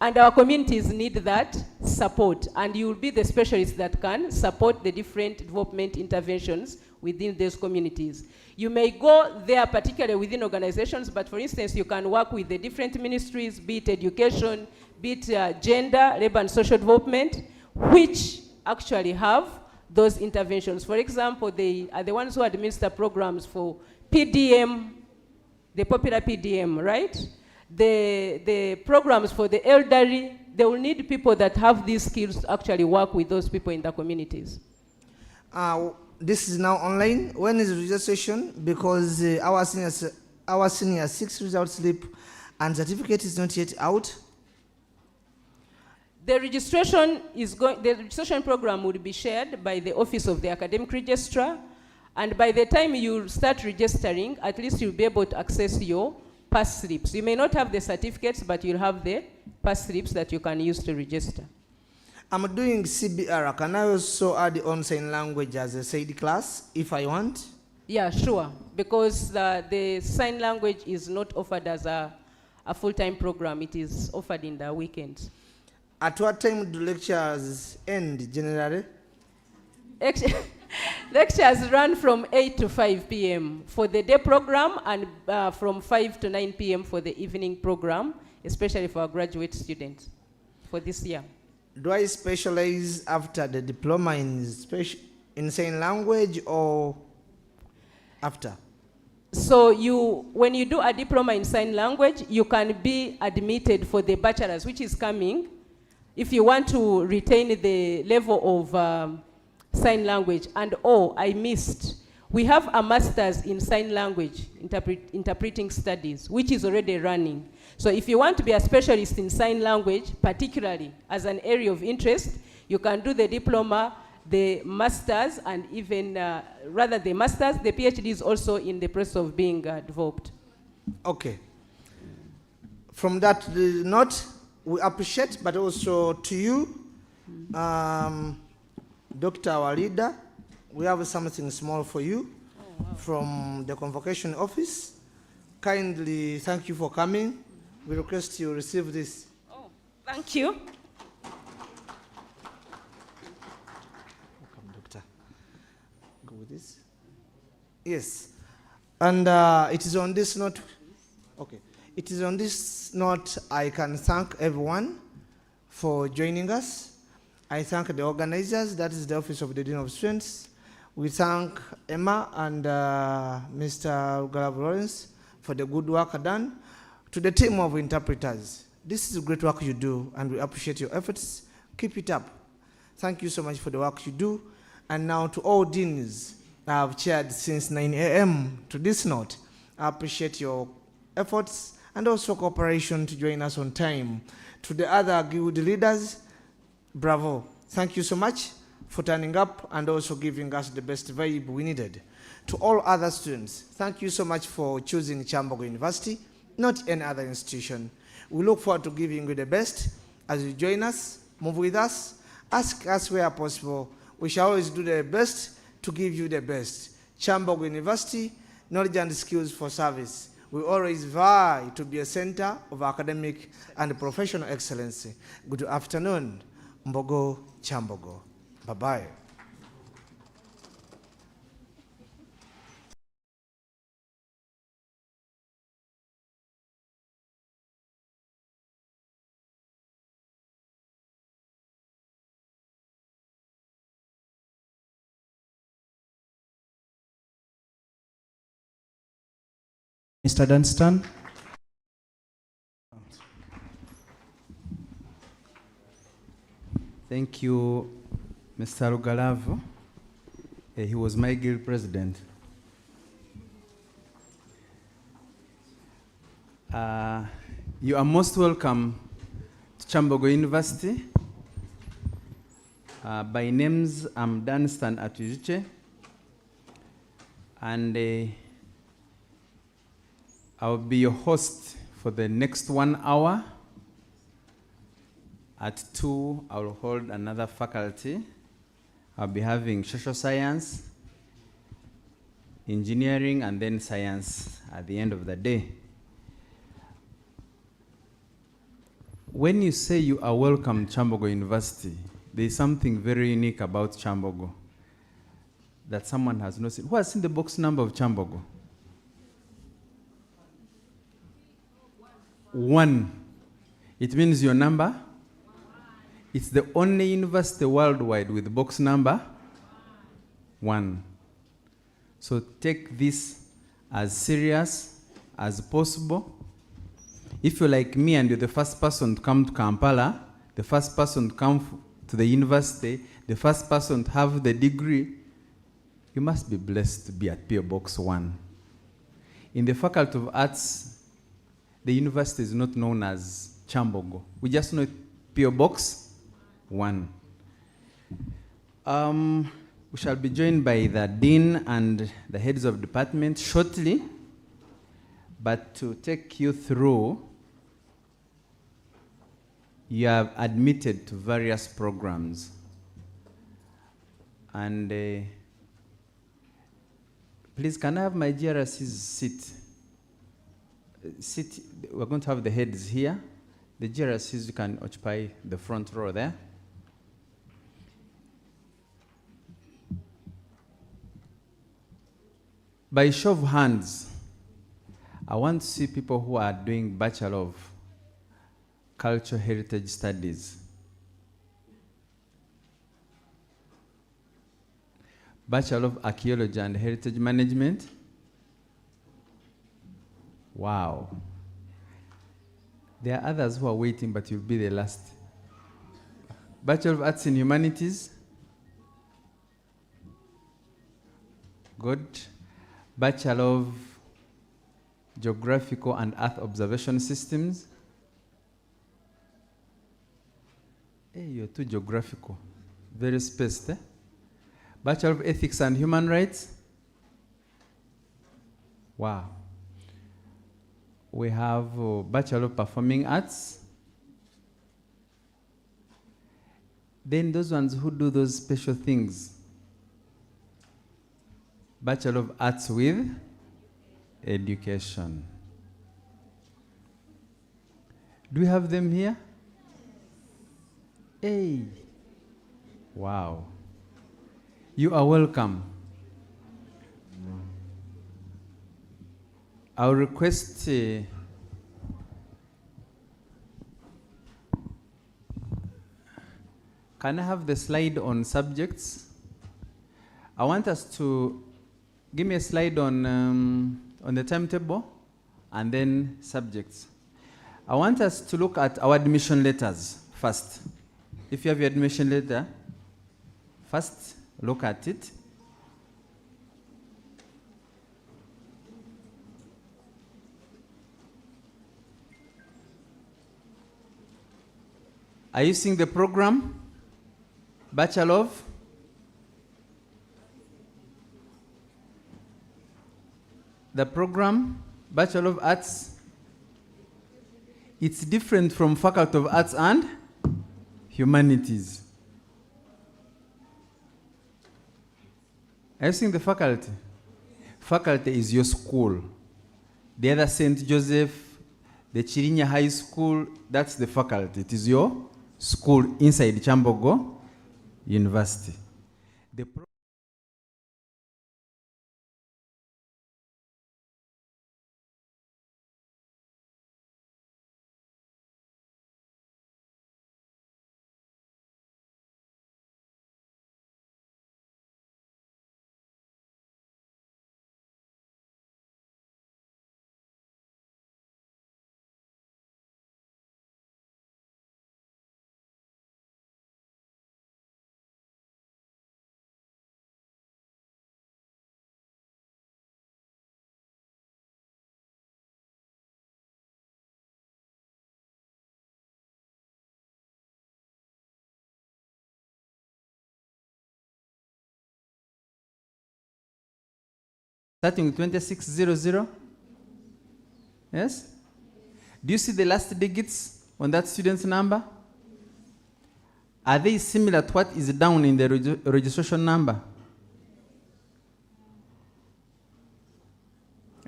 And our communities need that support, and you will be the specialists that can support the different development interventions within those communities. You may go there particularly within organizations, but for instance, you can work with the different ministries, be it education, be it gender, labor and social development, which actually have those interventions. For example, they are the ones who administer programs for PDM, the popular PDM, right? The programs for the elderly, they will need people that have these skills to actually work with those people in the communities.
This is now online. When is registration? Because our seniors our senior 6 result slip and certificate is not yet out?
The registration program would be shared by the Office of the Academic Registrar, and by the time you start registering, at least you'll be able to access your pass slips. You may not have the certificates, but you'll have the pass slips that you can use to register.
I'm doing CBR. Can I also add on sign language as a side class if I want?
Yeah, sure, because the sign language is not offered as a full-time program. It is offered in the weekends.
At what time do lectures end generally?
Lectures run from 8 to 5 p.m. for the day program, and from 5 to 9 p.m. for the evening program, especially for our graduate students for this year.
Do I specialize after the diploma in sign language or after?
So when you do a diploma in sign language, you can be admitted for the bachelor's, which is coming, if you want to retain the level of sign language. And I missed. We have a master's in sign language, interpreting studies, which is already running. So if you want to be a specialist in sign language, particularly as an area of interest, you can do the diploma, the master's, and even, the master's, the PhD is also in the process of being developed.
Okay. From that note, we appreciate, but also to you, Dr. our leader, we have something small for you from the convocation office. Kindly thank you for coming. We request you receive this.
Oh, thank you.
Welcome, Doctor. Go with this. Yes. And it is on this note. Okay. It is on this note I can thank everyone for joining us. I thank the organizers, that is the Office of the Dean of Students. We thank Emma and Mr. Galav Lawrence for the good work done. To the team of interpreters, this is great work you do, and we appreciate your efforts. Keep it up. Thank you so much for the work you do. And now to all deans I have chaired since 9 a.m. to this note, I appreciate your efforts and also cooperation to join us on time. To the other guild leaders, bravo. Thank you so much for turning up and also giving us the best vibe we needed. To all other students, thank you so much for choosing Kyambogo University, not any other institution. We look forward to giving you the best as you join us, move with us, ask us where possible. We shall always do the best to give you the best. Kyambogo University, knowledge and skills for service. We always vie to be a center of academic and professional excellence. Good afternoon. Mbogo Kyambogo. Bye-bye.
Mr. Dunstan.
Thank you, Mr. Rugalavu. He was my guild president. You are most welcome to Kyambogo University. By names, I'm Dunstan Atujuche, and I'll be your host for the next 1 hour. At 2, I'll hold another faculty. I'll be having social science, engineering, and then science at the end of the day. When you say you are welcome to Kyambogo University, there is something very unique about Kyambogo that someone has not seen. Who has seen the box number of Kyambogo? 1. It means your number. It's the only university worldwide with box number 1. So take this as serious as possible. If you're like me and you're the first person to come to Kampala, the first person to come to the university, the first person to have the degree, you must be blessed to be at PO Box 1.
In the Faculty of Arts, the university is not known as Kyambogo. We just know PO Box 1. We shall be joined by the dean and the heads of department shortly, but to take you through, you have admitted to various programs. And please, can I have my GRC's sit? We're going to have the heads here. The GRCs can occupy the front row there. By show of hands, I want to see people who are doing Bachelor of Cultural Heritage Studies. Bachelor of Archaeology and Heritage Management. Wow. There are others who are waiting, but you'll be the last. Bachelor of Arts in Humanities. Good. Bachelor of Geographical and Earth Observation Systems. Hey, you're too geographical. Very spaced, eh? Bachelor of Ethics and Human Rights. Wow. We have Bachelor of Performing Arts. Then those ones who do those special things. Bachelor of Arts with Education. Do we have them here? Hey. Wow. You are welcome. I'll request can I have the slide on subjects? I want us to give me a slide on the timetable and then subjects. I want us to look at our admission letters first. If you have your admission letter, first look at it. Are you seeing the program? Bachelor of? The program, Bachelor of Arts. It's different from Faculty of Arts and Humanities. Are you seeing the faculty? Faculty is your school. The other St. Joseph, the Chirinya High School, that's the faculty. It is your school inside Kyambogo University. The starting with 2600? Yes? Do you see the last digits on that student's number? Are they similar to what is down in the registration number?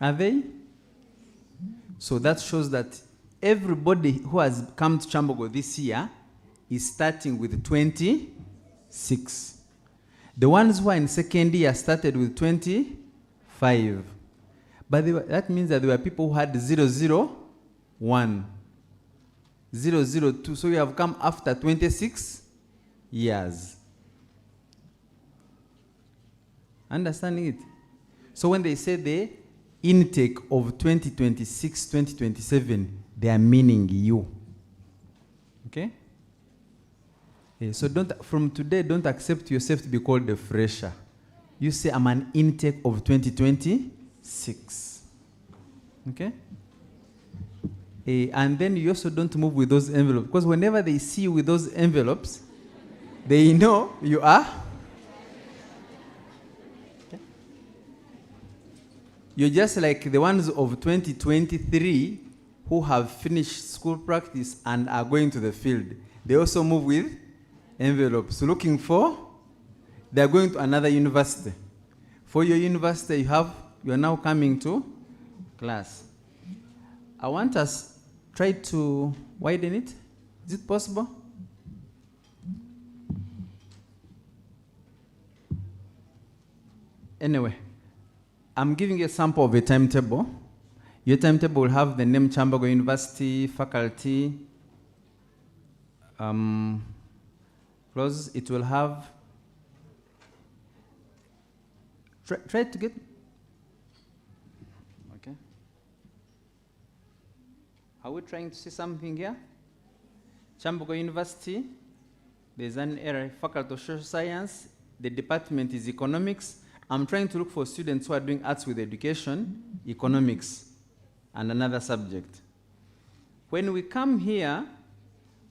Are they? So that shows that everybody who has come to Kyambogo this year is starting with 26. The ones who are in second year started with 25. But that means that there were people who had 001, 002. So we have come after 26 years. Understanding it? So when they say the intake of 2026, 2027, they are meaning you. Okay? Yeah, so from today, don't accept yourself to be called a fresher. You say, I'm an intake of 2026. Okay? And then you also don't move with those envelopes, because whenever they see you with those envelopes, they know you are. Okay? You're just like the ones of 2023 who have finished school practice and are going to the field. They also move with envelopes, looking for, they're going to another university. For your university, you are now coming to class. I want us try to widen it. Is it possible? Anyway, I'm giving you a sample of a timetable. Your timetable will have the name Kyambogo University, faculty, close. It will have, try to get, okay. Are we trying to see something here? Kyambogo University, there's an area, Faculty of Social Science, the department is economics. I'm trying to look for students who are doing arts with education, economics, and another subject. When we come here,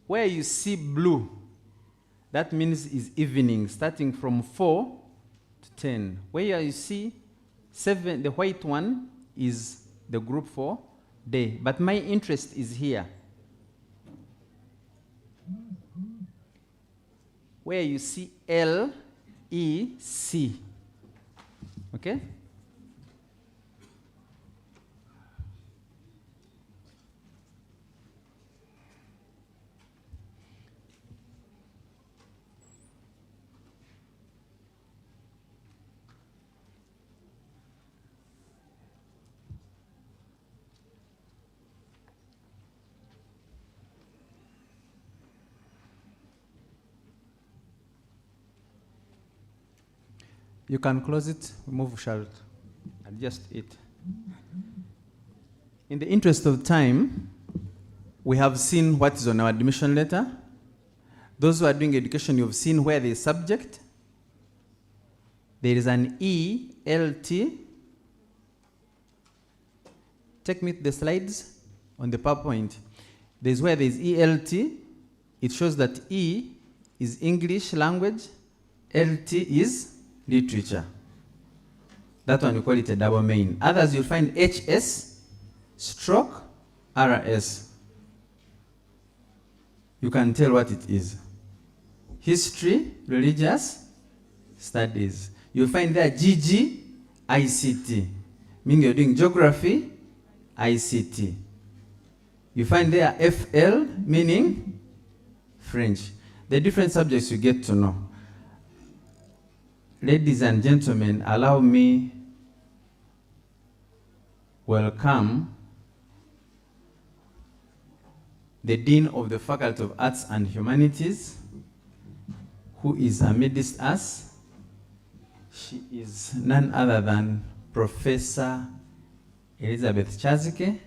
where you see blue, that means is evening, starting from 4 to 10. Where you see 7, the white one is the group for day. But my interest is here. Where you see L, E, C. Okay? You can close it, remove shall adjust it. In the interest of time, we have seen what is on our admission letter. Those who are doing education, you've seen where there is subject. There is an ELT. Take me to the slides on the PowerPoint. There's where there is ELT. It shows that E is English language, LT is literature. That one we call it a double main. Others you'll find HS, stroke, RS. You can tell what it is. History, religious studies. You'll find there GG, ICT. Meaning you're doing geography, ICT. You find there FL, meaning French. The different subjects you get to know. Ladies and gentlemen, allow me welcome the Dean of the Faculty of Arts and Humanities, who is amidst us. She is none other than Professor Elizabeth Chazike.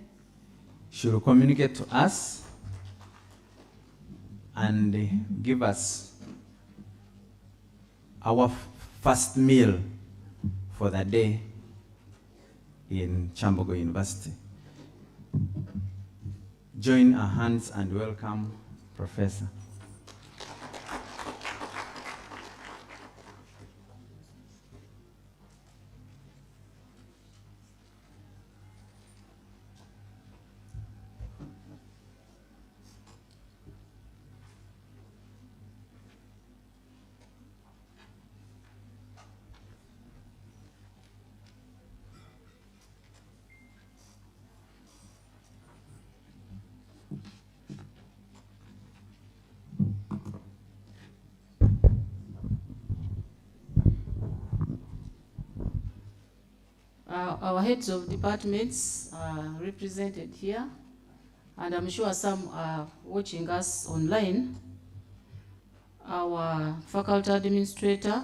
She will communicate to us and give us our first meal for the day in Kyambogo University. Join our hands and welcome Professor.
Our heads of departments are represented here, and I'm sure some are watching us online. Our faculty administrator,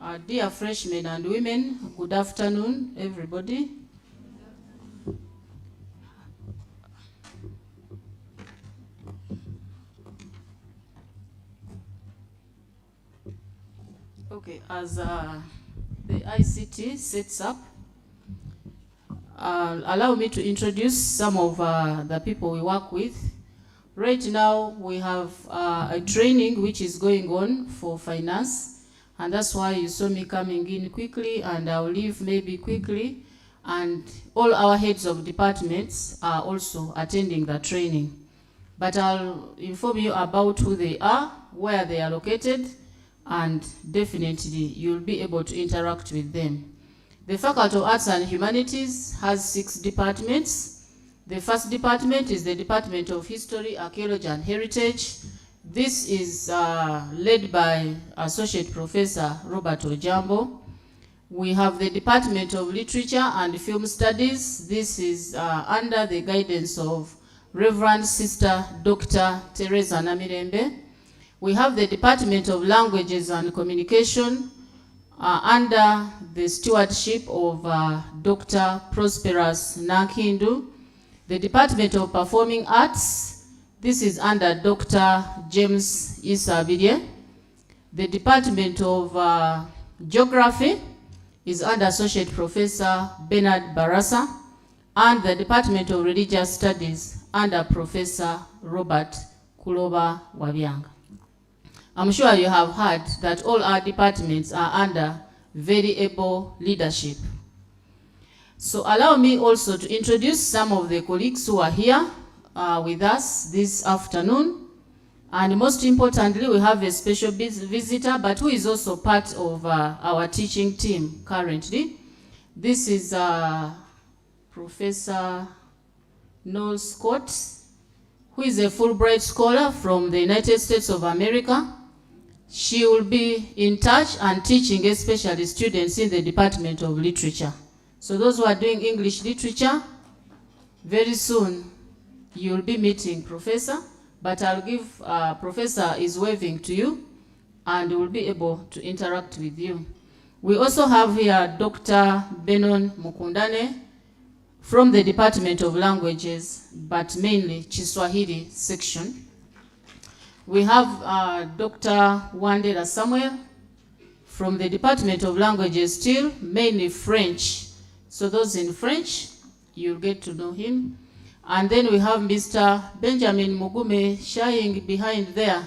our dear freshmen and women, good afternoon, everybody. Okay, as the ICT sets up, allow me to introduce some of the people we work with. Right now, we have a training which is going on for finance, and that's why you saw me coming in quickly, and I'll leave maybe quickly. And all our heads of departments are also attending the training. But I'll inform you about who they are, where they are located, and definitely you'll be able to interact with them. The Faculty of Arts and Humanities has 6 departments. The first department is the Department of History, Archaeology, and Heritage. This is led by Associate Professor Robert Ojambo. We have the Department of Literature and Film Studies. This is under the guidance of Reverend Sister Dr. Teresa Namirembe. We have the Department of Languages and Communication under the stewardship of Dr. Prosperous Nakindu. The Department of Performing Arts, this is under Dr. James Isabidye. The Department of Geography is under Associate Professor Bernard Barasa, and the Department of Religious Studies under Professor Robert Kuloba Wabyanga. I'm sure you have heard that all our departments are under very able leadership. So allow me also to introduce some of the colleagues who are here with us this afternoon. And most importantly, we have a special visitor, but who is also part of our teaching team currently. This is Professor Noel Scott, who is a Fulbright scholar from the United States of America. She will be in touch and teaching especially students in the Department of Literature. So those who are doing English literature, very soon you'll be meeting Professor, but I'll give, Professor is waving to you and will be able to interact with you. We also have here Dr. Benon Mukundane from the Department of Languages, but mainly Chiswahili section. We have Dr. Wandera Samuel from the Department of Languages still, mainly French. So those in French, you'll get to know him. And then we have Mr. Benjamin Mugume shying behind there,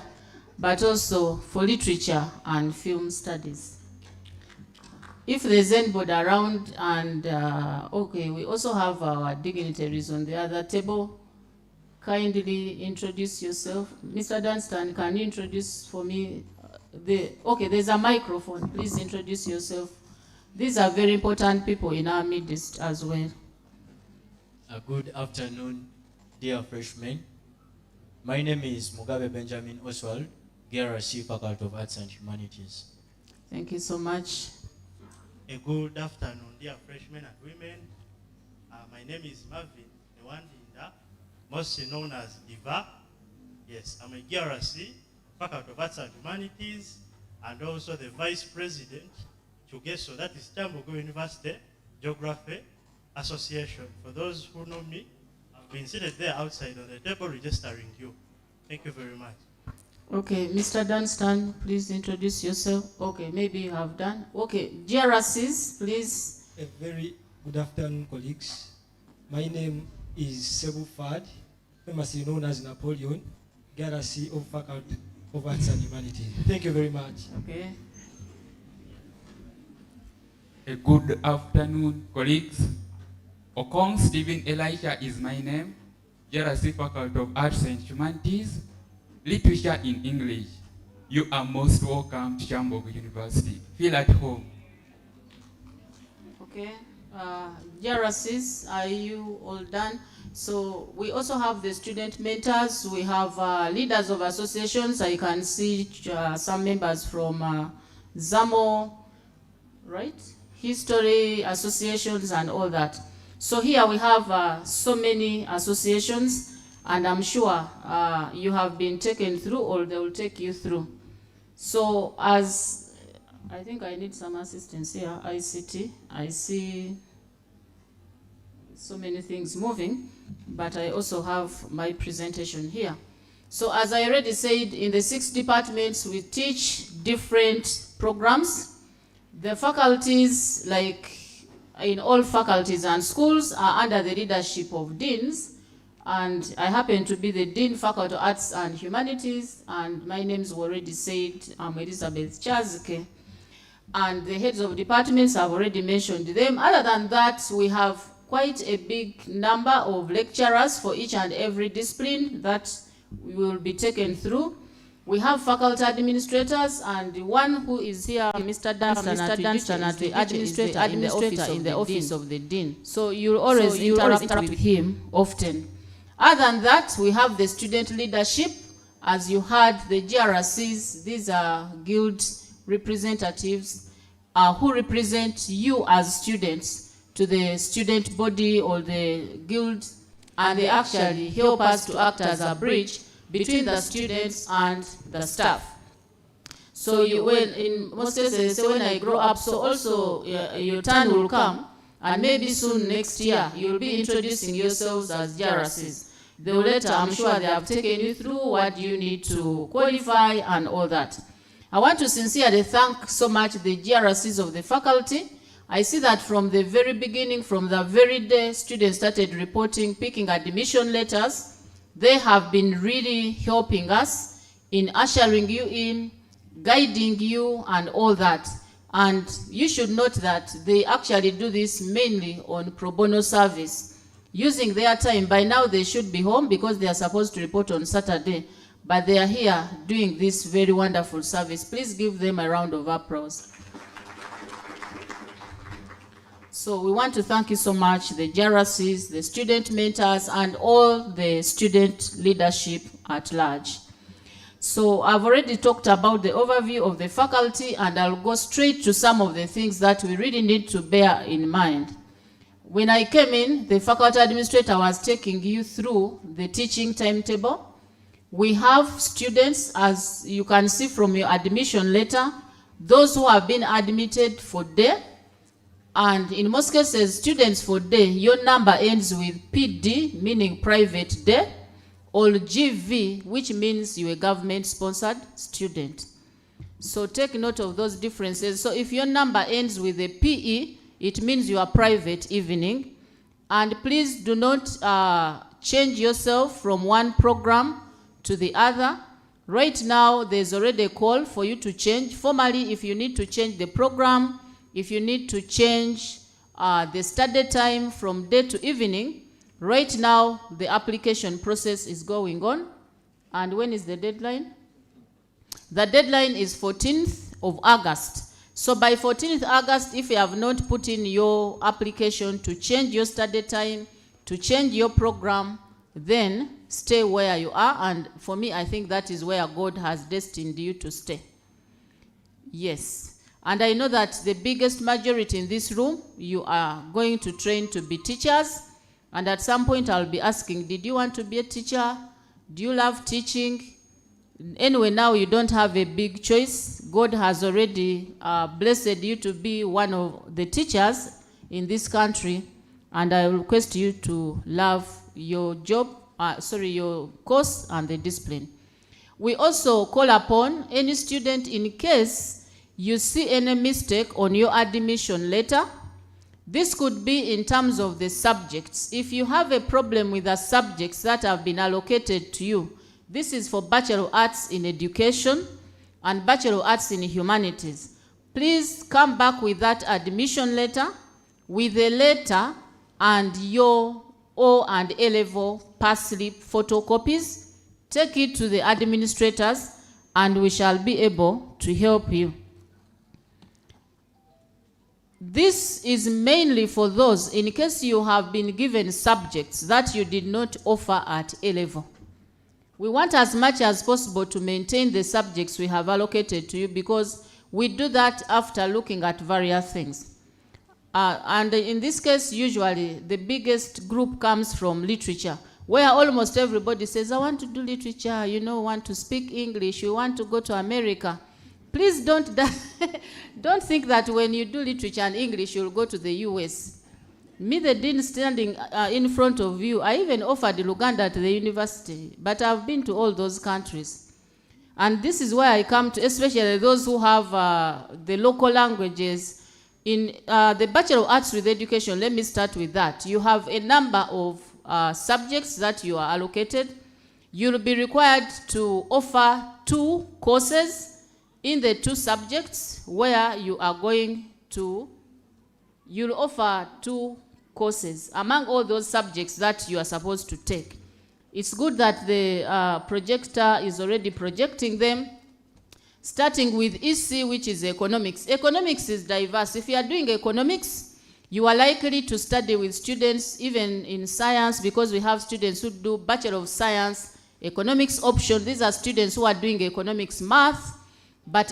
but also for literature and film studies. If there's anybody around, and okay, we also have our dignitaries on the other table. Kindly introduce yourself. Mr. Dunstan, can you introduce for me okay, there's a microphone. Please introduce yourself. These are very important people in our midst as well.
Good afternoon, dear freshmen. My name is Mugabe Benjamin Oswald, GRC Faculty of Arts and Humanities.
Thank you so much.
A good afternoon, dear freshmen and women. My name is Marvin Nwandinda, mostly known as Diva. Yes, I'm a GRC, Faculty of Arts and Humanities, and also the Vice President, Chugeso, that is Kyambogo University, Geography Association. For those who know me, I've been seated there outside on the table registering you. Thank you very much.
Okay, Mr. Dunstan, please introduce yourself. Okay, maybe you have done. Okay, GRCs, please.
A very good afternoon, colleagues. My name is Sebu Fad, famously known as Napoleon, GRC of Faculty of Arts and Humanities. Thank you very much.
Okay.
A good afternoon, colleagues. Okong Stephen Elisha is my name, GRC Faculty of Arts and Humanities, Literature in English. You are most welcome to Kyambogo University. Feel at home.
Okay. GRCs, are you all done? So we also have the student mentors. We have leaders of associations. I can see some members from ZAMO, right? History associations and all that. So here we have so many associations, and I'm sure you have been taken through, or they will take you through. So as, I think I need some assistance here, ICT. I see so many things moving, but I also have my presentation here. So as I already said, in the 6 departments, we teach different programs. The faculties, like in all faculties and schools are under the leadership of deans. And I happen to be the Dean, Faculty of Arts and Humanities, and my name's already said, I'm Elizabeth Chazike. And the heads of departments have already mentioned them. Other than that, we have quite a big number of lecturers for each and every discipline that we will be taken through. We have faculty administrators, and the one who is here, Mr. Dunstan, the administrator in the office of the dean. So you'll always interact with him often. Other than that, we have the student leadership. As you heard, the GRCs, these are guild representatives who represent you as students to the student body or the guild, and they actually help us to act as a bridge between the students and the staff. So in most cases, when I grow up, so also your turn will come, and maybe soon next year, you'll be introducing yourselves as GRCs. The later, I'm sure they have taken you through what you need to qualify and all that. I want to sincerely thank so much the GRCs of the faculty. I see that from the very beginning, from the very day students started reporting, picking admission letters, they have been really helping us in ushering you in, guiding you and all that. And you should note that they actually do this mainly on pro bono service. Using their time, by now they should be home because they are supposed to report on Saturday, but they are here doing this very wonderful service. Please give them a round of applause. So we want to thank you so much, the GRCs, the student mentors, and all the student leadership at large. So I've already talked about the overview of the faculty, and I'll go straight to some of the things that we really need to bear in mind. When I came in, the faculty administrator was taking you through the teaching timetable. We have students, as you can see from your admission letter, those who have been admitted for day, and in most cases, students for day, your number ends with PD, meaning private day, or GV, which means you're a government-sponsored student. So take note of those differences. So if your number ends with a PE, it means you are private evening. And please do not change yourself from one program to the other. Right now, there's already a call for you to change. Formally, if you need to change the program, if you need to change the study time from day to evening, right now, the application process is going on. And when is the deadline? The deadline is 14th of August. So by 14th August, if you have not put in your application to change your study time, to change your program, then stay where you are. And for me, I think that is where God has destined you to stay. Yes. And I know that the biggest majority in this room, you are going to train to be teachers. And at some point, I'll be asking, did you want to be a teacher? Do you love teaching? Anyway, now you don't have a big choice. God has already blessed you to be one of the teachers in this country, and I request you to love your job, your course and the discipline. We also call upon any student, in case you see any mistake on your admission letter. This could be in terms of the subjects. If you have a problem with the subjects that have been allocated to you, this is for Bachelor of Arts in Education and Bachelor of Arts in Humanities. Please come back with that admission letter, with a letter and your O and A level pass slip photocopies. Take it to the administrators and we shall be able to help you. This is mainly for those in case you have been given subjects that you did not offer at A level. We want as much as possible to maintain the subjects we have allocated to you, because we do that after looking at various things. And in this case, usually the biggest group comes from literature, where almost everybody says, I want to do literature, want to speak English, you want to go to America. Please don't think that when you do literature and English, you'll go to the US. Me, the dean standing in front of you, I even offered Luganda at the university, but I've been to all those countries. And this is where I come to, especially those who have the local languages In the Bachelor of Arts with Education, let me start with that. You have a number of subjects that you are allocated. You'll be required to offer 2 courses in the 2 subjects where you are going to. You'll offer 2 courses among all those subjects that you are supposed to take. It's good that the projector is already projecting them, starting with EC, which is economics. Economics is diverse. If you are doing economics, you are likely to study with students, even in science, because we have students who do Bachelor of Science, economics option. These are students who are doing economics math. But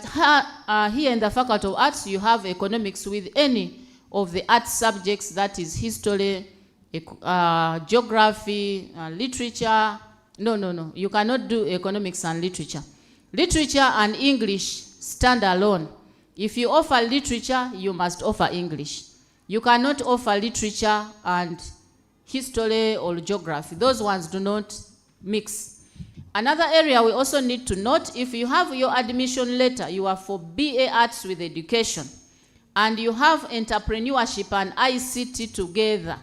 here in the Faculty of Arts, you have economics with any of the art subjects, that is history, geography, literature. No. You cannot do economics and literature. Literature and English stand alone. If you offer literature, you must offer English. You cannot offer literature and history or geography. Those ones do not mix. Another area we also need to note, if you have your admission letter, you are for BA Arts with Education, and you have entrepreneurship and ICT together,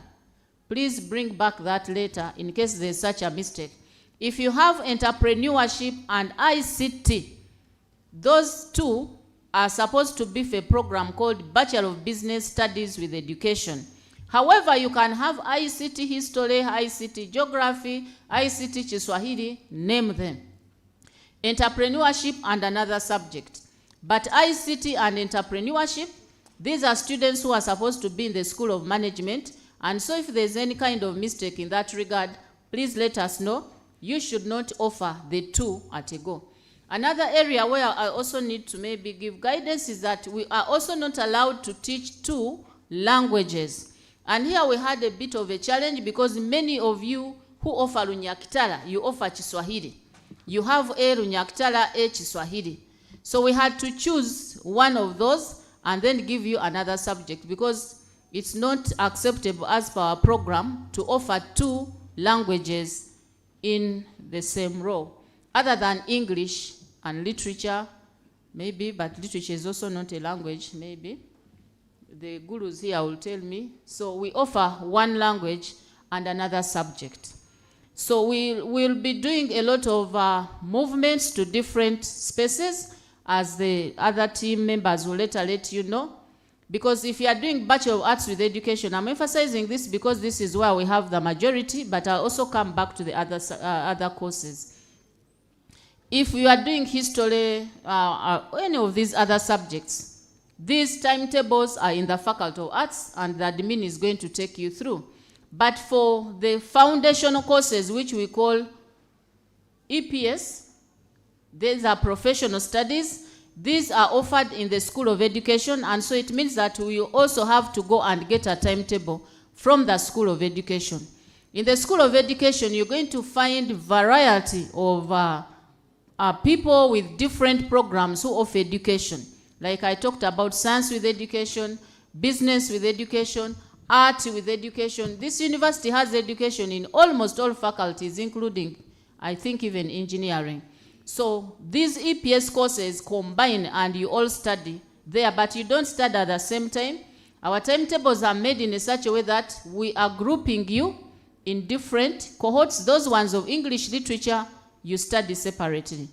please bring back that letter in case there's such a mistake. If you have entrepreneurship and ICT, those 2 are supposed to be for a program called Bachelor of Business Studies with Education. However, you can have ICT history, ICT geography, ICT Kiswahili, name them. Entrepreneurship and another subject. But ICT and entrepreneurship, these are students who are supposed to be in the School of Management. And so if there's any kind of mistake in that regard, please let us know. You should not offer the 2 at a go. Another area where I also need to maybe give guidance is that we are also not allowed to teach 2 languages. And here we had a bit of a challenge because many of you who offer Lunyakitala, you offer Kiswahili. You have A Lunyakitala, A Kiswahili. So we had to choose one of those and then give you another subject because it's not acceptable as per our program to offer 2 languages in the same row, other than English and literature, maybe, but literature is also not a language, maybe. The gurus here will tell me. So we offer 1 language and another subject. So we'll be doing a lot of movements to different spaces, as the other team members will later let you know. Because if you are doing Bachelor of Arts with Education, I'm emphasizing this because this is where we have the majority, but I'll also come back to the other courses. If you are doing history, any of these other subjects, these timetables are in the Faculty of Arts, and the admin is going to take you through. But for the foundational courses, which we call EPS, these are professional studies. These are offered in the School of Education, and so it means that we also have to go and get a timetable from the School of Education. In the School of Education, you're going to find variety of people with different programs who offer education. Like I talked about science with education, business with education, art with education. This university has education in almost all faculties, including, I think, even engineering. So these EPS courses combine and you all study there, but you don't study at the same time. Our timetables are made in such a way that we are grouping you in different cohorts. Those ones of English literature, you study separately.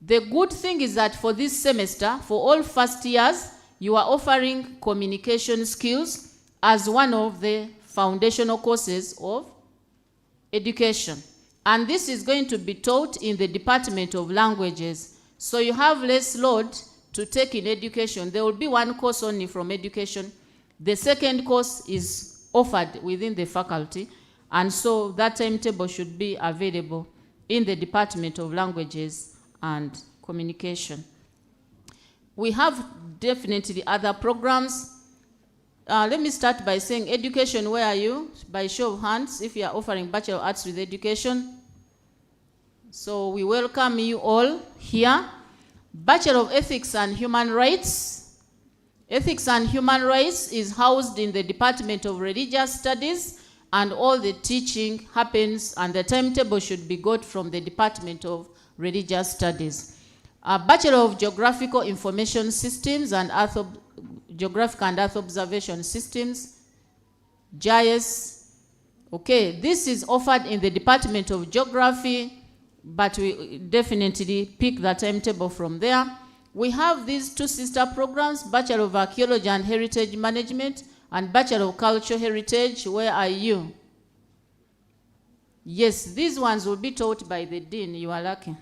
The good thing is that for this semester, for all first years, you are offering communication skills as one of the foundational courses of education. And this is going to be taught in the Department of Languages. So you have less load to take in education. There will be 1 course only from education. The second course is offered within the faculty. And so that timetable should be available in the Department of Languages and Communication. We have definitely other programs. Let me start by saying education, where are you? By show of hands, if you are offering Bachelor of Arts with Education. So we welcome you all here. Bachelor of Ethics and Human Rights. Ethics and Human Rights is housed in the Department of Religious Studies, and all the teaching happens, and the timetable should be got from the Department of Religious Studies. A Bachelor of Geographical Information Systems and Geographic and Earth Observation Systems, GIS. Okay, this is offered in the Department of Geography, but we definitely pick the timetable from there. We have these two sister programs, Bachelor of Archaeology and Heritage Management and Bachelor of Cultural Heritage. Where are you? Yes, these ones will be taught by the Dean. You are lucky.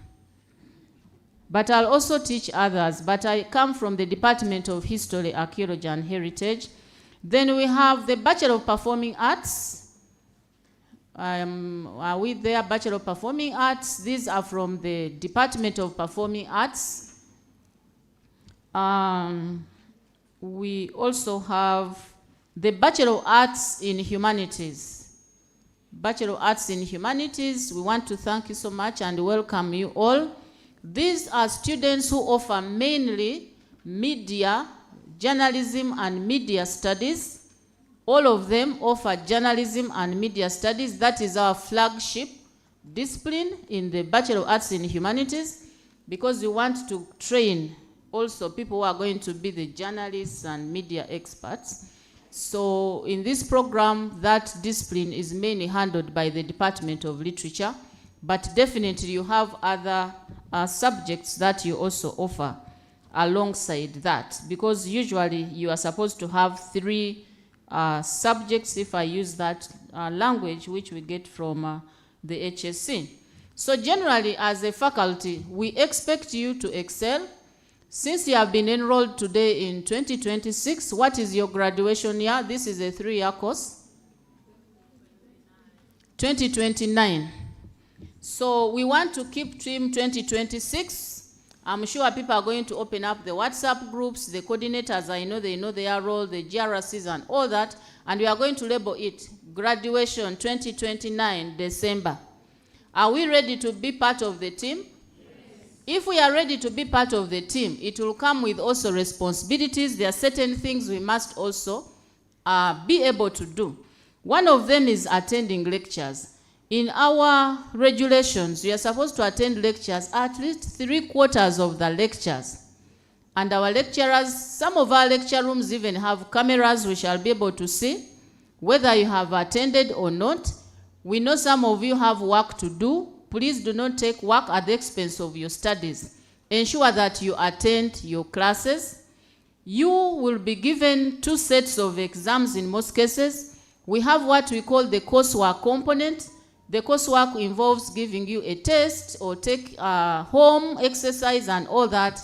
But I'll also teach others, but I come from the Department of History, Archaeology and Heritage. Then we have the Bachelor of Performing Arts. Are we there? Bachelor of Performing Arts. These are from the Department of Performing Arts. We also have the Bachelor of Arts in Humanities. Bachelor of Arts in Humanities, we want to thank you so much and welcome you all. These are students who offer mainly media, journalism and media studies. All of them offer journalism and media studies. That is our flagship discipline in the Bachelor of Arts in Humanities, because we want to train also people who are going to be the journalists and media experts. So in this program, that discipline is mainly handled by the Department of Literature, but definitely you have other subjects that you also offer alongside that, because usually you are supposed to have 3 subjects, if I use that language, which we get from the HSC. So generally, as a faculty, we expect you to excel. Since you have been enrolled today in 2026, what is your graduation year? This is a 3-year course. 2029. So we want to keep Team 2026. I'm sure people are going to open up the WhatsApp groups, the coordinators, I know they know their role, the GRCs and all that, and we are going to label it Graduation 2029, December. Are we ready to be part of the team? If we are ready to be part of the team, it will come with also responsibilities. There are certain things we must also be able to do. One of them is attending lectures. In our regulations, we are supposed to attend lectures, at least 3/4 of the lectures. And our lecturers, some of our lecture rooms even have cameras we shall be able to see whether you have attended or not. We know some of you have work to do. Please do not take work at the expense of your studies. Ensure that you attend your classes. You will be given 2 sets of exams in most cases. We have what we call the coursework component. The coursework involves giving you a test or take home exercise and all that.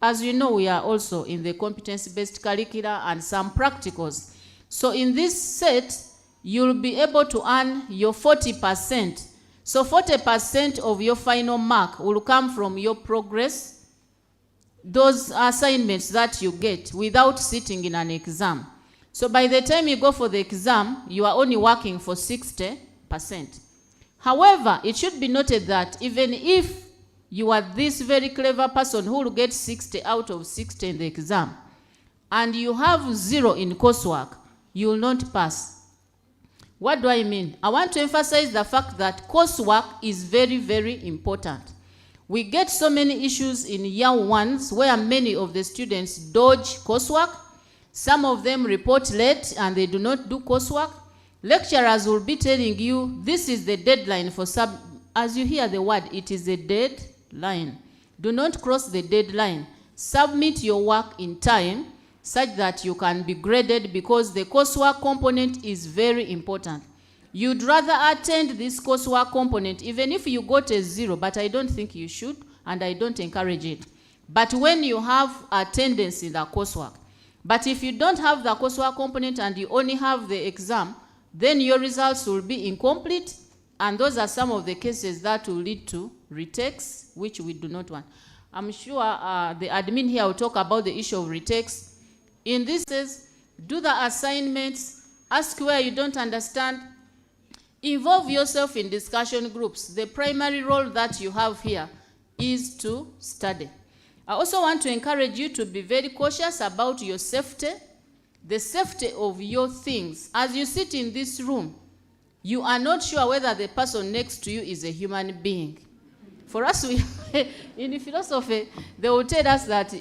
As you know, we are also in the competency-based curricula and some practicals. So in this set, you'll be able to earn your 40%. So 40% of your final mark will come from your progress, those assignments that you get without sitting in an exam. So by the time you go for the exam, you are only working for 60%. However, it should be noted that even if you are this very clever person who will get 60 out of 60 in the exam, and you have 0 in coursework, you will not pass. What do I mean? I want to emphasize the fact that coursework is very, very important. We get so many issues in year 1s where many of the students dodge coursework. Some of them report late and they do not do coursework. Lecturers will be telling you this is the deadline for as you hear the word, it is a deadline. Do not cross the deadline. Submit your work in time such that you can be graded, because the coursework component is very important. You'd rather attend this coursework component even if you got a 0, but I don't think you should, and I don't encourage it. But when you have attendance in the coursework, but if you don't have the coursework component and you only have the exam, then your results will be incomplete, and those are some of the cases that will lead to retakes, which we do not want. I'm sure the admin here will talk about the issue of retakes. In this case, do the assignments, ask where you don't understand, involve yourself in discussion groups. The primary role that you have here is to study. I also want to encourage you to be very cautious about your safety, the safety of your things. As you sit in this room, you are not sure whether the person next to you is a human being. For us, in philosophy, they will tell us that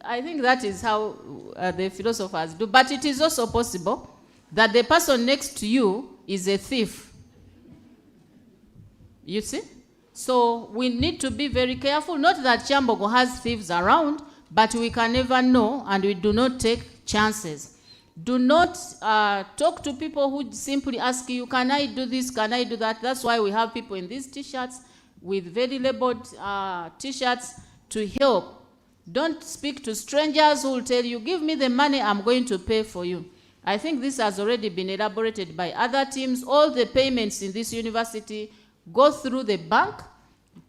I think that is how the philosophers do. But it is also possible that the person next to you is a thief. You see? So we need to be very careful. Not that Kyambogo has thieves around, but we can never know, and we do not take chances. Do not talk to people who simply ask you, can I do this, can I do that? That's why we have people in these t-shirts with very labeled t-shirts to help. Don't speak to strangers who will tell you, give me the money, I'm going to pay for you. I think this has already been elaborated by other teams. All the payments in this university go through the bank.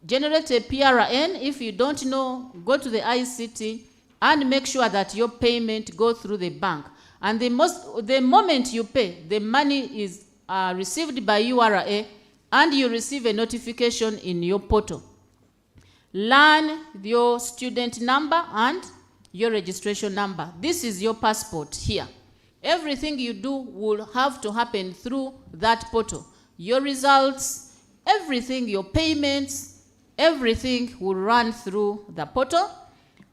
Generate a PRN. If you don't know, go to the ICT and make sure that your payment go through the bank. And the moment you pay, the money is received by URA, and you receive a notification in your portal. Learn your student number and your registration number. This is your passport here. Everything you do will have to happen through that portal. Your results, everything, your payments, everything will run through the portal.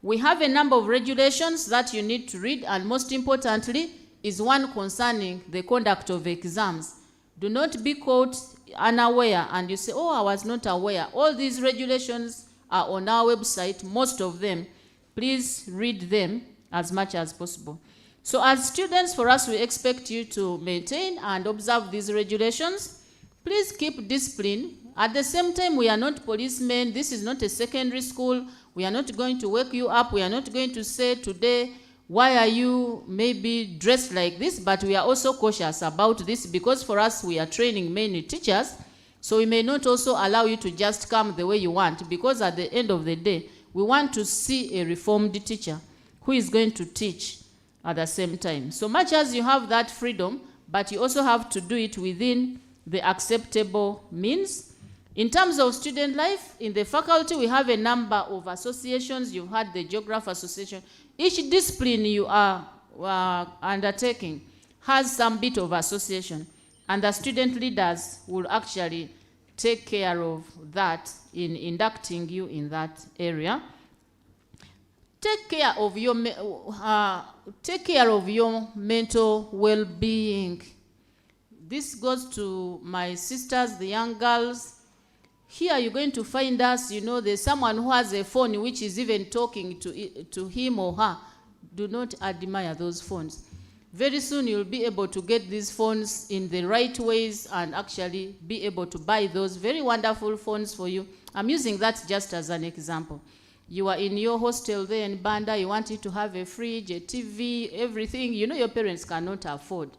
We have a number of regulations that you need to read, and most importantly is one concerning the conduct of exams. Do not be caught unaware and you say, oh, I was not aware. All these regulations are on our website, most of them. Please read them as much as possible. So as students, for us, we expect you to maintain and observe these regulations. Please keep discipline. At the same time, we are not policemen. This is not a secondary school. We are not going to wake you up. We are not going to say today, why are you maybe dressed like this? But we are also cautious about this because for us, we are training many teachers. So we may not also allow you to just come the way you want, because at the end of the day, we want to see a reformed teacher who is going to teach at the same time. So much as you have that freedom, but you also have to do it within the acceptable means. In terms of student life, in the faculty, we have a number of associations. You've had the Geography Association. Each discipline you are undertaking has some bit of association, and the student leaders will actually take care of that in inducting you in that area. Take care of your mental well-being. This goes to my sisters, the young girls. Here you're going to find us, you know, there's someone who has a phone which is even talking to him or her. Do not admire those phones. Very soon you'll be able to get these phones in the right ways and actually be able to buy those very wonderful phones for you. I'm using that just as an example. You are in your hostel there in Banda, you want it to have a fridge, a TV, everything. You know your parents cannot afford.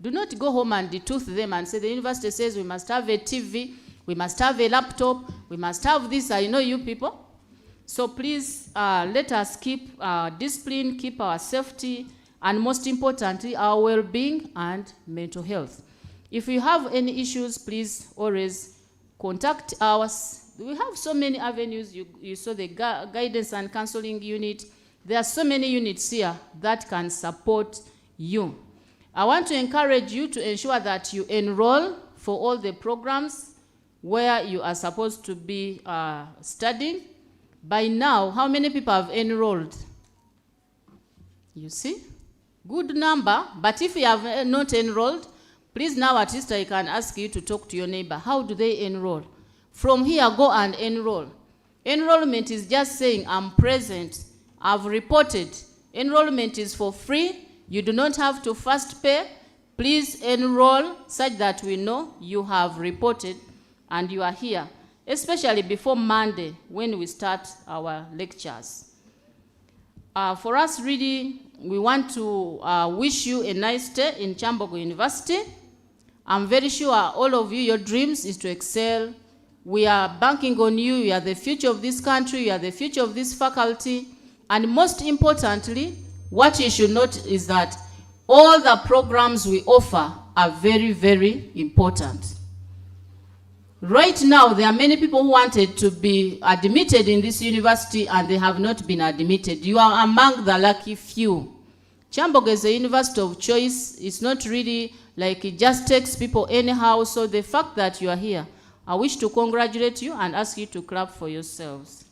Do not go home and detooth them and say the university says we must have a TV, we must have a laptop, we must have this. I know you people. So please let us keep our discipline, keep our safety, and most importantly, our well-being and mental health. If you have any issues, please always contact us. We have so many avenues. You saw the guidance and counseling unit. There are so many units here that can support you. I want to encourage you to ensure that you enroll for all the programs where you are supposed to be studying. By now, how many people have enrolled? You see? Good number, but if you have not enrolled, please now at least I can ask you to talk to your neighbor. How do they enroll? From here, go and enroll. Enrollment is just saying, I'm present, I've reported. Enrollment is for free. You do not have to first pay. Please enroll such that we know you have reported and you are here, especially before Monday when we start our lectures. For us, really, we want to wish you a nice day in Kyambogo University. I'm very sure all of you, your dreams is to excel. We are banking on you. You are the future of this country. You are the future of this faculty. And most importantly, what you should note is that all the programs we offer are very, very important. Right now, there are many people who wanted to be admitted in this university and they have not been admitted. You are among the lucky few. Kyambogo is a university of choice. It's not really like it just takes people anyhow. So the fact that you are here, I wish to congratulate you and ask you to clap for yourselves.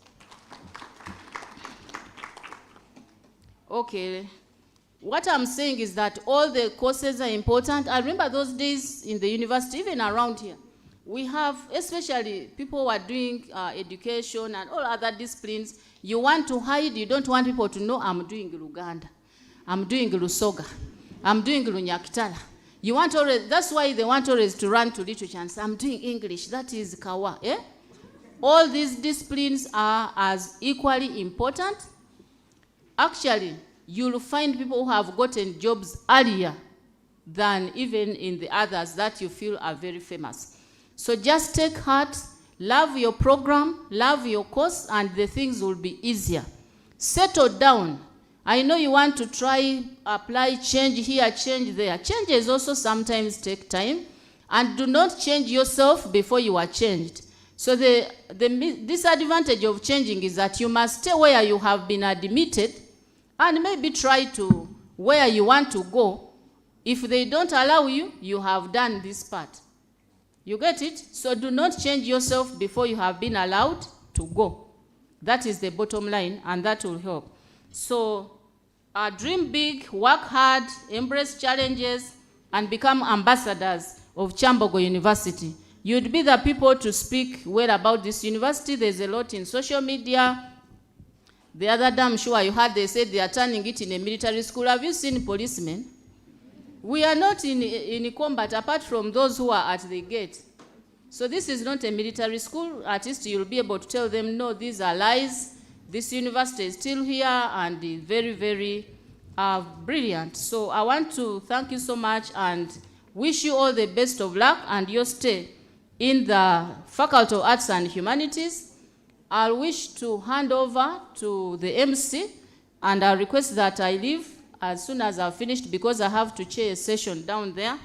Okay. What I'm saying is that all the courses are important. I remember those days in the university, even around here, we have, especially people who are doing education and all other disciplines, you want to hide, you don't want people to know, I'm doing Luganda, I'm doing Lusoga, I'm doing Lunyakitala. You want always, that's why they want always to run to literature and say, I'm doing English, that is Kawa. Eh? All these disciplines are as equally important. Actually, you'll find people who have gotten jobs earlier than even in the others that you feel are very famous. So just take heart, love your program, love your course, and the things will be easier. Settle down. I know you want to try, apply, change here, change there. Changes also sometimes take time. And do not change yourself before you are changed. So the disadvantage of changing is that you must stay where you have been admitted and maybe try to where you want to go. If they don't allow you, you have done this part. You get it? So do not change yourself before you have been allowed to go. That is the bottom line, and that will help. So dream big, work hard, embrace challenges, and become ambassadors of Kyambogo University. You'd be the people to speak well about this university. There's a lot in social media. The other day, I'm sure you heard they said they are turning it in a military school. Have you seen policemen? We are not in combat apart from those who are at the gate. So this is not a military school. At least you'll be able to tell them, no, these are lies. This university is still here and is very, very brilliant. So I want to thank you so much and wish you all the best of luck and your stay in the Faculty of Arts and Humanities. I wish to hand over to the MC, and I request that I leave as soon as I've finished because I have to chair a session down there.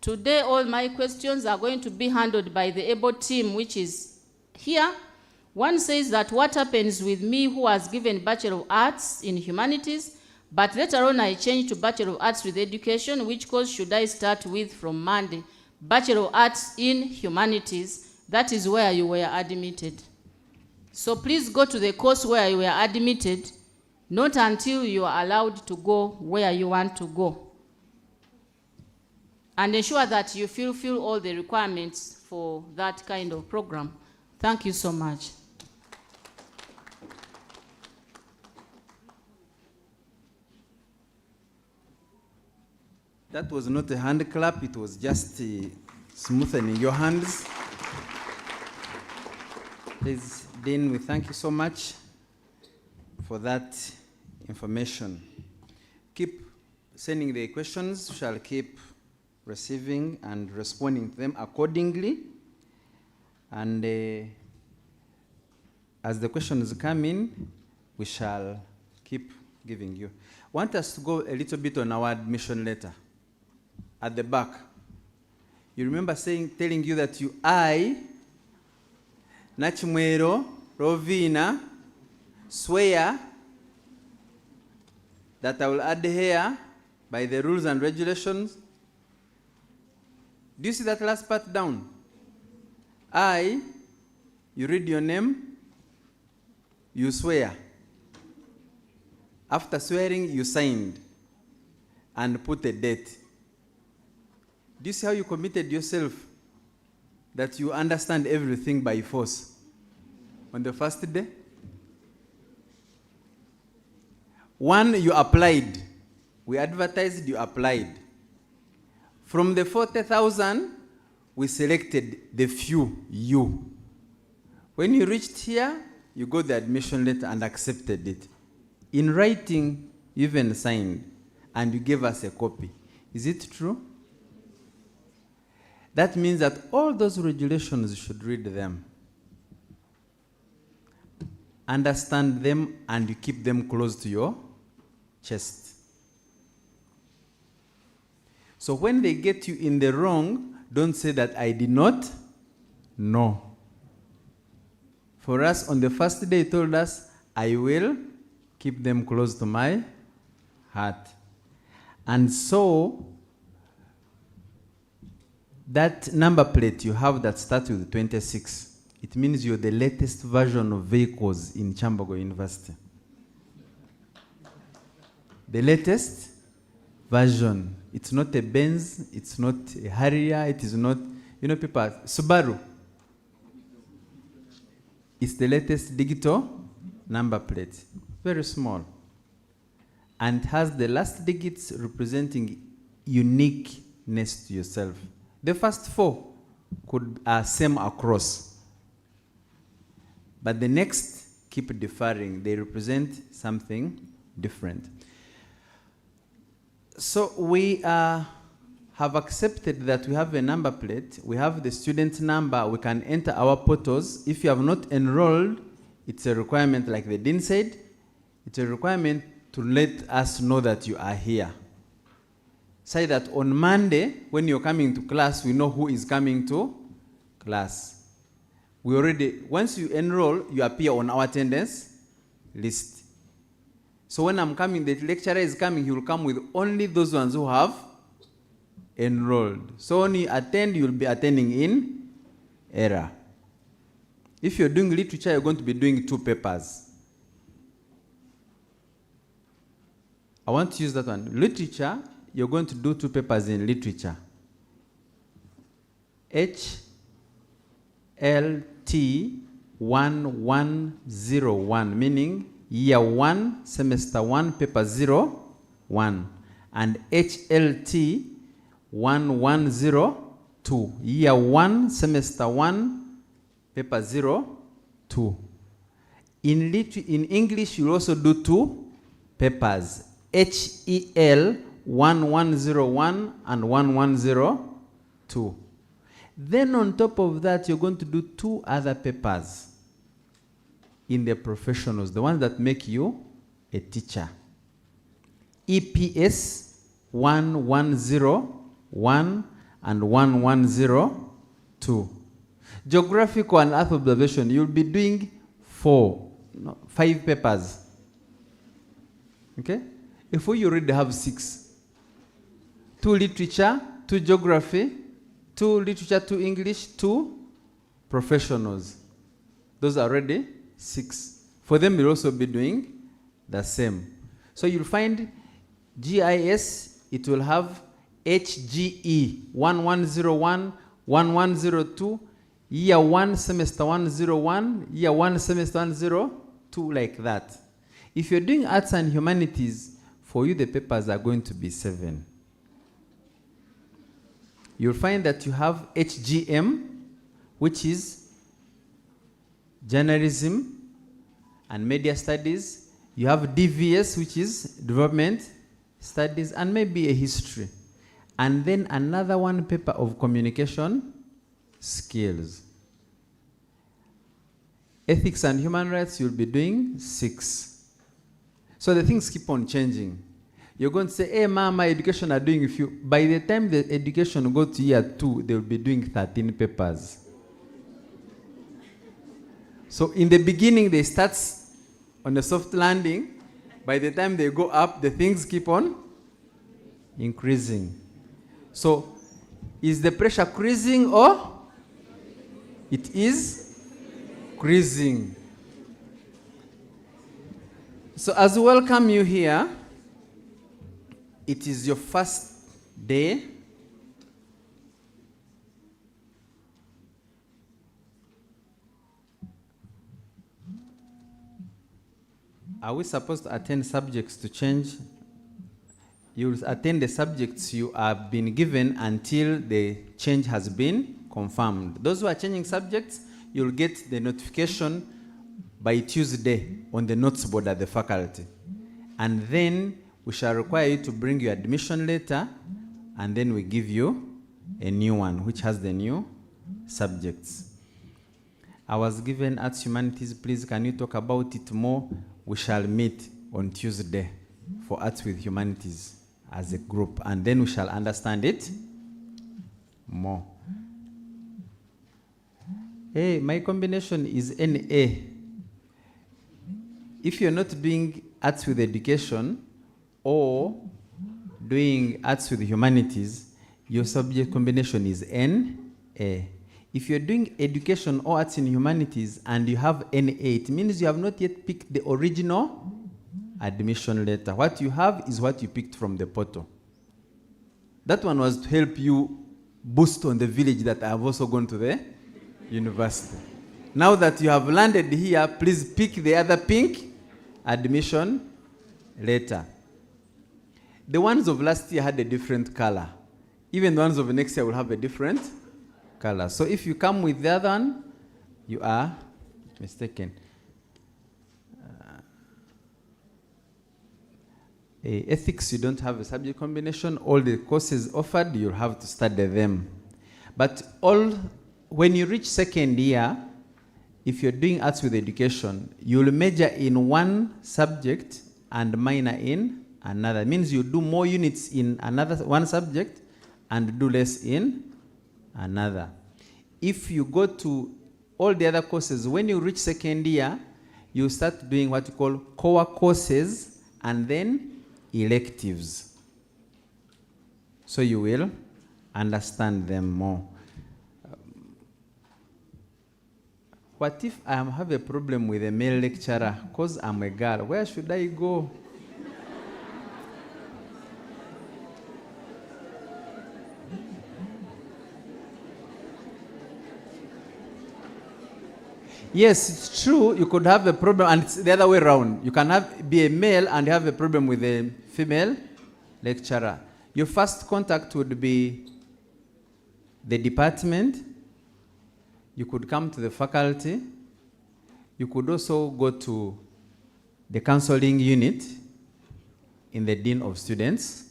Today, all my questions are going to be handled by the able team, which is here. One says that what happens with me who has given Bachelor of Arts in Humanities, but later on I changed to Bachelor of Arts with Education. Which course should I start with from Monday? Bachelor of Arts in Humanities. That is where you were admitted. So please go to the course where you were admitted, not until you are allowed to go where you want to go. And ensure that you fulfill all the requirements for that kind of program. Thank you so much.
That was not a hand clap, it was just smoothing your hands. Please, Dean, we thank you so much for that information. Keep sending the questions, we shall keep receiving and responding to them accordingly. And as the questions come in, we shall keep giving you. I want us to go a little bit on our admission letter. At the back, you remember telling you that I, Nachimwero, Rovina, swear that I will adhere by the rules and regulations. Do you see that last part down? I, you read your name, you swear. After swearing, you signed and put a date. Do you see how you committed yourself that you understand everything by force on the first day? One, you applied. We advertised, you applied. From the 40,000, we selected the few, you. When you reached here, you got the admission letter and accepted it. In writing, you even signed, and you gave us a copy. Is it true? That means that all those regulations, you should read them, understand them, and you keep them close to your chest. So when they get you in the wrong, don't say that I did not know. For us, on the first day, he told us, I will keep them close to my heart. And so, that number plate you have that starts with 26, it means you're the latest version of vehicles in Kyambogo University. the latest version. It's not a Benz, it's not a Harrier, it is not, you know, people, Subaru. It's the latest digital number plate, very small, and has the last digits representing uniqueness to yourself. The first four could same across, but the next keep differing. They represent something different. So we have accepted that we have a number plate, we have the student number, we can enter our portals. If you have not enrolled, it's a requirement, like the dean said, it's a requirement to let us know that you are here. Say that on Monday, when you're coming to class, we know who is coming to class. We already, once you enroll, you appear on our attendance list. So when I'm coming, the lecturer is coming, he will come with only those ones who have enrolled. So when you attend, you'll be attending in error. If you're doing literature, you're going to be doing 2 papers. I want to use that one. Literature, you're going to do 2 papers in literature. HLT 1101, meaning year 1, semester 1, paper 01. And HLT 1102, year 1, semester 1, paper 02. In English, you'll also do 2 papers, HEL 1101 and 1102. Then on top of that, you're going to do 2 other papers in the professionals, the ones that make you a teacher. EPS 1101 and 1102. Geographical and Earth observation, you'll be doing 5 papers. Okay? If we already have 6. 2 literature, 2 geography, 2 literature, 2 English, 2 professionals. Those are already 6. For them, you'll also be doing the same. So you'll find GIS, it will have HGE 1101, 1102, year 1, semester 101, year 1, semester 102, like that. If you're doing arts and humanities, for you the papers are going to be 7. You'll find that you have HGM, which is journalism and media studies. You have DVS, which is development studies, and maybe a history. And then another one paper of communication skills. Ethics and human rights, you'll be doing 6. So the things keep on changing. You're going to say, hey, mama, education are doing a few. By the time the education goes to year 2, they'll be doing 13 papers. So in the beginning, they start on a soft landing. By the time they go up, the things keep on increasing. So is the pressure increasing or it is increasing? So as we welcome you here, it is your first day. Are we supposed to attend subjects to change? You will attend the subjects you have been given until the change has been confirmed. Those who are changing subjects, you'll get the notification by Tuesday on the notes board at the faculty. And then we shall require you to bring your admission letter, and then we give you a new one, which has the new subjects. I was given Arts Humanities. Please, can you talk about it more? We shall meet on Tuesday for Arts with Humanities as a group, and then we shall understand it more. Hey, my combination is NA. If you're not doing Arts with Education or doing Arts with Humanities, your subject combination is NA. If you're doing Education or Arts in Humanities and you have NA, it means you have not yet picked the original admission letter. What you have is what you picked from the portal. That one was to help you boost on the village that I have also gone to the university. Now that you have landed here, please pick the other pink admission letter. The ones of last year had a different color. Even the ones of next year will have a different color. So if you come with the other one, you are mistaken. Ethics, you don't have a subject combination. All the courses offered, you'll have to study them. But when you reach second year, if you're doing arts with education, you'll major in one subject and minor in another. It means you do more units in one subject and do less in another. If you go to all the other courses, when you reach second year, you start doing what you call core courses and then electives. So you will understand them more. What if I have a problem with a male lecturer because I'm a girl? Where should I go? Yes, it's true. You could have a problem, and it's the other way around. You can be a male and have a problem with a female lecturer. Your first contact would be the department. You could come to the faculty. You could also go to the counseling unit in the Dean of Students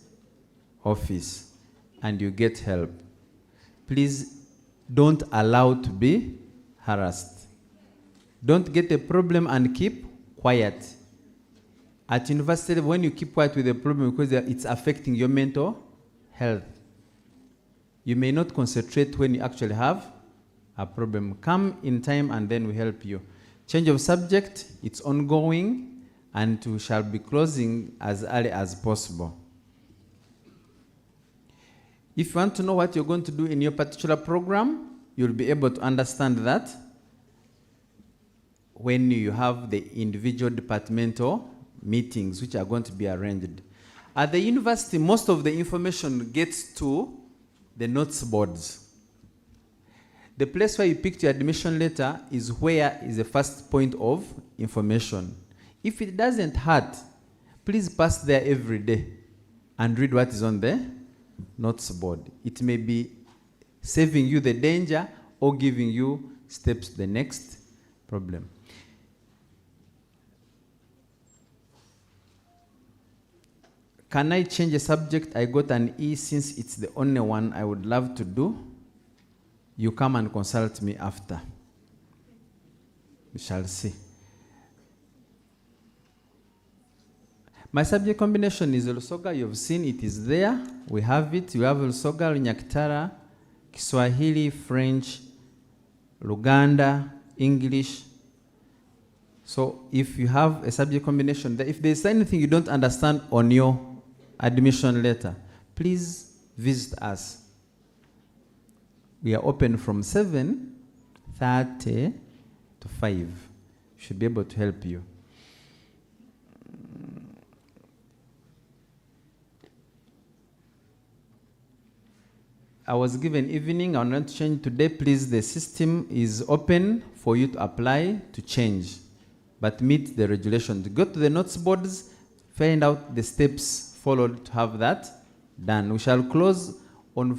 office, and you get help. Please don't allow to be harassed. Don't get a problem and keep quiet. At university, when you keep quiet with a problem because it's affecting your mental health, you may not concentrate when you actually have a problem. Come in time and then we help you. Change of subject, it's ongoing, and we shall be closing as early as possible. If you want to know what you're going to do in your particular program, you'll be able to understand that when you have the individual departmental meetings which are going to be arranged. At the university, most of the information gets to the notes boards. The place where you picked your admission letter is where is the first point of information. If it doesn't hurt, please pass there every day and read what is on the notes board. It may be saving you the danger or giving you steps to the next problem. Can I change a subject? I got an E since it's the only one I would love to do. You come and consult me after. We shall see. My subject combination is Lusoga. You've seen it is there. We have it. You have Lusoga, Lunyakitara, Kiswahili, French, Luganda, English. So if you have a subject combination, if there's anything you don't understand on your admission letter, please visit us. We are open from 7:30 to 5. Should be able to help you. I was given evening. I will not change today. Please, the system is open for you to apply to change, but meet the regulations. Go to the notes boards, find out the steps followed to have that done. We shall close on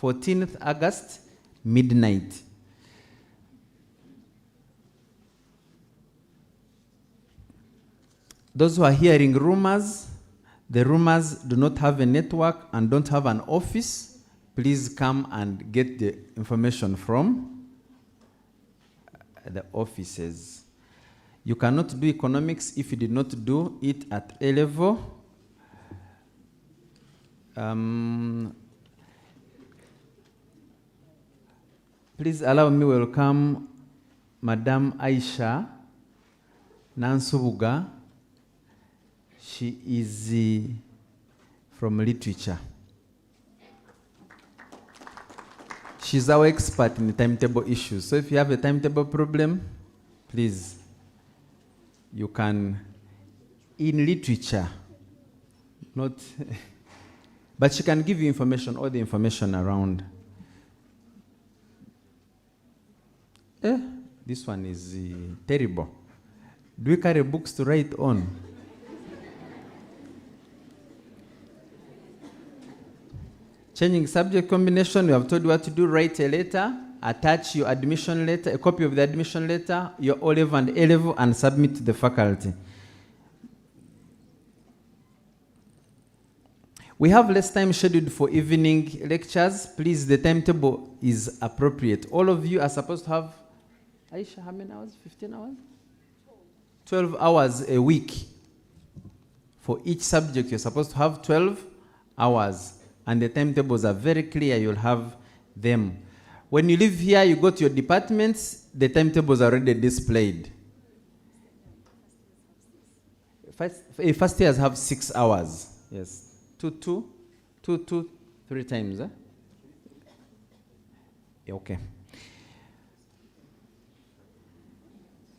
14th August, midnight. Those who are hearing rumors, the rumors do not have a network and don't have an office, please come and get the information from the offices. You cannot do economics if you did not do it at A level. Please allow me welcome Madam Aisha Nansubuga. She is from literature. She's our expert in the timetable issues. So if you have a timetable problem, please, you can in literature, not, but she can give you information, all the information around. This one is terrible. Do we carry books to write on? Changing subject combination, we have told you what to do. Write a letter, attach your admission letter, a copy of the admission letter, your O-level and A-level, and submit to the faculty. We have less time scheduled for evening lectures. Please, the timetable is appropriate. All of you are supposed to have, Aisha, how many hours? 15 hours? 12 hours a week. For each subject, you're supposed to have 12 hours. And the timetables are very clear, you'll have them. When you leave here, you go to your departments, the timetables are already displayed. First years have 6 hours. Yes. 3 times. Yeah, okay.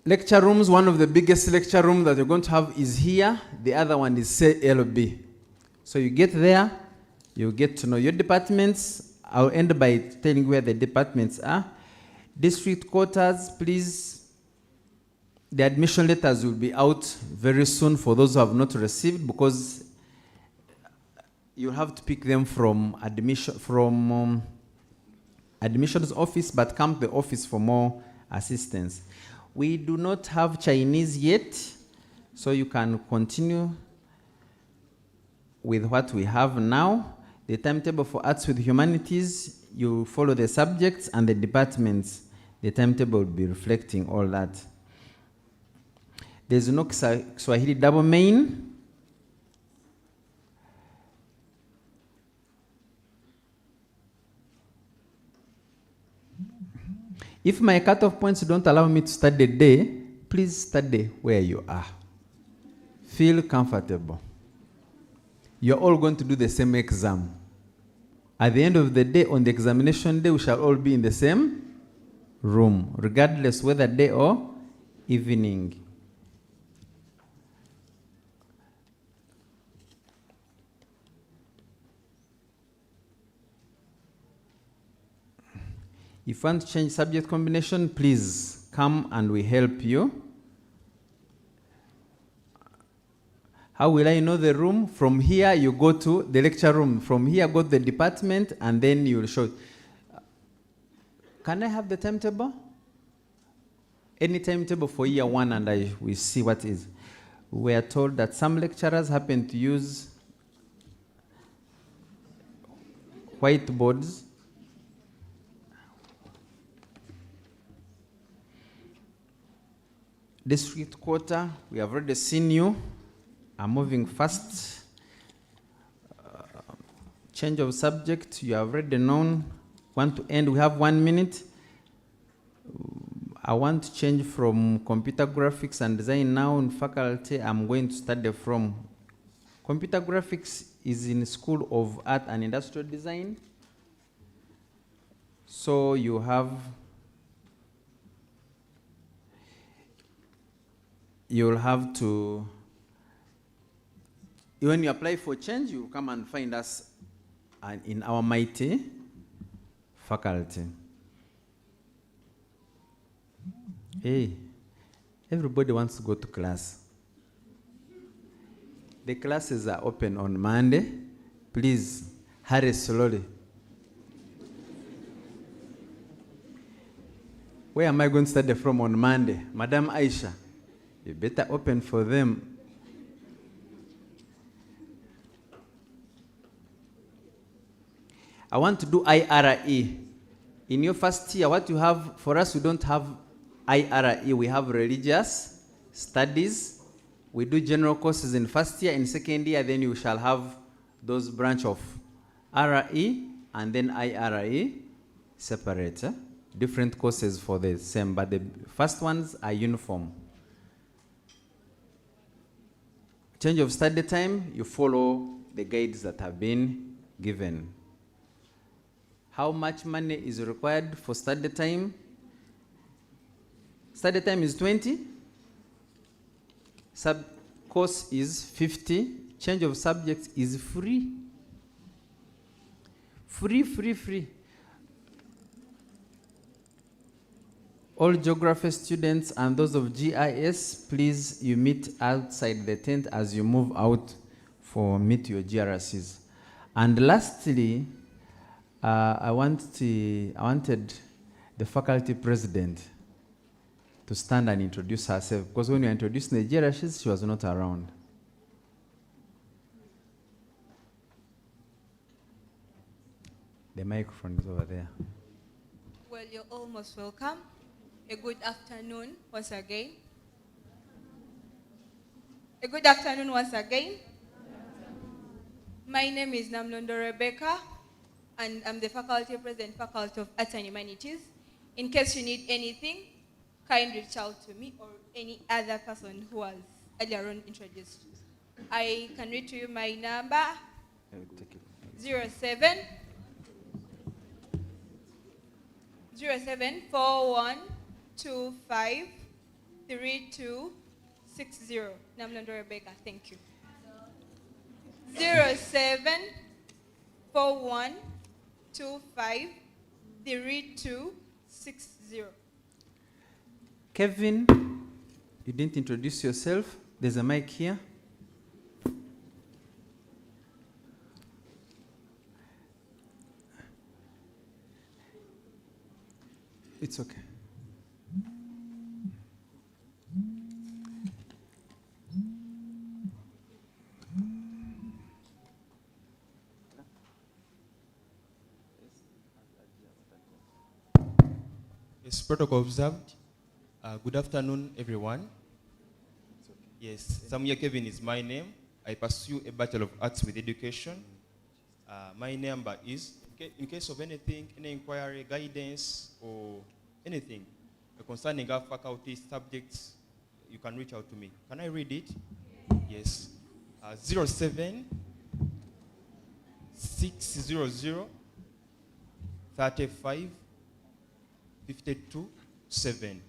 Lecture rooms, one of the biggest lecture rooms that you're going to have is here. The other one is LB. So you get there, you get to know your departments. I'll end by telling you where the departments are. District quarters, please. The admission letters will be out very soon for those who have not received, because you have to pick them from admissions office, but come to the office for more assistance. We do not have Chinese yet, so you can continue with what we have now. The timetable for arts with humanities, you follow the subjects and the departments. The timetable will be reflecting all that. There's no Swahili double main. If my cutoff points don't allow me to study a day, please study where you are. Feel comfortable. You're all going to do the same exam. At the end of the day, on the examination day, we shall all be in the same room, regardless whether day or evening. If you want to change subject combination, please come and we help you. How will I know the room? From here, you go to the lecture room. From here, go to the department, and then you will show. Can I have the timetable? Any timetable for year one, and we see what is. We are told that some lecturers happen to use whiteboards. District quarter, we have already seen you. I'm moving fast. Change of subject, you have already known. Want to end, we have 1 minute. I want to change from computer graphics and design now in faculty. I'm going to study from computer graphics is in School of Art and Industrial Design. So you have, you'll have to, when you apply for change, you come and find us in our mighty faculty. Hey, everybody wants to go to class. The classes are open on Monday. Please hurry slowly. Where am I going to study from on Monday? Madam Aisha, you better open for them. I want to do IRE. In your first year, what you have, for us, we don't have IRE. We have religious studies. We do general courses in first year. In second year, then you shall have those branch of RE and then IRE separate. Different courses for the same, but the first ones are uniform. Change of study time, you follow the guides that have been given. How much money is required for study time? Study time is 20. Course is 50. Change of subjects is free. Free. All geography students and those of GIS, please, you meet outside the tent as you move out for meet your GRCs. And lastly, I wanted the faculty president to stand and introduce herself, because when you introduced the GRCs, she was not around. The microphone is over there.
Well, you're almost welcome. A good afternoon once again. A good afternoon once again. My name is Namlondo Rebecca, and I'm the faculty president, Faculty of Arts and Humanities. In case you need anything, kindly reach out to me or any other person who was earlier on introduced. I can read to you my number, 07 41253260. Namlondo Rebecca, thank you. 0741253260.
Kevin, you didn't introduce yourself. There's a mic here. It's okay.
Yes, protocol observed. Good afternoon, everyone. Yes, Samuel Kevin is my name. I pursue a Bachelor of Arts with Education. My number is, in case of anything, any inquiry, guidance, or anything concerning our faculty subjects, you can reach out to me. Can I read it? Yes. 07 600 35 52 7.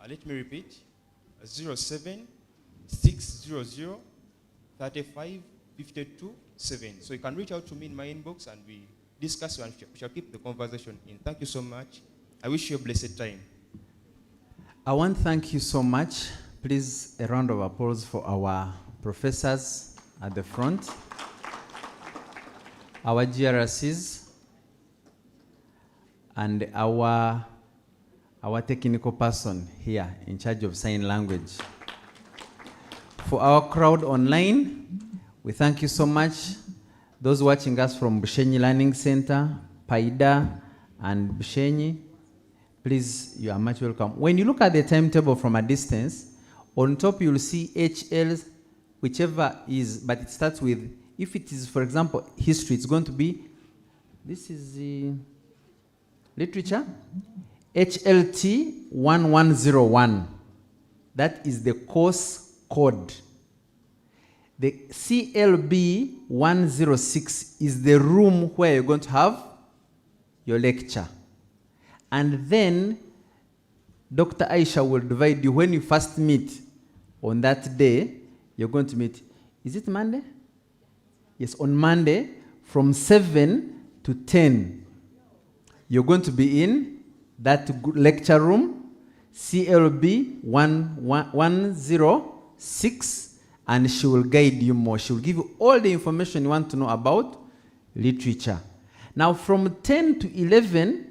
Let me repeat. 07 600 35 52 7. So you can reach out to me in my inbox and we discuss and we shall keep the conversation in. Thank you so much. I wish you a blessed time.
I want to thank you so much. Please, a round of applause for our professors at the front, our GRCs, and our technical person here in charge of sign language. For our crowd online, we thank you so much. Those watching us from Bushenyi Learning Center, Paida, and Bushenyi, please, you are much welcome. When you look at the timetable from a distance, on top you'll see HLs, whichever is, but it starts with, if it is, for example, history, it's going to be, this is the literature, HLT 1101. That is the course code. The CLB 106 is the room where you're going to have your lecture. And then Dr. Aisha will divide you. When you first meet on that day, you're going to meet, is it Monday? Yes, on Monday from 7 to 10. You're going to be in that lecture room, CLB 106, and she will guide you more. She will give you all the information you want to know about literature. Now from 10 to 11,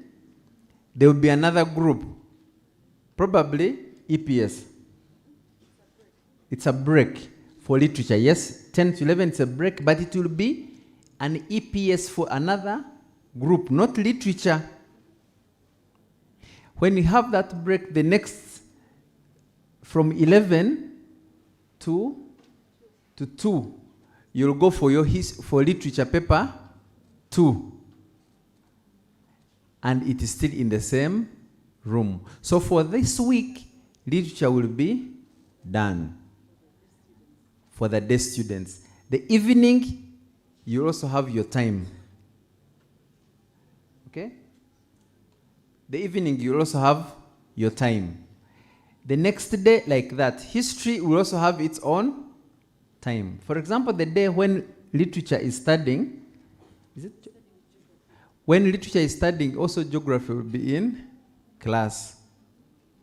there will be another group, probably EPS. It's a break for literature. Yes, 10 to 11 it's a break, but it will be an EPS for another group, not literature. When you have that break, the next, from 11 to 2, you'll go for your for literature paper 2. And it is still in the same room. So for this week, literature will be done for the day students. The evening, you also have your time. Okay? The evening, you also have your time. The next day, like that. History will also have its own time. For example, the day when literature is studying, when literature is studying, also geography will be in class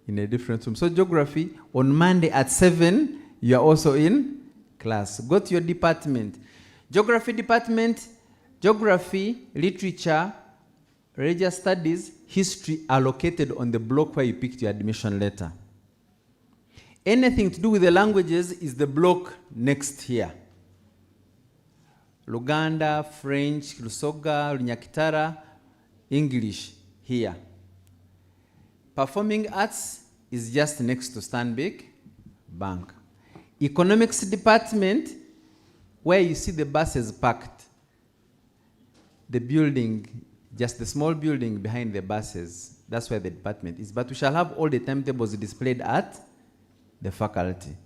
in a different room. So geography, on Monday at 7, you are also in class. Go to your department. Geography department, geography, literature, religious studies, history are located on the block where you picked your admission letter. Anything to do with the languages is the block next here. Luganda, French, Lusoga, Lunyakitara, English here. Performing arts is just next to Stanbic Bank. Economics department, where you see the buses parked. The building, just the small building behind the buses, that's where the department is. But we shall have all the timetables displayed at the faculty.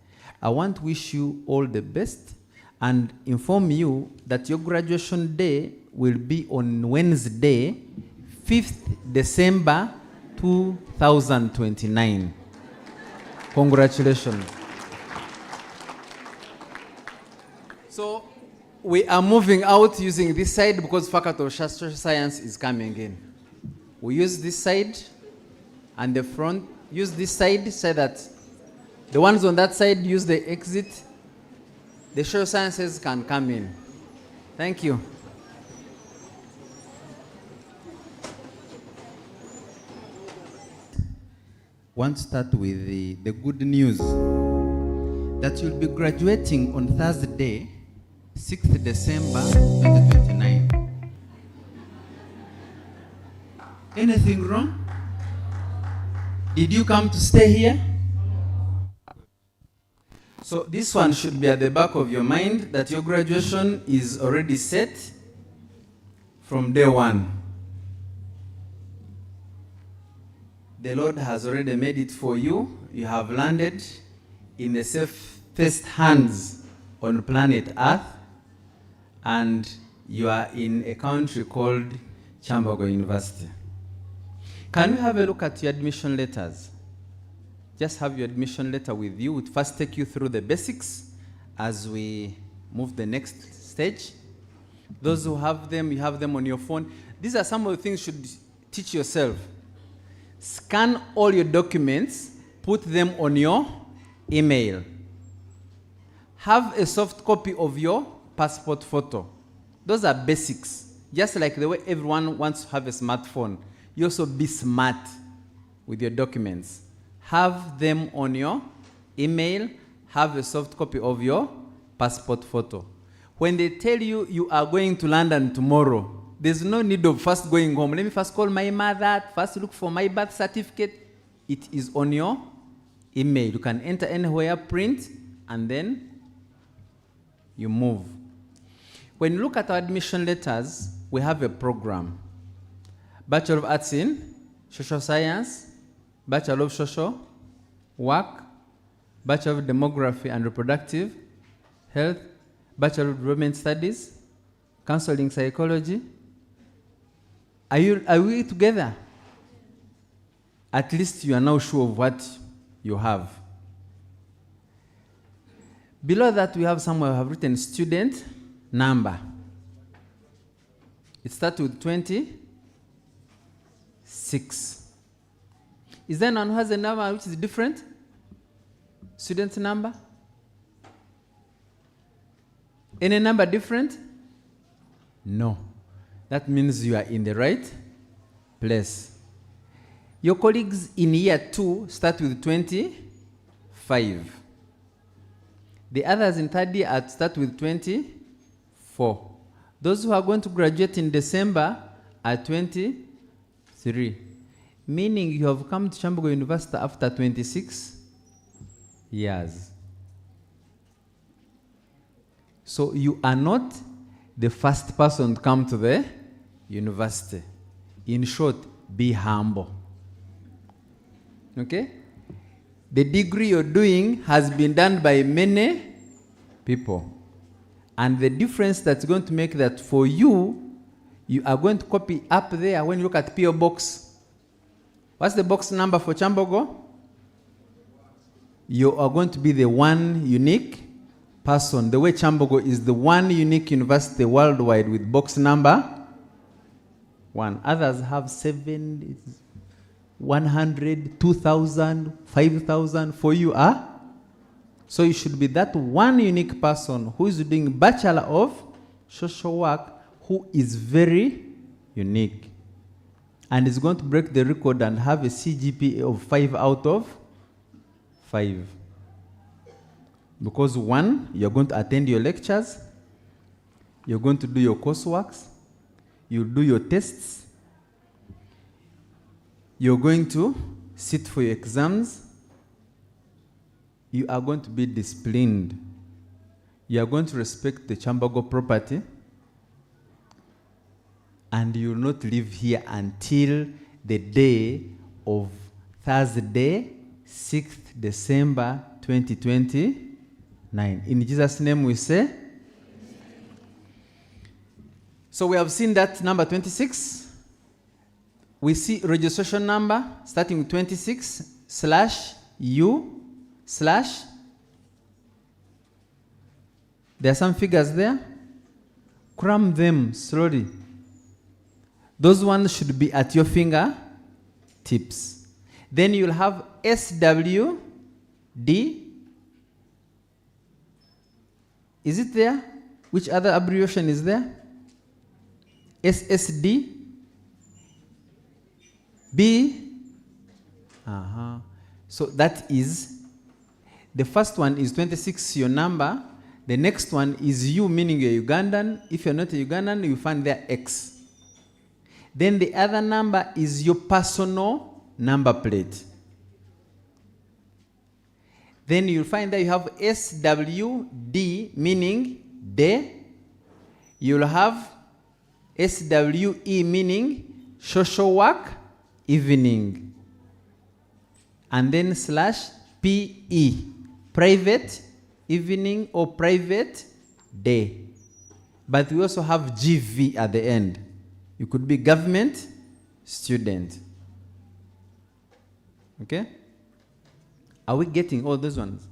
I want to wish you all the best and inform you that your graduation day will be on Wednesday, 5th December 2029. Congratulations. So we are moving out using this side because Faculty of Social Science is coming in. We use this side and the front, use this side so that the ones on that side use the exit. The social sciences can come in. Thank you. Want to start with the good news that you'll be graduating on Thursday, 6th December 2029. Anything wrong? Did you come to stay here? So this one should be at the back of your mind that your graduation is already set from day one. The Lord has already made it for you. You have landed in the safest hands on planet Earth, and you are in a country called Kyambogo University. Can we have a look at your admission letters? Just have your admission letter with you. We'll first take you through the basics as we move the next stage. Those who have them, you have them on your phone. These are some of the things you should teach yourself. Scan all your documents, put them on your email. Have a soft copy of your passport photo. Those are basics. Just like the way everyone wants to have a smartphone, you also be smart with your documents. Have them on your email, have a soft copy of your passport photo. When they tell you you are going to London tomorrow, there's no need of first going home. Let me first call my mother, first look for my birth certificate. It is on your email. You can enter anywhere, print, and then you move. When you look at our admission letters, we have a program. Bachelor of Arts in Social Science, Bachelor of Social Work, Bachelor of Demography and Reproductive Health, Bachelor of Development Studies, Counseling Psychology. Are we together? At least you are now sure of what you have. Below that, we have somewhere we have written student number. It starts with 26. Is there anyone who has a number which is different? Student number? Any number different? No. That means you are in the right place. Your colleagues in year 2 start with 25. The others in third year start with 24. Those who are going to graduate in December are 23. Meaning you have come to Kyambogo University after 26 years. So you are not the first person to come to the university. In short, be humble. Okay? The degree you're doing has been done by many people. And the difference that's going to make that for you, you are going to copy up there when you look at PO Box. What's the box number for Kyambogo? You are going to be the one unique person. The way Kyambogo is the one unique university worldwide with box number 1. Others have 7, 100, 2,000, 5,000. For you, so you should be that one unique person who is doing Bachelor of Social Work, who is very unique and is going to break the record and have a CGPA of 5 out of 5. Because 1, you're going to attend your lectures, you're going to do your courseworks, you'll do your tests, you're going to sit for your exams, you are going to be disciplined, you are going to respect the Kyambogo property, and you will not leave here until the day of Thursday, 6th December 2029. In Jesus' name we say. So we have seen that number 26. We see registration number starting with 26/U/. There are some figures there. Cram them slowly. Those ones should be at your fingertips. Then you'll have SWD. Is it there? Which other abbreviation is there? SSD. B. So that is, the first one is 26, your number. The next one is you, meaning you're Ugandan. If you're not a Ugandan, you find there X. Then the other number is your personal number plate. Then you'll find that you have SWD, meaning day. You'll have SWE, meaning social work, evening. And then /PE, private, evening, or private, day. But we also have GV at the end. You could be government, student. Okay? Are we getting all those ones?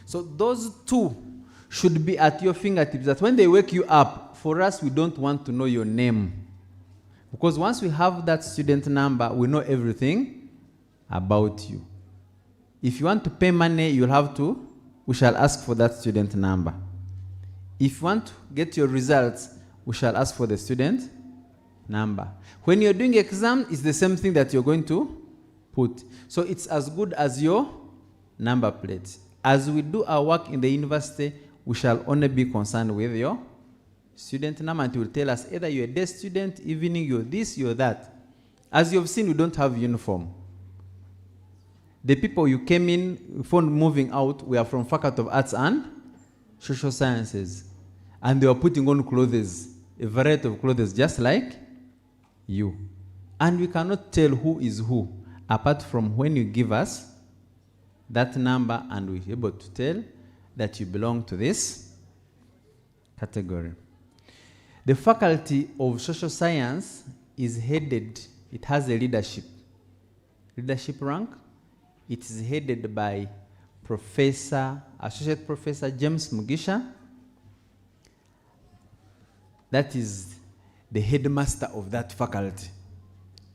So those two should be at your fingertips, that when they wake you up, for us, we don't want to know your name. Because once we have that student number, we know everything about you. If you want to pay money, you'll have to, we shall ask for that student number. If you want to get your results, we shall ask for the student number. When you're doing exam, it's the same thing that you're going to put. So it's as good as your number plate. As we do our work in the university, we shall only be concerned with your student number, and it will tell us either you're a day student, evening, you're this, you're that. As you've seen, we don't have uniform. The people you came in, before moving out, we are from Faculty of Arts and Social Sciences. And they were putting on clothes, a variety of clothes, just like you. And we cannot tell who is who, apart from when you give us that number and we're able to tell that you belong to this category. The Faculty of Social Science is headed, it has a leadership rank. It is headed by Associate Professor James Mugisha. That is the headmaster of that faculty.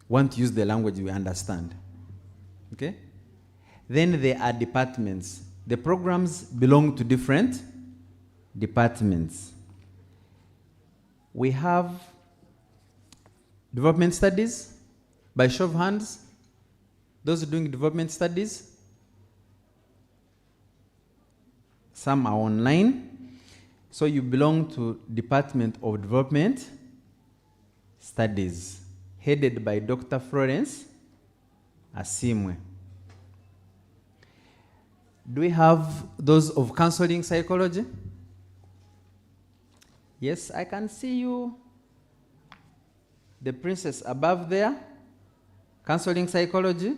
Want to use the language we understand. Okay? Then there are departments. The programs belong to different departments. We have development studies. By show of hands, those doing development studies. Some are online. So you belong to Department of Development Studies, headed by Dr. Florence Asimwe. Do we have those of counseling psychology? Yes, I can see you. The princess above there. Counseling psychology.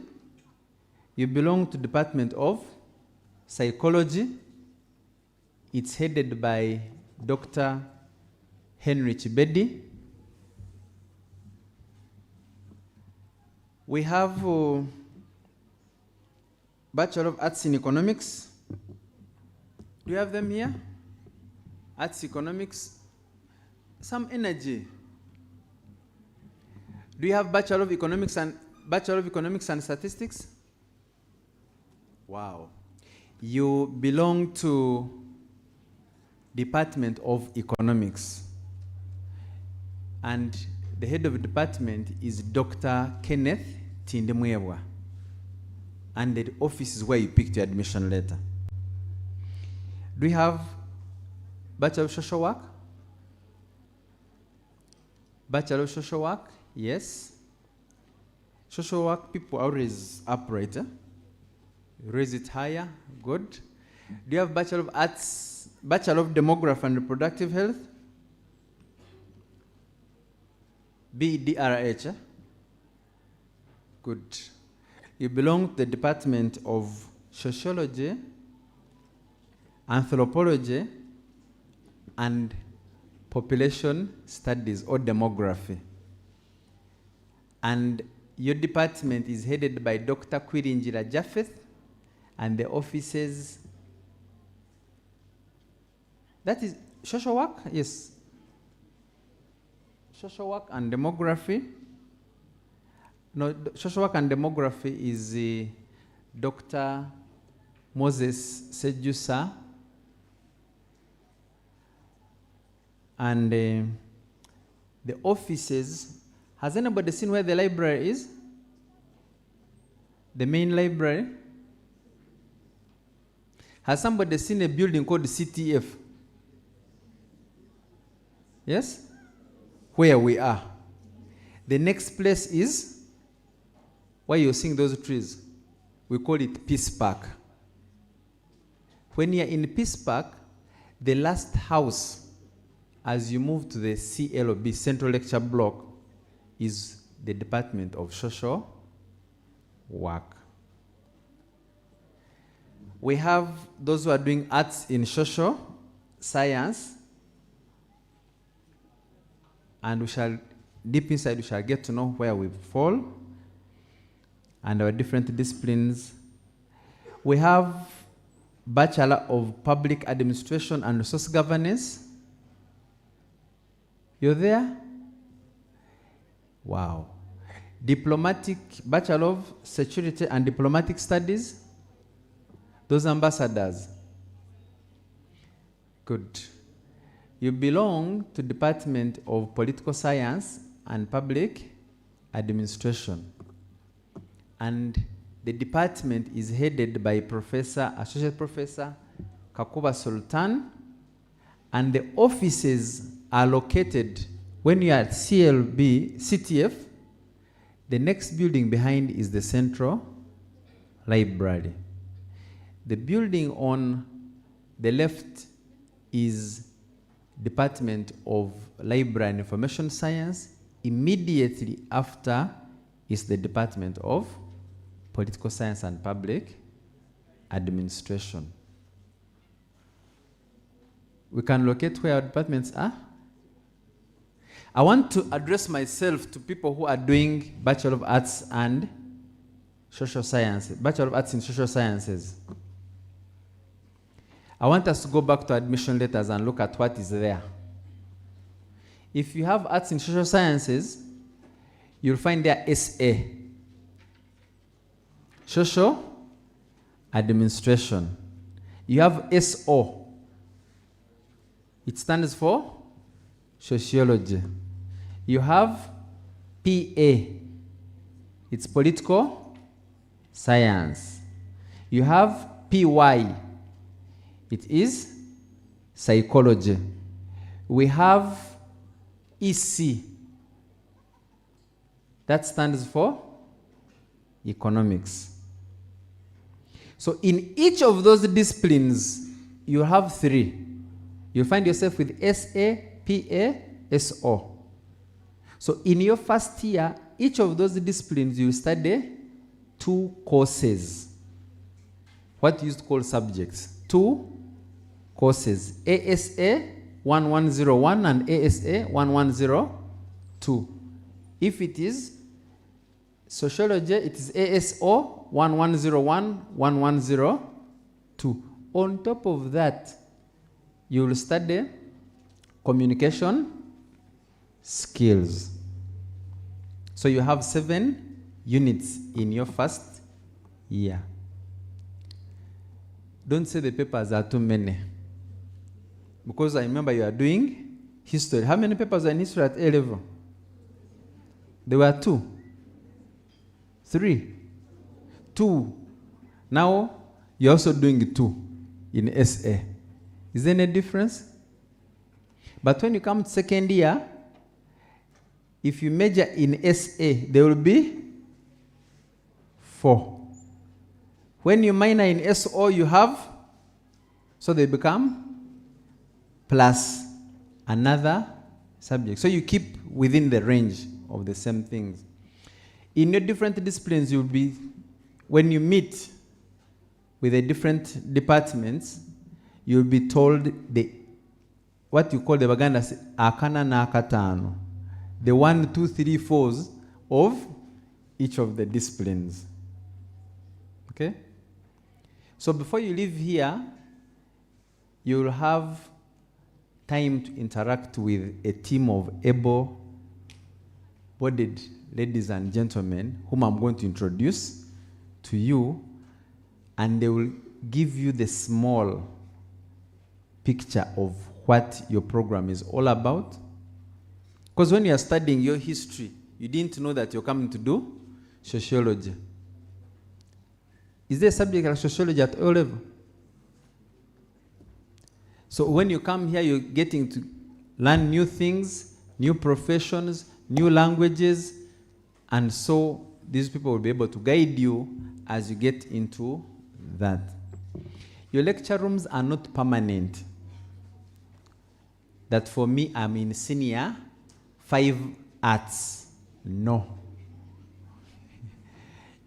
You belong to Department of Psychology. It's headed by Dr. Henry Chibedi. We have Bachelor of Arts in Economics. Do you have them here? arts, economics, some energy. Do you have Bachelor of Economics and Statistics? Wow. You belong to Department of Economics. And the head of the department is Dr. Kenneth Tindemwewa. And the office is where you picked your admission letter. Do you have Bachelor of Social Work? Bachelor of Social Work? Yes. Social work people always upright. Raise it higher. Good. Do you have Bachelor of Arts, Bachelor of Demography and Reproductive Health? BDRH. Good. You belong to the Department of Sociology, Anthropology, and Population Studies or Demography. And your department is headed by Dr. Kwirinjira Japheth, and the offices. That is social work? Yes. Social work and demography. No, social work and demography is Dr. Moses Sejusa. And the offices. Has anybody seen where the library is? The main library? Has somebody seen a building called CTF? Yes? Where we are. The next place is where you're seeing those trees. We call it Peace Park. When you're in Peace Park, the last house as you move to the CLB, Central Lecture Block, is the Department of Social Work. We have those who are doing arts in social science, and we shall, deep inside, we shall get to know where we fall and our different disciplines. We have Bachelor of Public Administration and Resource Governance. You're there? Wow. Diplomatic, Bachelor of Security and Diplomatic Studies. Those ambassadors. Good. You belong to Department of Political Science and Public Administration. And the department is headed by Associate Professor Kakuba Sultan, and the offices are located, when you are at CTF, the next building behind is the Central Library. The building on the left is Department of Library and Information Science. Immediately after is the Department of Political Science and Public Administration. We can locate where our departments are. I want to address myself to people who are doing Bachelor of Arts and Social Sciences, Bachelor of Arts in Social Sciences. I want us to go back to admission letters and look at what is there. If you have Arts in Social Sciences, you'll find there SA, Social Administration. You have SO. It stands for Sociology. You have PA. It's Political Science. You have PY. It is Psychology. We have EC. That stands for Economics. So in each of those disciplines, you have 3. You'll find yourself with SA, PA, SO. So in your first year, each of those disciplines, you study 2 courses. What you used to call subjects. 2 courses. ASA 1101 and ASA 1102. If it is Sociology, it is ASO 1101, 1102. On top of that, you will study communication skills. So you have 7 units in your first year. Don't say the papers are too many. Because I remember you are doing history. How many papers are in history at A level? There were 2. 3. 2. Now you're also doing 2 in SA. Is there any difference? But when you come to second year, if you major in SA, there will be 4. When you minor in SO, you have, so they become plus another subject. So you keep within the range of the same things. In your different disciplines, you'll be, when you meet with the different departments, you'll be told what you call the Baganda akana na akatano, the 1, 2, 3, 4s of each of the disciplines. Okay? So before you leave here, you'll have time to interact with a team of able-bodied ladies and gentlemen whom I'm going to introduce to you, and they will give you the small picture of what your program is all about. Because when you are studying your history, you didn't know that you're coming to do sociology. Is there a subject like sociology at O level? So when you come here, you're getting to learn new things, new professions, new languages, and so these people will be able to guide you as you get into that. Your lecture rooms are not permanent. That for me, I'm in senior 5 arts. No.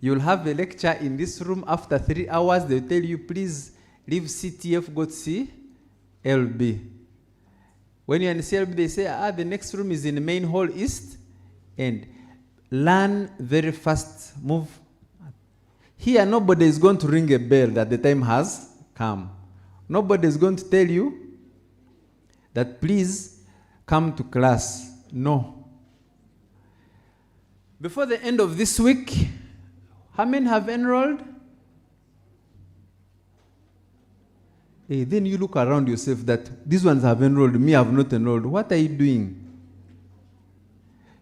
You'll have a lecture in this room. After 3 hours, they'll tell you, please leave CTF, go to CLB. When you're in CLB, they say, the next room is in the main hall east, and learn very fast, move. Here, nobody is going to ring a bell that the time has come. Nobody is going to tell you that please come to class. No. Before the end of this week, how many have enrolled? Then you look around yourself that these ones have enrolled, me have not enrolled. What are you doing?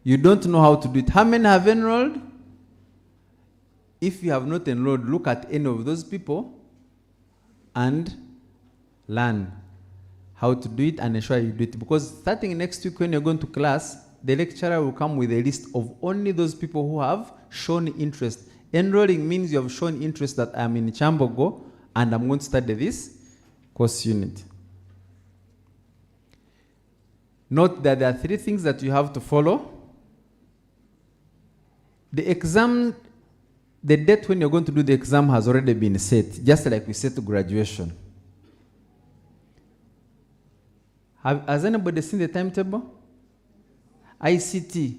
You don't know how to do it. How many have enrolled? If you have not enrolled, look at any of those people and learn how to do it and ensure you do it. Because starting next week when you're going to class, the lecturer will come with a list of only those people who have shown interest. Enrolling means you have shown interest that I'm in Kyambogo and I'm going to study this course unit. Note that there are 3 things that you have to follow. The exam, the date when you're going to do the exam has already been set, just like we set to graduation. Has anybody seen the timetable? ICT,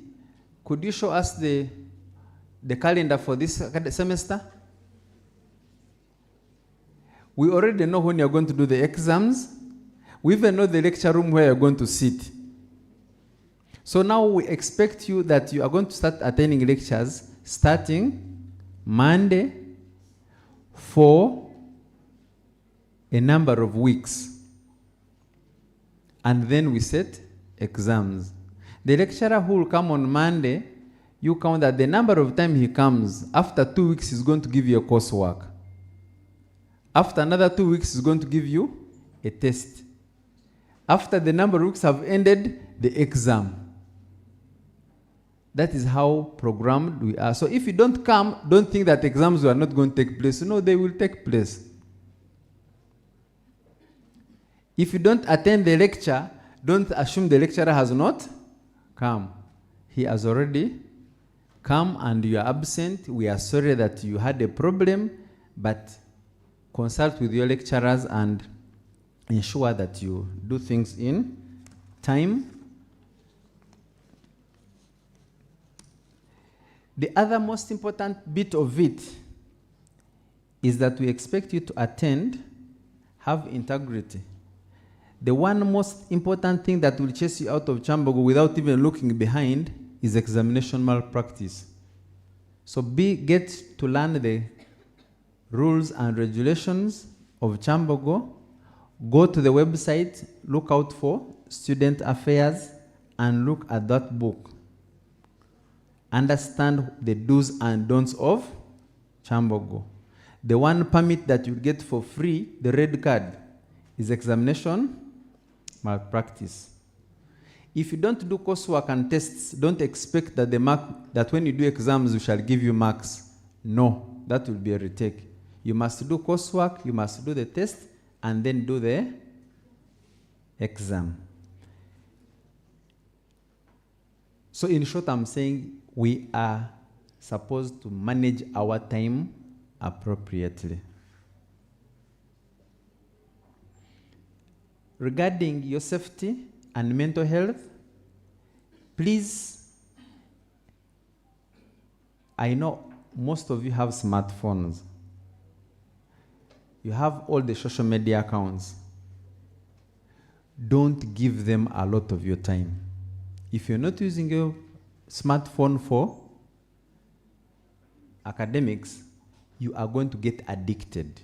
could you show us the calendar for this semester? We already know when you're going to do the exams. We even know the lecture room where you're going to sit. So now we expect you that you are going to start attending lectures starting Monday for a number of weeks. And then we set exams. The lecturer who will come on Monday, you count that the number of times he comes, after 2 weeks he's going to give you a coursework. After another 2 weeks he's going to give you a test. After the number of weeks have ended, the exam. That is how programmed we are. So if you don't come, don't think that exams are not going to take place. No, they will take place. If you don't attend the lecture, don't assume the lecturer has not come. He has already come and you are absent. We are sorry that you had a problem, but consult with your lecturers and ensure that you do things in time. The other most important bit of it is that we expect you to attend, have integrity. The one most important thing that will chase you out of Kyambogo without even looking behind is examination malpractice. So get to learn the rules and regulations of Kyambogo. Go to the website, look out for student affairs, and look at that book. Understand the do's and don'ts of Kyambogo. The one permit that you get for free, the red card, is examination malpractice. If you don't do coursework and tests, don't expect that that when you do exams, we shall give you marks. No, that will be a retake. You must do coursework, you must do the test, and then do the exam. So in short, I'm saying we are supposed to manage our time appropriately. Regarding your safety and mental health, please, I know most of you have smartphones. You have all the social media accounts. Don't give them a lot of your time. If you're not using your smartphone for academics, you are going to get addicted.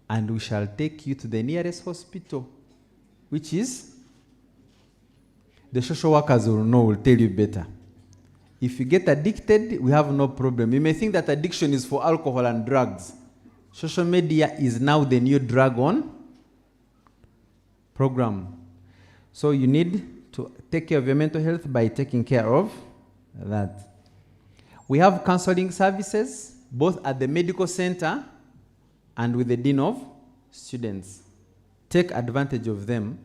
And we shall take you to the nearest hospital, which is, the social workers will know, will tell you better. If you get addicted, we have no problem. You may think that addiction is for alcohol and drugs. Social media is now the new drug on program. So you need to take care of your mental health by taking care of that. We have counseling services, both at the medical center and with the dean of students. Take advantage of them.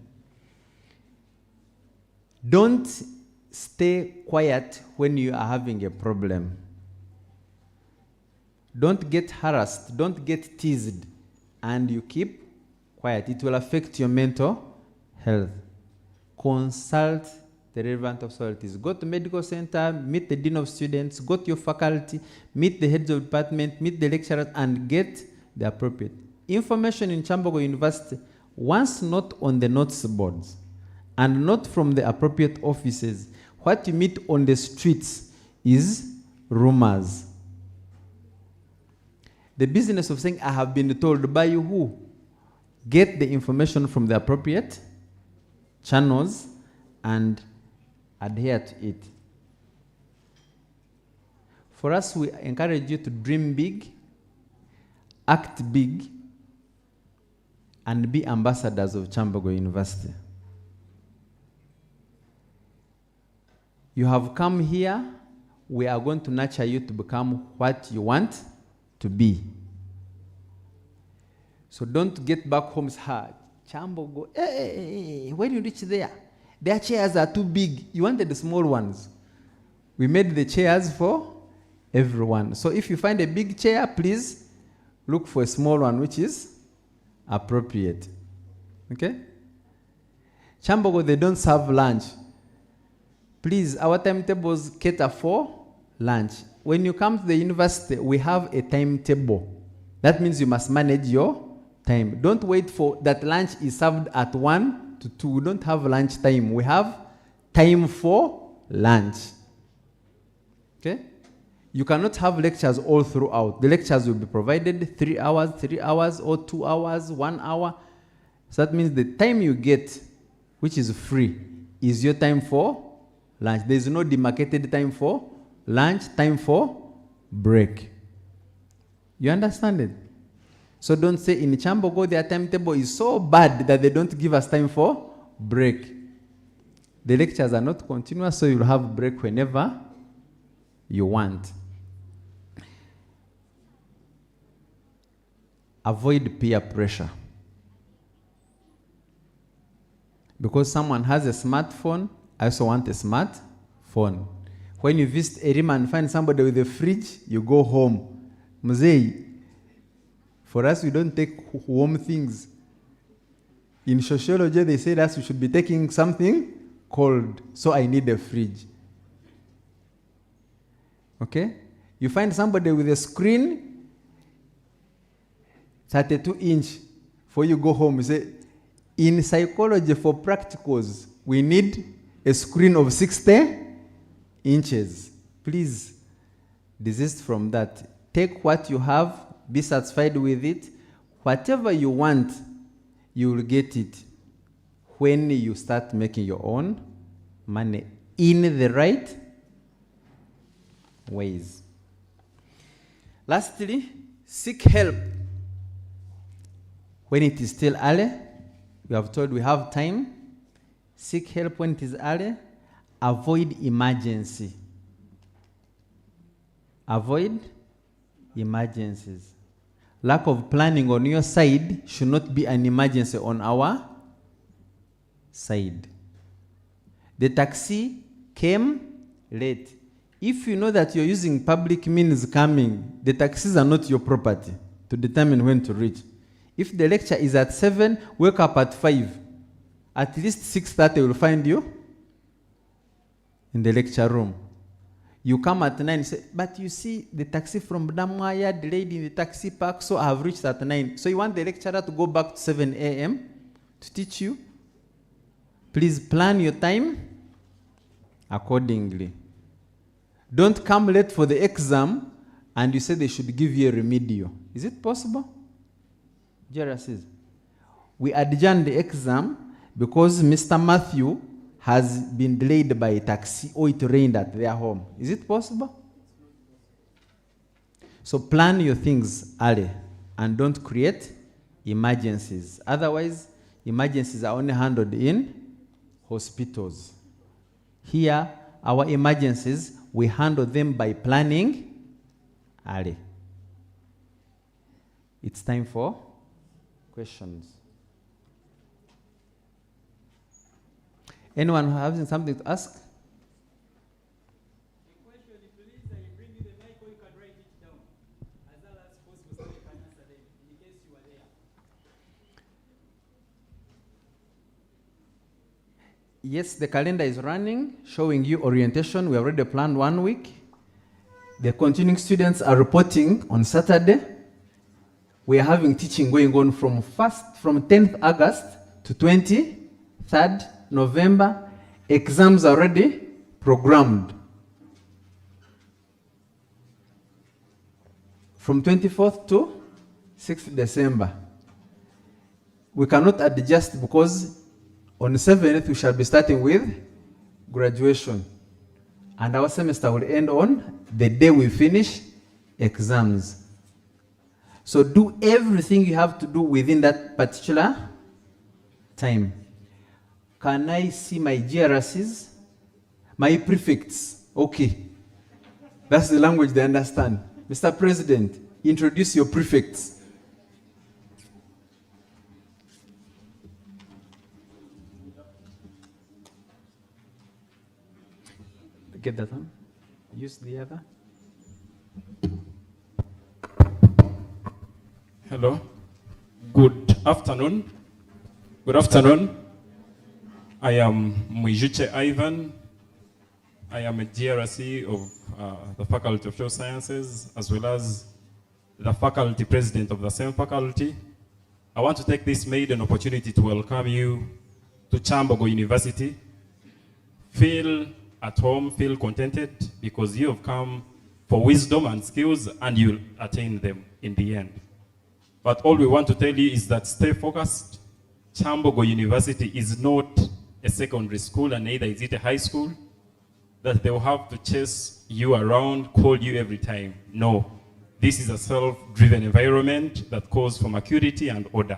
Don't stay quiet when you are having a problem. Don't get harassed, don't get teased, and you keep quiet. It will affect your mental health. Consult the relevant authorities. Go to medical center, meet the dean of students, go to your faculty, meet the heads of department, meet the lecturers, and get the appropriate information in Kyambogo University. Once not on the notes boards and not from the appropriate offices, what you meet on the streets is rumors. The business of saying, I have been told by you who? Get the information from the appropriate channels and adhere to it. For us, we encourage you to dream big, act big, and be ambassadors of Kyambogo University. You have come here, we are going to nurture you to become what you want to be. So don't get back home hard. Kyambogo, hey, when you reach there, their chairs are too big. You wanted the small ones. We made the chairs for everyone. So if you find a big chair, please look for a small one which is appropriate. Okay? Kyambogo, they don't serve lunch. Please, our timetables cater for lunch. When you come to the university, we have a timetable. That means you must manage your time. Don't wait for that lunch is served at 1 to 2. We don't have lunch time. We have time for lunch. Okay? You cannot have lectures all throughout. The lectures will be provided 3 hours, or 2 hours, 1 hour. So that means the time you get, which is free, is your time for lunch. There is no demarcated time for lunch, time for break. You understand it? So don't say in Kyambogo their timetable is so bad that they don't give us time for break. The lectures are not continuous, so you'll have break whenever you want. Avoid peer pressure. Because someone has a smartphone, I also want a smartphone. When you visit a room and find somebody with a fridge, you go home. Mzee, for us, we don't take warm things. In sociology, they say that we should be taking something cold. So I need a fridge. Okay? You find somebody with a screen, 32-inch for you go home. You say, in psychology for practicals, we need a screen of 60 inches. Please desist from that. Take what you have, be satisfied with it. Whatever you want, you will get it when you start making your own money in the right ways. Lastly, seek help when it is still early. We have told we have time. Seek help when it is early. Avoid emergency. Avoid emergencies. Lack of planning on your side should not be an emergency on our side. The taxi came late. If you know that you're using public means coming, the taxis are not your property to determine when to reach. If the lecture is at 7, wake up at 5. At least 6:30 will find you in the lecture room. You come at 9, you say, but you see the taxi from Damwaya delayed in the taxi park, so I have reached at 9. So you want the lecturer to go back to 7 a.m. to teach you? Please plan your time accordingly. Don't come late for the exam and you say they should give you a remedial. Is it possible? Jera says, we adjourned the exam because Mr. Matthew has been delayed by a taxi or it rained at their home. Is it possible? So plan your things early and don't create emergencies. Otherwise, emergencies are only handled in hospitals. Here, our emergencies, we handle them by planning early. It's time for questions. Anyone having something to ask? Yes, the calendar is running, showing you orientation. We already planned 1 week. The continuing students are reporting on Saturday. We are having teaching going on from 10th August to 23rd November. Exams are already programmed. From 24th to 6th December. We cannot adjust because on the 7th, we shall be starting with graduation. And our semester will end on the day we finish exams. So do everything you have to do within that particular time. Can I see my GRSs? My prefects? Okay. That's the language they understand. Mr. President, introduce your prefects. Get that one. Use the other.
Hello. Good afternoon. Good afternoon. I am Mwijuche Ivan. I am a GRC of the Faculty of Social Sciences, as well as the faculty president of the same faculty. I want to take this maiden opportunity to welcome you to Kyambogo University. Feel at home, feel contented, because you have come for wisdom and skills and you'll attain them in the end. But all we want to tell you is that stay focused. Kyambogo University is not a secondary school and neither is it a high school that they will have to chase you around, call you every time. No, this is a self-driven environment that calls for maturity and order.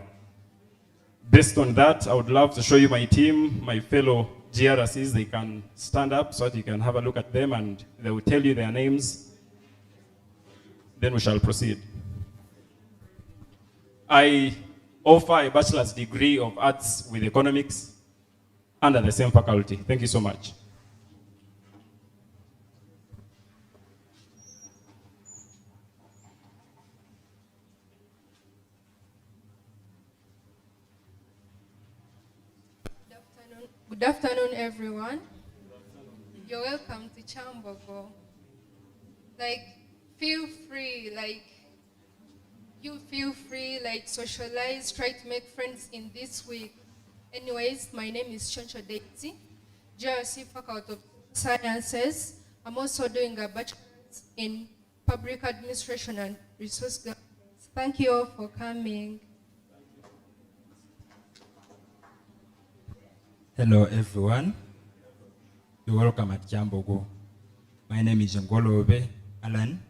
Based on that, I would love to show you my team, my fellow GRCs. They can stand up so that you can have a look at them and they will tell you their names. Then we shall proceed. I offer a bachelor's degree of arts with economics under the same faculty. Thank you so much.
Good afternoon, everyone. You're welcome to Kyambogo. Feel free, You feel free, like socialize, try to make friends in this week. Anyways, my name is Choncho Daisy, GRC Faculty of Sciences. I'm also doing a bachelor's in Public Administration and Resource Governance. Thank you all for coming.
Hello everyone. You're welcome at Kyambogo. My name is Ngolobe Alan.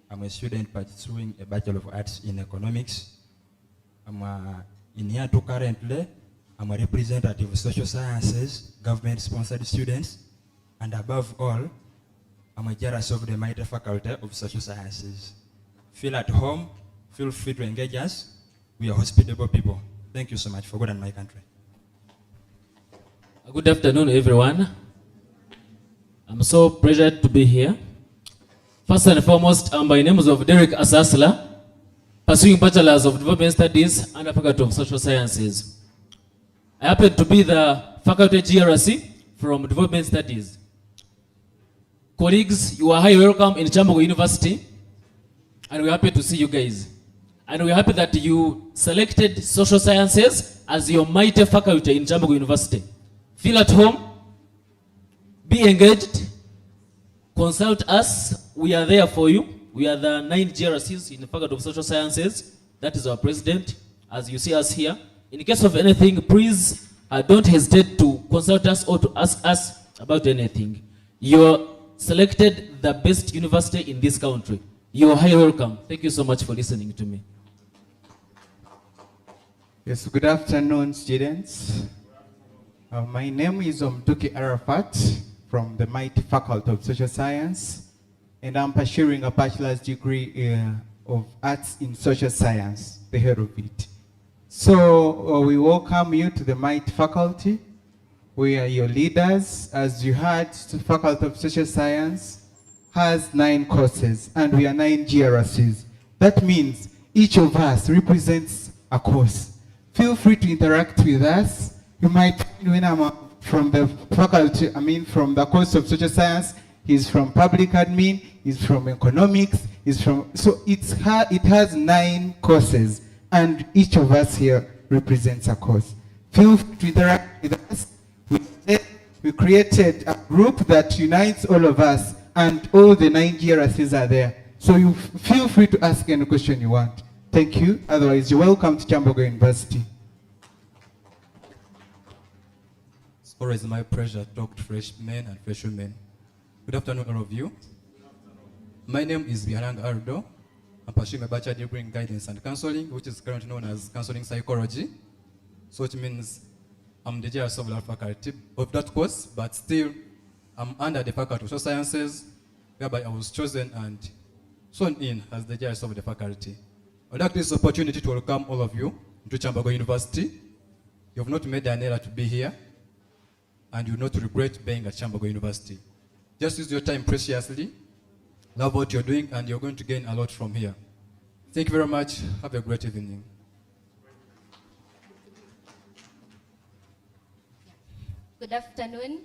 I'm a student pursuing a Bachelor of Arts in Economics. I'm in year 2 currently. I'm a representative of social sciences, government-sponsored students, and above all, I'm a GRC of the Mitre Faculty of Social Sciences. Feel at home, feel free to engage us. We are hospitable people. Thank you so much for God and my country.
Good afternoon, everyone. I'm so pleased to be here. First and foremost, my name is Derek Asasla, pursuing Bachelor's of Development Studies and Faculty of Social Sciences. I happen to be the Faculty GRC from Development Studies. Colleagues, you are highly welcome in Kyambogo University, and we're happy to see you guys. And we're happy that you selected Social Sciences as your mighty faculty in Kyambogo University. Feel at home, be engaged, consult us. We are there for you. We are the 9 GRCs in the Faculty of Social Sciences. That is our president, as you see us here. In case of anything, please don't hesitate to consult us or to ask us about anything. You're selected the best university in this country. You're highly welcome. Thank you so much for listening to me.
Yes, good afternoon, students. My name is Omtuki Arafat from the mighty Faculty of Social Science, and I'm pursuing a bachelor's degree of Arts in Social Science, the head of it. So we welcome you to the mighty faculty. We are your leaders. As you heard, the Faculty of Social Science has 9 courses, and we are 9 GRCs. That means each of us represents a course. Feel free to interact with us. You might find when I'm from the faculty, from the course of social science, he's from public admin, he's from economics, so it has 9 courses, and each of us here represents a course. Feel free to interact with us. We created a group that unites all of us, and all the 9 GRCs are there. So you feel free to ask any question you want. Thank you. Otherwise, you're welcome to Kyambogo University.
It's always my pleasure to talk to freshmen and freshwomen. Good afternoon, all of you. My name is Biharang Ardo. I'm pursuing a bachelor degree in guidance and counseling, which is currently known as counseling psychology. So it means I'm the GRC of that faculty of that course, but still I'm under the Faculty of Social Sciences, whereby I was chosen and sworn in as the GRC of the faculty. I'd like this opportunity to welcome all of you to Kyambogo University. You have not made an error to be here, and you will not regret being at Kyambogo University. Just use your time preciously, love what you're doing, and you're going to gain a lot from here. Thank you very much. Have a great evening.
Good afternoon.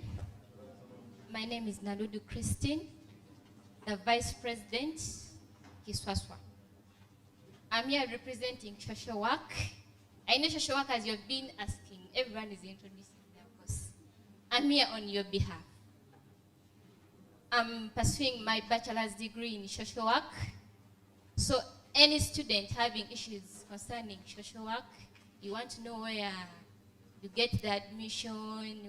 My name is Naludu Christine, the Vice President, Kiswaswa. I'm here representing social work. I know social work, as you've been asking, everyone is introducing their course. I'm here on your behalf. I'm pursuing my bachelor's degree in social work. So any student having issues concerning social work, you want to know where you get the admission,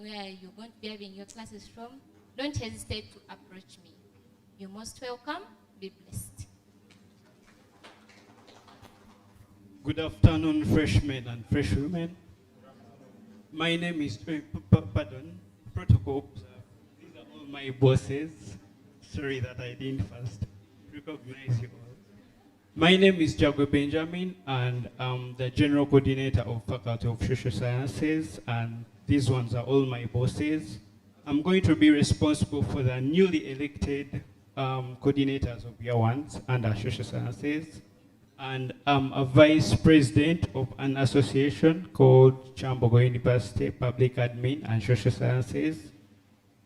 where you're going to be having your classes from, don't hesitate to approach me. You're most welcome. Be blessed.
Good afternoon, freshmen and freshwomen. My name is, Protocol. These are all my bosses. Sorry that I didn't first recognize you all. My name is Jago Benjamin, and I'm the General Coordinator of Faculty of Social Sciences, and these ones are all my bosses. I'm going to be responsible for the newly elected coordinators of Year 1s under Social Sciences. And I'm a vice president of an association called Kyambogo University Public Admin and Social Sciences.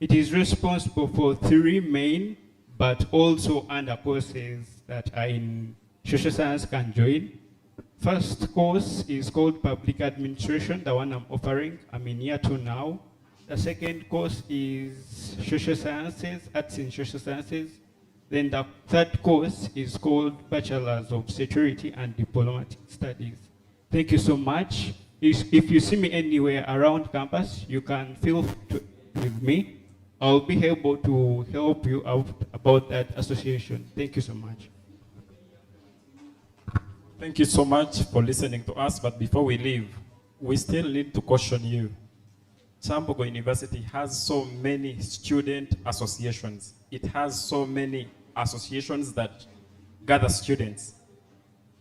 It is responsible for 3 main, but also under courses that are in social science can join. First course is called Public Administration, the one I'm offering. I'm in year 2 now. The second course is Social Sciences, Arts in Social Sciences. Then the third course is called Bachelors of Security and Diplomatic Studies. Thank you so much. If you see me anywhere around campus, you can feel free with me. I'll be able to help you out about that association. Thank you so much.
Thank you so much for listening to us, but before we leave, we still need to caution you. Kyambogo University has so many student associations. It has so many associations that gather students.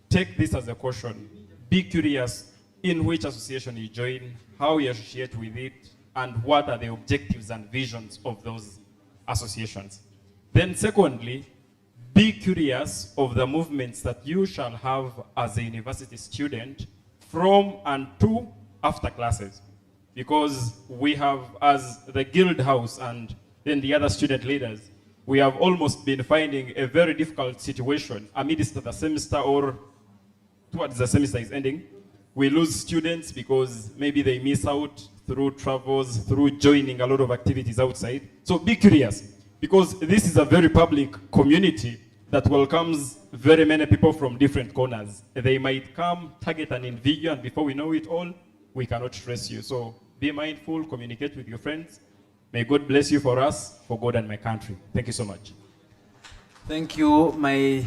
Take this as a caution. Be curious in which association you join, how you associate with it, and what are the objectives and visions of those associations. Then secondly, be curious of the movements that you shall have as a university student from and to after classes. Because we have, as the guild house and then the other student leaders, we have almost been finding a very difficult situation amidst the semester or towards the semester is ending. We lose students because maybe they miss out through travels, through joining a lot of activities outside. So be curious, because this is a very public community that welcomes very many people from different corners. They might come, target an individual, and before we know it all, we cannot trace you. So be mindful, communicate with your friends. May God bless you for us, for God and my country. Thank you so much.
Thank you, my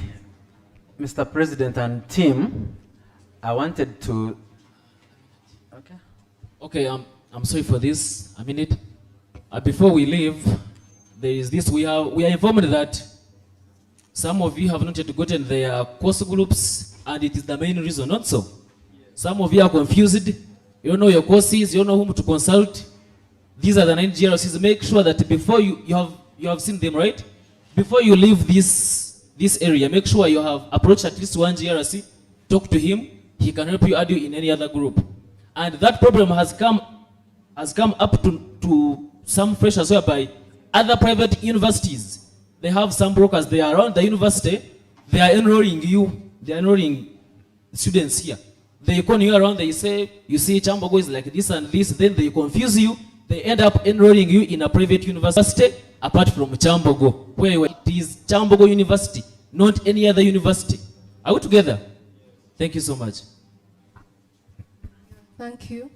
Mr. President and team. I wanted to...
Okay, I'm sorry for this. A minute. Before we leave, there is this. We are informed that some of you have not yet gotten their course groups, and it is the main reason, not so? Some of you are confused. You don't know your courses, you don't know whom to consult. These are the 9 GRCs. Make sure that before you have seen them, right? Before you leave this area, make sure you have approached at least one GRC, talk to him. He can help you add you in any other group. And that problem has come up to some freshers whereby other private universities, they have some brokers, they are around the university, they are enrolling you, they are enrolling students here. They call you around, they say, you see, Kyambogo is like this and this, then they confuse you, they end up enrolling you in a private university apart from Kyambogo, where it is Kyambogo University, not any other university. Are we together? Thank you so much.
Thank you.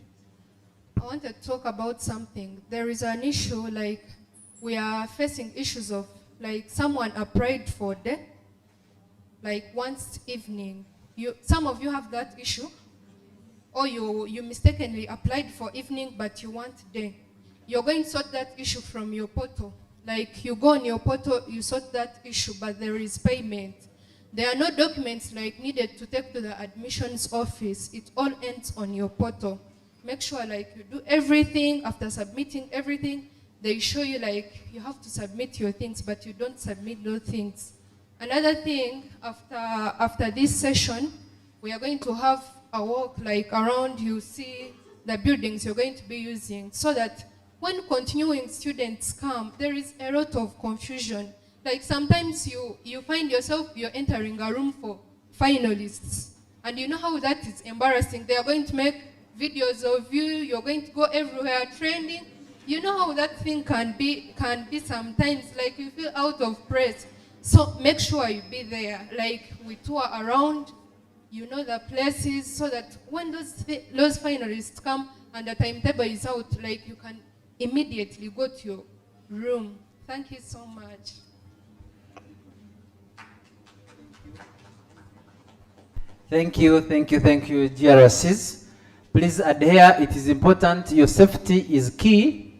I want to talk about something. There is an issue, like we are facing issues of like someone applied for day, like once evening. Some of you have that issue, or you mistakenly applied for evening but you want day. You're going to sort that issue from your portal. Like you go on your portal, you sort that issue, but there is payment. There are no documents like needed to take to the admissions office. It all ends on your portal. Make sure like you do everything. After submitting everything, they show you like you have to submit your things, but you don't submit those things. Another thing, after this session, we are going to have a walk like around, you see the buildings you're going to be using, so that when continuing students come, there is a lot of confusion. Like sometimes you find yourself, you're entering a room for finalists, and you know how that is embarrassing. They are going to make videos of you, you're going to go everywhere trending. You know how that thing can be sometimes, like you feel out of place. So make sure you be there, like we tour around, you know the places, so that when those finalists come and the timetable is out, like you can immediately go to your room. Thank you so much.
Thank you, GRCs. Please adhere, it is important. Your safety is key,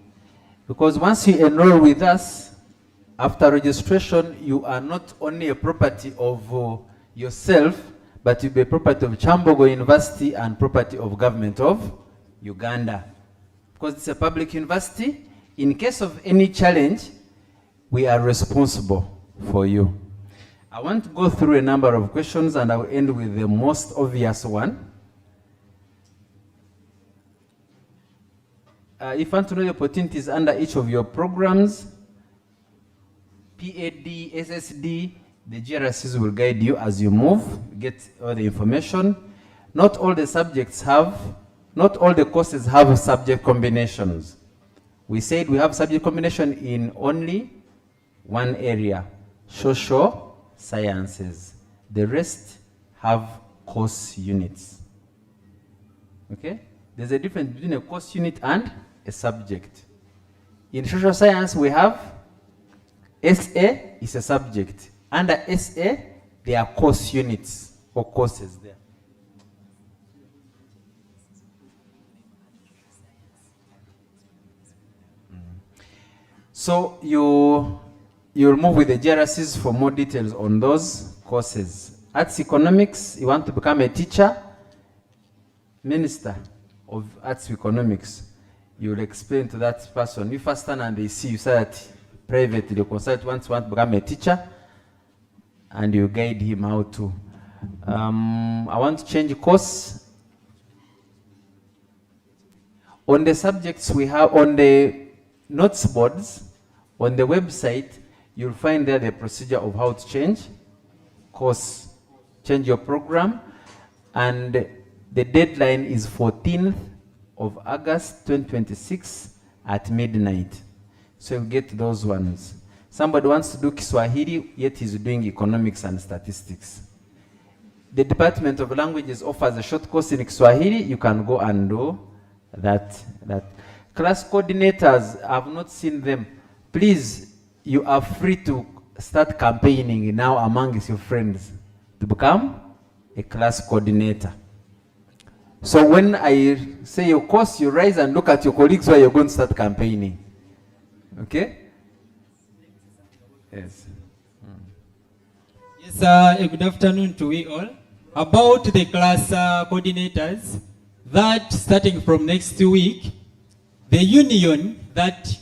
because once you enroll with us, after registration, you are not only a property of yourself, but you'll be a property of Kyambogo University and property of government of Uganda. Because it's a public university, in case of any challenge, we are responsible for you. I want to go through a number of questions, and I will end with the most obvious one. If you want to know the opportunities under each of your programs, PAD, SSD, The GRCs will guide you as you move, get all the information. Not all the courses have subject combinations. We said we have subject combination in only one area, social sciences. The rest have course units. Okay? There's a difference between a course unit and a subject. In social science, we have SA is a subject. Under SA, there are course units or courses there. So you'll move with the GRCs for more details on those courses. Arts economics, you want to become a teacher, minister of arts economics. You'll explain to that person. You first stand and they see you, say that privately, the consultant wants to become a teacher, and you guide him how to. I want to change course. On the subjects we have, on the notes boards, on the website, you'll find there the procedure of how to change course, change your program, and the deadline is 14th of August 2026 at midnight. So you'll get those ones. Somebody wants to do Kiswahili, yet he's doing economics and statistics. The Department of Languages offers a short course in Kiswahili. You can go and do that. Class coordinators, I have not seen them. Please, you are free to start campaigning now amongst your friends to become a class coordinator. So when I say your course, you rise and look at your colleagues where you're going to start campaigning. Okay? Yes.
Yes, good afternoon to we all. About the class coordinators, that starting from next week, the union that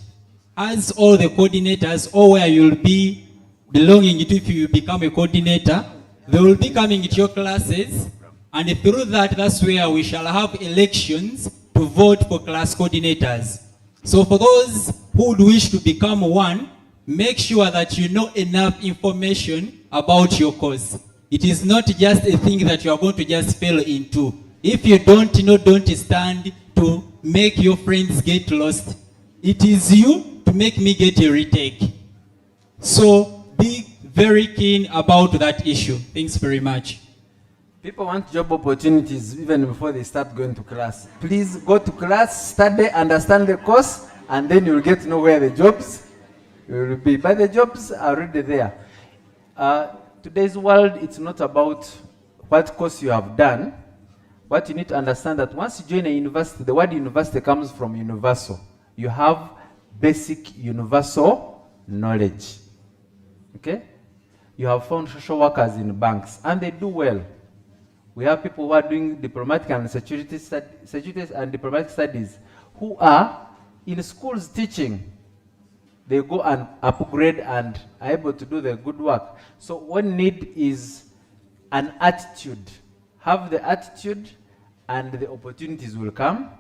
has all the coordinators, or where you'll be belonging to if you become a coordinator, they will be coming to your classes, and through that, that's where we shall have elections to vote for class coordinators. So for those who would wish to become one, make sure that you know enough information about your course. It is not just a thing that you are going to just fall into. If you don't know, don't stand to make your friends get lost. It is you to make me get a retake. So be very keen about that issue. Thanks very much.
People want job opportunities even before they start going to class. Please go to class, study, understand the course, and then you'll get to know where the jobs will be. But the jobs are already there. Today's world, it's not about what course you have done. What you need to understand that once you join a university, the word university comes from universal. You have basic universal knowledge. Okay? You have found social workers in banks, and they do well. We have people who are doing diplomatic and security and diplomatic studies who are in schools teaching. They go and upgrade and are able to do the good work. So what we need is an attitude. Have the attitude and the opportunities will come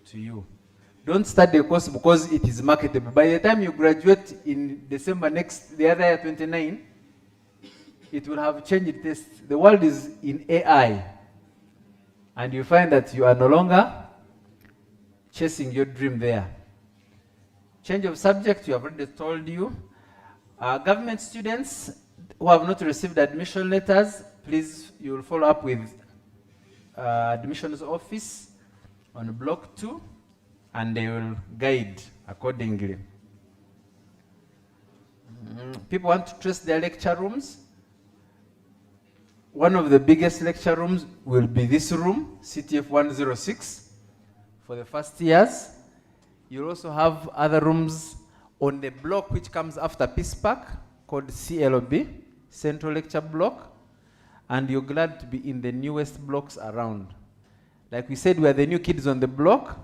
to you. Don't start the course because it is marketable. By the time you graduate in December the other year, 29, it will have changed taste. The world is in AI. And you find that you are no longer chasing your dream there. Change of subject, you have already told you. Government students who have not received admission letters, please, you will follow up with admissions office on block 2, and they will guide accordingly. People want to trace their lecture rooms. One of the biggest lecture rooms will be this room, CTF 106, for the first years. You'll also have other rooms on the block which comes after Peace Park, called CLB, Central Lecture Block. And you're glad to be in the newest blocks around. Like we said, we are the new kids on the block,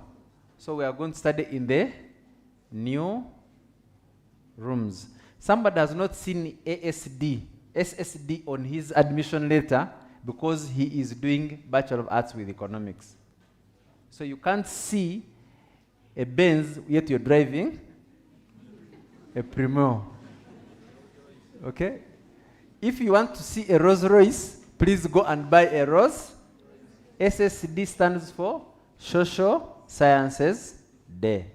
so we are going to study in the new rooms. Somebody has not seen SSD on his admission letter because he is doing Bachelor of Arts with Economics. So you can't see a Benz, yet you're driving a Primo. Okay? If you want to see a Rolls Royce, please go and buy a Rolls. SSD stands for Social Sciences Day.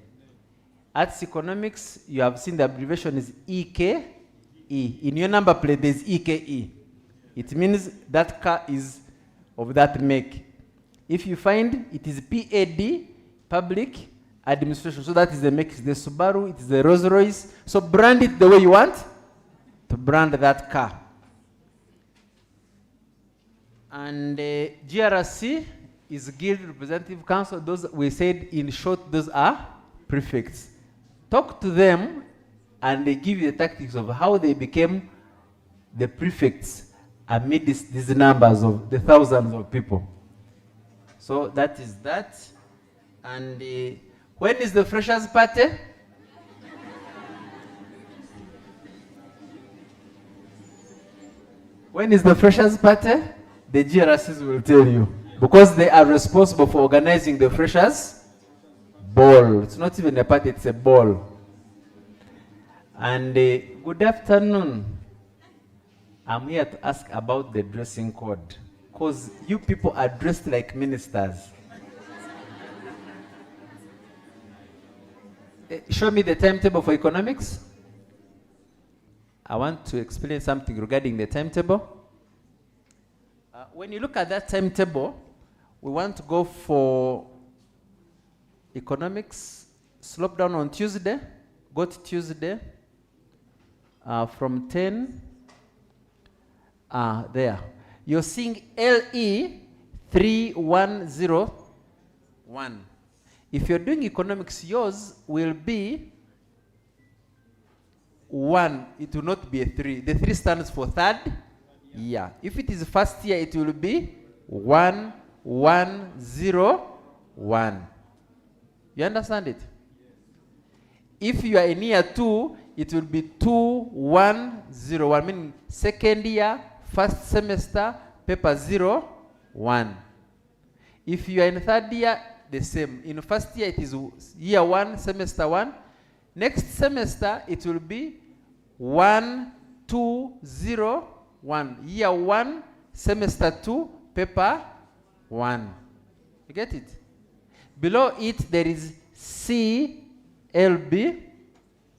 Arts Economics, you have seen the abbreviation is EKE. In your number plate, there's EKE. It means that car is of that make. If you find it is PAD, Public Administration, so that is the make, it's the Subaru, it is the Rolls Royce. So brand it the way you want to brand that car. And GRC is Guild Representative Council. Those, we said in short, those are prefects. Talk to them and they give you the tactics of how they became the prefects amid these numbers of the thousands of people. So that is that. And when is the freshers party? When is the freshers party? The GRCs will tell you. Because they are responsible for organizing the freshers ball. It's not even a party, it's a ball. And good afternoon. I'm here to ask about the dressing code. Because you people are dressed like ministers. Show me the timetable for economics. I want to explain something regarding the timetable. When you look at that timetable, we want to go for economics, slope down on Tuesday, go to Tuesday, from 10, there. You're seeing LE 3101. If you're doing economics, yours will be 1. It will not be a 3. The 3 stands for third year. If it is first year, it will be 1101. You understand it? If you are in year 2, it will be 2101. Meaning second year, first semester, paper 01. If you are in third year, the same. In first year, it is year 1, semester 1. Next semester, it will be 1201. Year 1, semester 2, paper 1. You get it? Below it, there is CLB.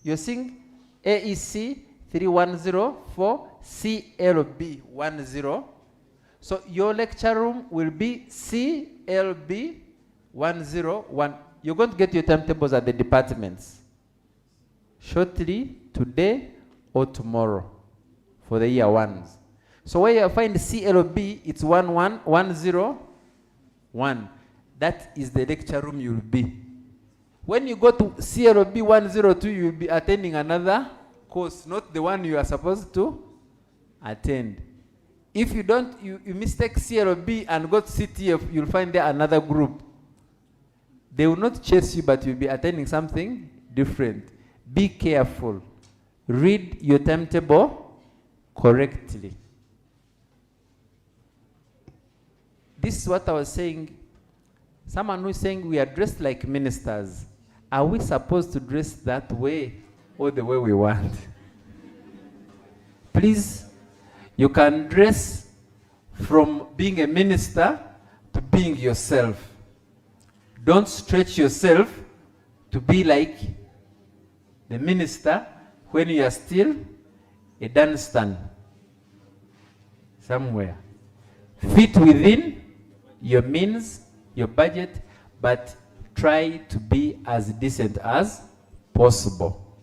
You're seeing AEC 3104, CLB 10. So your lecture room will be CLB 101. You're going to get your timetables at the departments shortly, today or tomorrow, for the year 1s. So where you find CLB, it's 11101. That is the lecture room you'll be. When you go to CLB 102, you'll be attending another course, not the one you are supposed to attend. If you don't, you mistake CLB and go to CTF, you'll find there another group. They will not chase you, but you'll be attending something different. Be careful. Read your timetable correctly. This is what I was saying. Someone who is saying we are dressed like ministers. Are we supposed to dress that way or the way we want? Please, you can dress from being a minister to being yourself. Don't stretch yourself to be like the minister when you are still a Dunstan somewhere. Fit within your means, your budget, but try to be as decent as possible.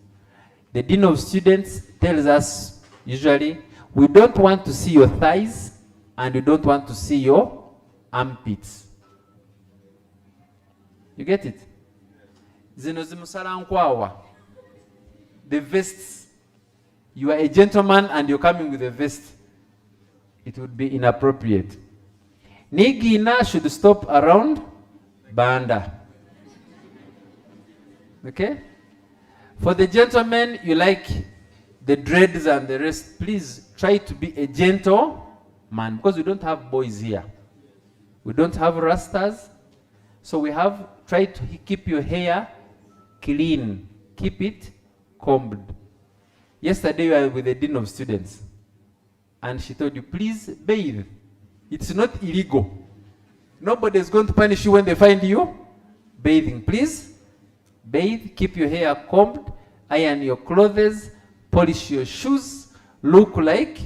The Dean of Students tells us usually, we don't want to see your thighs and we don't want to see your armpits. You get it? Zino zimusala nkwawa. The vests. You are a gentleman and you're coming with a vest. It would be inappropriate. Nigina should stop around Banda. Okay? For the gentlemen, you like the dreads and the rest. Please try to be a gentleman because we don't have boys here. We don't have rastas. So we have try to keep your hair clean. Keep it combed. Yesterday you were with the Dean of Students. and she told you, please bathe. It's not illegal. Nobody is going to punish you when they find you bathing. Please bathe, keep your hair combed, iron your clothes, polish your shoes, look like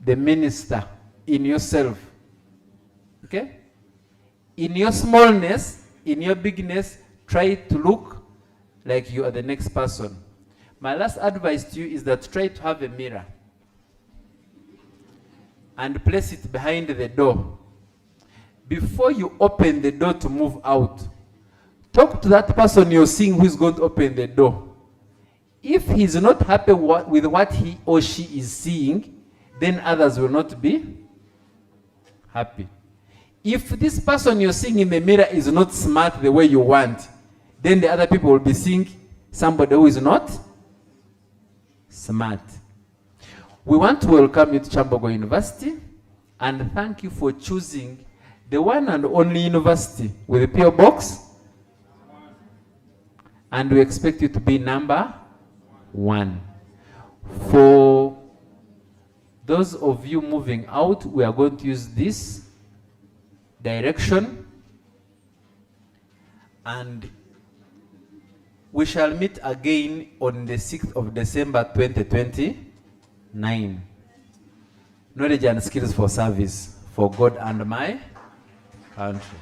the minister in yourself. Okay? In your smallness, in your bigness, try to look like you are the next person. My last advice to you is that try to have a mirror and place it behind the door. Before you open the door to move out, talk to that person you're seeing who is going to open the door. If he's not happy with what he or she is seeing, then others will not be happy. If this person you're seeing in the mirror is not smart the way you want, then the other people will be seeing somebody who is not smart. We want to welcome you to Kyambogo University and thank you for choosing the one and only university with a PO box. And we expect you to be number 1. For those of you moving out, we are going to use this direction and we shall meet again on the 6th of December 2029. Knowledge and skills for service for God and my country.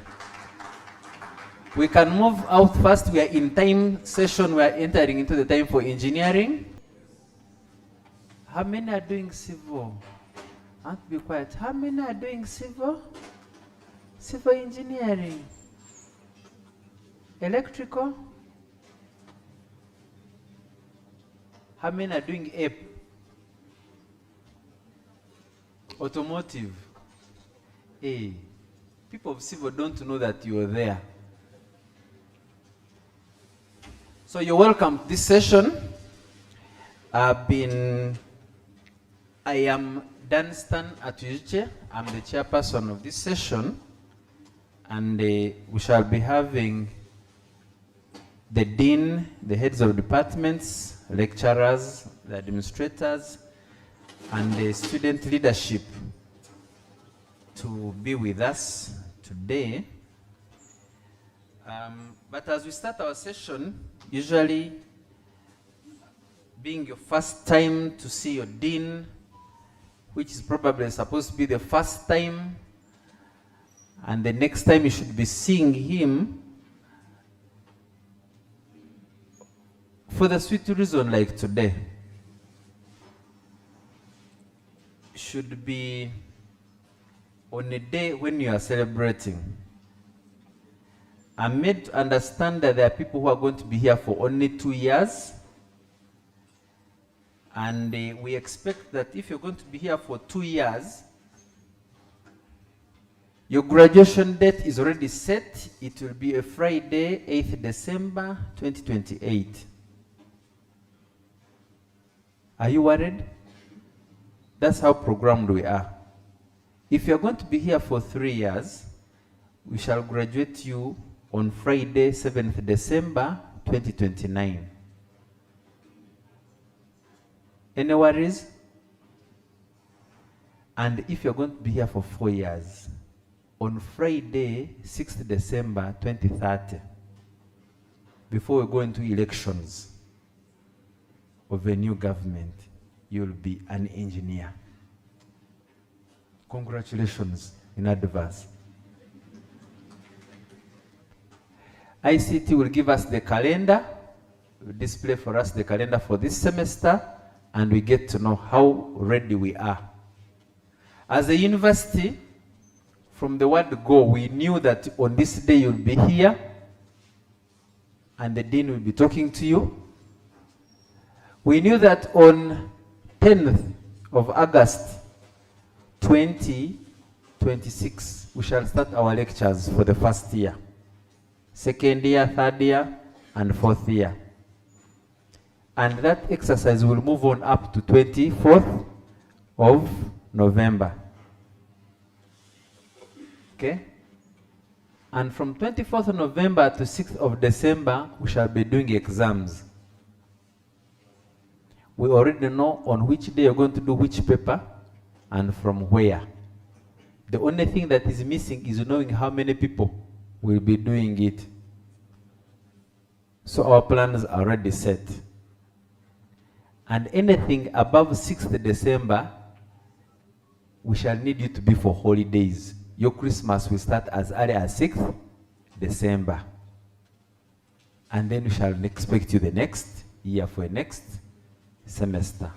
We can move out first. We are in time session. We are entering into the time for engineering. How many are doing civil? I have to be quiet. How many are doing civil? Civil engineering. Electrical. How many are doing AP? Automotive. Hey, people of civil don't know that you are there. So you're welcome to this session. I am Danstan Atujuche. I'm the chairperson of this session. And we shall be having the dean, the heads of departments, lecturers, the administrators, and the student leadership to be with us today. But as we start our session, usually being your first time to see your dean, which is probably supposed to be the first time, and the next time you should be seeing him, for the sweet reason like today, should be on a day when you are celebrating. I'm made to understand that there are people who are going to be here for only 2 years. And we expect that if you're going to be here for 2 years, your graduation date is already set. It will be a Friday, 8th December 2028. Are you worried? That's how programmed we are. If you're going to be here for 3 years, we shall graduate you on Friday, 7th December 2029. Any worries? And if you're going to be here for 4 years, on Friday, 6th December 2030, before we go into elections of a new government, you'll be an engineer. Congratulations in advance. ICT will give us the calendar, will display for us the calendar for this semester, and we get to know how ready we are. As a university, from the word go, we knew that on this day you'll be here, and the dean will be talking to you. We knew that on 10th of August 2026, we shall start our lectures for the first year, second year, third year, and fourth year. And that exercise will move on up to 24th of November. Okay? And from 24th of November to 6th of December, we shall be doing exams. We already know on which day you're going to do which paper. and from where. The only thing that is missing is knowing how many people will be doing it. So our plans are already set. And anything above 6th December, we shall need you to be for holidays. Your Christmas will start as early as 6th December. And then we shall expect you the next year for a next semester.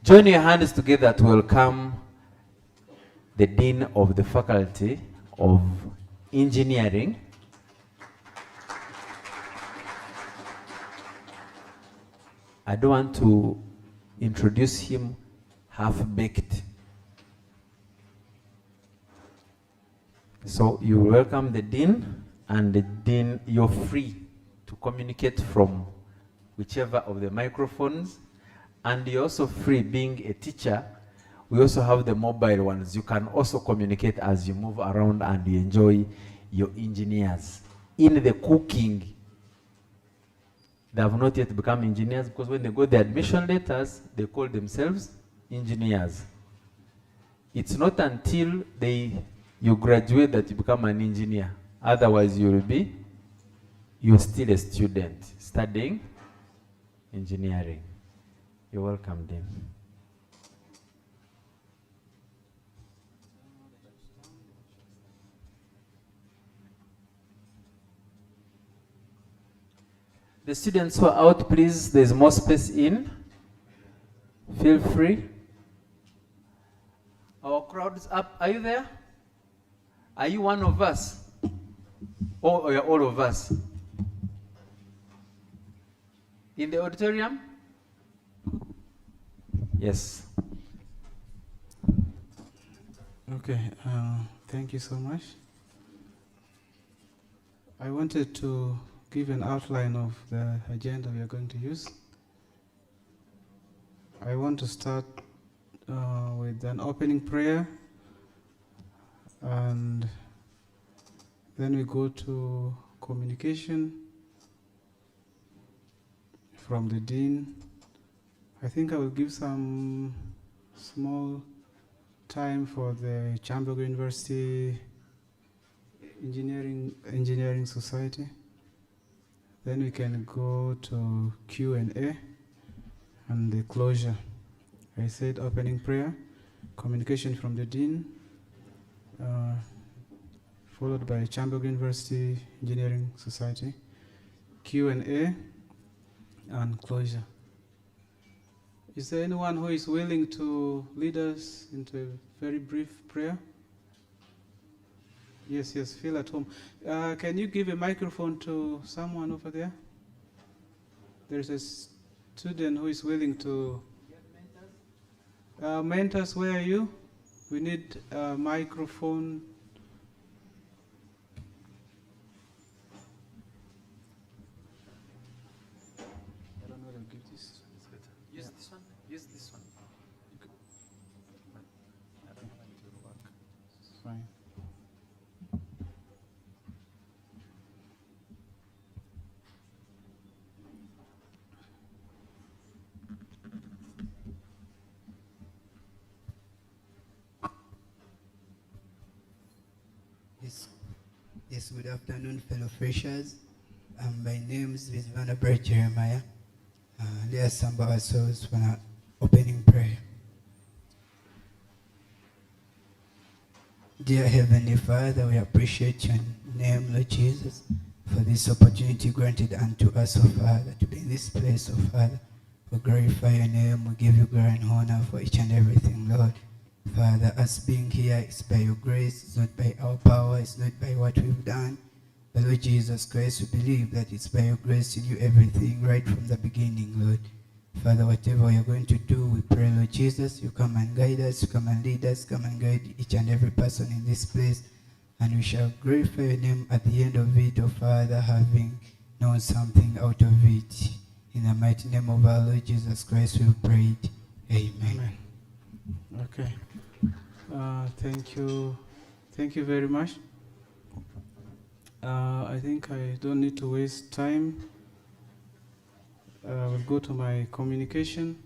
Join your hands together to welcome the Dean of the Faculty of Engineering. I don't want to introduce him half-baked. So you welcome the Dean, and the Dean, you're free to communicate from whichever of the microphones, and you're also free, being a teacher, we also have the mobile ones. You can also communicate as you move around and you enjoy your engineers. In the cooking, they have not yet become engineers, because when they got the admission letters, they call themselves engineers. It's not until you graduate that you become an engineer. Otherwise, you're still a student studying engineering. You're welcome, Dean. The students who are out, please, there's more space in. Feel free. Our crowd's up. Are you there? Are you one of us? Or you're all of us? In the auditorium? Yes.
Okay, thank you so much. I wanted to give an outline of the agenda we are going to use. I want to start with an opening prayer, and then we go to communication from the Dean. I think I will give some small time for the Kyambogo University Engineering Society. Then we can go to Q&A and the closure. I said opening prayer, communication from the Dean, followed by Kyambogo University Engineering Society, Q&A, and closure. Is there anyone who is willing to lead us into a very brief prayer? Yes, feel at home. Can you give a microphone to someone over there? There's a student who is willing to... mentors, where are you? We need a microphone. I don't know how to give this. It's better. Use this one. Use this one. I don't know how it will work. It's fine.
Yes, good afternoon, fellow freshers. My name is Venerable Jeremiah. Let us humble ourselves for an opening prayer. Dear Heavenly Father, we appreciate your name, Lord Jesus, for this opportunity granted unto us, O Father, to be in this place, O Father. We glorify your name, we give you glory and honor for each and everything, Lord. Father, us being here is by your grace, it's not by our power, it's not by what we've done. But Lord Jesus Christ, we believe that it's by your grace you do everything right from the beginning, Lord. Father, whatever you're going to do, we pray, Lord Jesus, you come and guide us, you come and lead us, come and guide each and every person in this place. And we shall glorify your name at the end of it, oh Father, having known something out of it. In the mighty name of our Lord Jesus Christ, we prayed. Amen.
Okay. Thank you. Thank you very much. I think I don't need to waste time. I will go to my communication.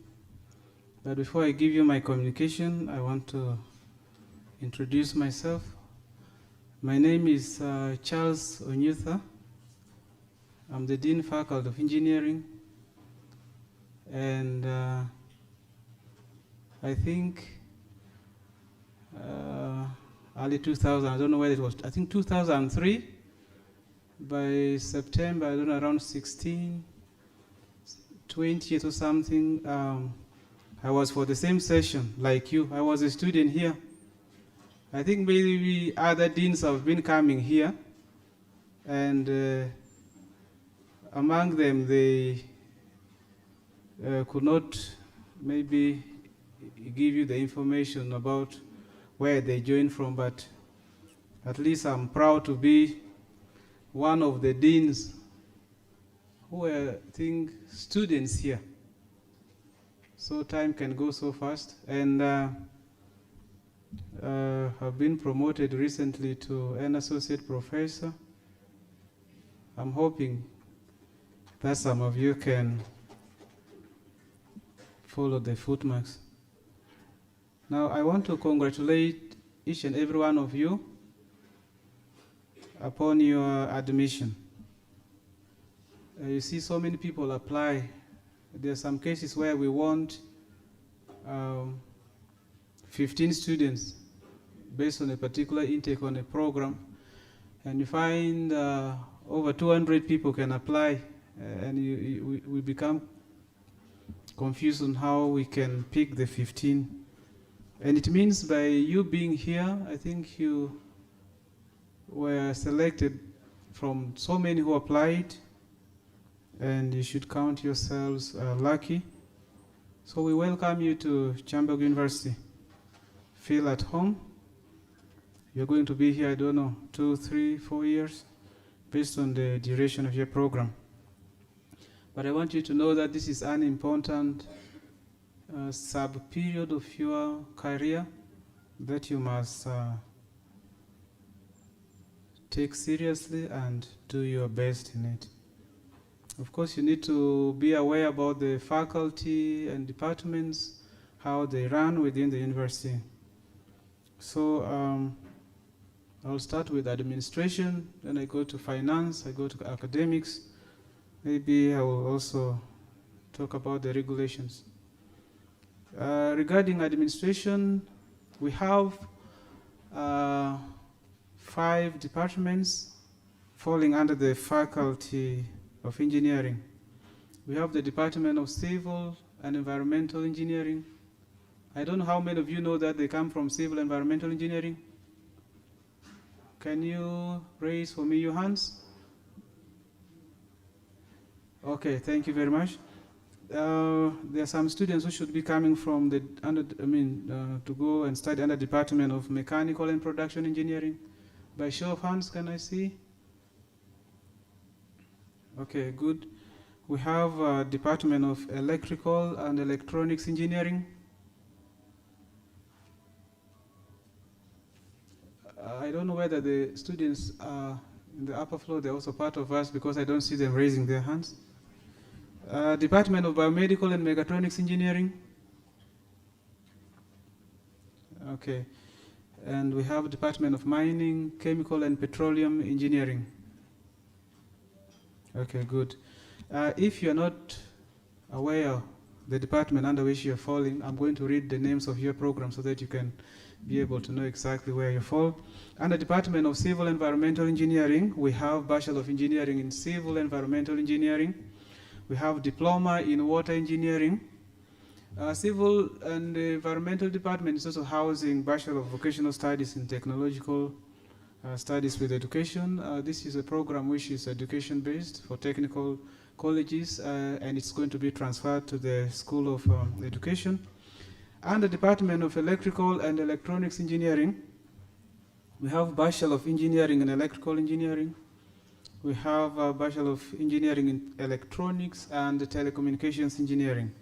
But before I give you my communication, I want to introduce myself. My name is Charles Onyutha. I'm the Dean Faculty of Engineering. And I think early 2000, I don't know whether it was, I think 2003, by September, I don't know, around 16, 20th or something, I was for the same session like you. I was a student here. I think maybe other deans have been coming here, and among them they could not maybe give you the information about where they joined from, but at least I'm proud to be one of the deans who were, I think, students here. So time can go so fast, and have been promoted recently to an associate professor. I'm hoping that some of you can follow the footmarks. Now I want to congratulate each and every one of you upon your admission. You see so many people apply. There are some cases where we want 15 students based on a particular intake on a program, and you find over 200 people can apply, and we become confused on how we can pick the 15. And it means by you being here, I think you were selected from so many who applied, and you should count yourselves lucky. So we welcome you to Kyambogo University. Feel at home. You're going to be here, I don't know, 2, 3, 4 years, based on the duration of your program. But I want you to know that this is an important sub-period of your career that you must take seriously and do your best in it. Of course, you need to be aware about the faculty and departments, how they run within the university. So I'll start with administration, then I go to finance, I go to academics. Maybe I will also talk about the regulations. Regarding administration, we have 5 departments falling under the Faculty of Engineering. We have the Department of Civil and Environmental Engineering. I don't know how many of you know that they come from Civil Environmental Engineering. Can you raise for me your hands? Okay, thank you very much. There are some students who should be coming from the to go and study under Department of Mechanical and Production Engineering. By show of hands, can I see? Okay, good. We have Department of Electrical and Electronics Engineering. I don't know whether the students are in the upper floor, they're also part of us because I don't see them raising their hands. Department of Biomedical and Mechatronics Engineering. Okay. And we have Department of Mining, Chemical and Petroleum Engineering. Okay, good. If you're not aware of the department under which you're falling, I'm going to read the names of your program so that you can be able to know exactly where you fall. Under Department of Civil Environmental Engineering, we have Bachelor of Engineering in Civil Environmental Engineering. We have Diploma in Water Engineering. Civil and Environmental Department is also housing Bachelor of Vocational Studies in Technological Studies with Education. This is a program which is education-based for technical colleges, and it's going to be transferred to the School of Education. And the Department of Electrical and Electronics Engineering, we have Bachelor of Engineering in Electrical Engineering. We have a Bachelor of Engineering in Electronics and Telecommunications Engineering.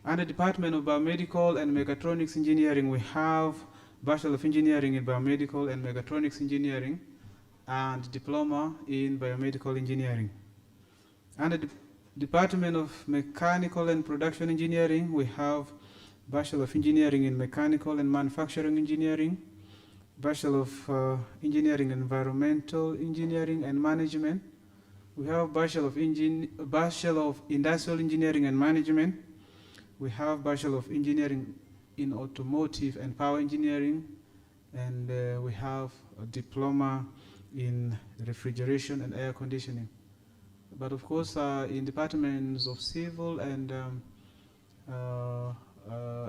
And the Department of Biomedical and Mechatronics Engineering, we have Bachelor of Engineering in Biomedical and Mechatronics Engineering and Diploma in Biomedical Engineering. And the Department of Mechanical and Production Engineering, we have Bachelor of Engineering in Mechanical and Manufacturing Engineering, Bachelor of Engineering in Environmental Engineering and Management. We have Bachelor of Industrial Engineering and Management. We have Bachelor of Engineering in Automotive and Power Engineering, and we have a Diploma in Refrigeration and Air Conditioning. But of course, in departments of Civil and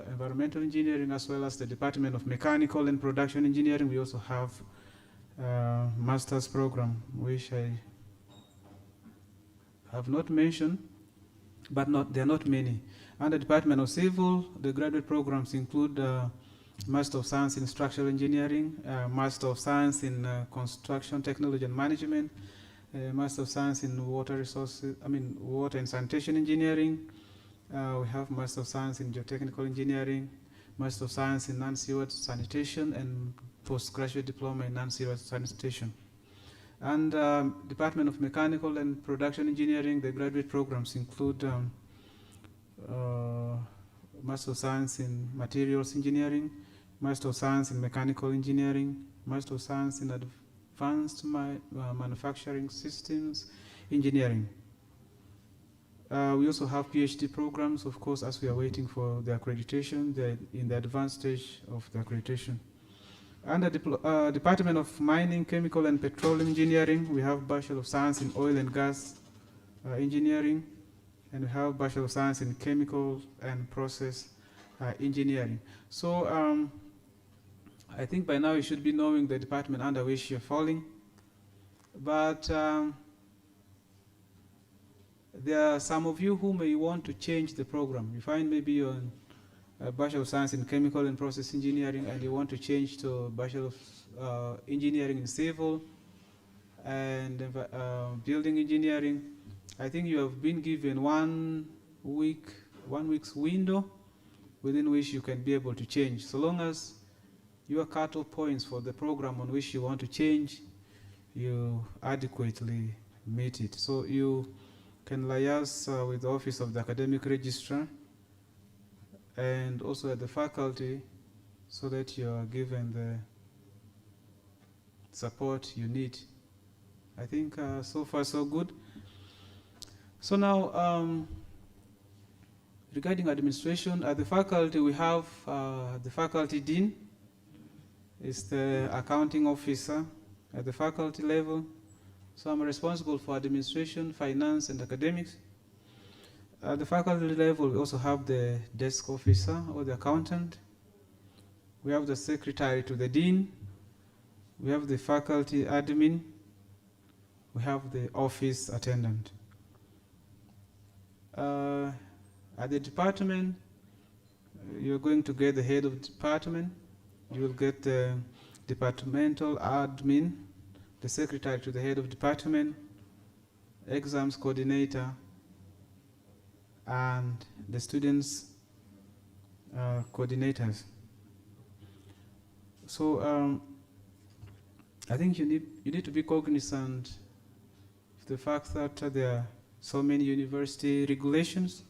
Environmental Engineering, as well as the Department of Mechanical and Production Engineering, we also have master's program, which I have not mentioned, but there are not many. Under Department of Civil, the graduate programs include Master of Science in Structural Engineering, Master of Science in Construction Technology and Management, Master of Science in Water and Sanitation Engineering. We have Master of Science in Geotechnical Engineering, Master of Science in Non-Sewage Sanitation, and Postgraduate Diploma in Non-Sewage Sanitation. And Department of Mechanical and Production Engineering, the graduate programs include Master of Science in Materials Engineering, Master of Science in Mechanical Engineering, Master of Science in Advanced Manufacturing Systems Engineering. We also have PhD programs, of course, as we are waiting for the accreditation. They're in the advanced stage of the accreditation. Under Department of Mining, Chemical and Petroleum Engineering, we have Bachelor of Science in Oil and Gas Engineering, and we have Bachelor of Science in Chemical and Process Engineering. So I think by now you should be knowing the department under which you're falling. But there are some of you who may want to change the program. You find maybe you're on a Bachelor of Science in Chemical and Process Engineering and you want to change to Bachelor of Engineering in Civil and Building Engineering. I think you have been given 1 week's window within which you can be able to change. So long as your cut-off points for the program on which you want to change, you adequately meet it. So you can liaise with the Office of the Academic Registrar and also at the faculty so that you are given the support you need. I think so far so good. So now, regarding administration, at the faculty we have the faculty dean, is the accounting officer at the faculty level. So I'm responsible for administration, finance, and academics. At the faculty level, we also have the desk officer or the accountant. We have the secretary to the dean. We have the faculty admin. We have the office attendant. At the department, you're going to get the head of the department. You will get the departmental admin, the secretary to the head of department, exams coordinator, and the students coordinators. So I think you need to be cognizant of the fact that there are so many university regulations,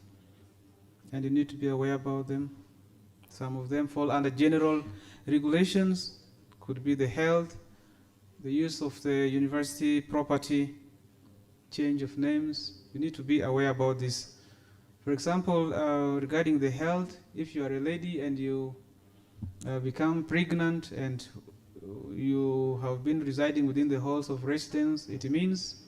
and you need to be aware about them. Some of them fall under general regulations, could be the health, the use of the university property, change of names. You need to be aware about this. For example, regarding the health, if you are a lady and you become pregnant and you have been residing within the halls of residence, it means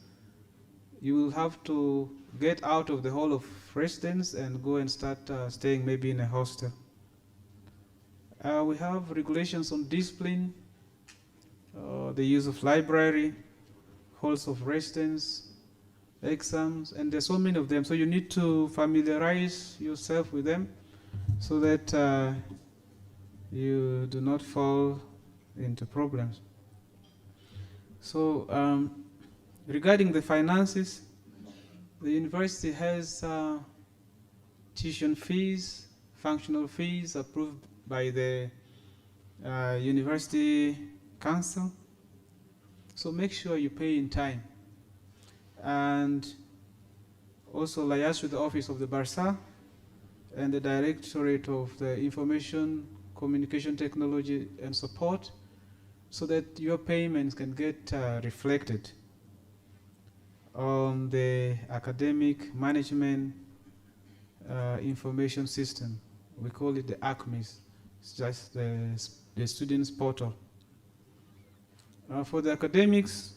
you will have to get out of the hall of residence and go and start staying maybe in a hostel. We have regulations on discipline, the use of library, halls of residence, exams, and there's so many of them. So you need to familiarize yourself with them so that you do not fall into problems. So regarding the finances, the university has tuition fees, functional fees approved by the university council. So make sure you pay in time. And also liaise with the office of the Barsa and the Directorate of the Information, Communication Technology and Support, so that your payments can get reflected on the academic management information system. We call it the ACMIS. It's just the students' portal. For the academics,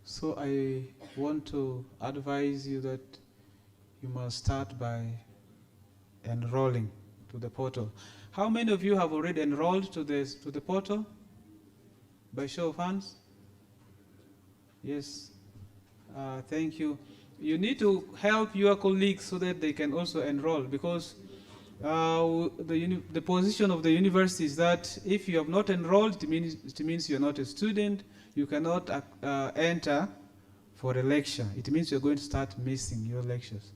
so I want to advise you that you must start by enrolling to the portal. How many of you have already enrolled to the portal? By show of hands? Yes. Thank you. You need to help your colleagues so that they can also enroll, because the position of the university is that if you have not enrolled, it means you're not a student. You cannot enter for a lecture. It means you're going to start missing your lectures.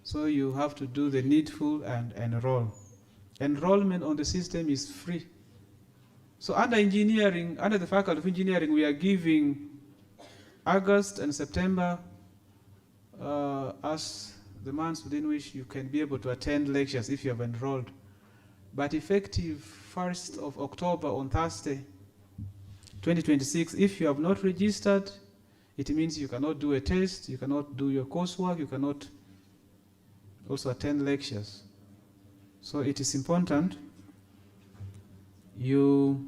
So you have to do the needful and enroll. Enrollment on the system is free. So under engineering, under the Faculty of Engineering, we are giving August and September as the months within which you can be able to attend lectures if you have enrolled. But effective 1st of October on Thursday, 2026, if you have not registered, it means you cannot do a test, you cannot do your coursework, you cannot also attend lectures. So it is important you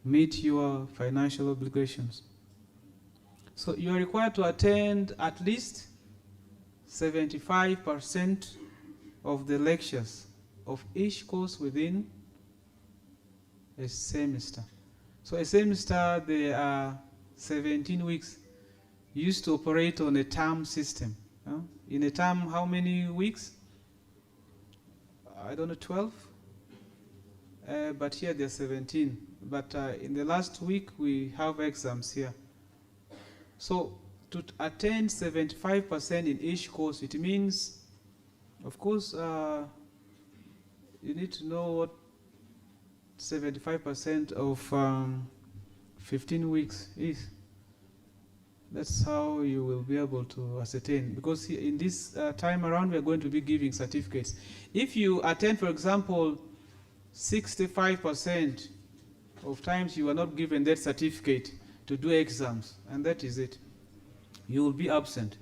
meet your financial obligations. So you are required to attend at least 75% of the lectures of each course within a semester. So a semester, there are 17 weeks. You used to operate on a term system. In a term, how many weeks? I don't know, 12? But here there are 17. But in the last week, we have exams here. So to attend 75% in each course, it means, of course, you need to know what 75% of 15 weeks is. That's how you will be able to ascertain. Because in this time around, we are going to be giving certificates. If you attend, for example, 65% of times you are not given that certificate to do exams, and that is it. You will be absent.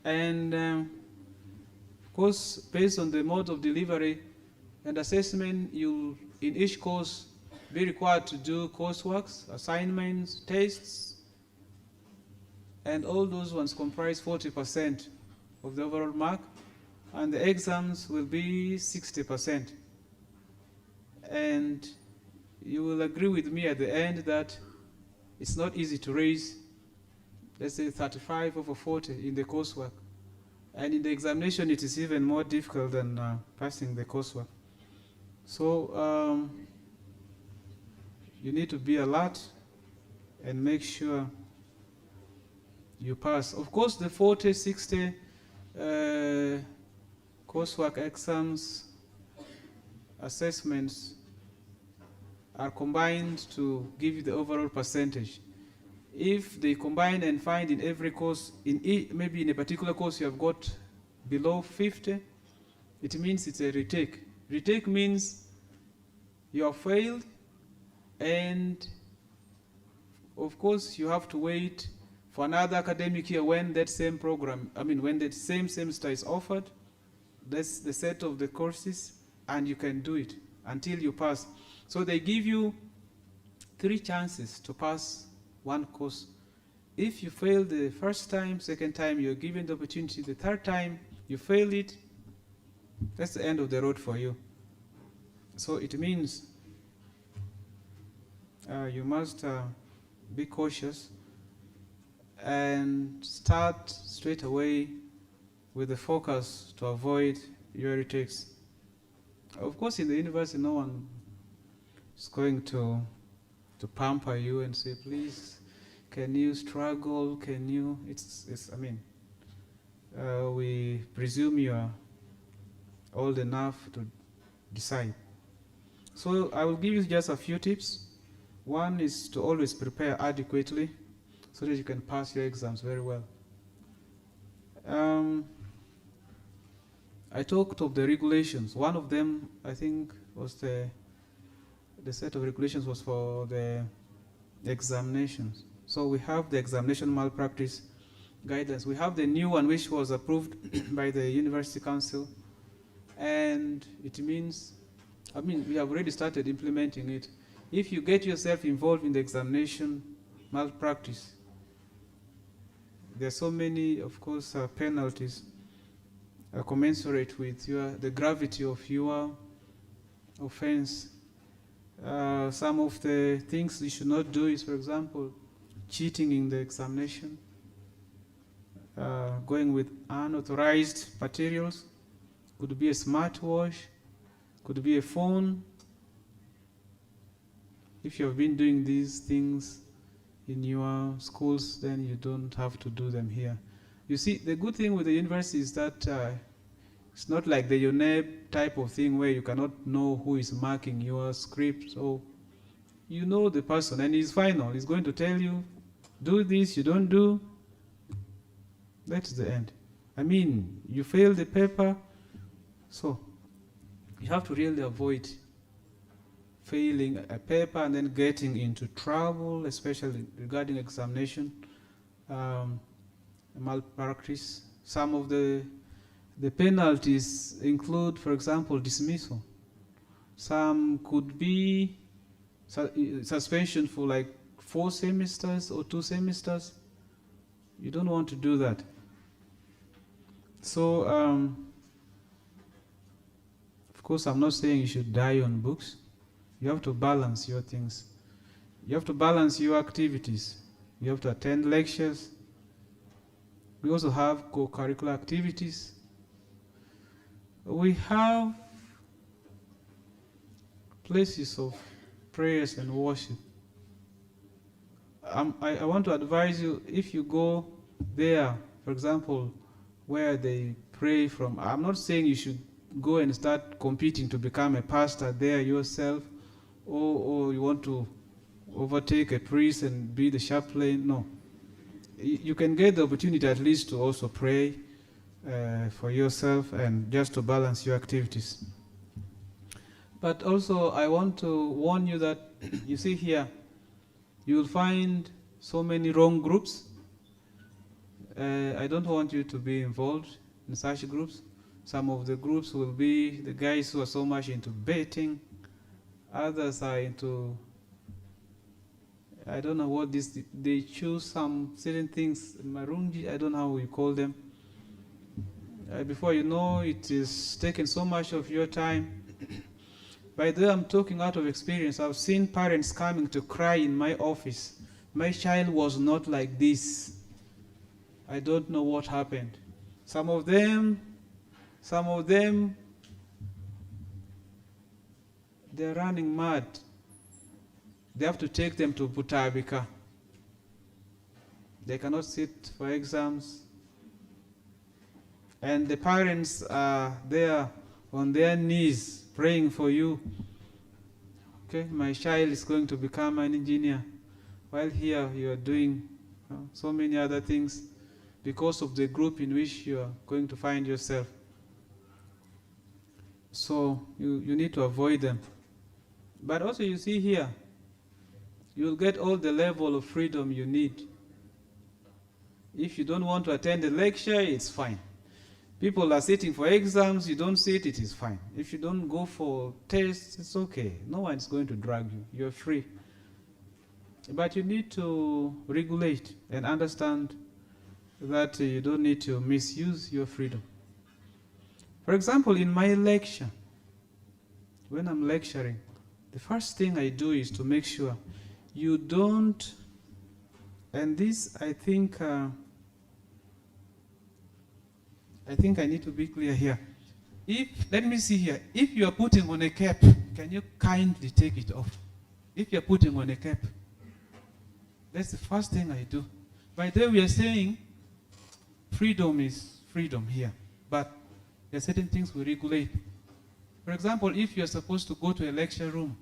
And of course, based on the mode of delivery and assessment, you'll in each course be required to do courseworks, assignments, tests, and all those ones comprise 40% of the overall mark, and the exams will be 60%. And you will agree with me at the end that it's not easy to raise, let's say, 35 over 40 in the coursework. And in the examination, it is even more difficult than passing the coursework. So you need to be alert and make sure you pass. Of course, the 40, 60 coursework exams, assessments are combined to give you the overall percentage. If they combine and find in every course, maybe in a particular course you have got below 50, it means it's a retake. Retake means you have failed, and of course you have to wait for another academic year when that same program, when that same semester is offered. That's the set of the courses, and you can do it until you pass. So they give you 3 chances to pass one course. If you fail the first time, second time, you're given the opportunity. The third time, you fail it, that's the end of the road for you. So it means you must be cautious and start straight away with the focus to avoid your retakes. Of course, in the university, no one is going to pamper you and say, please, can you struggle? Can you? We presume you are old enough to decide. So I will give you just a few tips. One is to always prepare adequately so that you can pass your exams very well. I talked of the regulations. One of them, I think, was the set of regulations was for the examinations. So we have the examination malpractice guidelines. We have the new one which was approved by the University Council, and it means, we have already started implementing it. If you get yourself involved in the examination malpractice, there are so many, of course, penalties commensurate with the gravity of your offense. Some of the things you should not do is, for example, cheating in the examination, going with unauthorized materials, could be a smartwatch, could be a phone. If you have been doing these things in your schools, then you don't have to do them here. You see, the good thing with the university is that it's not like the UNEB type of thing where you cannot know who is marking your script. So you know the person, and he's final. He's going to tell you, do this, you don't do. That's the end. You fail the paper, so you have to really avoid failing a paper and then getting into trouble, especially regarding examination malpractice. Some of the penalties include, for example, dismissal. Some could be suspension for like 4 semesters or 2 semesters. You don't want to do that. So, of course, I'm not saying you should die on books. You have to balance your things. You have to balance your activities. You have to attend lectures. We also have co-curricular activities. We have places of prayers and worship. I want to advise you, if you go there, for example, where they pray from, I'm not saying you should go and start competing to become a pastor there yourself, or you want to overtake a priest and be the chaplain. No. You can get the opportunity at least to also pray for yourself and just to balance your activities. But also I want to warn you that you see here, you will find so many wrong groups. I don't want you to be involved in such groups. Some of the groups will be the guys who are so much into betting. Others are into, I don't know what this, they choose some certain things, marungi, I don't know how you call them. Before you know, it is taken so much of your time. By the way, I'm talking out of experience. I've seen parents coming to cry in my office. My child was not like this. I don't know what happened. Some of them, they're running mad. They have to take them to Butabika. They cannot sit for exams. And the parents are there on their knees praying for you. Okay, my child is going to become an engineer. While here you are doing so many other things because of the group in which you are going to find yourself. So you need to avoid them. But also you see here, you'll get all the level of freedom you need. If you don't want to attend a lecture, it's fine. People are sitting for exams, you don't sit, it is fine. If you don't go for tests, it's okay. No one's going to drag you. You're free. But you need to regulate and understand that you don't need to misuse your freedom. For example, in my lecture, when I'm lecturing, the first thing I do is to make sure you don't, and this I think I need to be clear here. Let me see here, if you are putting on a cap, can you kindly take it off? If you are putting on a cap, that's the first thing I do. By the way, we are saying freedom is freedom here, but there are certain things we regulate. For example, if you are supposed to go to a lecture room,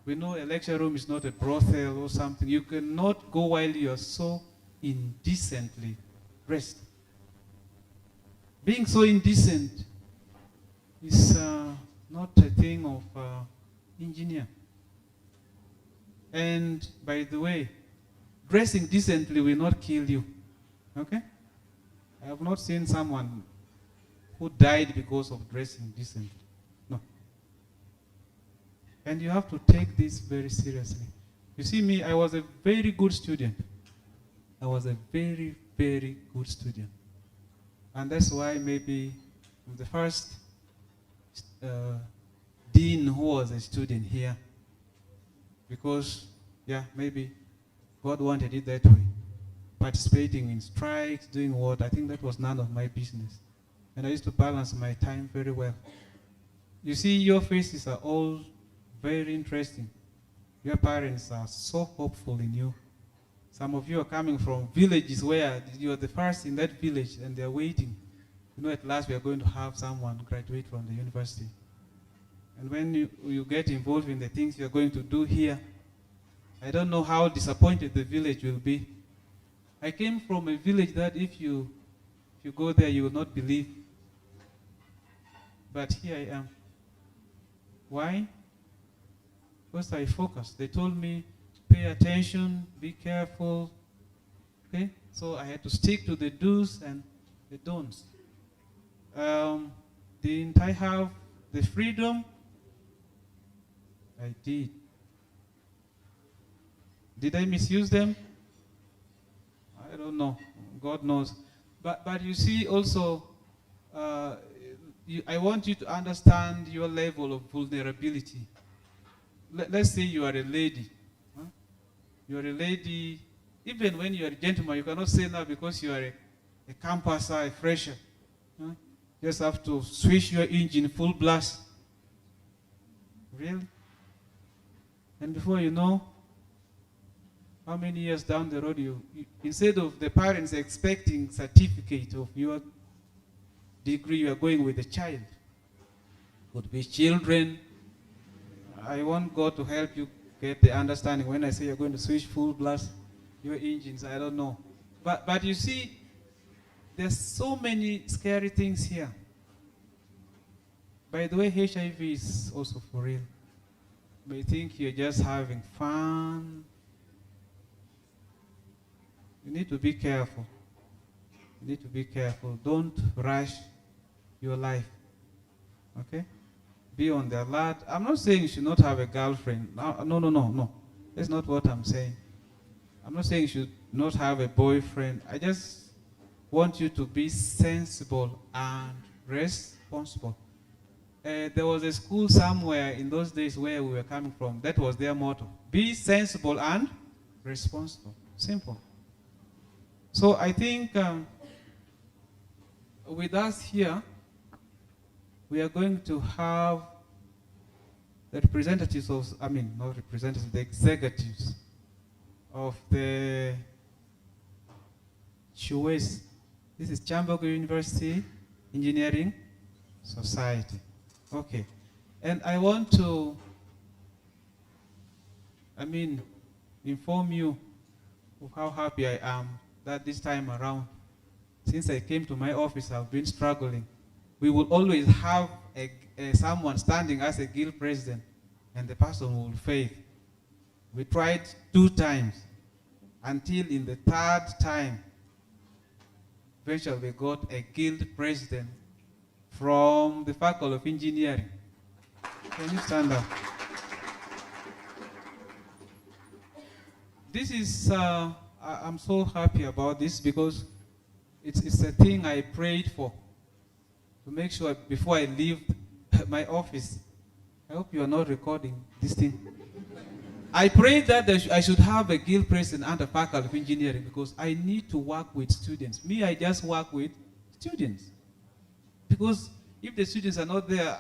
we know a lecture room is not a brothel or something. You cannot go while you are so indecently dressed. being so indecent is not a thing of engineer. And by the way, dressing decently will not kill you. Okay? I have not seen someone who died because of dressing decently. No. And you have to take this very seriously. You see me, I was a very good student. I was a very, very good student. And that's why maybe I'm the first dean who was a student here. Because, yeah, maybe God wanted it that way. Participating in strikes, doing what, I think that was none of my business. And I used to balance my time very well. You see, your faces are all very interesting. Your parents are so hopeful in you. Some of you are coming from villages where you are the first in that village and they're waiting. You know, at last we are going to have someone graduate from the university. And when you get involved in the things you're going to do here, I don't know how disappointed the village will be. I came from a village that if you go there, you will not believe. But here I am. Why? Because I focused. They told me, pay attention, be careful. Okay? So I had to stick to the do's and the don'ts. Didn't I have the freedom? I did. Did I misuse them? I don't know. God knows. But you see also, I want you to understand your level of vulnerability. Let's say you are a lady. Huh? You are a lady, even when you are a gentleman, you cannot say now because you are a campuser, a fresher. Huh? You just have to switch your engine full blast. Really? And before you know, how many years down the road, you instead of the parents expecting certificate of your degree, you are going with a child. Could be children. I want God to help you get the understanding. When I say you're going to switch full blast your engines, I don't know. But you see, there's so many scary things here. By the way, HIV is also for real. You may think you're just having fun. You need to be careful. You need to be careful. Don't rush your life. Okay? Be on the alert. I'm not saying you should not have a girlfriend. No. That's not what I'm saying. I'm not saying you should not have a boyfriend. I just want you to be sensible and responsible. There was a school somewhere in those days where we were coming from. That was their motto. Be sensible and responsible. Simple. So I think with us here, we are going to have the representatives of, not representatives, the executives of the CHUES. This is Kyambogo University Engineering Society. Okay. And I want to, inform you of how happy I am that this time around, since I came to my office, I've been struggling. We will always have someone standing as a guild president, and the person will fail. We tried 2 times, until in the 3rd time, eventually we got a guild president from the Faculty of Engineering. Can you stand up? This is, I'm so happy about this because it's a thing I prayed for, to make sure before I leave my office. I hope you are not recording this thing. I prayed that I should have a guild president and a faculty of engineering because I need to work with students. Me, I just work with students. Because if the students are not there,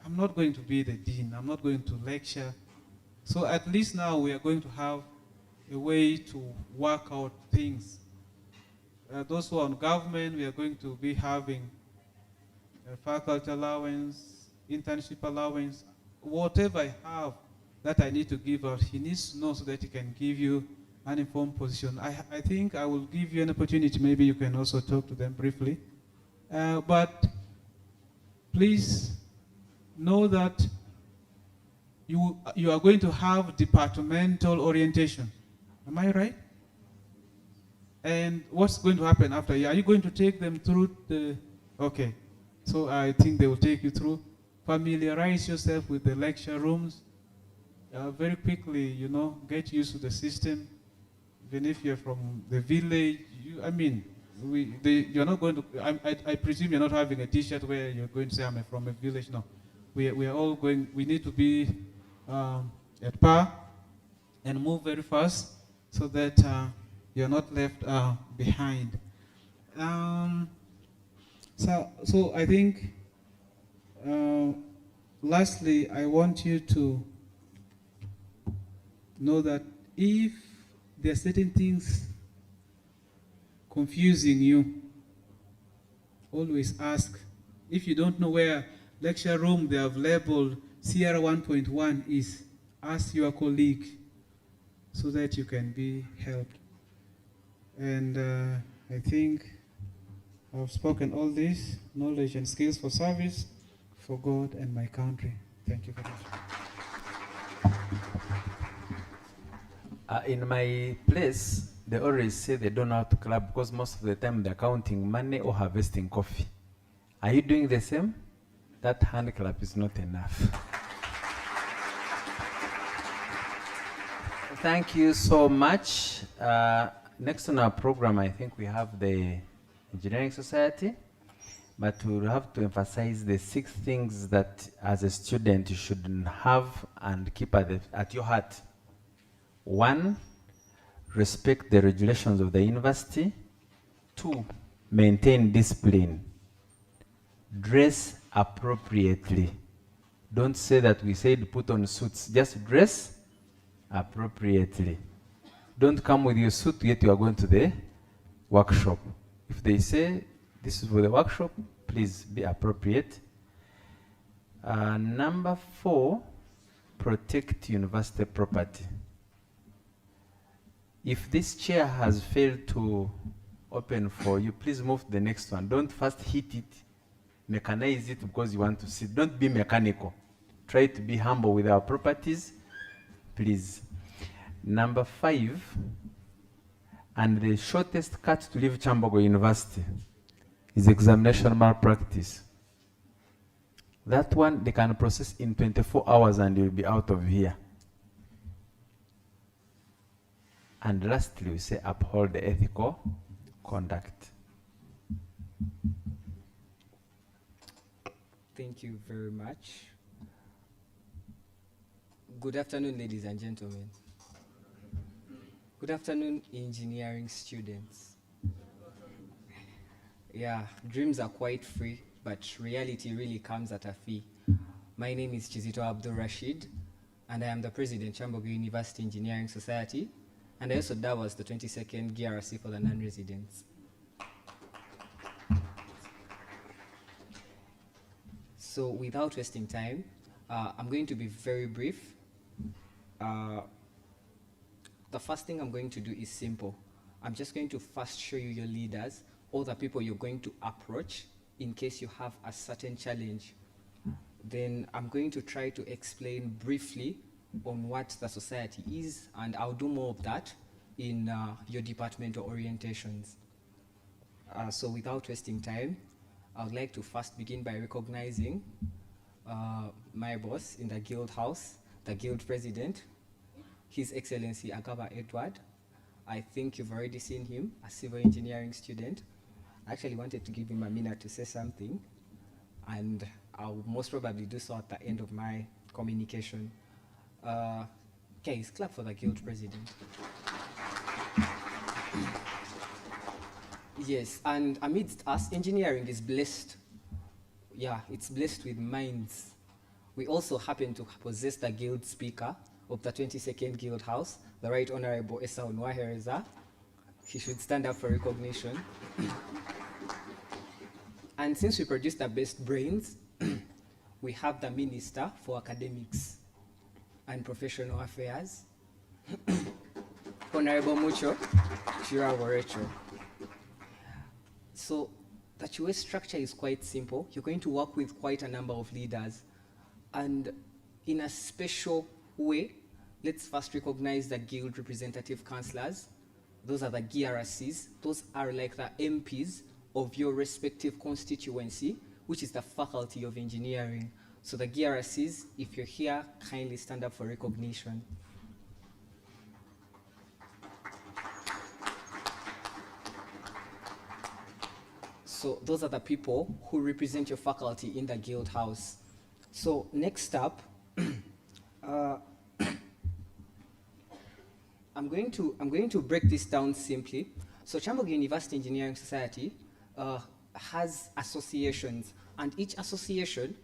I'm not going to be the dean. I'm not going to lecture. So at least now we are going to have a way to work out things. Those who are on government, we are going to be having a faculty allowance, internship allowance, whatever I have that I need to give out, he needs to know so that he can give you an informed position. I think I will give you an opportunity. Maybe you can also talk to them briefly. But please know that you are going to have departmental orientation. Am I right? And what's going to happen after? Are you going to take them through the... Okay. So I think they will take you through. Familiarize yourself with the lecture rooms. Very quickly, you know, get used to the system. Even if you're from the village, you're not going to... I presume you're not having a T-shirt where you're going to say, I'm from a village. No. We are all going... We need to be at par and move very fast so that you're not left behind. So I think, lastly, I want you to know that if there are certain things confusing you, always ask. If you don't know where lecture room they have labeled CR 1.1 is, ask your colleague so that you can be helped. And I think I've spoken all this, knowledge and skills for service, for God and my country. Thank you very much.
In my place, they always say they don't know how to clap because most of the time they're counting money or harvesting coffee. Are you doing the same? That hand clap is not enough. Thank you so much. Next on our program, I think we have the Engineering Society, but we'll have to emphasize the 6 things that as a student you should have and keep at your heart. 1, respect the regulations of the university. 2, maintain discipline. Dress appropriately. Don't say that we said put on suits. Just dress appropriately. Don't come with your suit yet you are going to the workshop. If they say this is for the workshop, please be appropriate. Number 4, protect university property. If this chair has failed to open for you, please move to the next one. Don't first hit it, mechanize it because you want to sit. Don't be mechanical. Try to be humble with our properties, please. Number 5, and the shortest cut to leave Kyambogo University is examination malpractice. That one they can process in 24 hours and you'll be out of here. And lastly, we say uphold the ethical conduct.
Thank you very much. Good afternoon, ladies and gentlemen. Good afternoon, engineering students. Yeah, dreams are quite free, but reality really comes at a fee. My name is Chizito Abdul Rashid, and I am the president, Kyambogo University Engineering Society, and I also that was the 22nd GRC for the non-residents. So without wasting time, I'm going to be very brief. The first thing I'm going to do is simple. I'm just going to first show you your leaders, all the people you're going to approach in case you have a certain challenge. Then I'm going to try to explain briefly on what the society is, and I'll do more of that in your departmental orientations. So without wasting time, I would like to first begin by recognizing my boss in the guild house, the guild president, His Excellency Agaba Edward. I think you've already seen him, a civil engineering student. I actually wanted to give him a minute to say something, and I'll most probably do so at the end of my communication. Guys, clap for the guild president. Yes, and amidst us, engineering is blessed. Yeah, it's blessed with minds. We also happen to possess the guild speaker of the 22nd Guild House, the Right Honorable Esa Onwahereza. He should stand up for recognition. And since we produce the best brains, we have the Minister for Academics and Professional Affairs, Honorable Mucho Chiraworecho. So the QS structure is quite simple. You're going to work with quite a number of leaders. And in a special way, let's first recognize the guild representative councillors. Those are the GRCs. Those are like the MPs of your respective constituency, which is the Faculty of Engineering. So the GRCs, if you're here, kindly stand up for recognition. So those are the people who represent your faculty in the guild house. So next up, I'm going to break this down simply. So Kyambogo University Engineering Society has associations, and each association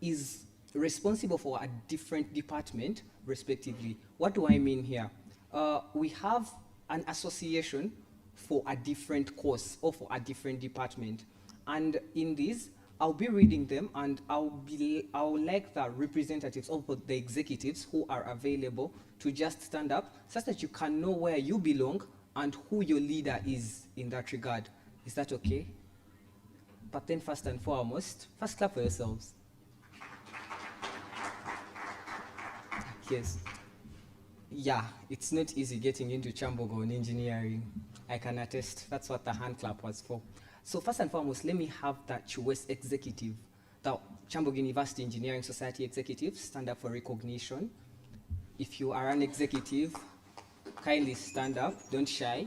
is responsible for a different department, respectively. What do I mean here? We have an association for a different course or for a different department. And in these, I'll be reading them, and I'll like the representatives or the executives who are available to just stand up such that you can know where you belong and who your leader is in that regard. Is that okay? But then first and foremost, first clap for yourselves. Yes. Yeah, it's not easy getting into Kyambogo in engineering. I can attest. That's what the hand clap was for. So first and foremost, let me have the QS executive, the Kyambogo University Engineering Society executive, stand up for recognition. If you are an executive, kindly stand up, don't shy.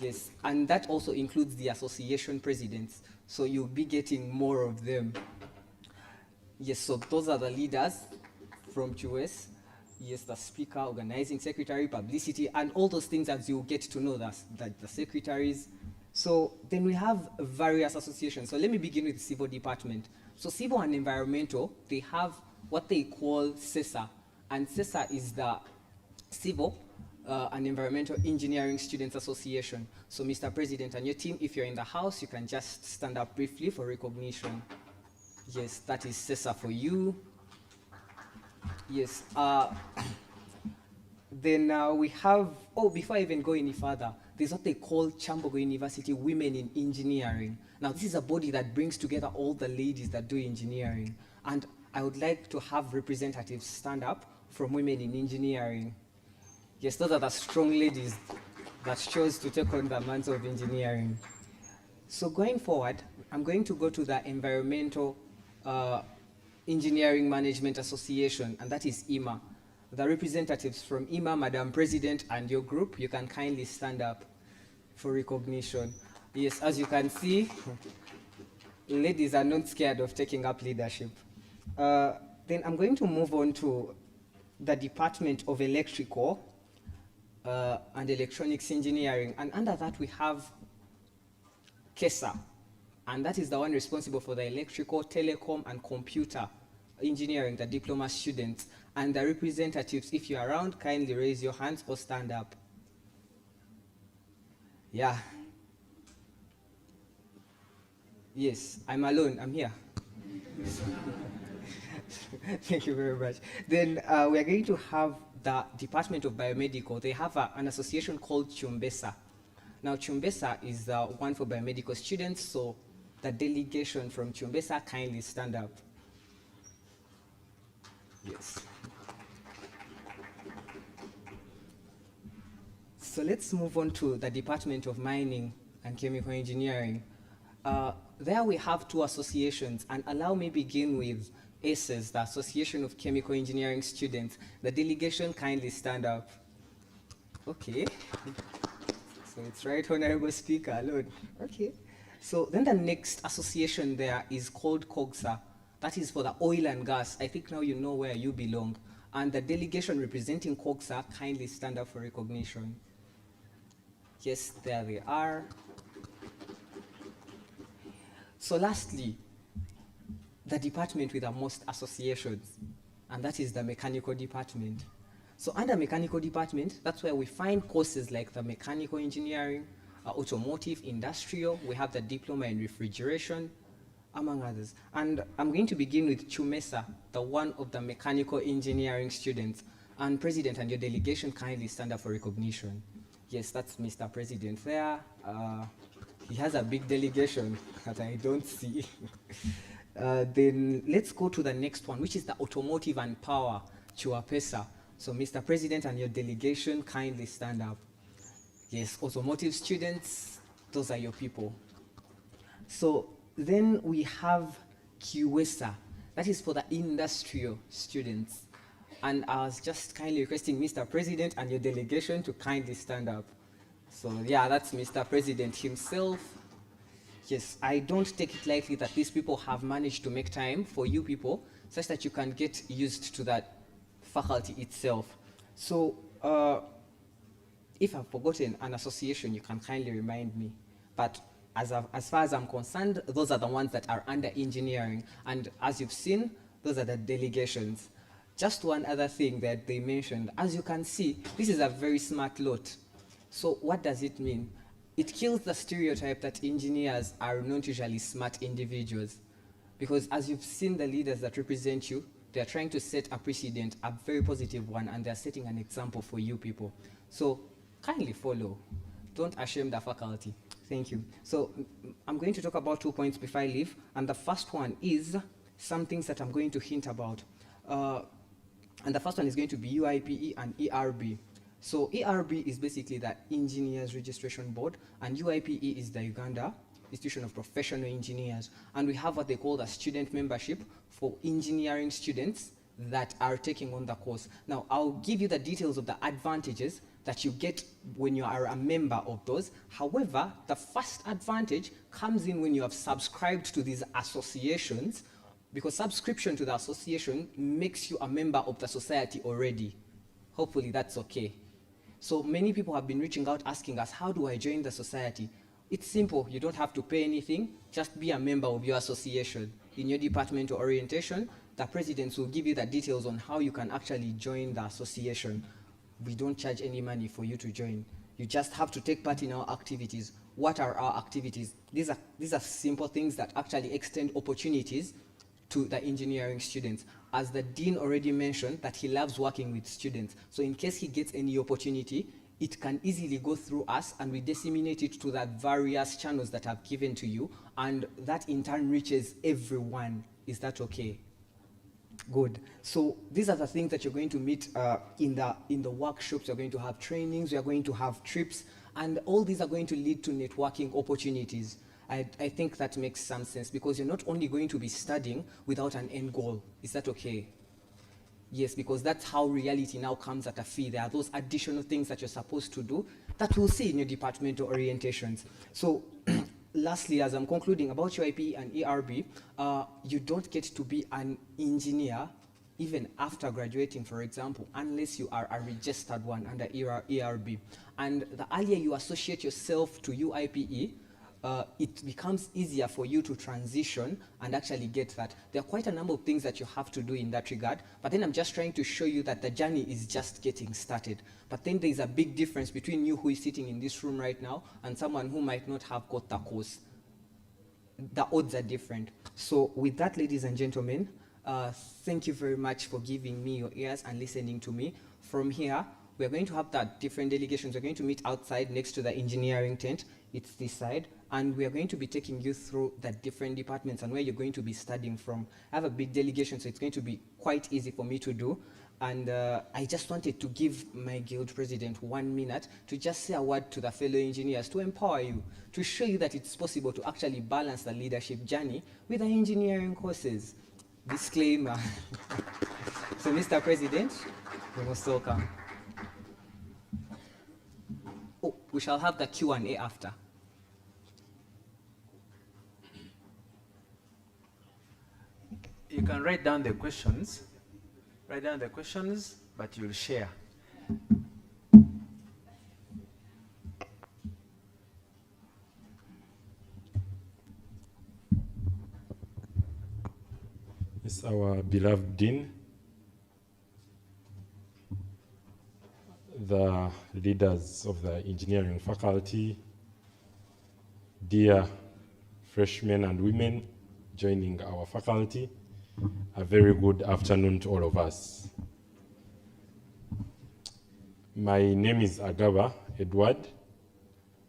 Yes, and that also includes the association presidents, so you'll be getting more of them. Yes, so those are the leaders from QS. Yes, the speaker, organizing secretary, publicity, and all those things as you get to know the secretaries. So then we have various associations. So let me begin with the civil department. So civil and environmental, they have what they call CESA. And CESA is the Civil and Environmental Engineering Students Association. So Mr. President and your team, if you're in the house, you can just stand up briefly for recognition. Yes, that is CESA for you. Yes. Then we have, before I even go any further, there's what they call Kyambogo University Women in Engineering. Now, this is a body that brings together all the ladies that do engineering. And I would like to have representatives stand up from Women in Engineering. Yes, those are the strong ladies that chose to take on the mantle of engineering. So going forward, I'm going to go to the Environmental Engineering Management Association, and that is EMA. The representatives from EMA, Madam President, and your group, you can kindly stand up for recognition. Yes, as you can see, ladies are not scared of taking up leadership. Then I'm going to move on to the Department of Electrical and Electronics Engineering, and under that we have KESA, and that is the one responsible for the electrical, telecom, and computer engineering, the diploma students. And the representatives, if you're around, kindly raise your hands or stand up. Yeah. Yes, I'm alone, I'm here. Thank you very much. Then we are going to have the Department of Biomedical. They have an association called Chumbesa. Now, Chumbesa is the one for biomedical students, so the delegation from Chumbesa, kindly stand up. Yes. So let's move on to the Department of Mining and Chemical Engineering. There we have two associations, and allow me begin with ACES, the Association of Chemical Engineering Students. The delegation, kindly stand up. Okay. So it's right, Honorable Speaker, alone. Okay. So then the next association there is called COGSA. That is for the oil and gas. I think now you know where you belong. And the delegation representing COGSA, kindly stand up for recognition. Yes, there they are. So lastly, the department with the most associations, and that is the mechanical department. So under mechanical department, that's where we find courses like the mechanical engineering, automotive, industrial. We have the diploma in refrigeration, among others. And I'm going to begin with Chumesa, the one of the mechanical engineering students. And President and your delegation, kindly stand up for recognition. Yes, that's Mr. President there. He has a big delegation that I don't see. Then let's go to the next one, which is the automotive and power, Chuapesa. So Mr. President and your delegation, kindly stand up. Yes, automotive students, those are your people. So then we have QESA, that is for the industrial students. And I was just kindly requesting Mr. President and your delegation to kindly stand up. So yeah, that's Mr. President himself. Yes, I don't take it lightly that these people have managed to make time for you people such that you can get used to that faculty itself. So if I've forgotten an association, you can kindly remind me. But as far as I'm concerned, those are the ones that are under engineering. And as you've seen, those are the delegations. Just one other thing that they mentioned. As you can see, this is a very smart lot. So what does it mean? It kills the stereotype that engineers are not usually smart individuals. Because as you've seen the leaders that represent you, they're trying to set a precedent, a very positive one, and they're setting an example for you people. So kindly follow. Don't ashame the faculty. Thank you. So I'm going to talk about 2 points before I leave. And the first one is some things that I'm going to hint about. And the first one is going to be UIPE and ERB. So ERB is basically the Engineers Registration Board, and UIPE is the Uganda Institution of Professional Engineers. And we have what they call the student membership for engineering students that are taking on the course. Now, I'll give you the details of the advantages that you get when you are a member of those. However, the first advantage comes in when you have subscribed to these associations, because subscription to the association makes you a member of the society already. Hopefully that's okay. So many people have been reaching out asking us, how do I join the society? It's simple, you don't have to pay anything, just be a member of your association. In your department or orientation, the presidents will give you the details on how you can actually join the association. We don't charge any money for you to join. You just have to take part in our activities. What are our activities? These are simple things that actually extend opportunities to the engineering students. As the dean already mentioned, that he loves working with students. So in case he gets any opportunity, it can easily go through us, and we disseminate it to the various channels that I've given to you, and that in turn reaches everyone. Is that okay? Good. So these are the things that you're going to meet in the workshops. You're going to have trainings, you're going to have trips, and all these are going to lead to networking opportunities. I think that makes some sense, because you're not only going to be studying without an end goal. Is that okay? Yes, because that's how reality now comes at a fee. There are those additional things that you're supposed to do that we'll see in your departmental orientations. So lastly, as I'm concluding about UIP and ERB, you don't get to be an engineer even after graduating, for example, unless you are a registered one under ERB. And the earlier you associate yourself to UIPE, it becomes easier for you to transition and actually get that. There are quite a number of things that you have to do in that regard, but then I'm just trying to show you that the journey is just getting started. But then there's a big difference between you who is sitting in this room right now and someone who might not have got the course. The odds are different. So with that, ladies and gentlemen, thank you very much for giving me your ears and listening to me. From here, we're going to have that different delegations. We're going to meet outside next to the engineering tent. It's this side. And we are going to be taking you through the different departments and where you're going to be studying from. I have a big delegation, so it's going to be quite easy for me to do. And I just wanted to give my guild president 1 minute to just say a word to the fellow engineers, to empower you, to show you that it's possible to actually balance the leadership journey with the engineering courses. Disclaimer. So, Mr. President, you're most welcome. Oh, we shall have the Q&A after.
You can write down the questions. Write down the questions, but you'll share.
It's our beloved Dean, the leaders of the engineering faculty, dear freshmen and women joining our faculty, a very good afternoon to all of us. My name is Agaba Edward.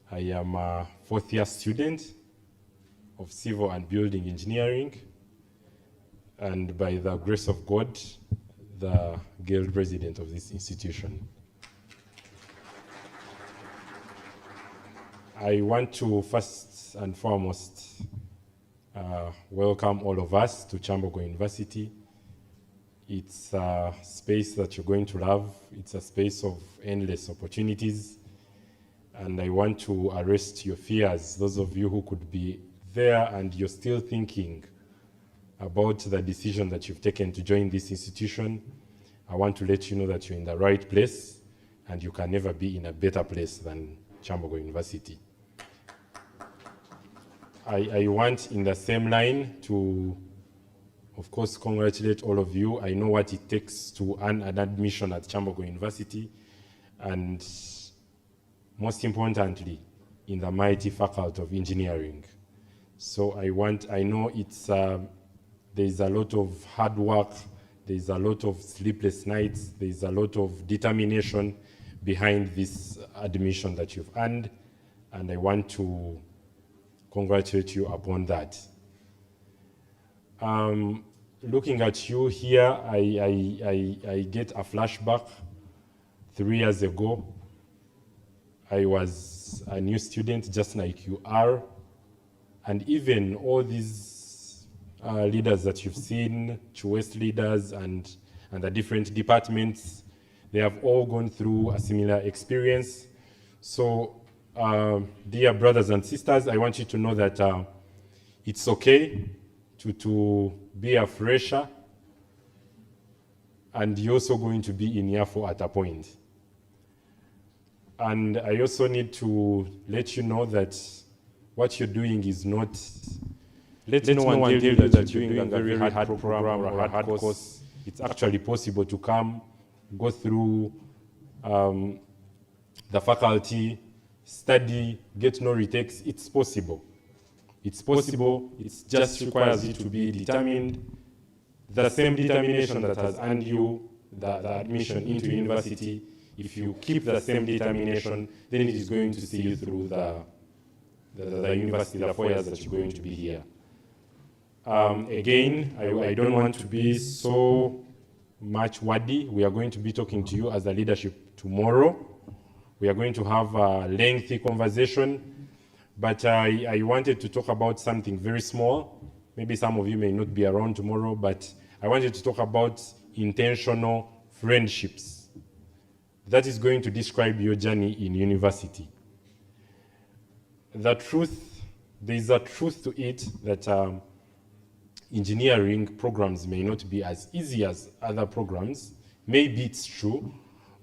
I am a fourth-year student of Civil and Building Engineering, and by the grace of God, the guild president of this institution. I want to first and foremost welcome all of us to Kyambogo University. It's a space that you're going to love. It's a space of endless opportunities. And I want to arrest your fears, those of you who could be there and you're still thinking about the decision that you've taken to join this institution. I want to let you know that you're in the right place and you can never be in a better place than Kyambogo University. I want, in the same line, to, of course, congratulate all of you. I know what it takes to earn an admission at Kyambogo University, and most importantly, in the mighty Faculty of Engineering. So I know it's, there's a lot of hard work, there's a lot of sleepless nights, there's a lot of determination behind this admission that you've earned, and I want to congratulate you upon that. Looking at you here, I get a flashback. 3 years ago, I was a new student just like you are, and even all these leaders that you've seen, CHUES leaders and the different departments, they have all gone through a similar experience. So dear brothers and sisters, I want you to know that it's okay to be a fresher, and you're also going to be in year 4 at a point. And I also need to let you know that what you're doing is not, let no one tell you that you're doing a very hard program or a hard course. It's actually possible to come, go through the faculty, study, get no retakes. It's possible. It's possible. It just requires you to be determined. The same determination that has earned you the admission into university, if you keep the same determination, then it is going to see you through the university, the 4 years that you're going to be here. Again, I don't want to be so much wordy. We are going to be talking to you as a leadership tomorrow. We are going to have a lengthy conversation, but I wanted to talk about something very small. Maybe some of you may not be around tomorrow, but I wanted to talk about intentional friendships. That is going to describe your journey in university. The truth, there is a truth to it that engineering programs may not be as easy as other programs. Maybe it's true,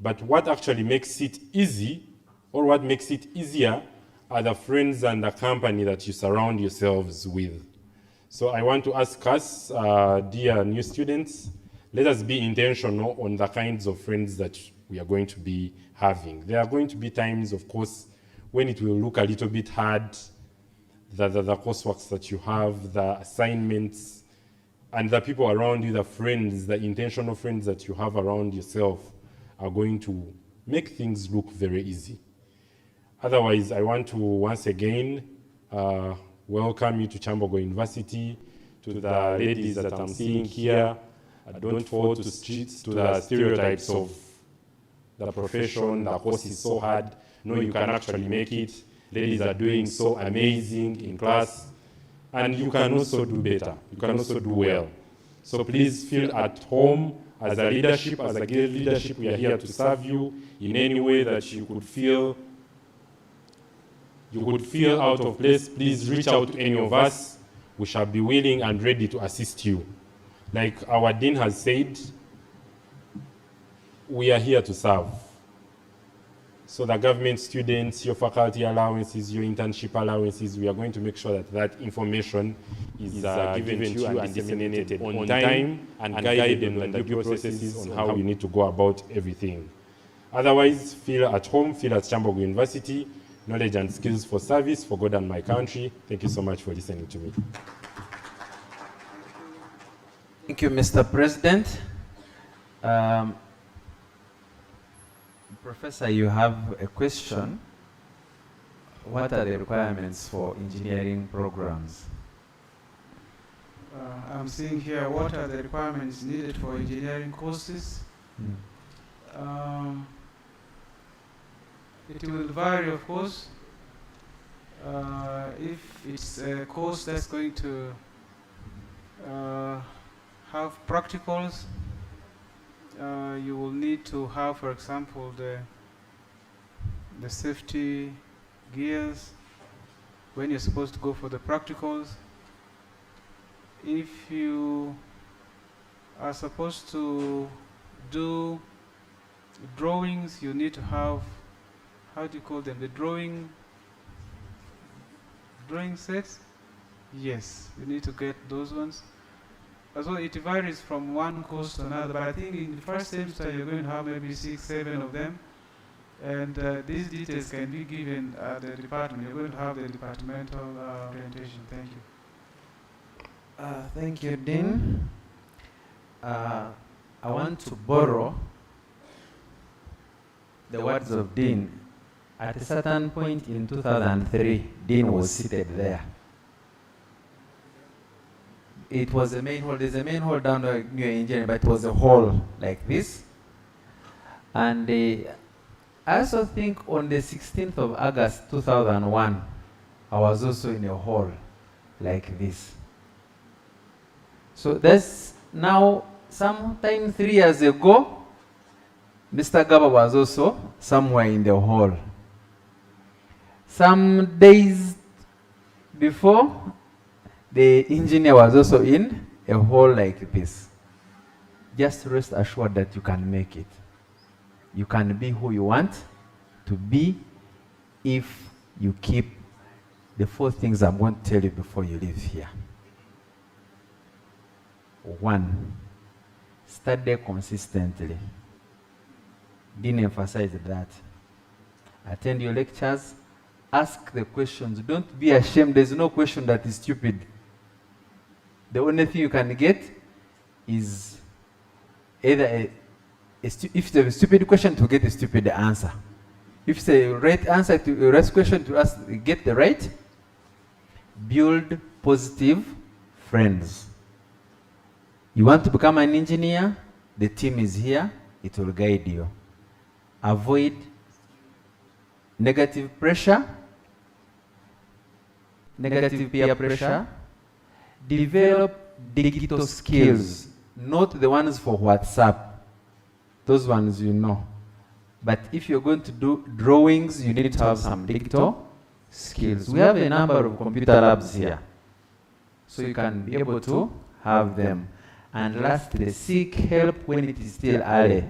but what actually makes it easy, or what makes it easier, are the friends and the company that you surround yourselves with. So I want to ask us, dear new students, let us be intentional on the kinds of friends that we are going to be having. There are going to be times, of course, when it will look a little bit hard, the coursework that you have, the assignments, and the people around you, the friends, the intentional friends that you have around yourself are going to make things look very easy. Otherwise, I want to once again welcome you to Kyambogo University, to the ladies that I'm seeing here. Don't fall to the stereotypes of the profession, the course is so hard. No, you can actually make it. Ladies are doing so amazing in class, and you can also do better. You can also do well. So please feel at home. As a leadership, as a guild leadership, we are here to serve you in any way that you could feel out of place. Please reach out to any of us. We shall be willing and ready to assist you. Like our dean has said, we are here to serve. So the government students, your faculty allowances, your internship allowances, we are going to make sure that that information is given to you and disseminated on time and guided on the due processes on how you need to go about everything. Otherwise, feel at home, feel at Kyambogo University, knowledge and skills for service for God and my country. Thank you so much for listening to me.
Thank you, Mr. President. Professor, you have a question. what are the requirements for engineering programs?
I'm seeing here what are the requirements needed for engineering courses. It will vary, of course. If it's a course that's going to have practicals, you will need to have, for example, the safety gears when you're supposed to go for the practicals. If you are supposed to do drawings, you need to have, how do you call them, the drawing sets? Yes, you need to get those ones. As well, it varies from one course to another, but I think in the first semester you're going to have maybe 6, 7 of them. And these details can be given at the department. You're going to have the departmental orientation. Thank you.
Thank you, Dean. I want to borrow the words of Dean. At a certain point in 2003, Dean was seated there. It was a main hall. There's a main hall down the new engineering, but it was a hall like this. And I also think on the 16th of August 2001, I was also in a hall like this. So that's now, sometime 3 years ago, Mr. Gaba was also somewhere in the hall. Some days before, the engineer was also in a hall like this. Just rest assured that you can make it. You can be who you want to be if you keep the 4 things I'm going to tell you before you leave here. 1, study consistently. Didn't emphasize that. Attend your lectures. Ask the questions. Don't be ashamed. There's no question that is stupid. The only thing you can get is either if it's a stupid question, to get a stupid answer. If it's a right answer to a right question, to ask, get the right. Build positive friends. You want to become an engineer? The team is here. It will guide you. Avoid negative pressure, negative peer pressure. Develop digital skills, not the ones for WhatsApp. Those ones you know. But if you're going to do drawings, you need to have some digital skills. We have a number of computer labs here, so you can be able to have them. And lastly, seek help when it is still early.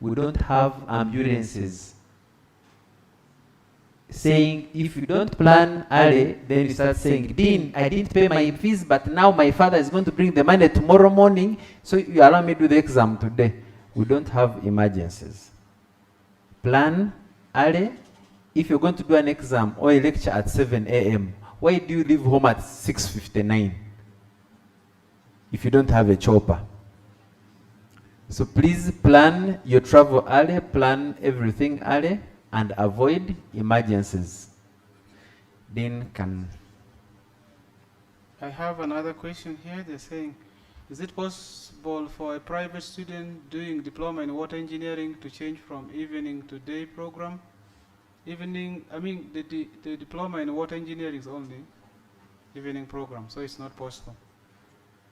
We don't have ambulances saying, if you don't plan early, then you start saying, Dean, I didn't pay my fees, but now my father is going to bring the money tomorrow morning, so you allow me to do the exam today. We don't have emergencies. Plan early. If you're going to do an exam or a lecture at 7 a.m., why do you leave home at 6:59 if you don't have a chopper? So please plan your travel early, plan everything early, and avoid emergencies. Then can...
I have another question here. They're saying, is it possible for a private student doing diploma in water engineering to change from evening to day program? Evening, I mean, the diploma in water engineering is only evening program, so it's not possible.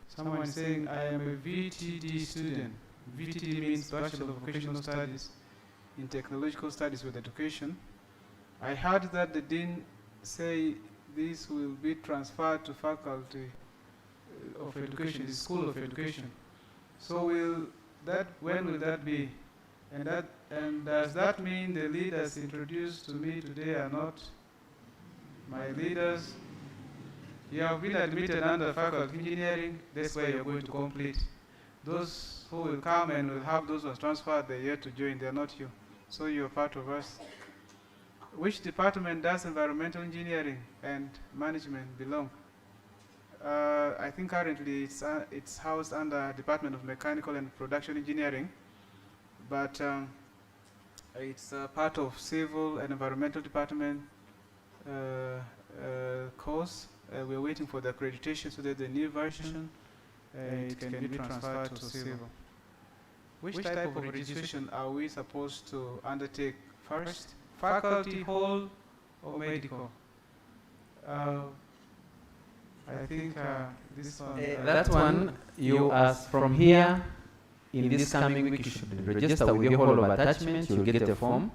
Someone is saying, I am a VTD student. VTD means Bachelor of Vocational Studies in Technological Studies with Education. I heard that the dean say this will be transferred to Faculty of Education, the School of Education. So when will that be? And does that mean the leaders introduced to me today are not my leaders? You have been admitted under Faculty of Engineering, that's where you're going to complete. Those who will come and will have those ones transferred, they're here to join, they're not you. So you're part of us. Which department does environmental engineering and management belong? I think currently it's housed under Department of Mechanical and Production Engineering, but it's part of Civil and Environmental Department, course. We're waiting for the accreditation so that the new version it can be transferred to civil. Which type of registration are we supposed to undertake first? Faculty, hall, or medical? I think this one...
that one, you as from here, in this coming week, you should register with your hall of attachment. You'll get a form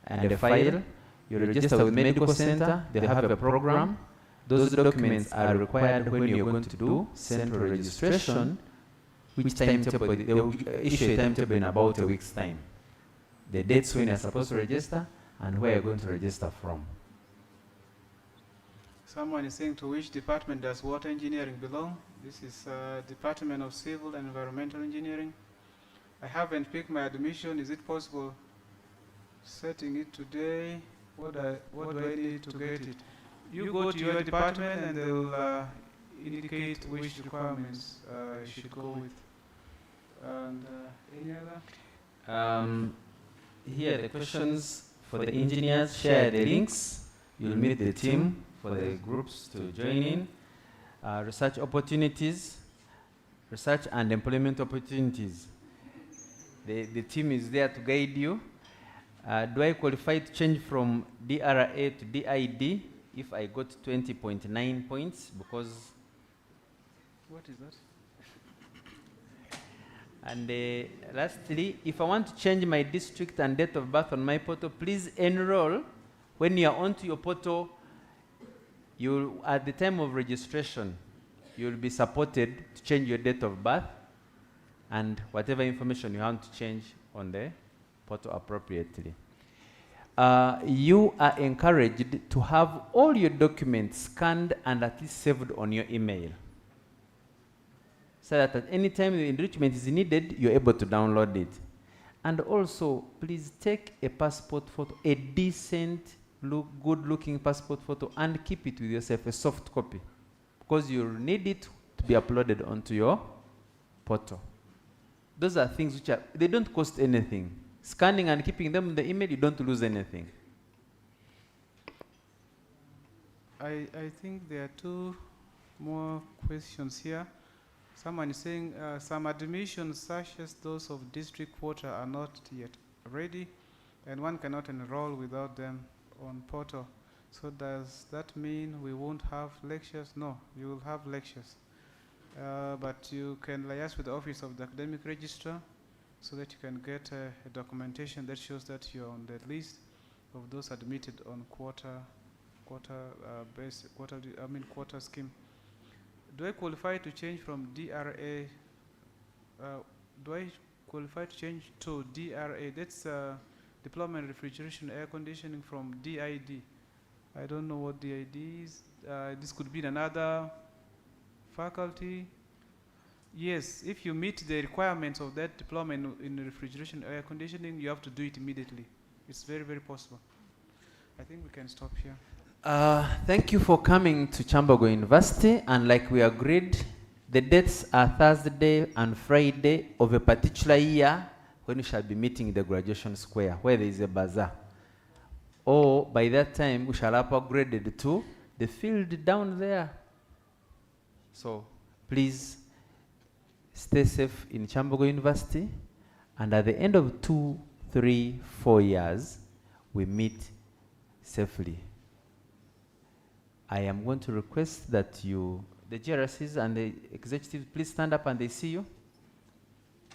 and a file. You register with medical center. They have a program. Those documents are required when you're going to do central registration, which timetable, they will issue a timetable in about a week's time. The dates when you're supposed to register and where you're going to register from.
Someone is saying, to which department does water engineering belong? This is Department of Civil and Environmental Engineering. I haven't picked my admission. Is it possible setting it today? What do I need to get it? You go to your department and they'll indicate which requirements you should go with. And any other?
Here the questions for the engineers, share the links. You'll meet the team for the groups to join in. Research opportunities, research and employment opportunities. The team is there to guide you. Do I qualify to change from DRA to DID if I got 20.9 points? Because...
What is that?
And lastly, if I want to change my district and date of birth on my portal, please enroll. When you are onto your portal, you, at the time of registration, you'll be supported to change your date of birth and whatever information you want to change on the portal appropriately. You are encouraged to have all your documents scanned and at least saved on your email, so that at any time the enrichment is needed, you're able to download it. And also, please take a passport photo, a decent, good-looking passport photo, and keep it with yourself, a soft copy, because you'll need it to be uploaded onto your portal. Those are things which are, they don't cost anything. Scanning and keeping them in the email, you don't lose anything.
I think there are two more questions here. Someone is saying some admissions such as those of district water are not yet ready, and one cannot enroll without them on portal. So does that mean we won't have lectures? No, you will have lectures. But you can liaise with the office of the academic registrar so that you can get a documentation that shows that you're on the list of those admitted on quota scheme. Do I qualify to change from DRA? Do I qualify to change to DRA? That's Diploma in Refrigeration Air Conditioning from DID. I don't know what DID is. This could be another faculty. Yes, if you meet the requirements of that diploma in refrigeration air conditioning, you have to do it immediately. It's very, very possible. I think we can stop here.
Thank you for coming to Kyambogo University, and like we agreed, the dates are Thursday and Friday of a particular year when we shall be meeting in the graduation square where there is a bazaar. Or by that time we shall have upgraded to the field down there. So please stay safe in Kyambogo University, and at the end of 2, 3, 4 years, we meet safely. I am going to request that you, the GRCs and the executives, please stand up and they see you.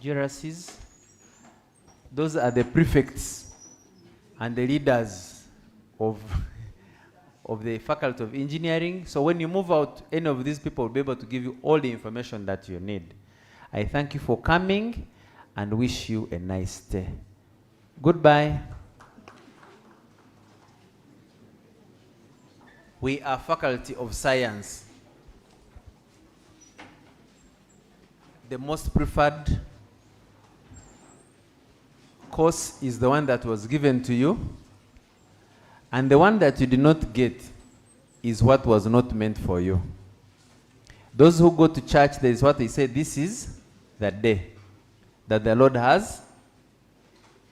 GRCs, those are the prefects and the leaders of the Faculty of Engineering. So when you move out, any of these people will be able to give you all the information that you need. I thank you for coming and wish you a nice day. Goodbye. We are Faculty of Science. The most preferred course is the one that was given to you, and the one that you did not get is what was not meant for you. Those who go to church, there is what they say, this is the day that the Lord has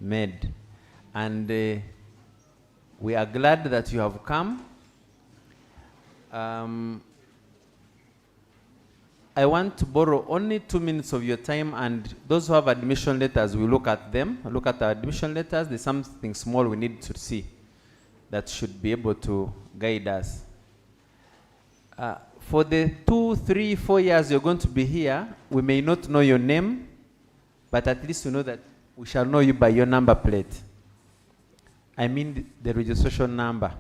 made. And We are glad that you have come. I want to borrow only 2 minutes of your time, and those who have admission letters, we look at them. Look at our admission letters. There's something small we need to see that should be able to guide us. For the 2, 3, 4 years you're going to be here, we may not know your name, but at least we know that we shall know you by your number plate. I mean the registration number.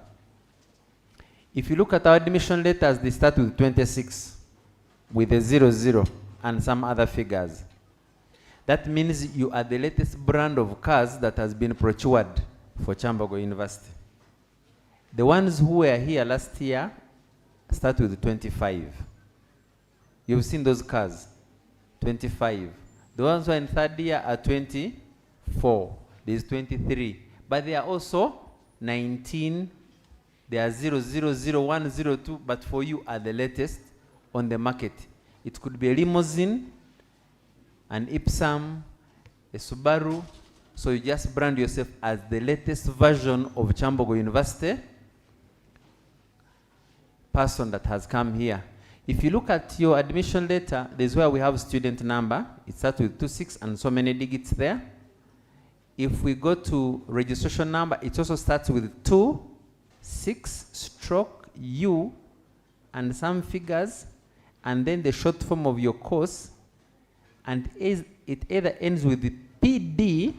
If you look at our admission letters, they start with 26, with a 00 and some other figures. That means you are the latest brand of cars that has been procured for Kyambogo University. The ones who were here last year start with 25. You've seen those cars, 25. The ones who are in third year are 24. There's 23. But they are also 19. They are 0, 0, 0, 1, 0, 2. But for you are the latest on the market. It could be a limousine, an Ipsam, a Subaru. So you just brand yourself as the latest version of Kyambogo University person that has come here. If you look at your admission letter, there's where we have student number. It starts with 26 and so many digits there. If we go to registration number, it also starts with 2, 6, stroke, U, and some figures, and then the short form of your course, and it either ends with the PD,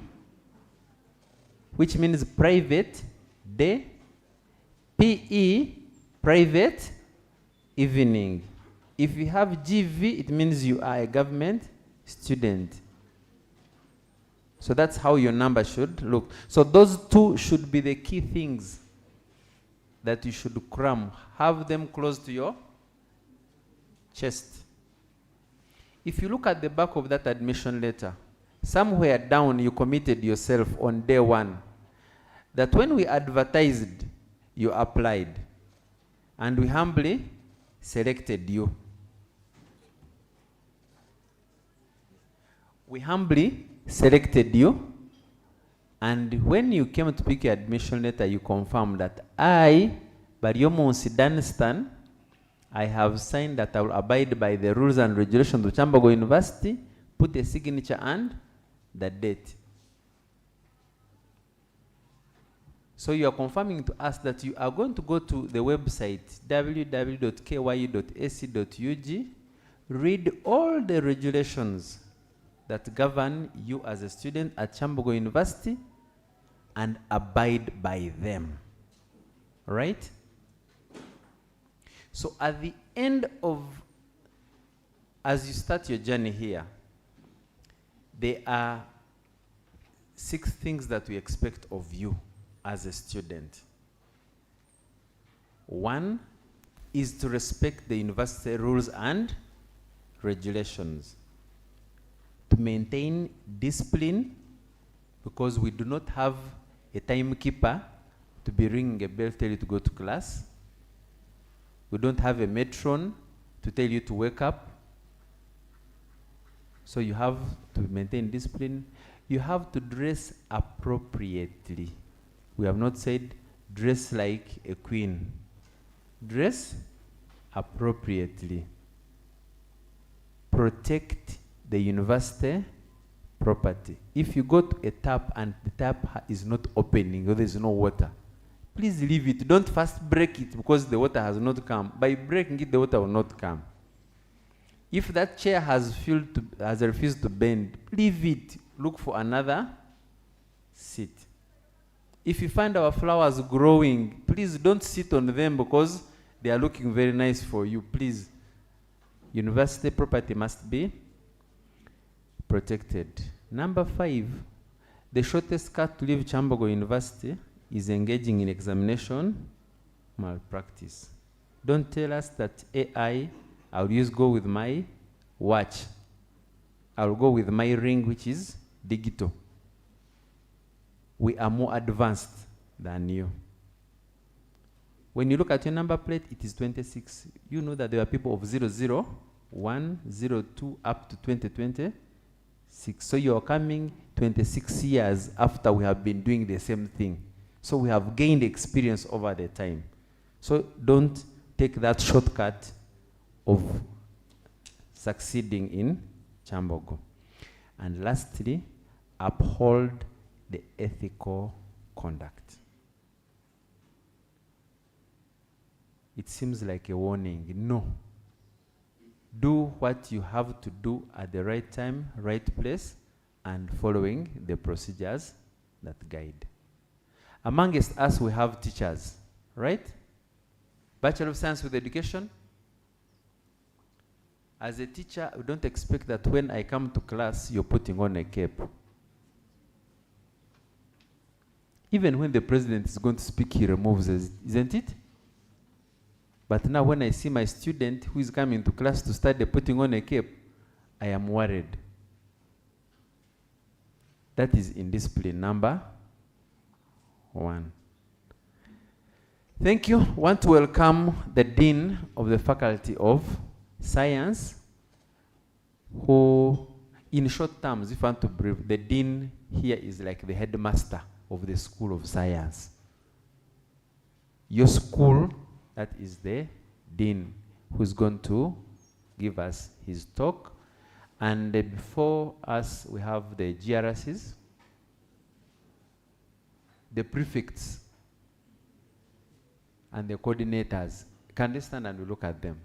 which means private day, PE, private evening. If you have GV, it means you are a government student. So that's how your number should look. So those two should be the key things that you should cram. Have them close to your chest. If you look at the back of that admission letter, somewhere down you committed yourself on day 1 that when we advertised, you applied. And we humbly selected you. We humbly selected you. And when you came to pick your admission letter, you confirmed that I, Bariomonsi Danstan, I have signed that I will abide by the rules and regulations of Kyambogo University, put a signature and the date. So you are confirming to us that you are going to go to the website www.kyu.ac.ug, read all the regulations that govern you as a student at Kyambogo University and abide by them. Right? So at the end of, as you start your journey here, there are 6 things that we expect of you as a student. 1 is to respect the university rules and regulations. To maintain discipline, because we do not have a timekeeper to be ringing a bell to tell you to go to class. We don't have a matron to tell you to wake up. So you have to maintain discipline. You have to dress appropriately. We have not said dress like a queen. Dress appropriately. Protect the university property. If you go to a tap and the tap is not opening or there's no water, please leave it. Don't first break it because the water has not come. By breaking it, the water will not come. If that chair has refused to bend, leave it. Look for another seat. If you find our flowers growing, please don't sit on them because they are looking very nice for you. Please, university property must be protected. Number 5, the shortest cut to leave Kyambogo University is engaging in examination malpractice. Don't tell us that AI, I'll just go with my watch. I'll go with my ring, which is digital. We are more advanced than you. When you look at your number plate, it is 26. You know that there are people of 00, 1, 02, up to 2026. So you are coming 26 years after we have been doing the same thing.
So we have gained experience over the time. So don't take that shortcut of succeeding in Kyambogo. And lastly, uphold the ethical conduct. It seems like a warning. No. Do what you have to do at the right time, right place, and following the procedures that guide. Amongst us, we have teachers, right? Bachelor of Science with Education. As a teacher, we don't expect that when I come to class, you're putting on a cape. Even when the president is going to speak, he removes it, isn't it? But now when I see my student who is coming to class to study putting on a cape, I am worried. That is indiscipline number 1. Thank you. I want to welcome the Dean of the Faculty of Science, who, in short terms, if I want to brief, the Dean here is like the headmaster of the School of Science. Your school, that is the Dean, who's going to give us his talk. And before us, we have the GRCs, the prefects, and the coordinators. Can they stand and we look at them?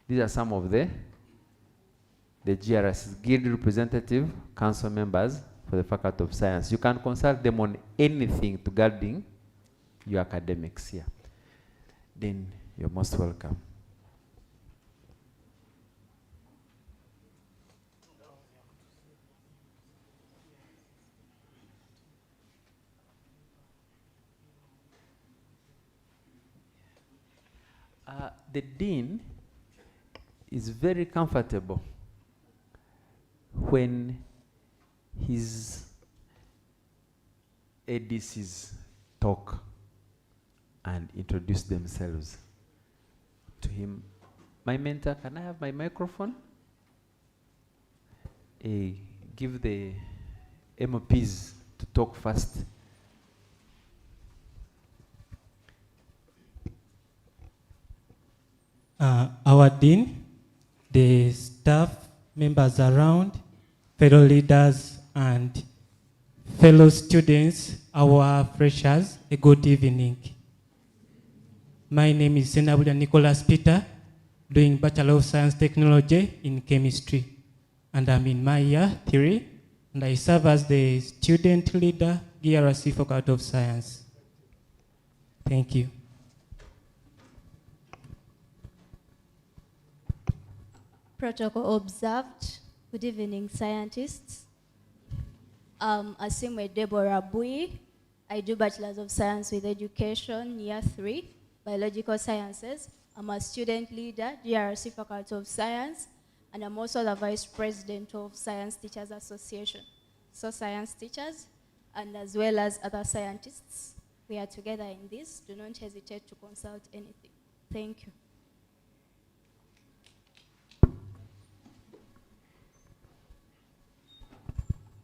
These are some of the GRCs, Guild Representative Council members for the Faculty of Science. You can consult them on anything regarding your academics here. Then you're most welcome. The Dean is very comfortable when his ADCs talk and introduce themselves to him. My mentor, can I have my microphone? Give the MPs to talk first.
Our Dean, the staff members around, fellow leaders, and fellow students, our freshers, a good evening. My name is Senabulia Nicholas Peter, doing Bachelor of Science Technology in Chemistry. And I'm in my year 3, and I serve as the student leader, GRC Faculty of Science. Thank you.
Protocol observed. Good evening, scientists. Asimwe Deborah Bui. I do Bachelor's of Science with Education, year 3, Biological Sciences. I'm a student leader, GRC Faculty of Science, and I'm also the Vice President of Science Teachers Association. So science teachers, and as well as other scientists, we are together in this. Do not hesitate to consult anything. Thank you.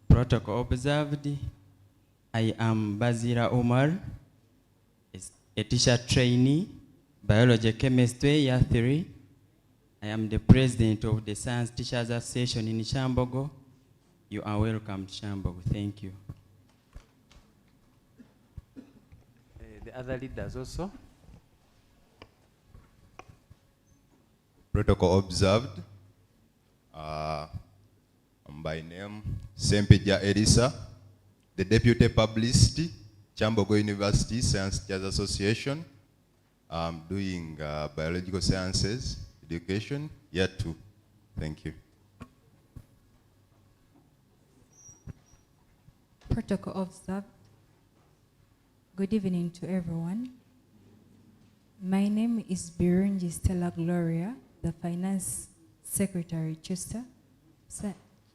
Protocol observed. I am Bazira Omar, a teacher trainee, biology chemistry, year 3. I am the president of the Science Teachers Association in Kyambogo. You are welcome to Kyambogo. Thank you.
The other leaders also.
Protocol observed. By name, Sempeja Elisa, the Deputy Publicist, Kyambogo University Science Teachers Association. I'm doing Biological Sciences Education, year 2. Thank you.
Protocol observed. Good evening to everyone. My name is Birungi Stella Gloria, the Finance Secretary, Chester,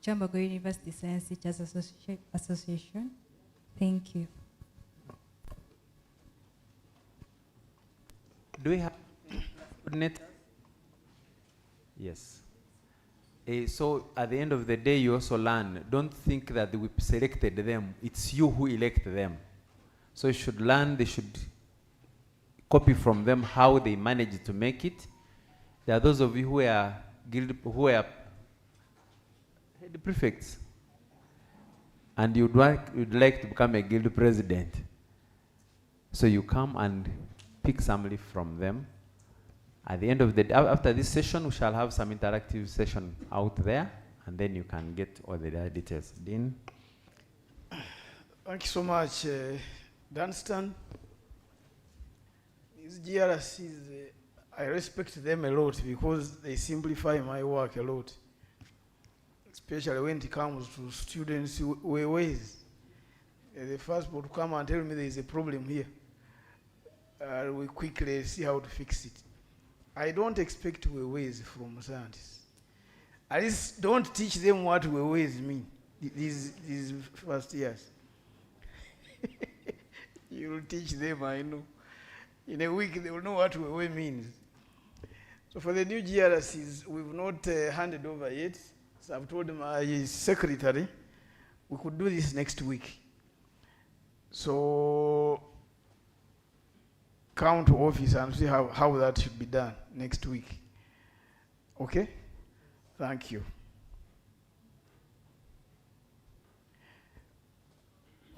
Kyambogo University Science Teachers Association. Thank you.
Do we have coordinators? Yes. So at the end of the day, you also learn. Don't think that we selected them. It's you who elect them. So you should learn, they should copy from them how they managed to make it. There are those of you who are head prefects, and you'd like to become a guild president. So you come and pick some leaf from them. At the end of the day, after this session, we shall have some interactive session out there, and then you can get all the details. Dean?
Thank you so much, Dunstan. These GRCs, I respect them a lot because they simplify my work a lot, especially when it comes to students' ways. The first people to come and tell me there is a problem here. We quickly see how to fix it. I don't expect ways from scientists. At least don't teach them what ways mean, these first years. You will teach them, I know. In a week, they will know what way means. So for the new GRCs, we've not handed over yet. So I've told my secretary, we could do this next week. So come to office and see how that should be done next week. Okay? Thank you.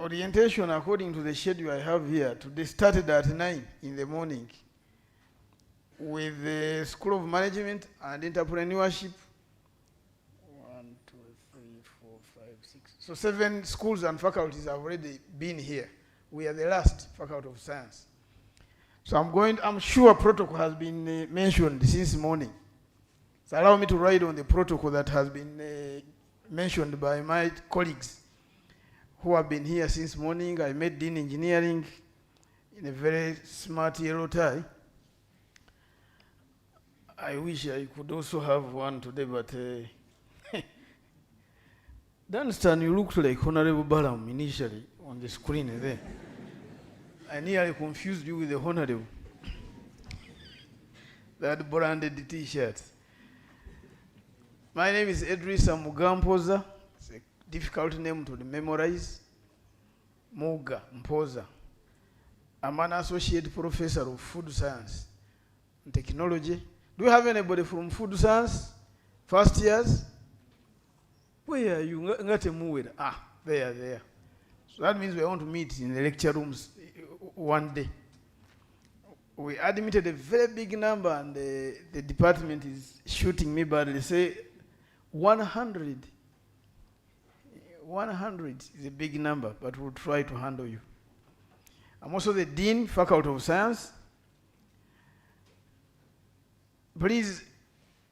Orientation, according to the schedule I have here, today started at 9 in the morning with the School of Management and Entrepreneurship. 1, 2, 3, 4, 5, 6. So 7 schools and faculties have already been here. We are the last faculty of science. So I'm sure protocol has been mentioned since morning. So allow me to write on the protocol that has been mentioned by my colleagues who have been here since morning. I met Dean Engineering in a very smart yellow tie. I wish I could also have one today, but Dunstan, you looked like Honorable Balam initially on the screen there. I nearly confused you with the Honorable. That branded T-shirt. My name is Edrisa Mugampoza. It's a difficult name to memorize. Muga Mpoza. I'm an associate professor of food science and technology. Do you have anybody from food science? First years? Where are you? Ah, there. So that means we want to meet in the lecture rooms one day. We admitted a very big number, and the department is shooting me badly. They say 100. 100 is a big number, but we'll try to handle you. I'm also the Dean, Faculty of Science. Please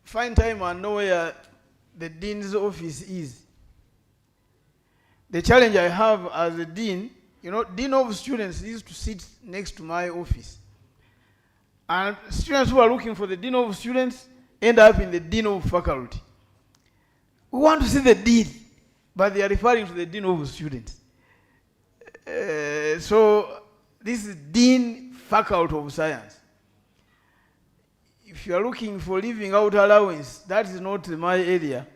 find time and know where the Dean's office is. The challenge I have as a Dean, Dean of Students used to sit next to my office. And students who are looking for the Dean of Students end up in the Dean of Faculty. We want to see the Dean, but they are referring to the Dean of Students. So this is Dean, Faculty of Science. If you are looking for living out allowance, that is not my area.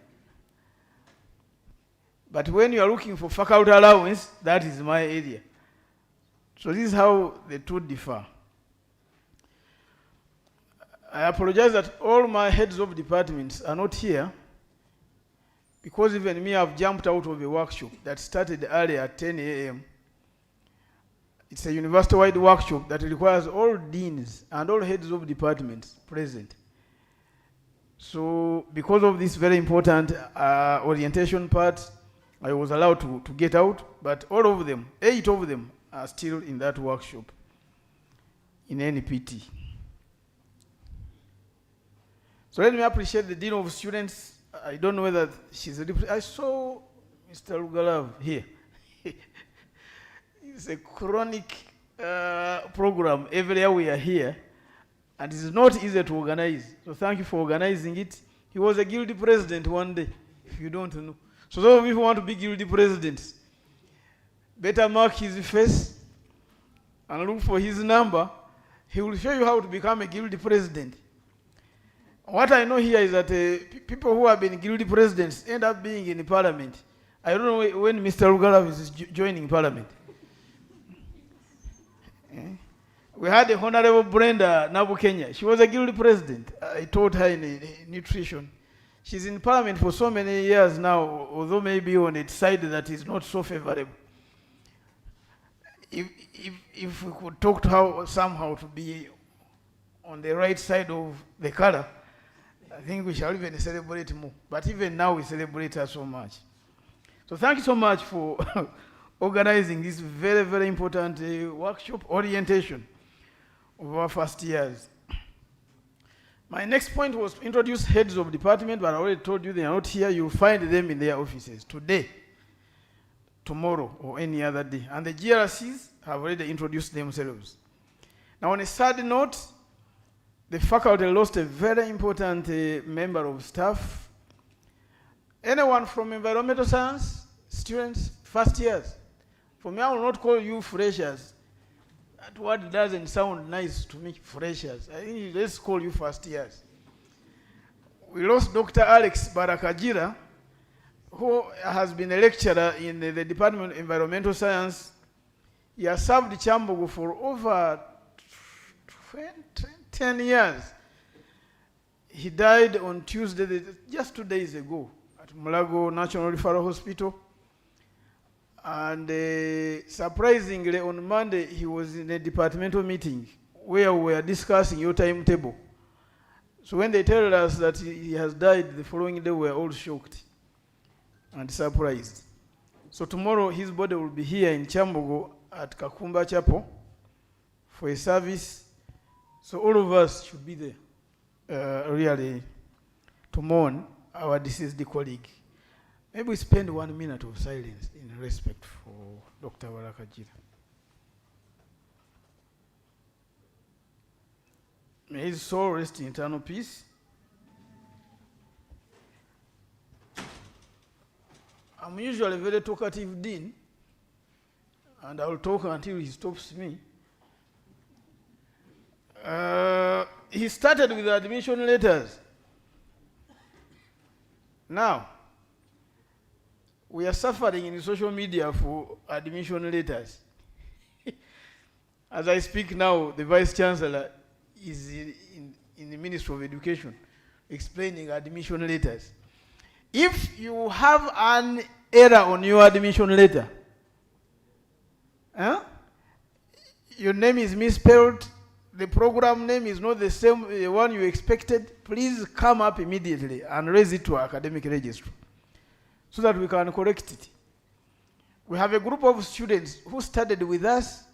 But when you are looking for faculty allowance, that is my area. So this is how the two differ. I apologize that all my heads of departments are not here, because even me, I've jumped out of a workshop that started earlier at 10 a.m. It's a university-wide workshop that requires all deans and all heads of departments present. So because of this very important orientation part, I was allowed to get out, but all of them, 8 of them, are still in that workshop in NPT. So let me appreciate the Dean of Students. I don't know whether she's I saw Mr. Lugalav here. It's a chronic program every year we are here, and it's not easy to organize. So thank you for organizing it. He was a guilty president one day, if you don't know. So those of you who want to be guilty presidents, better mark his face and look for his number. He will show you how to become a guilty president. What I know here is that people who have been guilty presidents end up being in parliament. I don't know when Mr. Lugalav is joining parliament. We had the Honorable Brenda Nabu Kenya. She was a guild president. I taught her in nutrition. She's in parliament for so many years now, although maybe on its side that is not so favorable. If we could talk to her somehow to be on the right side of the color, I think we shall even celebrate more. But even now we celebrate her so much. So thank you so much for organizing this very, very important workshop orientation of our first years. My next point was to introduce heads of department, but I already told you they are not here. You'll find them in their offices today, tomorrow, or any other day. And the GRCs have already introduced themselves. Now, on a sad note, the faculty lost a very important member of staff. Anyone from environmental science, students, first years. For me, I will not call you freshers. That word doesn't sound nice to me, freshers. I think let's call you first years. We lost Dr. Alex Barakajira, who has been a lecturer in the Department of Environmental Science. He has served Kyambogo for over 10 years. He died on Tuesday, just 2 days ago, at Mulago National Referral Hospital. And surprisingly, on Monday, he was in a departmental meeting where we were discussing your timetable. So when they told us that he has died the following day, we were all shocked and surprised. So tomorrow, his body will be here in Kyambogo at Kakumba Chapel for a service. So all of us should be there, really, to mourn our deceased colleague. Maybe we spend 1 minute of silence in respect for Dr. Barakajira. May his soul rest in eternal peace. I'm usually a very talkative dean, and I will talk until he stops me. He started with admission letters. Now, we are suffering in social media for admission letters. As I speak now, the Vice Chancellor is in the Ministry of Education explaining admission letters. If you have an error on your admission letter, your name is misspelled, the program name is not the same one you expected, please come up immediately and raise it to our academic registry so that we can correct it. We have a group of students who studied with us,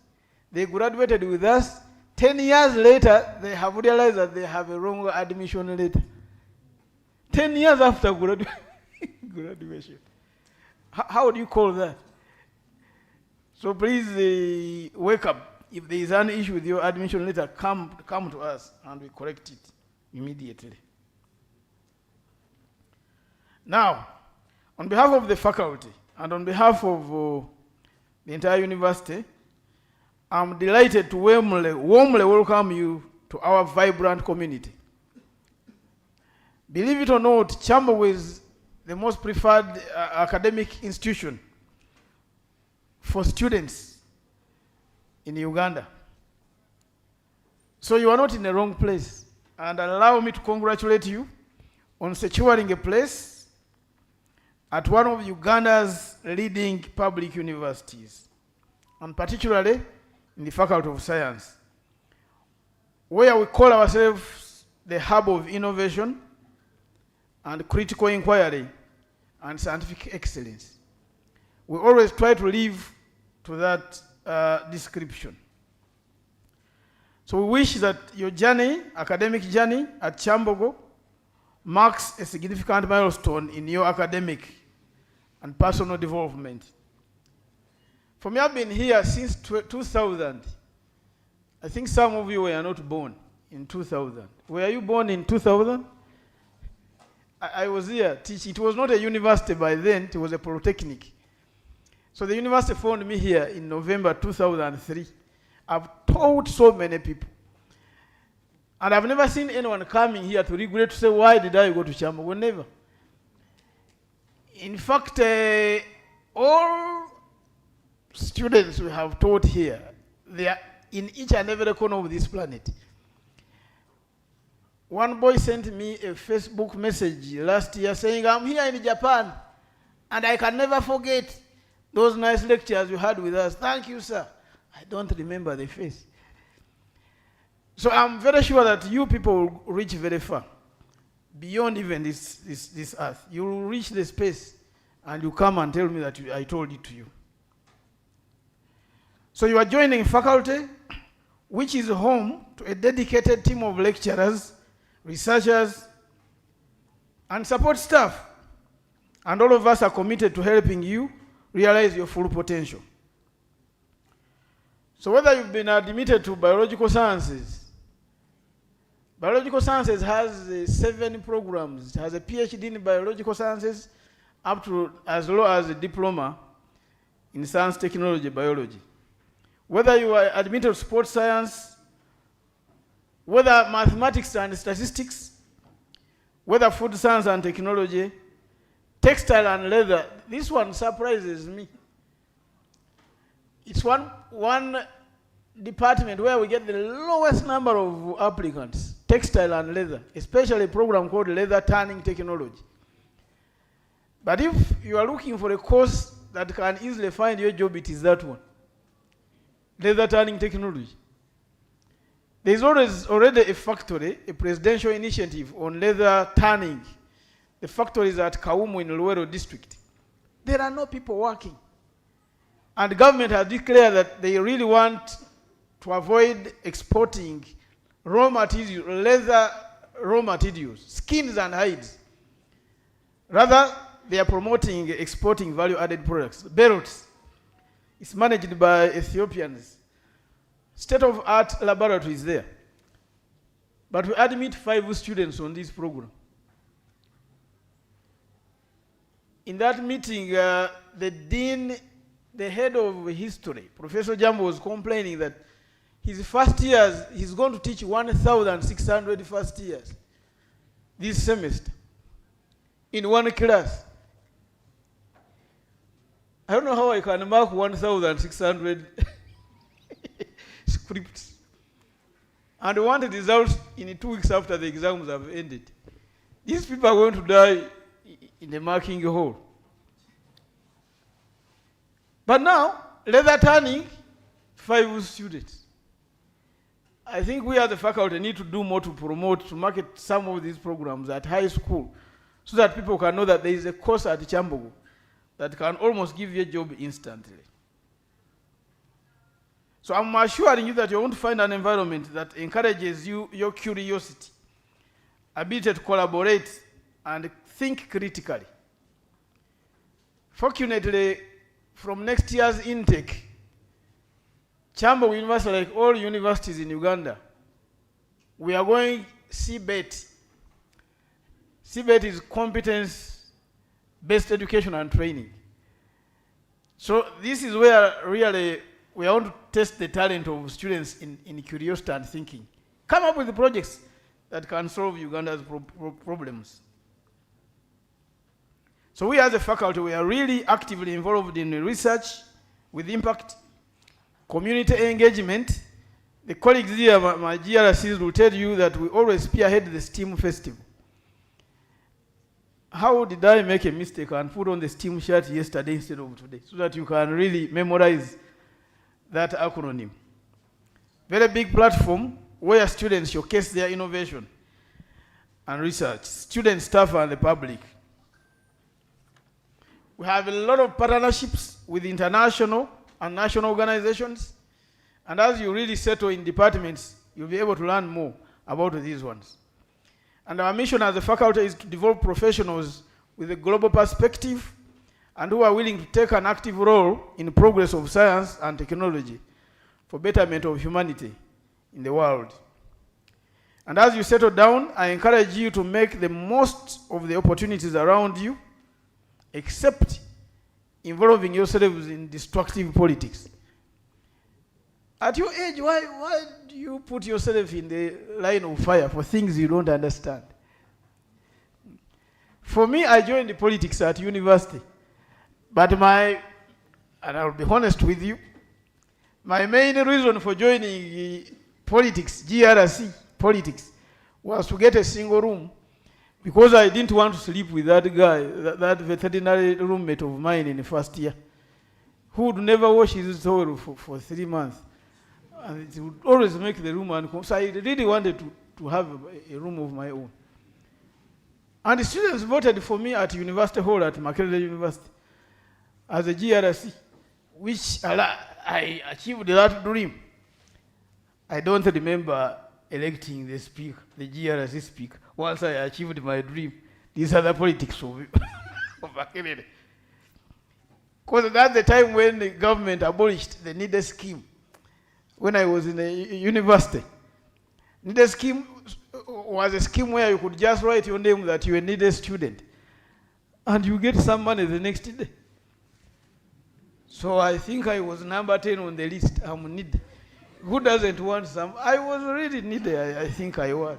they graduated with us, 10 years later, they have realized that they have a wrong admission letter. 10 years after graduation. How do you call that? So please wake up. If there is an issue with your admission letter, come to us and we correct it immediately. Now, on behalf of the faculty and on behalf of the entire university, I'm delighted to warmly welcome you to our vibrant community. Believe it or not, Kyambogo is the most preferred academic institution for students in Uganda. So you are not in the wrong place. And allow me to congratulate you on securing a place at one of Uganda's leading public universities, and particularly in the Faculty of Science, where we call ourselves the hub of innovation and critical inquiry and scientific excellence. We always try to live to that description. So we wish that your journey, academic journey at Kyambogo, marks a significant milestone in your academic and personal development. For me, I've been here since 2000. I think some of you were not born in 2000. Were you born in 2000? I was here teaching. It was not a university by then, it was a polytechnic. So the university found me here in November 2003. I've taught so many people. And I've never seen anyone coming here to regret to say, why did I go to Kyambogo? Never. In fact, all students we have taught here, in each and every corner of this planet. One boy sent me a Facebook message last year saying, I'm here in Japan, and I can never forget those nice lectures you had with us. Thank you, sir. I don't remember the face. So I'm very sure that you people will reach very far, beyond even this earth. You will reach the space, and you come and tell me that I told it to you. So you are joining faculty, which is home to a dedicated team of lecturers, researchers, and support staff. And all of us are committed to helping you realize your full potential. So whether you've been admitted to biological sciences has 7 programs. It has a PhD in biological sciences up to as low as a diploma in science, technology, biology. Whether you are admitted to sports science, whether mathematics and statistics, whether food science and technology, textile and leather. This one surprises me. It's one department where we get the lowest number of applicants, textile and leather, especially a program called leather tanning technology. But if you are looking for a course that can easily find your job, it is that one, leather tanning technology. There is already a factory, a presidential initiative on leather tanning. The factory is at Kaumu in Luwero district. There are no people working. And the government has declared that they really want to avoid exporting raw materials, leather raw materials, skins and hides. Rather, they are promoting exporting value-added products. Belts. It's managed by Ethiopians. State-of-art laboratory is there. But we admit 5 students on this program. In that meeting, the dean, the head of history, Professor Jambo, was complaining that his first years, he's going to teach 1,600 first years this semester in one class. I don't know how I can mark 1,600 scripts and want results in 2 weeks after the exams have ended. These people are going to die in the marking hall. But now, leather tanning, 5 students. I think we as the faculty need to do more to promote, to market some of these programs at high school so that people can know that there is a course at Kyambogo that can almost give you a job instantly. So I'm assuring you that you want to find an environment that encourages you, your curiosity, ability to collaborate, and think critically. Fortunately, from next year's intake, Kyambogo University, like all universities in Uganda, we are going CBET. CBET is competence-based education and training. So this is where really we want to test the talent of students in curiosity and thinking. Come up with the projects that can solve Uganda's problems. So we as a faculty, we are really actively involved in research with impact, community engagement. The colleagues here, my GRCs, will tell you that we always spearhead the STEAM festival. How did I make a mistake and put on the STEAM shirt yesterday instead of today, so that you can really memorize that acronym? Very big platform where students showcase their innovation and research, students, staff, and the public. We have a lot of partnerships with international and national organizations, and as you really settle in departments, you'll be able to learn more about these ones. And our mission as a faculty is to develop professionals with a global perspective and who are willing to take an active role in the progress of science and technology for betterment of humanity in the world. And as you settle down, I encourage you to make the most of the opportunities around you, except involving yourselves in destructive politics. At your age, why do you put yourself in the line of fire for things you don't understand? For me, I joined the politics at university. But and I'll be honest with you, My main reason for joining politics, GRC politics, was to get a single room because I didn't want to sleep with that guy, that veterinary roommate of mine in the first year, who would never wash his towel for 3 months. And it would always make the room uncomfortable. So I really wanted to have a room of my own. And the students voted for me at University Hall at Makerere University as a GRC, which I achieved that dream. I don't remember electing the speaker, the GRC speaker. Once I achieved my dream, these are the politics of Makerere. Because that's the time when the government abolished the NIDE scheme. When I was in the university, NIDE scheme was a scheme where you could just write your name that you were a NIDE student, and you get some money the next day. So I think I was number 10 on the list. I'm NIDE. Who doesn't want some? I was really NIDE, I think I was.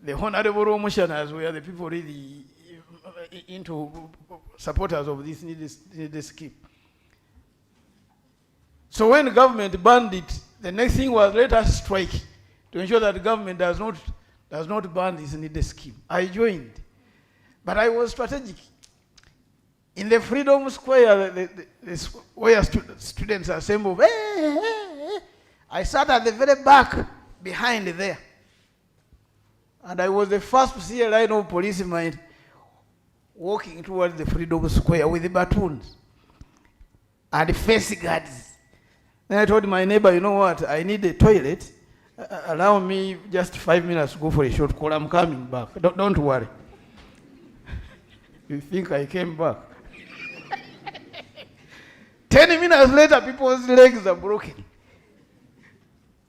The honorable commissioners were the people really into supporters of this NIDE scheme. So when the government banned it, the next thing was let us strike to ensure that the government does not ban this NIDE scheme. I joined, but I was strategic. In the Freedom Square, where students assemble, I sat at the very back behind there. And I was the first to see a line of policemen walking towards the Freedom Square with the batons and face guards. Then I told my neighbor, you know what, I need a toilet. Allow me just 5 minutes to go for a short call. I'm coming back. Don't worry. You think I came back? 10 minutes later, people's legs are broken.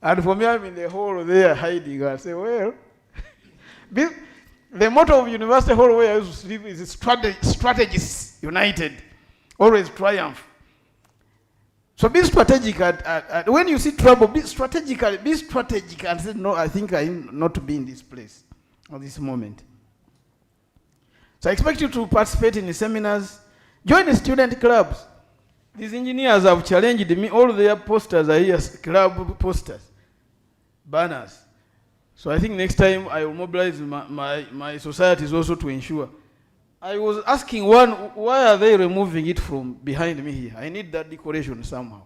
And for me, I'm in the hall there hiding. I say, well, the motto of University Hall where I used to sleep is strategists united, always triumph. So be strategic. When you see trouble, be strategic and say, no, I think I'm not to be in this place at this moment. So I expect you to participate in the seminars, join the student clubs. These engineers have challenged me. All their posters are here, club posters, banners. So I think next time I will mobilize my societies also to ensure. I was asking one, why are they removing it from behind me here? I need that decoration somehow.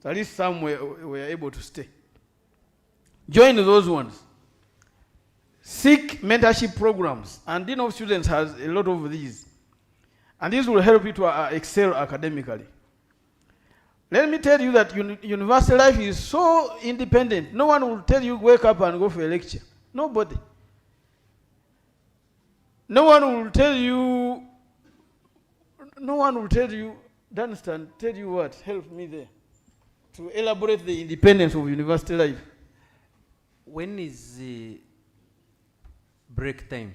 So at least somewhere we are able to stay. Join those ones. Seek mentorship programs. And Dean of Students has a lot of these. And these will help you to excel academically. Let me tell you that university life is so independent. No one will tell you wake up and go for a lecture. Nobody. No one will tell you, Dunstan, tell you what, help me there, to elaborate the independence of university life.
When is the break time?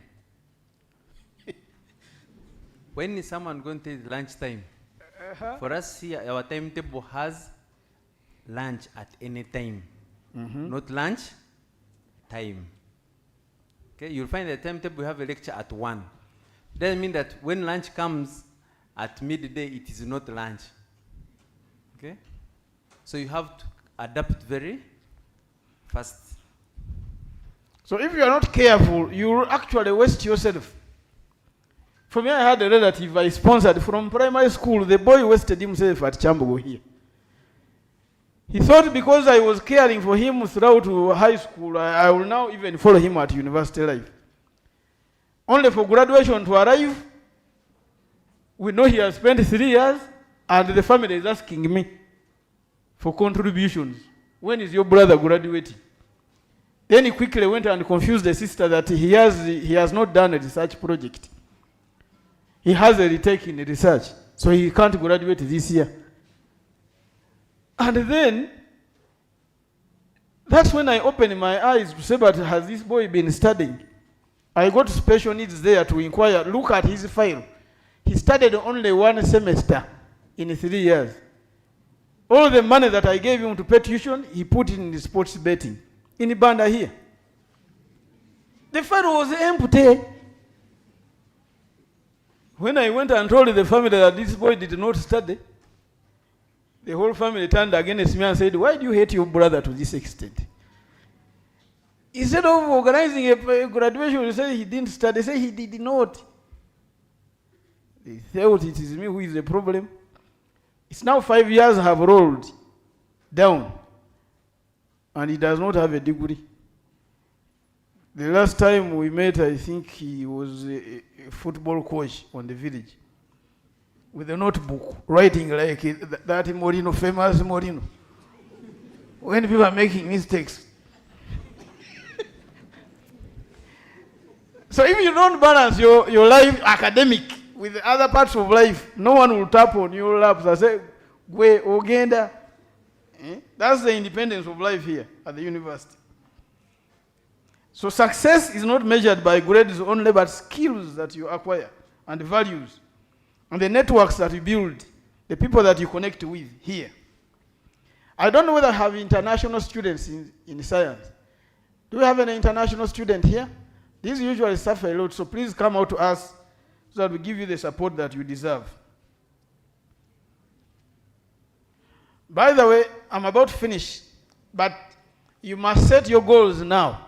When is someone going to take lunch time? For us here, our timetable has lunch at any time, not lunch time. Okay, you'll find the timetable, we have a lecture at 1. Doesn't mean that when lunch comes at midday, it is not lunch. Okay? So you have to adapt very fast.
So if you are not careful, you will actually waste yourself. For me, I had a relative I sponsored from primary school. The boy wasted himself at Kyambogo here. He thought because I was caring for him throughout high school, I will now even follow him at university life. Only for graduation to arrive, we know he has spent 3 years, and the family is asking me for contributions. When is your brother graduating? Then he quickly went and confused the sister that he has not done a research project. He has a retake in research, so he can't graduate this year. And then, that's when I opened my eyes to say, but has this boy been studying? I got special needs there to inquire, look at his file. He studied only 1 semester in 3 years. All the money that I gave him to pay tuition, he put it in the sports betting. In Banda here. The file was empty. When I went and told the family that this boy did not study, The whole family turned against me and said, why do you hate your brother to this extent? Instead of organizing a graduation, you say he didn't study. They say he did not. They thought it is me who is the problem. It's now 5 years have rolled down, and he does not have a degree. The last time we met, I think he was a football coach on the village with a notebook, writing like that Morino, famous Morino. When people are making mistakes. So if you don't balance your life academic with the other parts of life, no one will tap on your laps and say, "Gwe ogenda." That's the independence of life here at the university. So success is not measured by grades only, but skills that you acquire and values and the networks that you build, the people that you connect with here. I don't know whether I have international students in science. Do we have an international student here? These usually suffer a lot, so please come out to us so that we give you the support that you deserve. By the way, I'm about to finish, but you must set your goals now.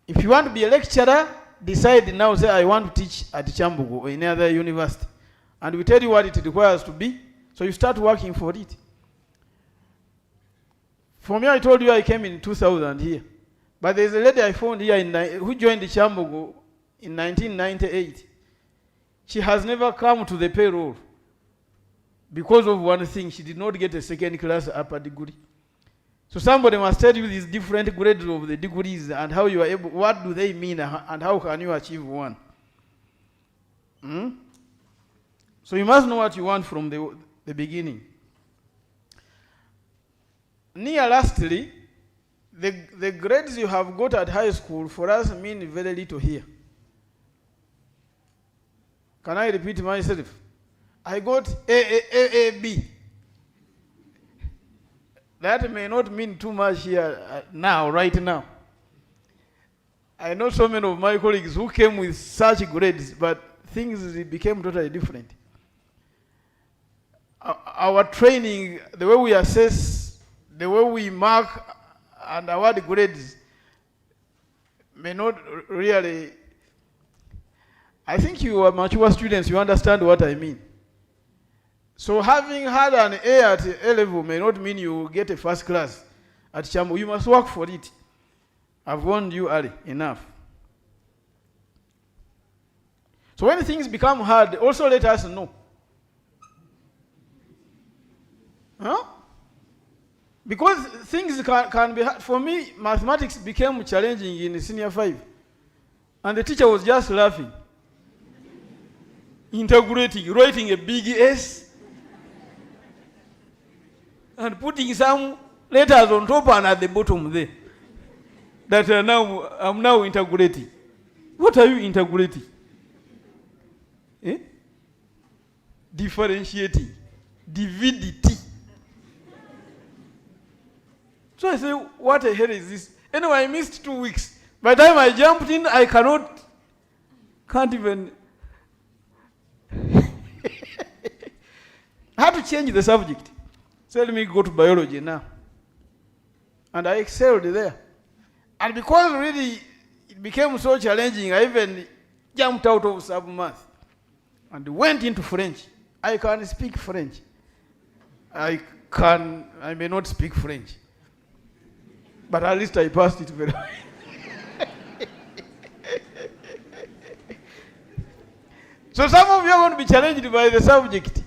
If you want to be a lecturer, decide now, say, I want to teach at Kyambogo or any other university. And we tell you what it requires to be, so you start working for it. For me, I told you I came in 2000 here. But there's a lady I found here who joined the Kyambogo in 1998. She has never come to the payroll because of one thing. She did not get a second class upper degree. So somebody must tell you these different grades of the degrees and how you are able, what do they mean and how can you achieve one. So you must know what you want from the beginning. Lastly, the grades you have got at high school for us mean very little here. Can I repeat myself? I got A, B. That may not mean too much here now, right now. I know so many of my colleagues who came with such grades, but things became totally different. Our training, the way we assess, the way we mark and award grades may not really. I think you are mature students, you understand what I mean. So having had an A at A level may not mean you get a first class at Kyambogo. You must work for it. I've warned you early enough. So when things become hard, also let us know. Because things can be hard. For me, mathematics became challenging in senior 5. And the teacher was just laughing. Integrating, writing a big S, and putting some letters on top and at the bottom there. That I'm now integrating. What are you integrating? Differentiating. Dividity. So I say, what the hell is this? Anyway, I missed 2 weeks. By the time I jumped in, I can't even. I had to change the subject. So let me go to biology now. And I excelled there. And because really it became so challenging, I even jumped out of sub-math and went into French. I can speak French. I may not speak French. But at least I passed it very well. So some of you are going to be challenged by the subject.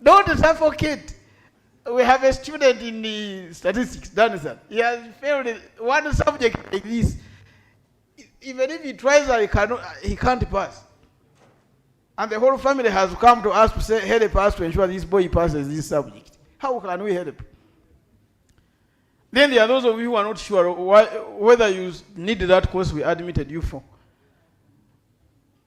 Don't suffocate. We have a student in the statistics, Danison. He has failed one subject like this. Even if he tries, he can't pass. And the whole family has come to us to say, help us to ensure this boy passes this subject. How can we help? Then there are those of you who are not sure whether you need that course we admitted you for.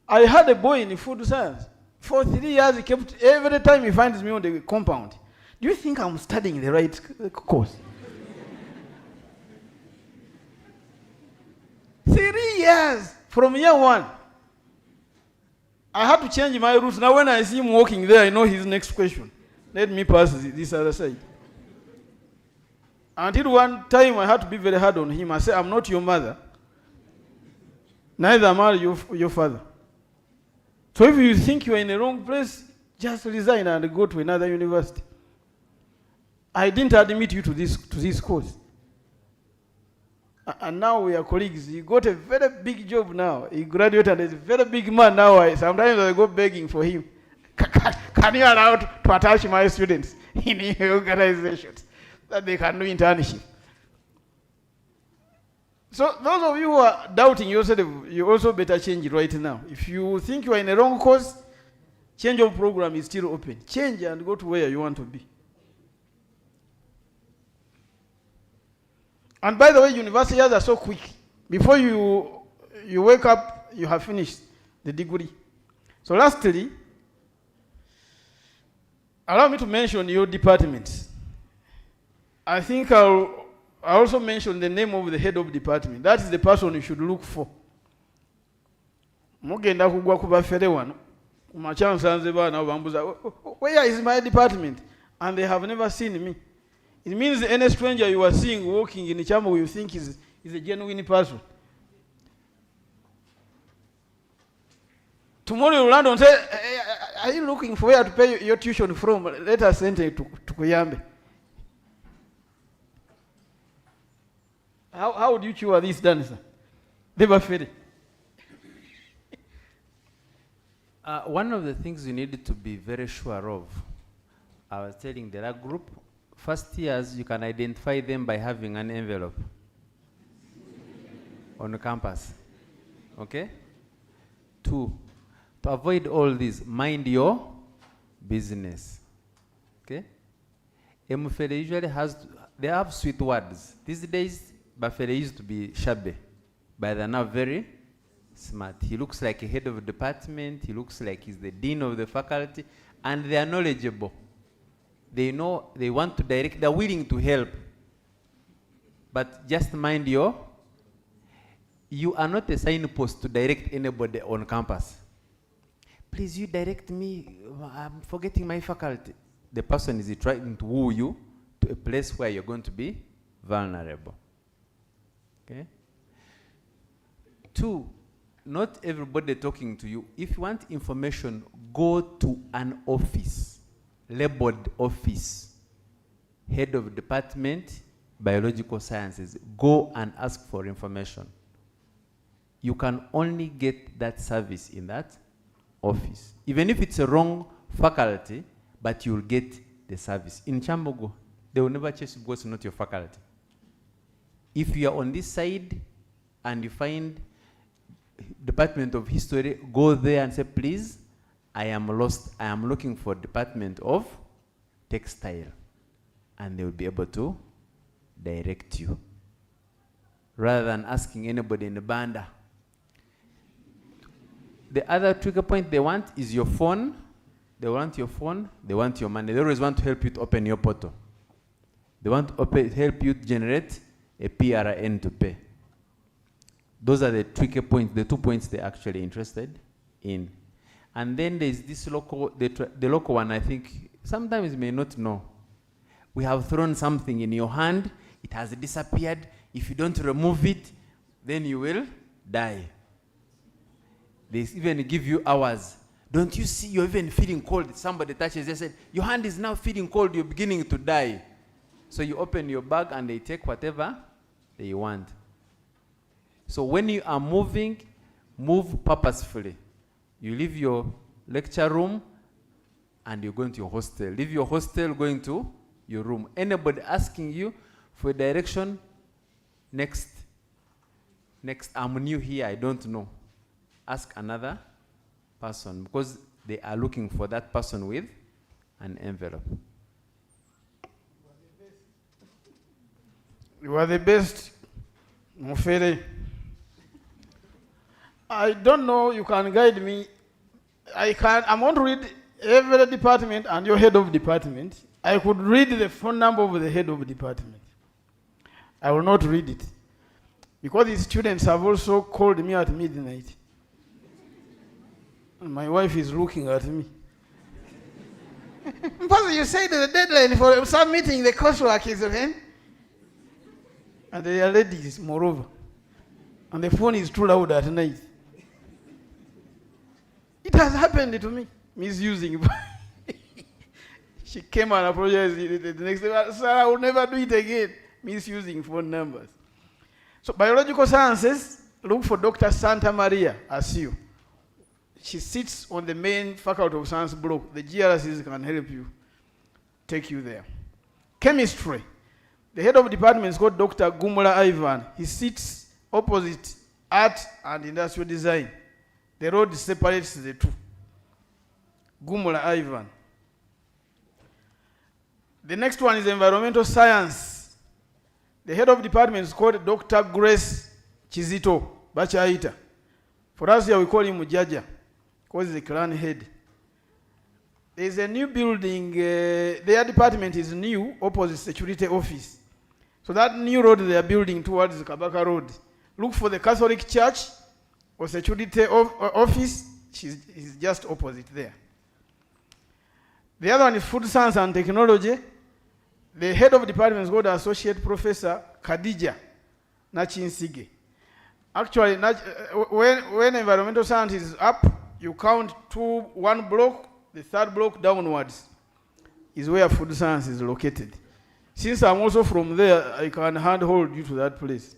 I had a boy in food science. For 3 years, he kept, every time he finds me on the compound, do you think I'm studying the right course? 3 years from year 1. I had to change my route. Now when I see him walking there, I know his next question. let me pass this other side. Until one time I had to be very hard on him. I said, I'm not your mother. Neither am I your father. So if you think you are in the wrong place, just resign and go to another university. I didn't admit you to this course. And now we are colleagues. He got a very big job now. He graduated and is a very big man now. Sometimes I go begging for him. Can you allow to attach my students in your organizations that they can do internship? So those of you who are doubting yourself, you also better change it right now. If you think you are in a wrong course, change of program is still open. Change and go to where you want to be. And by the way, university years are so quick. Before you wake up, you have finished the degree. So lastly, allow me to mention your departments. I think I'll also mention the name of the head of department. That is the person you should look for. Mugenda kugwa kubafere wano. Kumachansanze bana bambuza, where is my department? And they have never seen me. It means any stranger you are seeing walking in Kyambogo you think is a genuine person. Tomorrow you will land and say, are you looking for where to pay your tuition from? Let us send it to Kuyambe. How would you choose this done, sir? They were fair.
One of the things you need to be very sure of, I was telling the other group, first years you can identify them by having an envelope on the campus. Okay? 2, to avoid all this, mind your business. Okay? Emufele usually they have sweet words. These days, Bafele used to be shabby, but they're now very smart. He looks like a head of a department, he looks like he's the dean of the faculty, and they are knowledgeable. They know, they want to direct, they're willing to help. But just mind you are not a signpost to direct anybody on campus. Please, you direct me, I'm forgetting my faculty. The person is trying to woo you to a place where you're going to be vulnerable. Okay? 2, not everybody talking to you. If you want information, go to an office, labeled office, head of department, biological sciences. Go and ask for information. You can only get that service in that office. Even if it's a wrong faculty, but you'll get the service. In Kyambogo, they will never chase you because it's not your faculty. If you are on this side and you find Department of History, go there and say, please, I am lost. I am looking for Department of Textile. And they will be able to direct you. Rather than asking anybody in the banda. The other trigger point they want is your phone. They want your phone. They want your money. They always want to help you to open your portal. They want to help you generate a PRN to pay. Those are the tricky points, the 2 points they're actually interested in. And then there's this local, the local one, I think, sometimes you may not know. We have thrown something in your hand, it has disappeared. If you don't remove it, then you will die. They even give you hours. Don't you see you're even feeling cold? Somebody touches, they said, your hand is now feeling cold, you're beginning to die. So you open your bag and they take whatever they want. So when you are moving, move purposefully. You leave your lecture room and you're going to your hostel. Leave your hostel, going to your room. Anybody asking you for a direction, next, I'm new here, I don't know. Ask another person because they are looking for that person with an envelope.
You are the best, Mufere. I don't know, you can guide me. I'm going to read every department and your head of department. I could read the phone number of the head of department. I will not read it. Because the students have also called me at midnight. And my wife is looking at me. Because you said the deadline for submitting the coursework is when? And they are ladies, moreover. And the phone is too loud at night. It has happened to me, misusing. She came and apologized the next day. Sir, I will never do it again. Misusing phone numbers. So biological sciences, look for Dr. Santa Maria Asiu. She sits on the main faculty of science block. The GRCs can help you, take you there. Chemistry. The head of the department is called Dr. Gumula Ivan. He sits opposite art and industrial design. The road separates the two. Gumula Ivan. The next one is environmental science. The head of the department is called Dr. Grace Chizito Bachaita. For us here we call him Mujaja, because he's the clan head. There is a new building, their department is new, opposite security office. So that new road they are building towards the Kabaka Road. Look for the Catholic Church or security office. He's just opposite there. The other one is food science and technology. The head of the department is called Associate Professor Khadija Nachinsige. Actually, when environmental science is up, you count one block, the third block downwards is where food science is located. Since I'm also from there, I can handhold you to that place.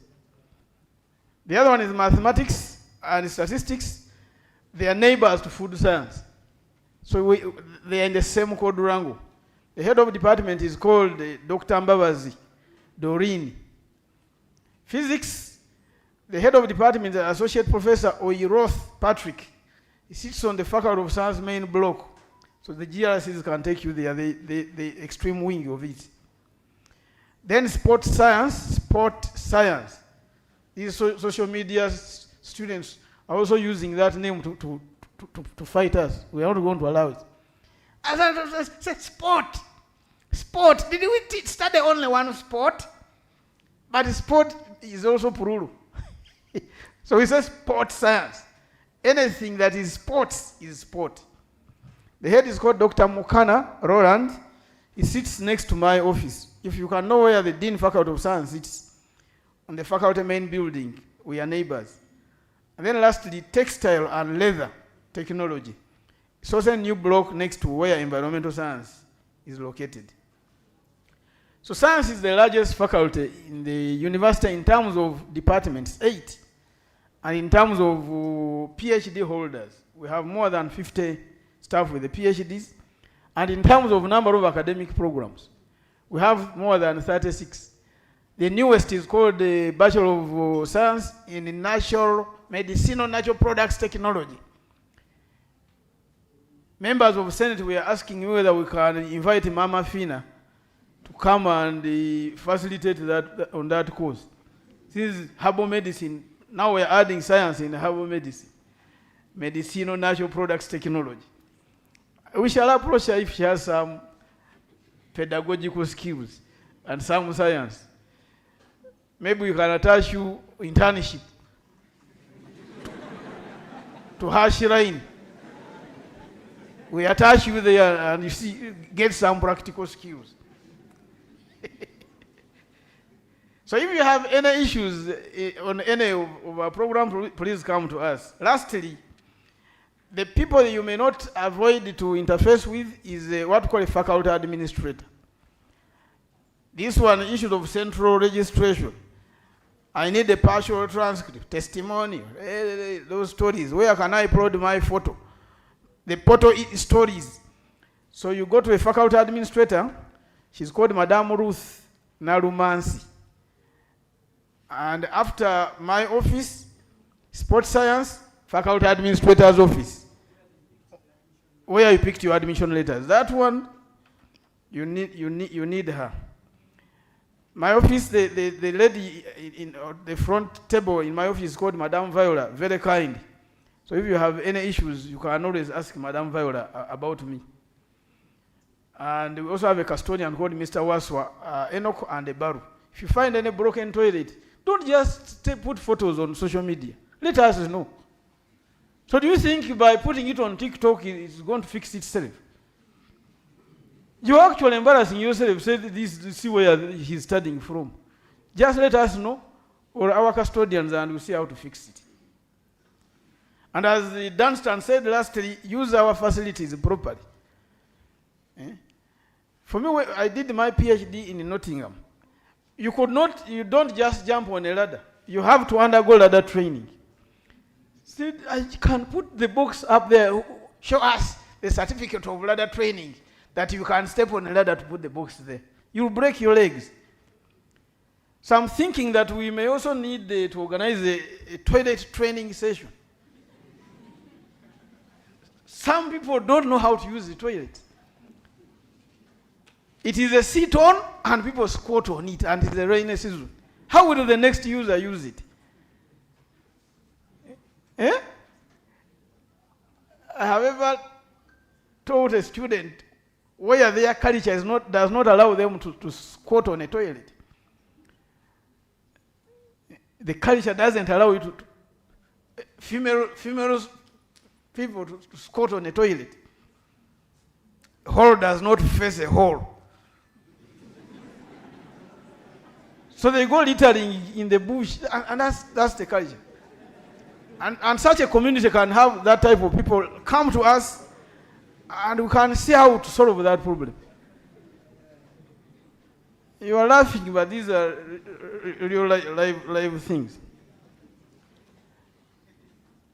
The other one is mathematics and statistics. They are neighbors to food science. So they are in the same quadrangle. The head of the department is called Dr. Mbabazi Doreen. Physics, the head of the department is Associate Professor Oiroth Patrick. He sits on the Faculty of Science main block. So the GRCs can take you there, the extreme wing of it. Then sport science. These social media students are also using that name to fight us. We are not going to allow it. As I said, sport. Sport. Did we study only one sport? But sport is also Pururu. So we say sport science. Anything that is sports is sport. The head is called Dr. Mukana Roland. He sits next to my office. If you can know where the Dean Faculty of Science sits, on the faculty main building, we are neighbors. And then lastly, textile and leather technology. It's also a new block next to where environmental science is located. So science is the largest faculty in the university in terms of departments, 8. And in terms of PhD holders, we have more than 50 staff with the PhDs. And in terms of number of academic programs, we have more than 36. The newest is called the Bachelor of Science in Natural Medicinal Natural Products Technology. Members of the Senate were asking whether we can invite Mama Fina to come and facilitate that on that course. This is herbal medicine. Now we're adding science in herbal medicine. Medicinal Natural Products Technology. We shall approach her if she has some pedagogical skills and some science. Maybe we can attach you internship to her shrine. We attach you there and you see, get some practical skills. So if you have any issues on any of our program, please come to us. Lastly, the people you may not avoid to interface with is what we call a faculty administrator. This one, issue of central registration. I need a partial transcript, testimony, those stories. Where can I upload my photo? The portal stories. So you go to a faculty administrator. She's called Madame Ruth Narumansi. And after my office, sports science, faculty administrator's office, where you picked your admission letters. That one, you need her. My office, the lady in the front table in my office is called Madame Viola, very kind. So if you have any issues, you can always ask Madame Viola about me. And we also have a custodian called Mr. Waswa, Enoch and Ebaru. If you find any broken toilet, don't just put photos on social media. Let us know. So do you think by putting it on TikTok, it's going to fix itself? You're actually embarrassing yourself. Say this, see where he's studying from. Just let us know, or our custodians, and we'll see how to fix it. And as Dunstan said lastly, use our facilities properly. For me, when I did my PhD in Nottingham. You don't just jump on a ladder. You have to undergo ladder training. See, I can put the box up there, show us the certificate of ladder training, that you can step on a ladder to put the box there. You'll break your legs. So I'm thinking that we may also need to organize a toilet training session. Some people don't know how to use the toilet. It is a sit on and people squat on it, and it's the rainy season. How will the next user use it? I have ever taught a student where their culture does not allow them to squat on a toilet. The culture doesn't allow you female people to squat on a toilet. Hole does not face a hole. So they go littering in the bush, and that's the culture. And such a community can have that type of people come to us, and we can see how to solve that problem. You are laughing, but these are real live things.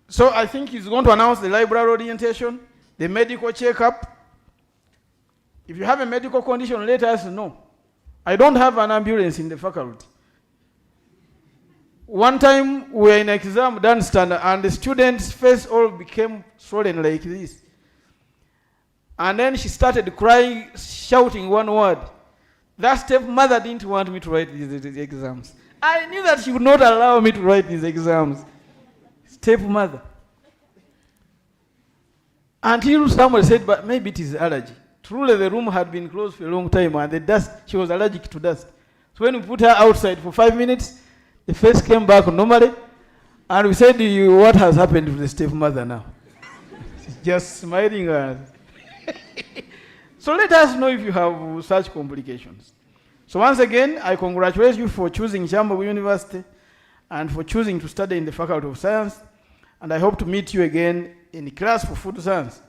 So I think he's going to announce the library orientation, the medical checkup. If you have a medical condition, let us know. I don't have an ambulance in the faculty. One time we were in exam done standard, and the student's face all became swollen like this. And then she started crying, shouting one word. That stepmother didn't want me to write these exams. I knew that she would not allow me to write these exams. Stepmother. Until someone said, but maybe it is allergy. Truly the room had been closed for a long time, and the dust, she was allergic to dust. So when we put her outside for 5 minutes, the face came back normally, and we said, what has happened to the stepmother now? She's just smiling at us. So let us know if you have such complications. So once again, I congratulate you for choosing Kyambogo University and for choosing to study in the Faculty of Science, and I hope to meet you again in the class for food science.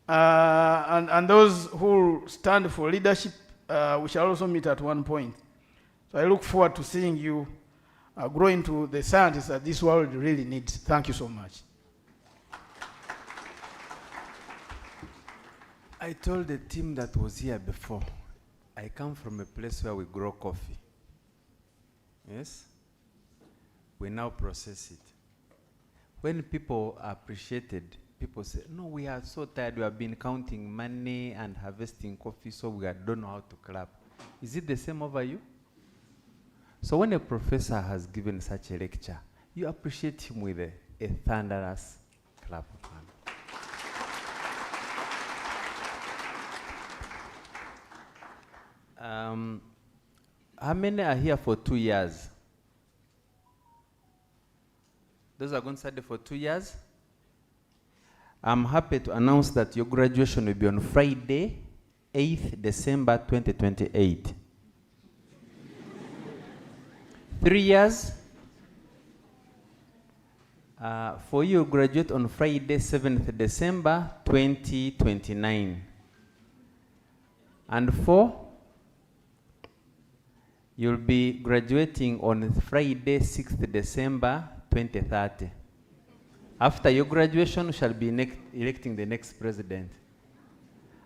And those who stand for leadership, we shall also meet at one point. So I look forward to seeing you grow into the scientists that this world really needs. Thank you so much.
I told the team that was here before, I come from a place where we grow coffee. Yes? We now process it. When people are appreciated, people say, no, we are so tired, we have been counting money and harvesting coffee, so we don't know how to clap. Is it the same over you? So when a professor has given such a lecture, you appreciate him with a thunderous clap of hands. How many are here for 2 years? Those are going to study for 2 years? I'm happy to announce that your graduation will be on Friday, 8th December 2028. 3 years? For you, graduate on Friday, 7th December 2029. And 4, you'll be graduating on Friday, 6th December 2030. After your graduation, we shall be electing the next president.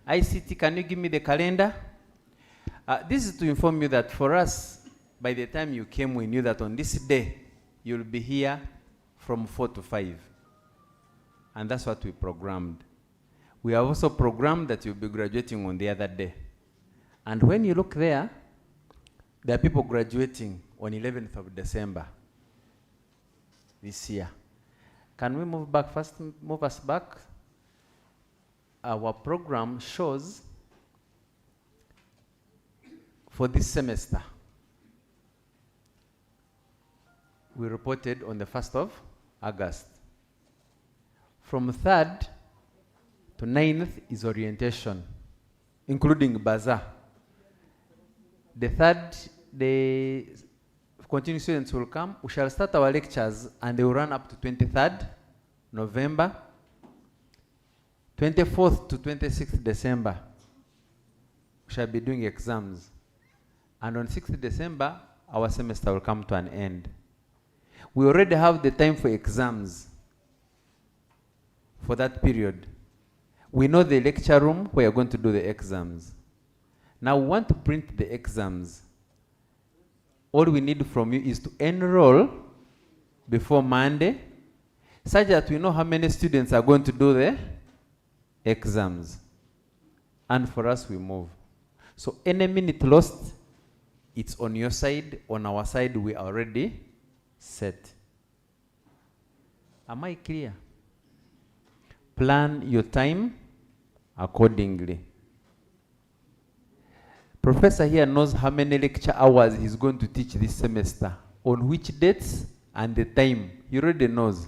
ICT, can you give me the calendar? This is to inform you that for us, by the time you came, we knew that on this day, you'll be here from 4 to 5. And that's what we programmed. We have also programmed that you'll be graduating on the other day. And when you look there are people graduating on 11th of December this year. Can we move back first? Move us back. Our program shows for this semester, we reported on the 1st of August. From 3rd to 9th is orientation. including bazaar. The continuing students will come. We shall start our lectures and they will run up to 23rd November, 24th to 26th December. We shall be doing exams. And on 6th December, our semester will come to an end. We already have the time for exams for that period. We know the lecture room where you're going to do the exams. Now we want to print the exams. All we need from you is to enroll before Monday, such that we know how many students are going to do the exams. And for us, we move. So any minute lost, it's on your side. On our side, we are already set. Am I clear? Plan your time accordingly. Professor here knows how many lecture hours he's going to teach this semester, on which dates and the time. He already knows.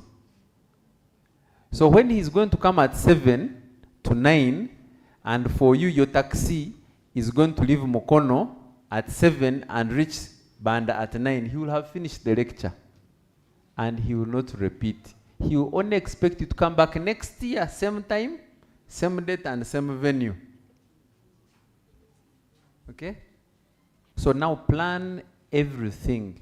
So when he's going to come at 7 to 9, and for you, your taxi is going to leave Mokono at 7 and reach Banda at 9, he will have finished the lecture. And he will not repeat. He will only expect you to come back next year, same time, same date, and same venue. Okay? So now plan everything.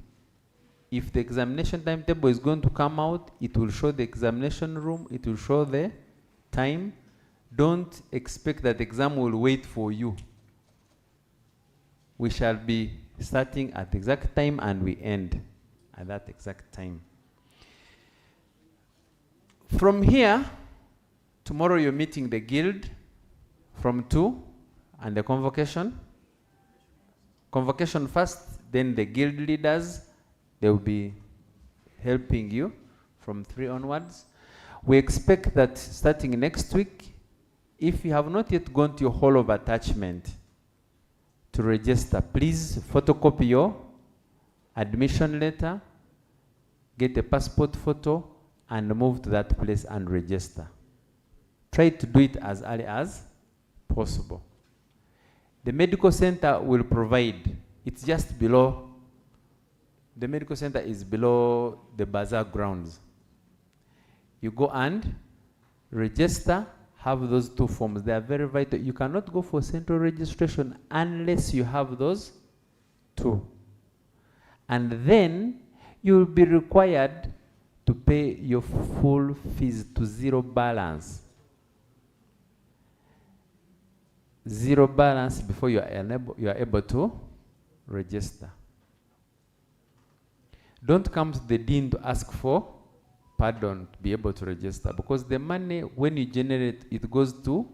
If the examination timetable is going to come out, it will show the examination room, it will show the time. Don't expect that the exam will wait for you. We shall be starting at the exact time and we end at that exact time. From here, tomorrow you're meeting the guild from 2 and the convocation. Convocation first, then the guild leaders, they will be helping you from 3 onwards. We expect that starting next week, if you have not yet gone to your hall of attachment to register, please photocopy your admission letter, get a passport photo, and move to that place and register. Try to do it as early as possible. The medical center will provide, it's just below, the medical center is below the bazaar grounds. You go and register, have those 2 forms. They are very vital. You cannot go for central registration unless you have those 2. And then you will be required to pay your full fees to 0 balance. 0 balance before you are able to register. Don't come to the dean to ask for pardon to be able to register, because the money, when you generate, it goes to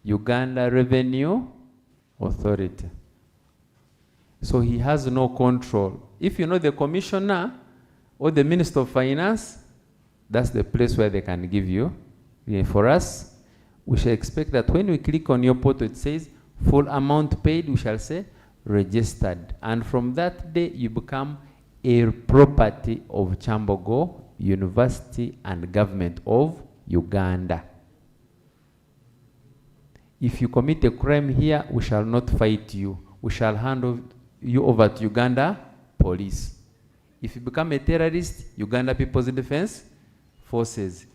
Uganda Revenue Authority. So he has no control. If you know the commissioner or the Minister of Finance, that's the place where they can give you. For us, we shall expect that when we click on your portal, it says full amount paid, we shall say registered. And from that day, you become a property of Kyambogo University and Government of Uganda. If you commit a crime here, we shall not fight you. We shall hand you over to Uganda Police. If you become a terrorist, Uganda People's Defense Forces.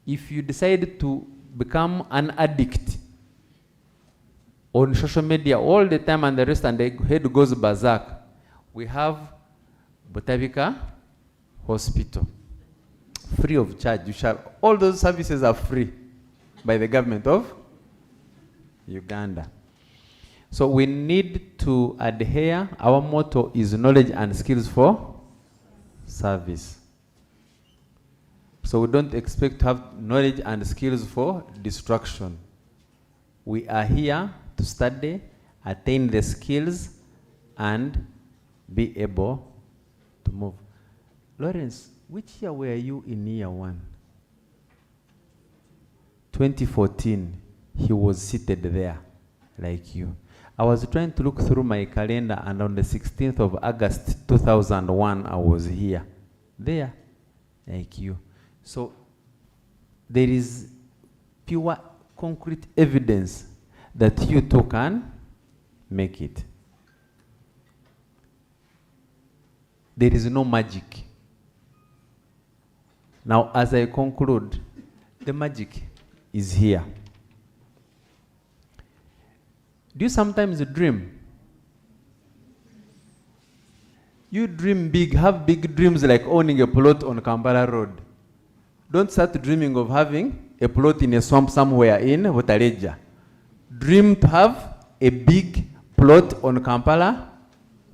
If you decide to become an addict on social media all the time and the rest, and the head goes berserk, we have Botabika Hospital, free of charge. All those services are free by the government of Uganda. So we need to adhere. Our motto is knowledge and skills for service. So we don't expect to have knowledge and skills for destruction. We are here to study, attain the skills, and be able to move. Lawrence, which year were you in year 1? 2014. He was seated there, like you. I was trying to look through my calendar, and on the 16th of August 2001, I was here, there, like you. So there is pure concrete evidence that you too can make it. There is no magic. Now, as I conclude, the magic is here. Do you sometimes dream? You dream big, have big dreams like owning a plot on Kampala Road. Don't start dreaming of having a plot in a swamp somewhere in Butaleja. Dream to have a big plot on Kampala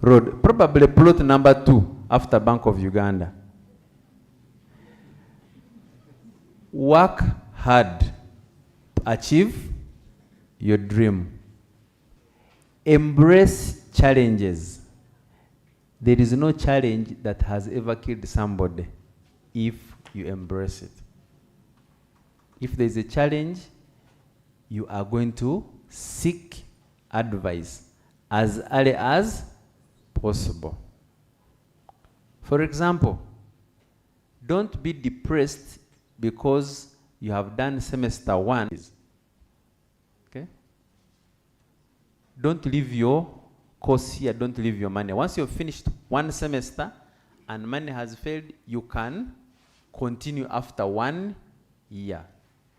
Road, probably plot number 2 after Bank of Uganda. Work hard to achieve your dream. Embrace challenges. There is no challenge that has ever killed somebody if you embrace it. If there is a challenge, you are going to seek advice as early as possible. For example, don't be depressed because you have done semester 1. Okay? Don't leave your course here, don't leave your money. Once you've finished one semester and money has failed, you can continue after 1 year.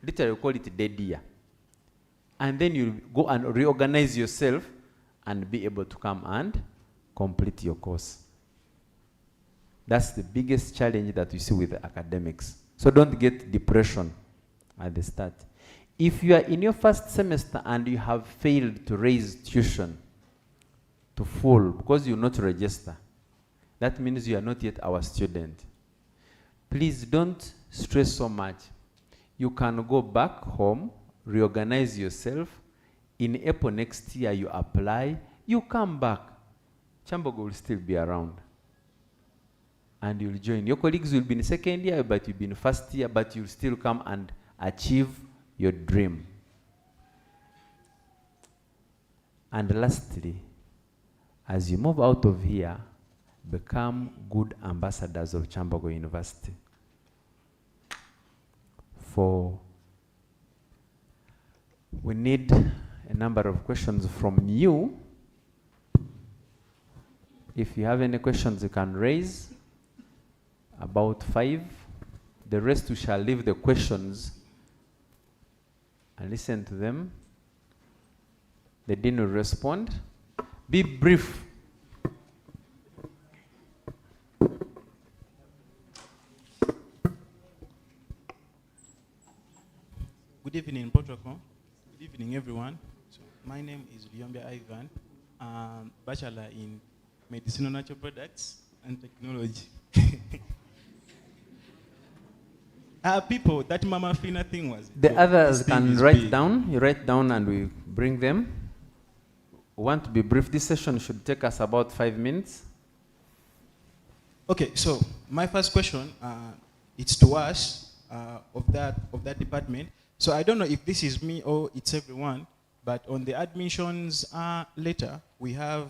Literally call it dead year. And then you go and reorganize yourself and be able to come and complete your course. That's the biggest challenge that we see with the academics. So don't get depression at the start. If you are in your first semester and you have failed to raise tuition to full because you not register, that means you are not yet our student. Please don't stress so much. You can go back home, reorganize yourself. In April next year, you apply, you come back. Kyambogo will still be around. And you'll join. Your colleagues will be in second year, but you'll be in first year, but you'll still come and achieve your dream. And lastly, as you move out of here, become good ambassadors of Kyambogo University. For we need a number of questions from you. If you have any questions, you can raise. About 5. The rest we shall leave the questions and listen to them. The dean will respond. Be brief.
Good evening, protocol. Good evening, everyone. So, my name is Lyombe Ivan, bachelor in medicinal natural products and technology. People, that Mama Fina thing was.
The others can write down. You write down and we bring them. We want to be brief. This session should take us about 5 minutes.
Okay, so my first question, it's to us of that department. So I don't know if this is me or it's everyone, but on the admissions letter, we have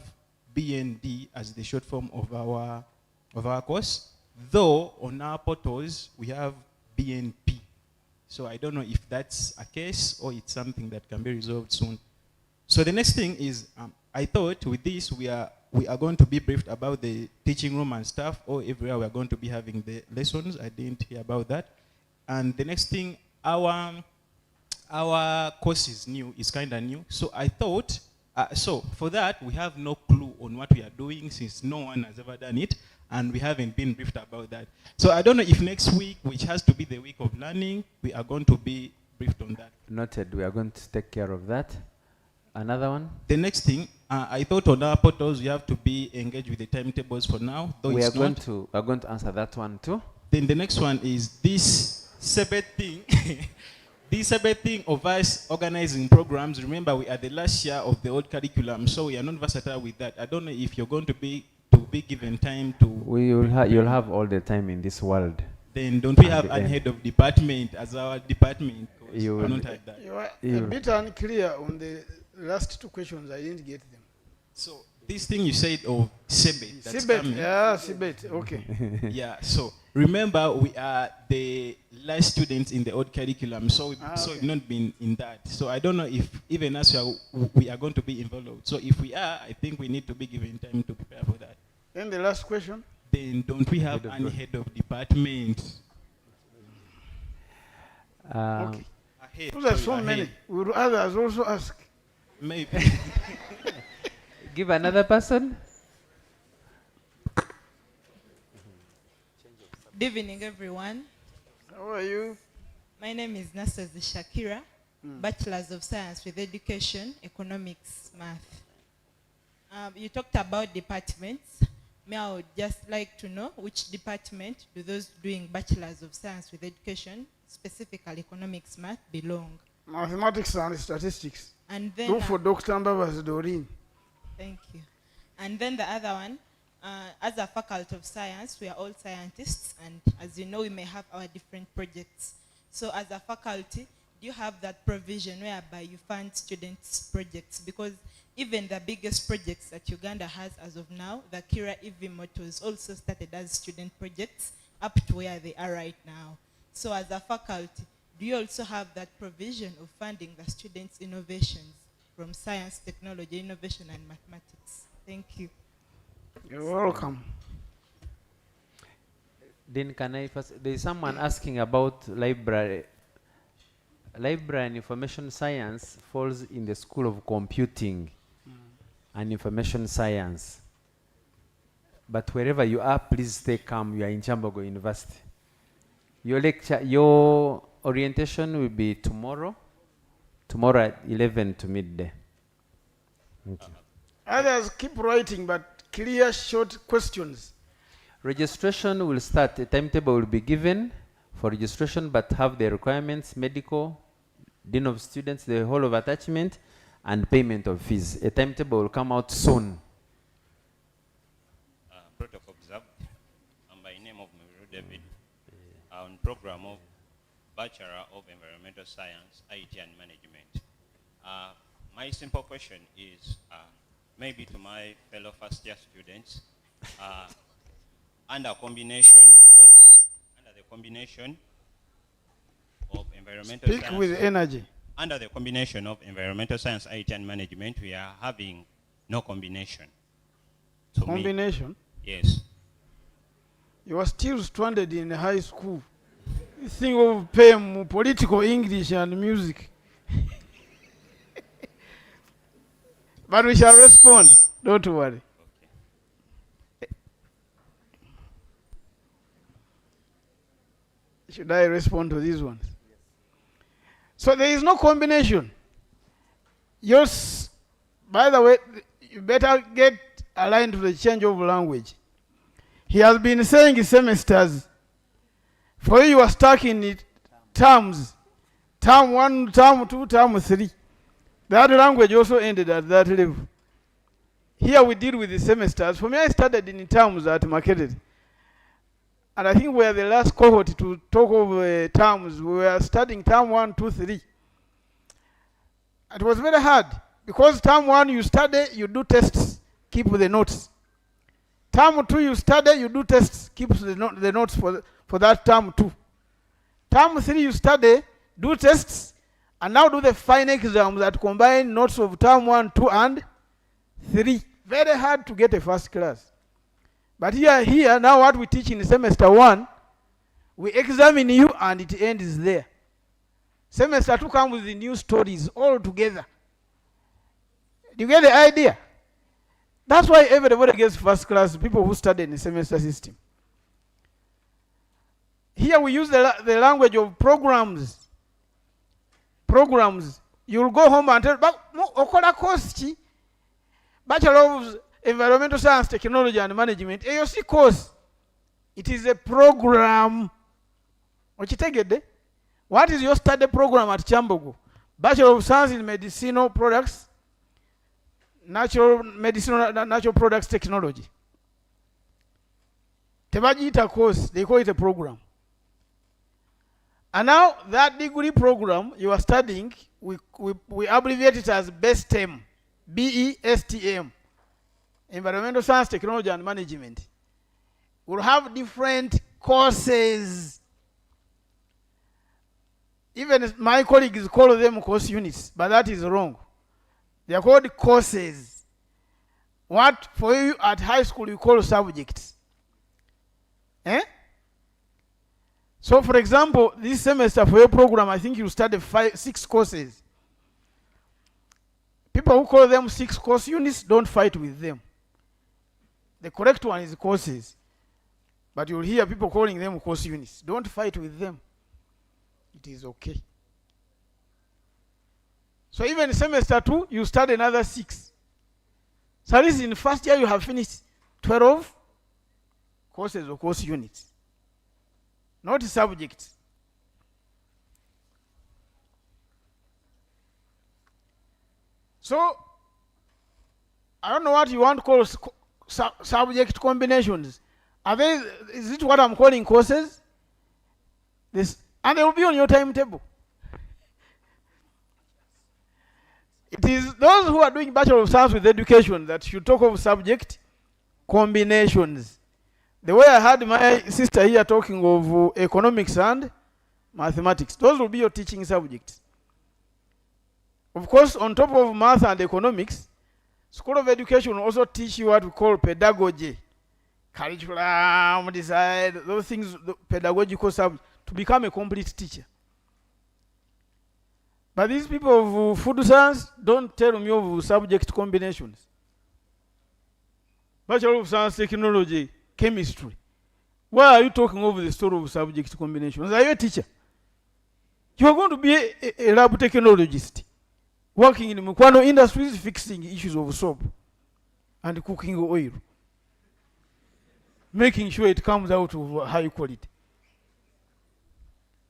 BND as the short form of our course. Though on our portals, we have BNP. So I don't know if that's a case or it's something that can be resolved soon. So the next thing is, I thought with this, we are going to be briefed about the teaching room and stuff, or everywhere we are going to be having the lessons. I didn't hear about that. And the next thing, our course is new, is kind of new. So I thought, so for that, we have no clue on what we are doing since no one has ever done it, and we haven't been briefed about that. So I don't know if next week, which has to be the week of learning, we are going to be briefed on that.
Noted. We are going to take care of that. Another one?
The next thing, I thought on our portals, we have to be engaged with the timetables for now, though
we
it's
are going to answer that one too.
Then the next one is this separate thing. This separate thing of us organizing programs. Remember, we are the last year of the old curriculum, so we are not versatile with that. I don't know if you're going to be given time to.
You'll have all the time in this world.
Then don't we have a head of department as our department?
You will
not have that.
You are a bit unclear on the last 2 questions. I didn't get them.
So this thing you said of CBET.
CBET, yeah, CBET, okay.
Yeah, so remember we are the last students in the old curriculum, so we've not been in that. So I don't know if even us we are going to be involved. So if we are, I think we need to be given time to prepare for that.
Then the last question.
Then don't we have any head of department?
Okay. So there's so many. Will others also ask?
Maybe.
Give another person.
Good evening, everyone.
How are you?
My name is Nasa Shakira, Bachelor's of Science with Education, Economics, Math. You talked about departments. I would just like to know which department do those doing Bachelor's of Science with Education, specifically Economics, Math, belong?
Mathematics and statistics.
And then
look for Dr. Mbabas Doreen.
Thank you. And then the other one, as a faculty of science, we are all scientists, and as you know, we may have our different projects. So as a faculty, do you have that provision whereby you fund students' projects? Because even the biggest projects that Uganda has as of now, the Kira EV Motors, also started as student projects up to where they are right now. So as a faculty, do you also have that provision of funding the students' innovations from science, technology, innovation, and mathematics? Thank you.
You're welcome.
Then can I first, there is someone asking about library. Library and information science falls in the School of Computing and Information Science. But wherever you are, please stay calm. You are in Kyambogo University. Your lecture, your orientation will be tomorrow at 11 to midday. Thank you.
Others keep writing, but clear, short questions.
Registration will start. A timetable will be given for registration, but have the requirements: medical, dean of students, the whole of attachment, and payment of fees. A timetable will come out soon.
Protocol observed. By name of Muru David, on program of Bachelor of Environmental Science, IT and Management. My simple question is maybe to my fellow first year students, under the combination of environmental
Speak
science.
with energy.
Under the combination of environmental science, IT and management, we are having no combination. To
Combination?
Me. Yes.
You are still stranded in high school. You think of PEM, political English and music. But we shall respond. Don't worry. Should I respond to these ones? So there is no combination. Yours, by the way, you better get aligned to the change of language. He has been saying semesters. For you are stuck in it, terms. Term 1, term 2, term 3. That language also ended at that level. Here we deal with the semesters. For me, I started in terms at Marketed. And I think we are the last cohort to talk of terms. We were studying term 1, 2, 3. It was very hard. Because term 1 you study, you do tests, keep the notes. Term 2 you study, you do tests, keep the notes for that term 2. Term 3 you study, do tests, and now do the final exams that combine notes of term 1, 2, and 3. Very hard to get a first class. But here, now what we teach in semester 1, we examine you and it ends there. Semester 2 comes with the new stories all together. Do you get the idea? That's why everybody gets first class, people who study in the semester system. Here we use the language of programs. Programs. You'll go home and tell, Okola course, Bachelor of Environmental Science, Technology and Management, AOC course. It is a program. What is your study program at Kyambogo? Bachelor of Science in Medicinal Products, Natural Products Technology. Tebajita course, they call it a program. And now that degree program you are studying, we abbreviate it as BESTM, BESTM. environmental science, technology, and management. We'll have different courses. Even my colleagues call them course units, but that is wrong. They are called courses. What for you at high school you call subjects. Eh? So for example, this semester for your program, I think you study 6 courses. People who call them 6 course units, don't fight with them. The correct one is courses. But you'll hear people calling them course units. Don't fight with them. It is okay. So even semester 2, you study another 6. So at least in the first year you have finished 12 courses or course units. Not subjects. So, I don't know what you want to call subject combinations. Are they, is it what I'm calling courses? This, and they will be on your timetable. It is those who are doing Bachelor of Science with Education that should talk of subject combinations. The way I had my sister here talking of economics and mathematics, those will be your teaching subjects. Of course, on top of math and economics, School of Education will also teach you what we call pedagogy, curriculum, design, those things, the pedagogical subjects, to become a complete teacher. But these people of food science don't tell me of subject combinations. Bachelor of Science, Technology, Chemistry. Why are you talking over the story of subject combinations? Are you a teacher? You are going to be a lab technologist, working in Mukwano Industries, fixing issues of soap and cooking oil, making sure it comes out of high quality.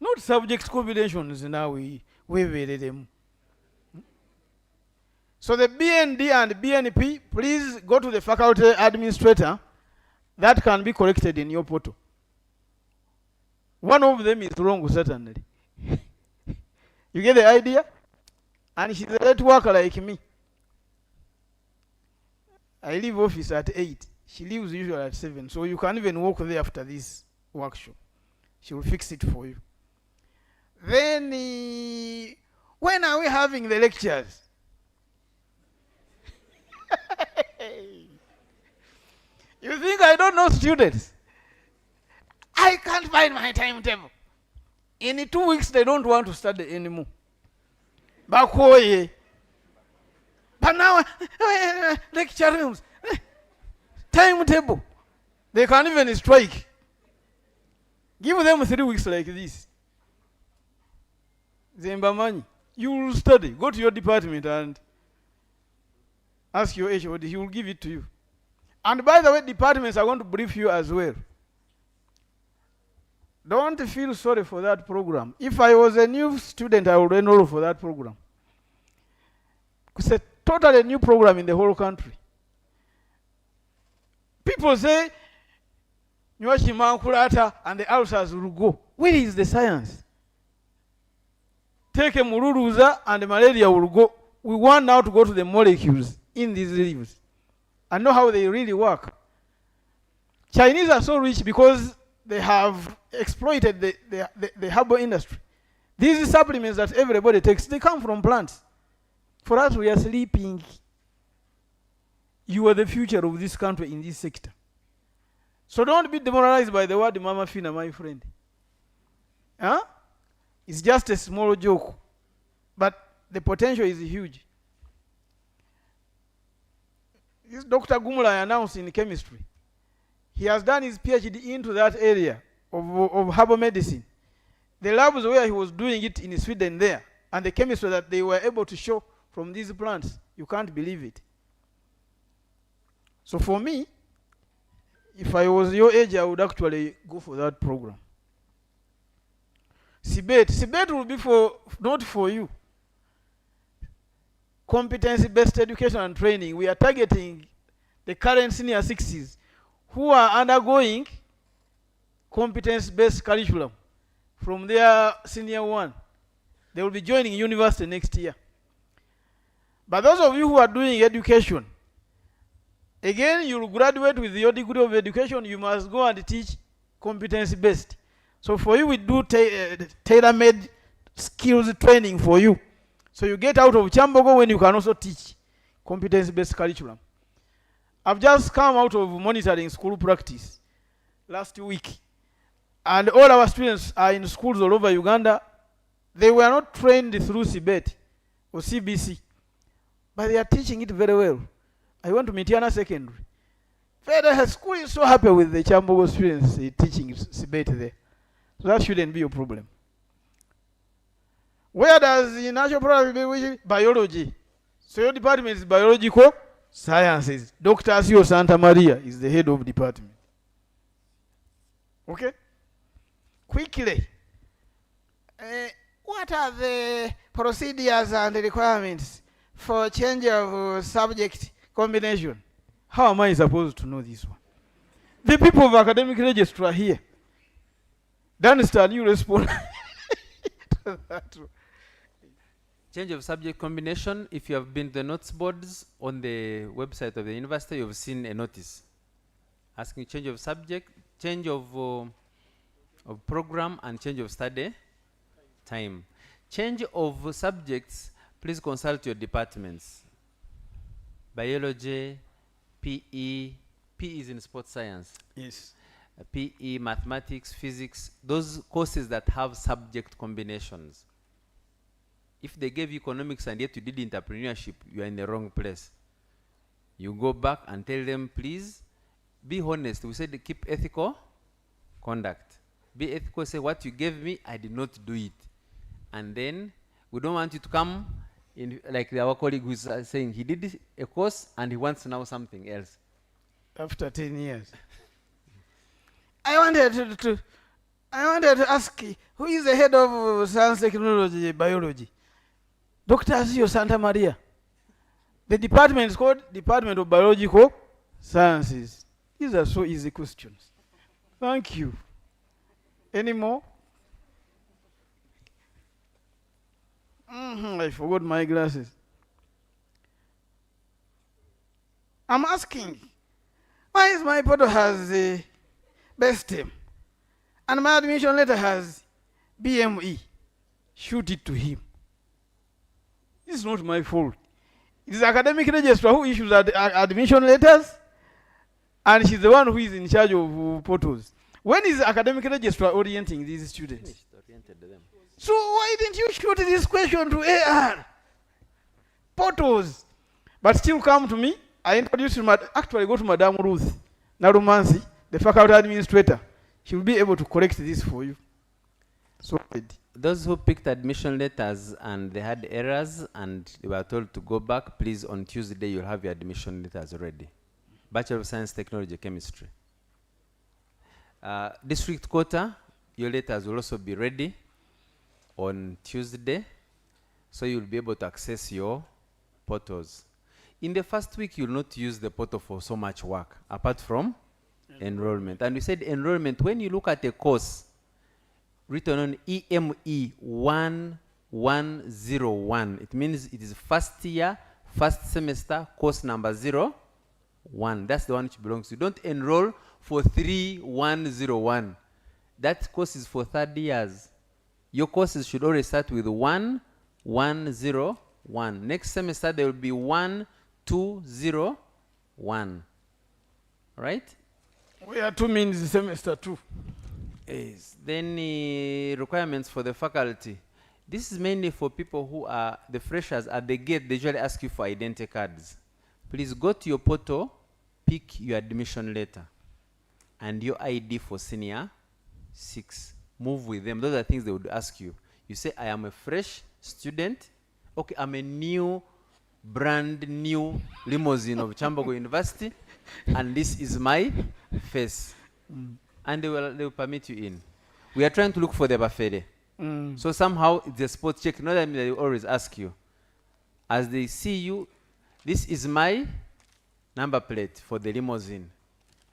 Not subject combinations now we weigh them. So the BND and BNP, please go to the faculty administrator. That can be corrected in your portal. One of them is wrong, certainly. You get the idea? And she's a late worker like me. I leave office at 8. She leaves usually at 7. So you can even walk there after this workshop. She will fix it for you. Then, when are we having the lectures? You think I don't know students? I can't find my timetable. In 2 weeks, they don't want to study anymore. But now, lecture rooms, timetable. They can't even strike. Give them 3 weeks like this. Zembamani, you will study. Go to your department and ask your HOD. He will give it to you. And by the way, departments are going to brief you as well. Don't feel sorry for that program. If I was a new student, I would enroll for that program. It's a totally new program in the whole country. People say, Nywashi Mankulata and the ulcers will go. Where is the science? Take a mururuza and the malaria will go. We want now to go to the molecules in these leaves and know how they really work. Chinese are so rich because they have exploited the herbal industry. These supplements that everybody takes, they come from plants. For us, we are sleeping. You are the future of this country in this sector. So don't be demoralized by the word Mama Fina, my friend. Huh? It's just a small joke. But the potential is huge. This Dr. Gumula announced in chemistry. He has done his PhD into that area of herbal medicine. The labs where he was doing it in Sweden there, and the chemistry that they were able to show from these plants, you can't believe it. So for me, if I was your age, I would actually go for that program. CBET will be not for you. Competency-based education and training. We are targeting the current senior 60s who are undergoing competence-based curriculum from their senior 1. They will be joining university next year. But those of you who are doing education, Again, you'll graduate with your degree of education, you must go and teach competency-based. So for you, we do tailor-made skills training for you. So you get out of Kyambogo when you can also teach competency-based curriculum. I've just come out of monitoring school practice last week. And all our students are in schools all over Uganda. They were not trained through CBET or CBC, but they are teaching it very well. I went to Mitiana Secondary. The school is so happy with the Kyambogo students teaching CBET there. So that shouldn't be a problem. Where does the natural product biology? So your department is biological sciences. Dr. Asio Santa Maria is the head of department. Okay? Quickly. What are the procedures and the requirements for change of subject combination? How am I supposed to know this one? The people of academic register are here. Dunstan, you respond to that.
Change of subject combination. If you have been to the notes boards on the website of the university, you've seen a notice asking change of subject, change of program, and change of study time. Change of subjects, please consult your departments. Biology, PE is in sports science.
Yes.
PE, mathematics, physics, those courses that have subject combinations. If they gave you economics and yet you did entrepreneurship, you are in the wrong place. You go back and tell them, please, be honest. We said keep ethical conduct. Be ethical, say what you gave me, I did not do it. And then we don't want you to come in like our colleague who is saying he did a course and he wants now something else.
After 10 years. I wanted to ask you, who is the head of science, technology, biology? Dr. Asio Santa Maria. The department is called Department of Biological Sciences. These are so easy questions. Thank you. Any more? I forgot my glasses. I'm asking, why is my photo has a best team and my admission letter has BME? Shoot it to him. This is not my fault. It is the academic registrar who issues admission letters, and she's the one who is in charge of photos. When is the academic registrar orienting these students? So why didn't you shoot this question to AR? Photos. But still come to me. I introduced him, actually go to Madame Ruth Narumansi, the faculty administrator. She will be able to correct this for you. So
those who picked admission letters and they had errors and they were told to go back, please on Tuesday you'll have your admission letters ready. Bachelor of Science, Technology, Chemistry. District quota, your letters will also be ready on Tuesday, so you'll be able to access your portals. In the first week, you'll not use the portal for so much work, apart from enrollment. And we said enrollment, when you look at a course written on EME 1101, it means it is first year, first semester, course number 01. That's the one which belongs to you. Don't enroll for 3101. That course is for 3rd years. Your courses should always start with 1101. Next semester there will be 1201. Right?
Where 2 means semester 2.
Yes. Then requirements for the faculty. This is mainly for people who are the freshers at the gate. They usually ask you for identity cards. Please go to your portal, pick your admission letter and your ID for senior 6. Move with them. Those are things they would ask you. You say, I am a fresh student. Okay, I'm a brand new limousine of Kyambogo University, and this is my face. And they will permit you in. We are trying to look for the buffet. So somehow it's a spot check. Not that they will always ask you. As they see you, this is my number plate for the limousine.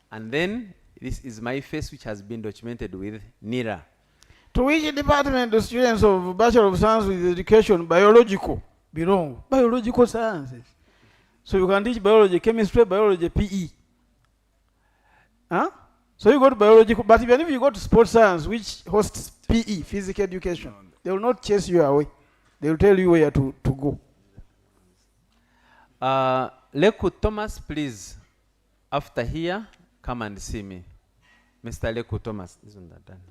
And then this is my face, which has been documented with NIRA.
To which department do students of Bachelor of Science with Education, biological, belong? Biological sciences. So you can teach biology, chemistry, biology, PE. Huh? So you go to biology, but even if you go to sports science, which hosts PE, physical education, they will not chase you away. They will tell you where to go.
Leku Thomas, please, after here, come and see me. Mr. Leku Thomas. Isn't that done?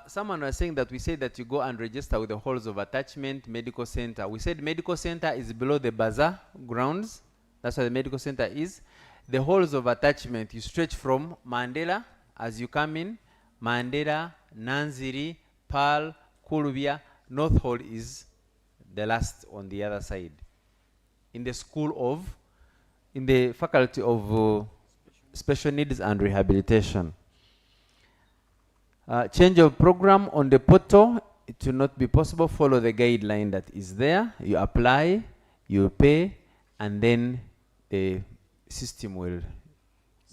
Someone was saying that we said that you go and register with the halls of attachment medical center. We said medical center is below the bazaar grounds. That's where the medical center is. The halls of attachment, you stretch from Mandela as you come in. Mandela, Nanziri, Pearl, Kulubia. North Hall is the last on the other side. In the faculty of special needs and rehabilitation. Change of program on the portal, it will not be possible. Follow the guideline that is there. You apply, you pay, and then the system will.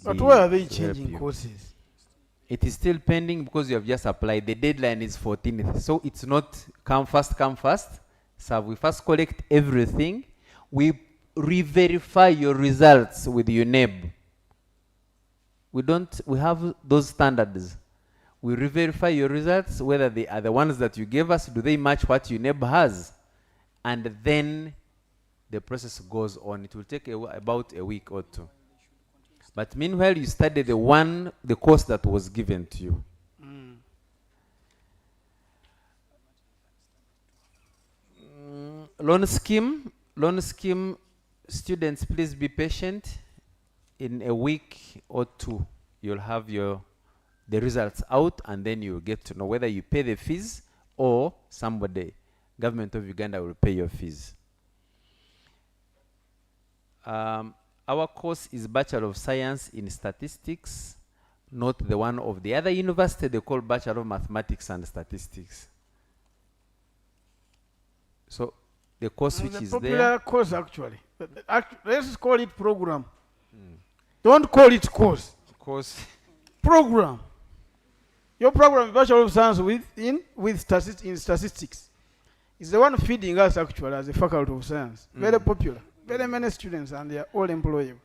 But why are they changing courses?
It is still pending because you have just applied. The deadline is 14th. So it's not come fast, come fast. So we first collect everything. We re-verify your results with UNEB. We have those standards. We re-verify your results, whether they are the ones that you gave us, do they match what UNEB has? And then the process goes on. It will take about a week or two. But meanwhile, you study the course that was given to you. Loan scheme, students, please be patient. In a week or two, you'll have the results out, and then you'll get to know whether you pay the fees or government of Uganda will pay your fees. Our course is Bachelor of Science in Statistics, not the one of the other university they call Bachelor of Mathematics and Statistics. So the course which is there.
Popular course actually. Let's call it program. Don't call it course. Program. Your program, Bachelor of Science in Statistics, is the one feeding us actually as a faculty of science. Very popular. Very many students, and they are all employable.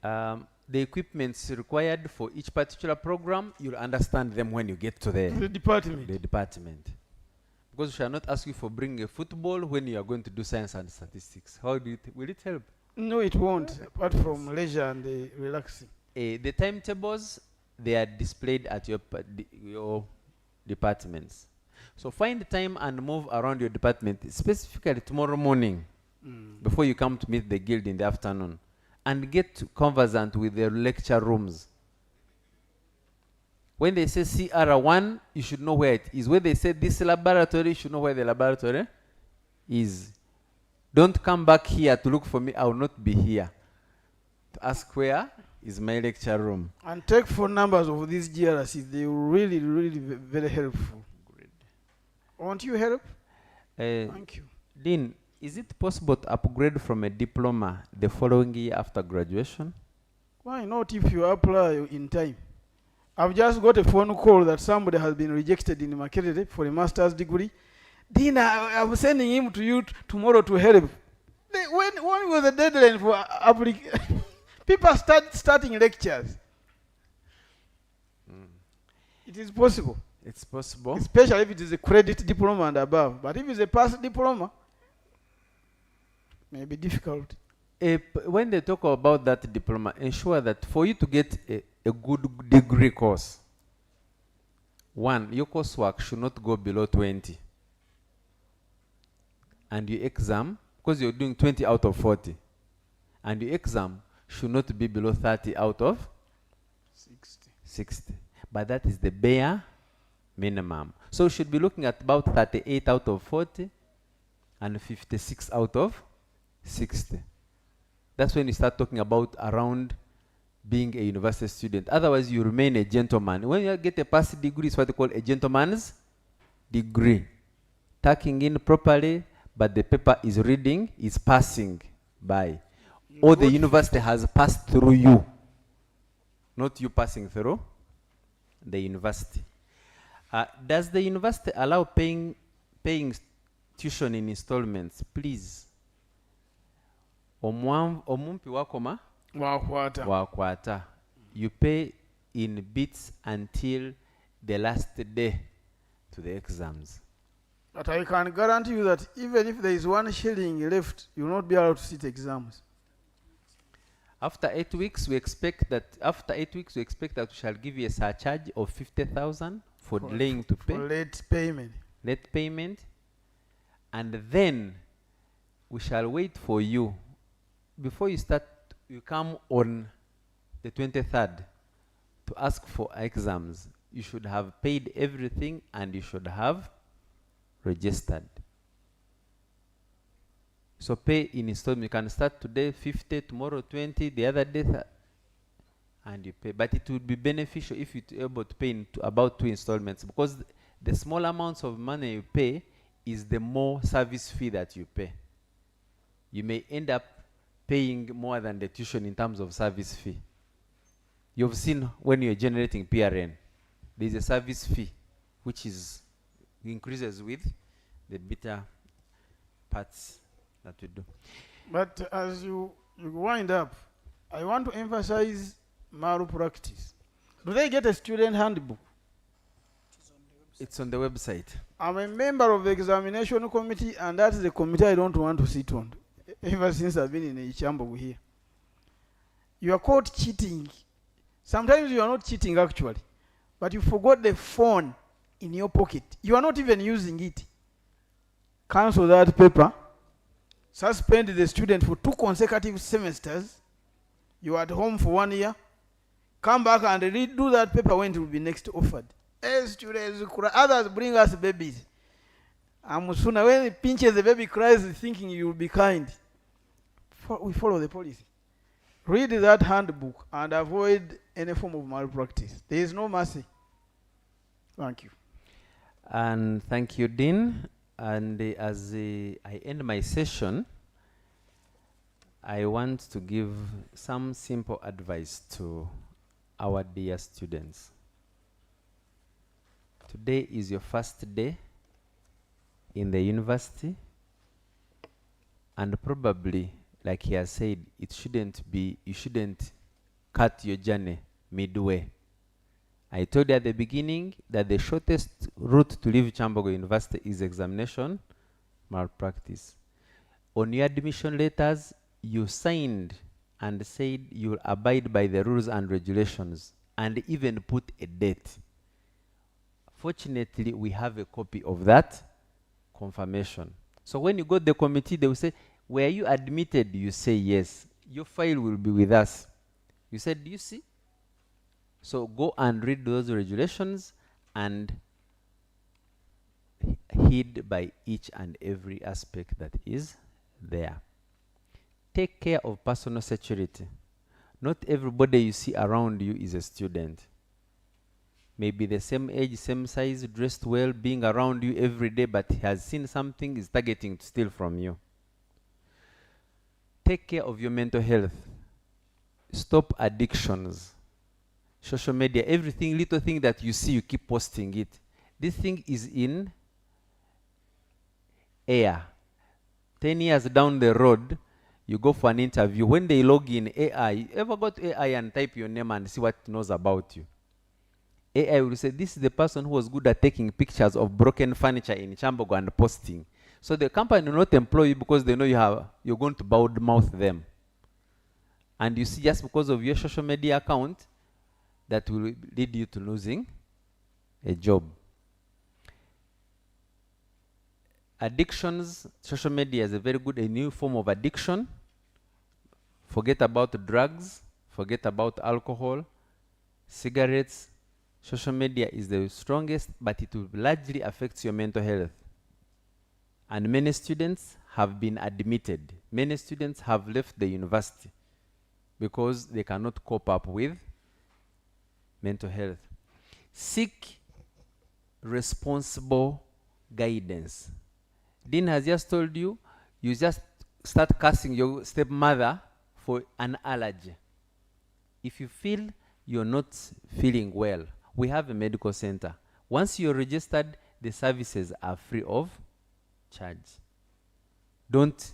The equipments required for each particular program, you'll understand them when you get to the department. Because we shall not ask you for bringing a football when you are going to do science and statistics. Will it help?
No, it won't, apart from leisure and relaxing.
The timetables, they are displayed at your departments. So find time and move around your department, specifically tomorrow morning, before you come to meet the guild in the afternoon, and get conversant with the lecture rooms. When they say CR1, you should know where it is. When they say this laboratory, you should know where the laboratory is. Don't come back here to look for me. I will not be here. To ask where is my lecture room.
And take phone numbers of these GRCs. They will really, really very helpful. Great. Won't you help? Thank you.
Dean, is it possible to upgrade from a diploma the following year after graduation?
Why not if you apply in time? I've just got a phone call that somebody has been rejected in Makerere for a master's degree. Dean, I'm sending him to you tomorrow to help. When was the deadline for application? People starting lectures. It is possible.
It's possible.
Especially if it is a credit diploma and above. But if it's a past diploma, it may be difficult.
When they talk about that diploma, ensure that for you to get a good degree course, one, your coursework should not go below 20. And your exam, because you're doing 20 out of 40, and your exam should not be below 30 out of 60. But that is the bare minimum. So you should be looking at about 38 out of 40 and 56 out of 60. That's when you start talking about around being a university student. Otherwise, you remain a gentleman. When you get a past degree, it's what they call a gentleman's degree. Tucking in properly, but the paper is reading, is passing by. Or the university has passed through you. Not you passing through the university. Does the university allow paying tuition in installments? Please. Omumpi wakoma
wakwata.
You pay in bits until the last day to the exams.
But I can guarantee you that even if there is 1 shilling left, you will not be able to sit exams.
After 8 weeks, we expect that we shall give you a surcharge of 50,000 for delaying to pay.
For late payment.
Late payment. And then we shall wait for you. Before you start, you come on the 23rd to ask for exams. You should have paid everything and you should have registered. So pay in installment. You can start today 50, tomorrow 20, the other day and you pay. But it would be beneficial if you're able to pay in about 2 installments, because the small amounts of money you pay is the more service fee that you pay. You may end up paying more than the tuition in terms of service fee. You've seen when you're generating PRN, there's a service fee which increases with the beta parts that we do.
But as you wind up, I want to emphasize malpractice. Do they get a student handbook?
It's on the website.
I'm a member of the examination committee, and that's the committee I don't want to sit on, ever since I've been in Kyambogo here. You are caught cheating. Sometimes you are not cheating actually, but you forgot the phone in your pocket. You are not even using it. Cancel that paper. Suspend the student for 2 consecutive semesters. You are at home for 1 year. Come back and redo that paper when it will be next offered. As students, others bring us babies. Sooner when he pinches the baby cries, thinking you will be kind. We follow the policy. Read that handbook and avoid any form of malpractice. There is no mercy. Thank you.
And thank you, Dean. And as I end my session, I want to give some simple advice to our dear students. Today is your first day in the university, and probably, like he has said, you shouldn't cut your journey midway. I told you at the beginning that the shortest route to leave Kyambogo University is examination malpractice. On your admission letters, you signed and said you will abide by the rules and regulations, and even put a date. Fortunately, we have a copy of that confirmation. So when you go to the committee, they will say, were you admitted? You say yes. Your file will be with us. You said, do you see? So go and read those regulations and heed by each and every aspect that is there. Take care of personal security. Not everybody you see around you is a student. Maybe the same age, same size, dressed well, being around you every day, but he has seen something, is targeting to steal from you. Take care of your mental health. Stop addictions. Social media, everything, little thing that you see, you keep posting it. This thing is in air. 10 years down the road, you go for an interview. When they log in AI, you ever go to AI and type your name and see what it knows about you? AI will say, this is the person who was good at taking pictures of broken furniture in Kyambogo and posting. So the company will not employ you because they know you're going to mouth them. And you see, just because of your social media account, that will lead you to losing a job. Addictions, social media is a new form of addiction. Forget about drugs, forget about alcohol, cigarettes. Social media is the strongest, but it will largely affect your mental health. And many students have been admitted. Many students have left the university because they cannot cope up with mental health. Seek responsible guidance. Dean has just told you, you just start cursing your stepmother for an allergy. If you feel you're not feeling well, we have a medical center. Once you're registered, the services are free of charge. Don't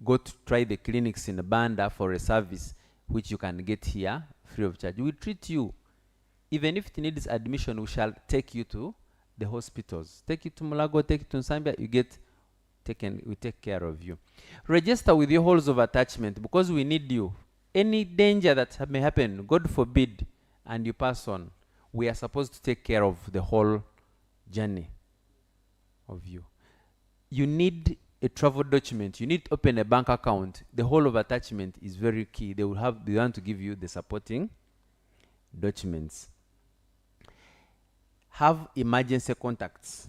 go to try the clinics in Banda for a service which you can get here free of charge. We treat you. Even if it needs admission, we shall take you to the hospitals. Take you to Mulago, take you to Nsambia, you get taken, we take care of you. Register with your halls of attachment because we need you. Any danger that may happen, God forbid, and you pass on, we are supposed to take care of the whole journey of you. You need a travel document. You need to open a bank account. The whole of attachment is very key. They want to give you the supporting documents. Have emergency contacts.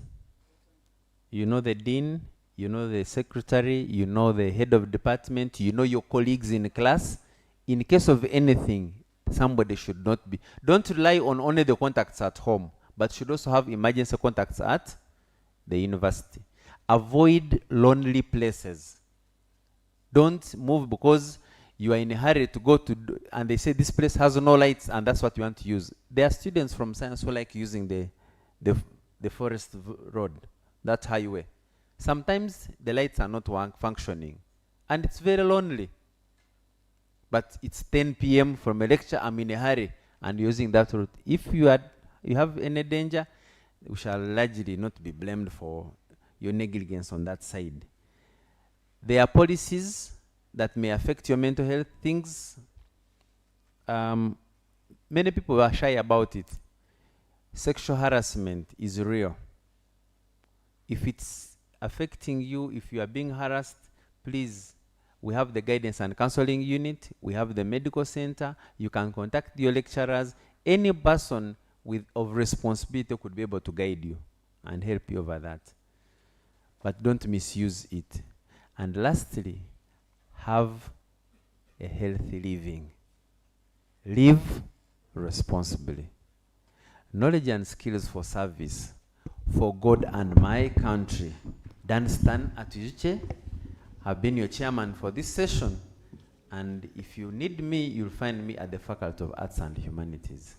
You know the dean, you know the secretary, you know the head of department, you know your colleagues in class. In case of anything, somebody should not be. Don't rely on only the contacts at home, but should also have emergency contacts at the university. Avoid lonely places. Don't move because you are in a hurry to go to, and they say this place has no lights and that's what you want to use. There are students from science who like using the forest road, that highway. Sometimes the lights are not functioning and it's very lonely. But it's 10 p.m. from a lecture, I'm in a hurry and using that route. If you have any danger, we shall largely not be blamed for your negligence on that side. There are policies that may affect your mental health. Things, many people are shy about it. Sexual harassment is real. If it's affecting you, if you are being harassed, please, we have the guidance and counseling unit, we have the medical center, you can contact your lecturers. Any person of responsibility could be able to guide you and help you over that. But don't misuse it. And lastly, have a healthy living. Live responsibly. Knowledge and skills for service for God and my country. Danstan Atujuche, I've been your chairman for this session. And if you need me, you'll find me at the Faculty of Arts and Humanities.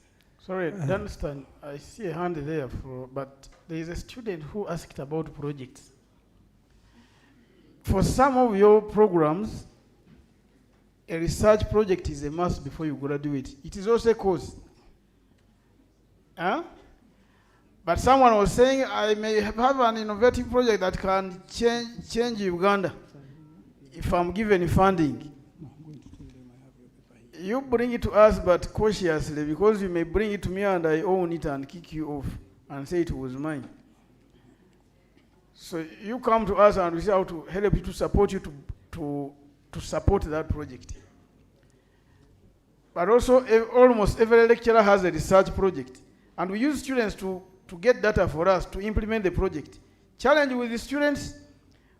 Sorry, Dunstan, I see a hand there, but there is a student who asked about projects. For some of your programs, a research project is a must before you graduate. It is also a course. Huh? But someone was saying, I may have an innovative project that can change Uganda if I'm given funding. You bring it to us, but cautiously, because you may bring it to me and I own it and kick you off and say it was mine. So you come to us and we say how to help you, to support you to support that project. But also, almost every lecturer has a research project. And we use students to get data for us to implement the project. Challenge with the students,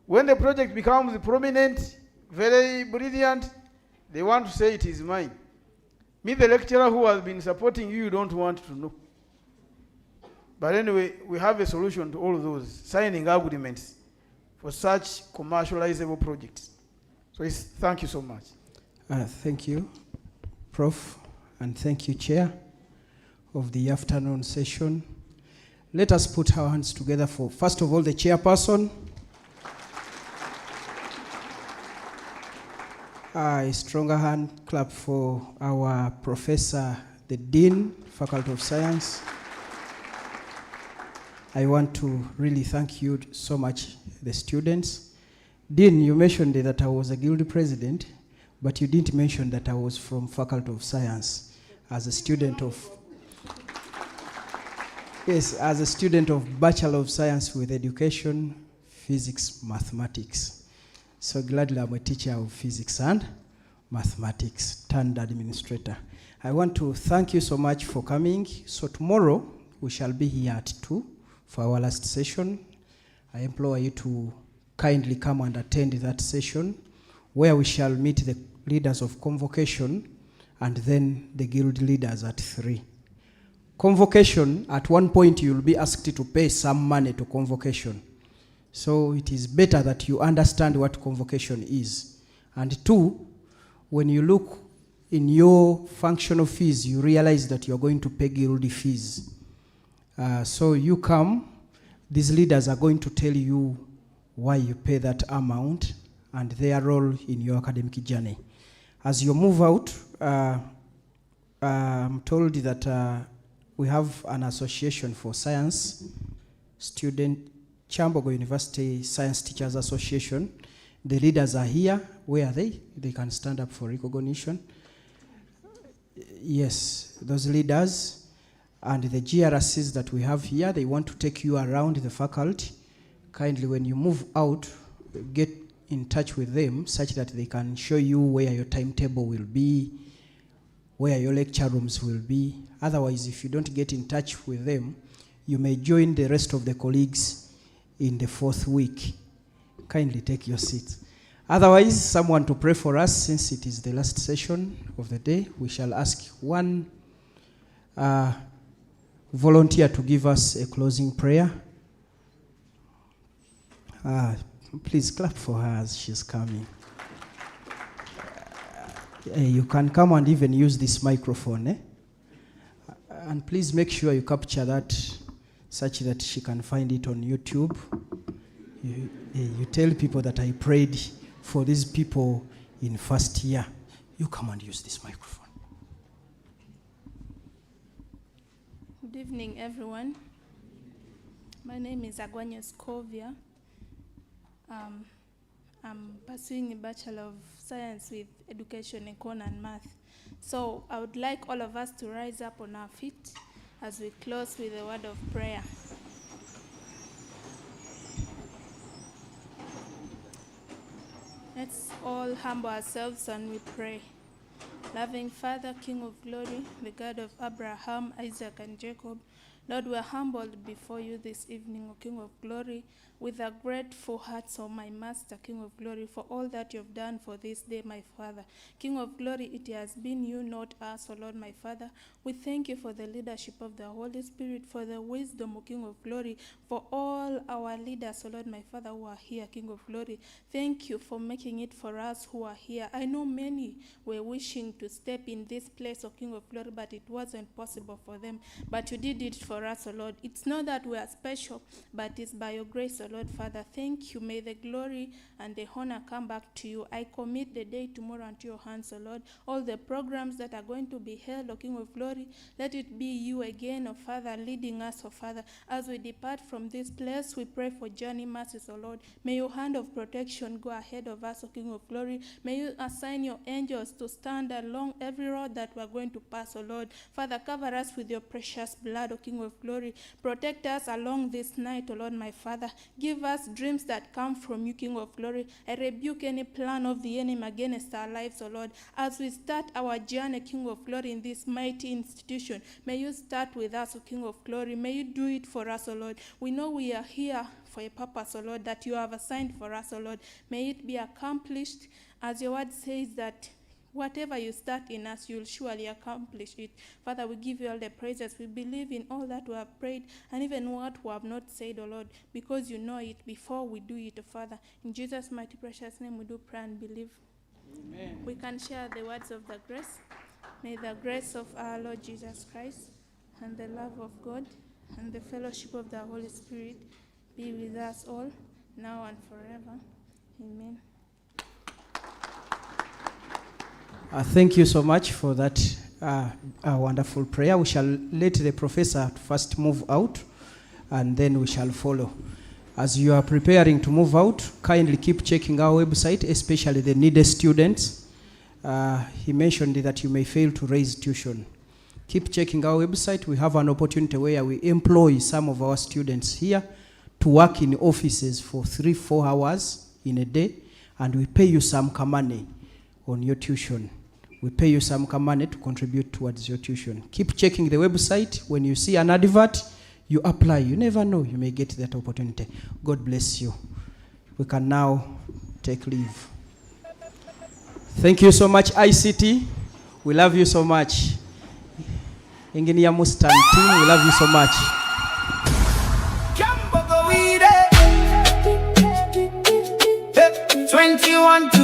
when the project becomes prominent, very brilliant, they want to say it is mine. Me, the lecturer who has been supporting you, don't want to know. But anyway, we have a solution to all of those, signing agreements for such commercializable projects. So thank you so much.
Thank you, Prof, and thank you, Chair of the afternoon session. Let us put our hands together for, first of all, the chairperson. A stronger hand clap for our professor, the Dean, Faculty of Science. I want to really thank you so much, the students. Dean, you mentioned that I was a guild president, but you didn't mention that I was from Faculty of Science as a student of, yes, as a student of Bachelor of Science with Education, Physics, Mathematics. So gladly I'm a teacher of physics and mathematics, turned administrator. I want to thank you so much for coming. So tomorrow we shall be here at 2 for our last session. I implore you to kindly come and attend that session where we shall meet the leaders of convocation and then the guild leaders at 3. Convocation, at one point you'll be asked to pay some money to convocation. So it is better that you understand what convocation is. And 2, when you look in your functional fees, you realize that you're going to pay guild fees. So you come, these leaders are going to tell you why you pay that amount,
and their role in your academic journey. As you move out, I'm told that we have an association for science student, Kyambogo University Science Teachers Association. The leaders are here. Where are they? They can stand up for recognition. Yes, those leaders and the GRCs that we have here, they want to take you around the faculty. Kindly, when you move out, get in touch with them such that they can show you where your timetable will be, where your lecture rooms will be. Otherwise, if you don't get in touch with them, you may join the rest of the colleagues in the 4th week. Kindly take your seats. Otherwise, someone to pray for us, since it is the last session of the day. We shall ask one volunteer to give us a closing prayer. Please clap for her as she's coming. You can come and even use this microphone. And please make sure you capture that such that she can find it on YouTube. You tell people that I prayed for these people in first year. You come and use this microphone.
Good evening, everyone. My name is Agwanya Scovia. I'm pursuing a Bachelor of Science with Education, Econ and Math. So I would like all of us to rise up on our feet as we close with a word of prayer. Let's all humble ourselves and we pray. Loving Father, King of glory, the God of Abraham, Isaac, and Jacob, Lord, we are humbled before you this evening, O King of glory, with a grateful heart, O my Master, King of glory, for all that you have done for this day, my Father. King of glory, it has been you, not us, O Lord, my Father. We thank you for the leadership of the Holy Spirit, for the wisdom, O King of glory, for all our leaders, O Lord, my Father, who are here, King of glory. Thank you for making it for us who are here. I know many were wishing to step in this place, O King of glory, but it wasn't possible for them. But you did it for us, O Lord. It's not that we are special, but it's by your grace, O Lord, Father. Thank you. May the glory and the honor come back to you. I commit the day tomorrow into your hands, O Lord. All the programs that are going to be held, O King of glory, let it be you again, O Father, leading us, O Father. As we depart from this place, we pray for journey mercies, O Lord. May your hand of protection go ahead of us, O King of glory. May you assign your angels to stand along every road that we are going to pass, O Lord. Father, cover us with your precious blood, O King of glory. Protect us along this night, O Lord, my Father. Give us dreams that come from you, King of glory. I rebuke any plan of the enemy against our lives, O Lord. As we start our journey, King of glory, in this mighty institution, may you start with us, O King of glory. May you do it for us, O Lord. We know we are here for a purpose, O Lord, that you have assigned for us, O Lord. May it be accomplished, as your word says that whatever you start in us, you'll surely accomplish it. Father, we give you all the praises. We believe in all that we have prayed and even what we have not said, O Lord, because you know it before we do it, Father. In Jesus' mighty precious name we do pray and believe. Amen. We can share the words of the grace. May the grace of our Lord Jesus Christ and the love of God and the fellowship of the Holy Spirit be with us all, now and forever. Amen.
Thank you so much for that wonderful prayer. We shall let the professor first move out, and then we shall follow. As you are preparing to move out, kindly keep checking our website, especially the needed students. He mentioned that you may fail to raise tuition. Keep checking our website. We have an opportunity where we employ some of our students here to work in offices for 3-4 hours in a day, and we pay you some money on your tuition. We pay you some money to contribute towards your tuition. Keep checking the website. When you see an advert, you apply. You never know, you may get that opportunity. God bless you. We can now take leave. Thank you so much, ICT. We love you so much. Engineer Mustang team, we love you so much. Kyambogo 21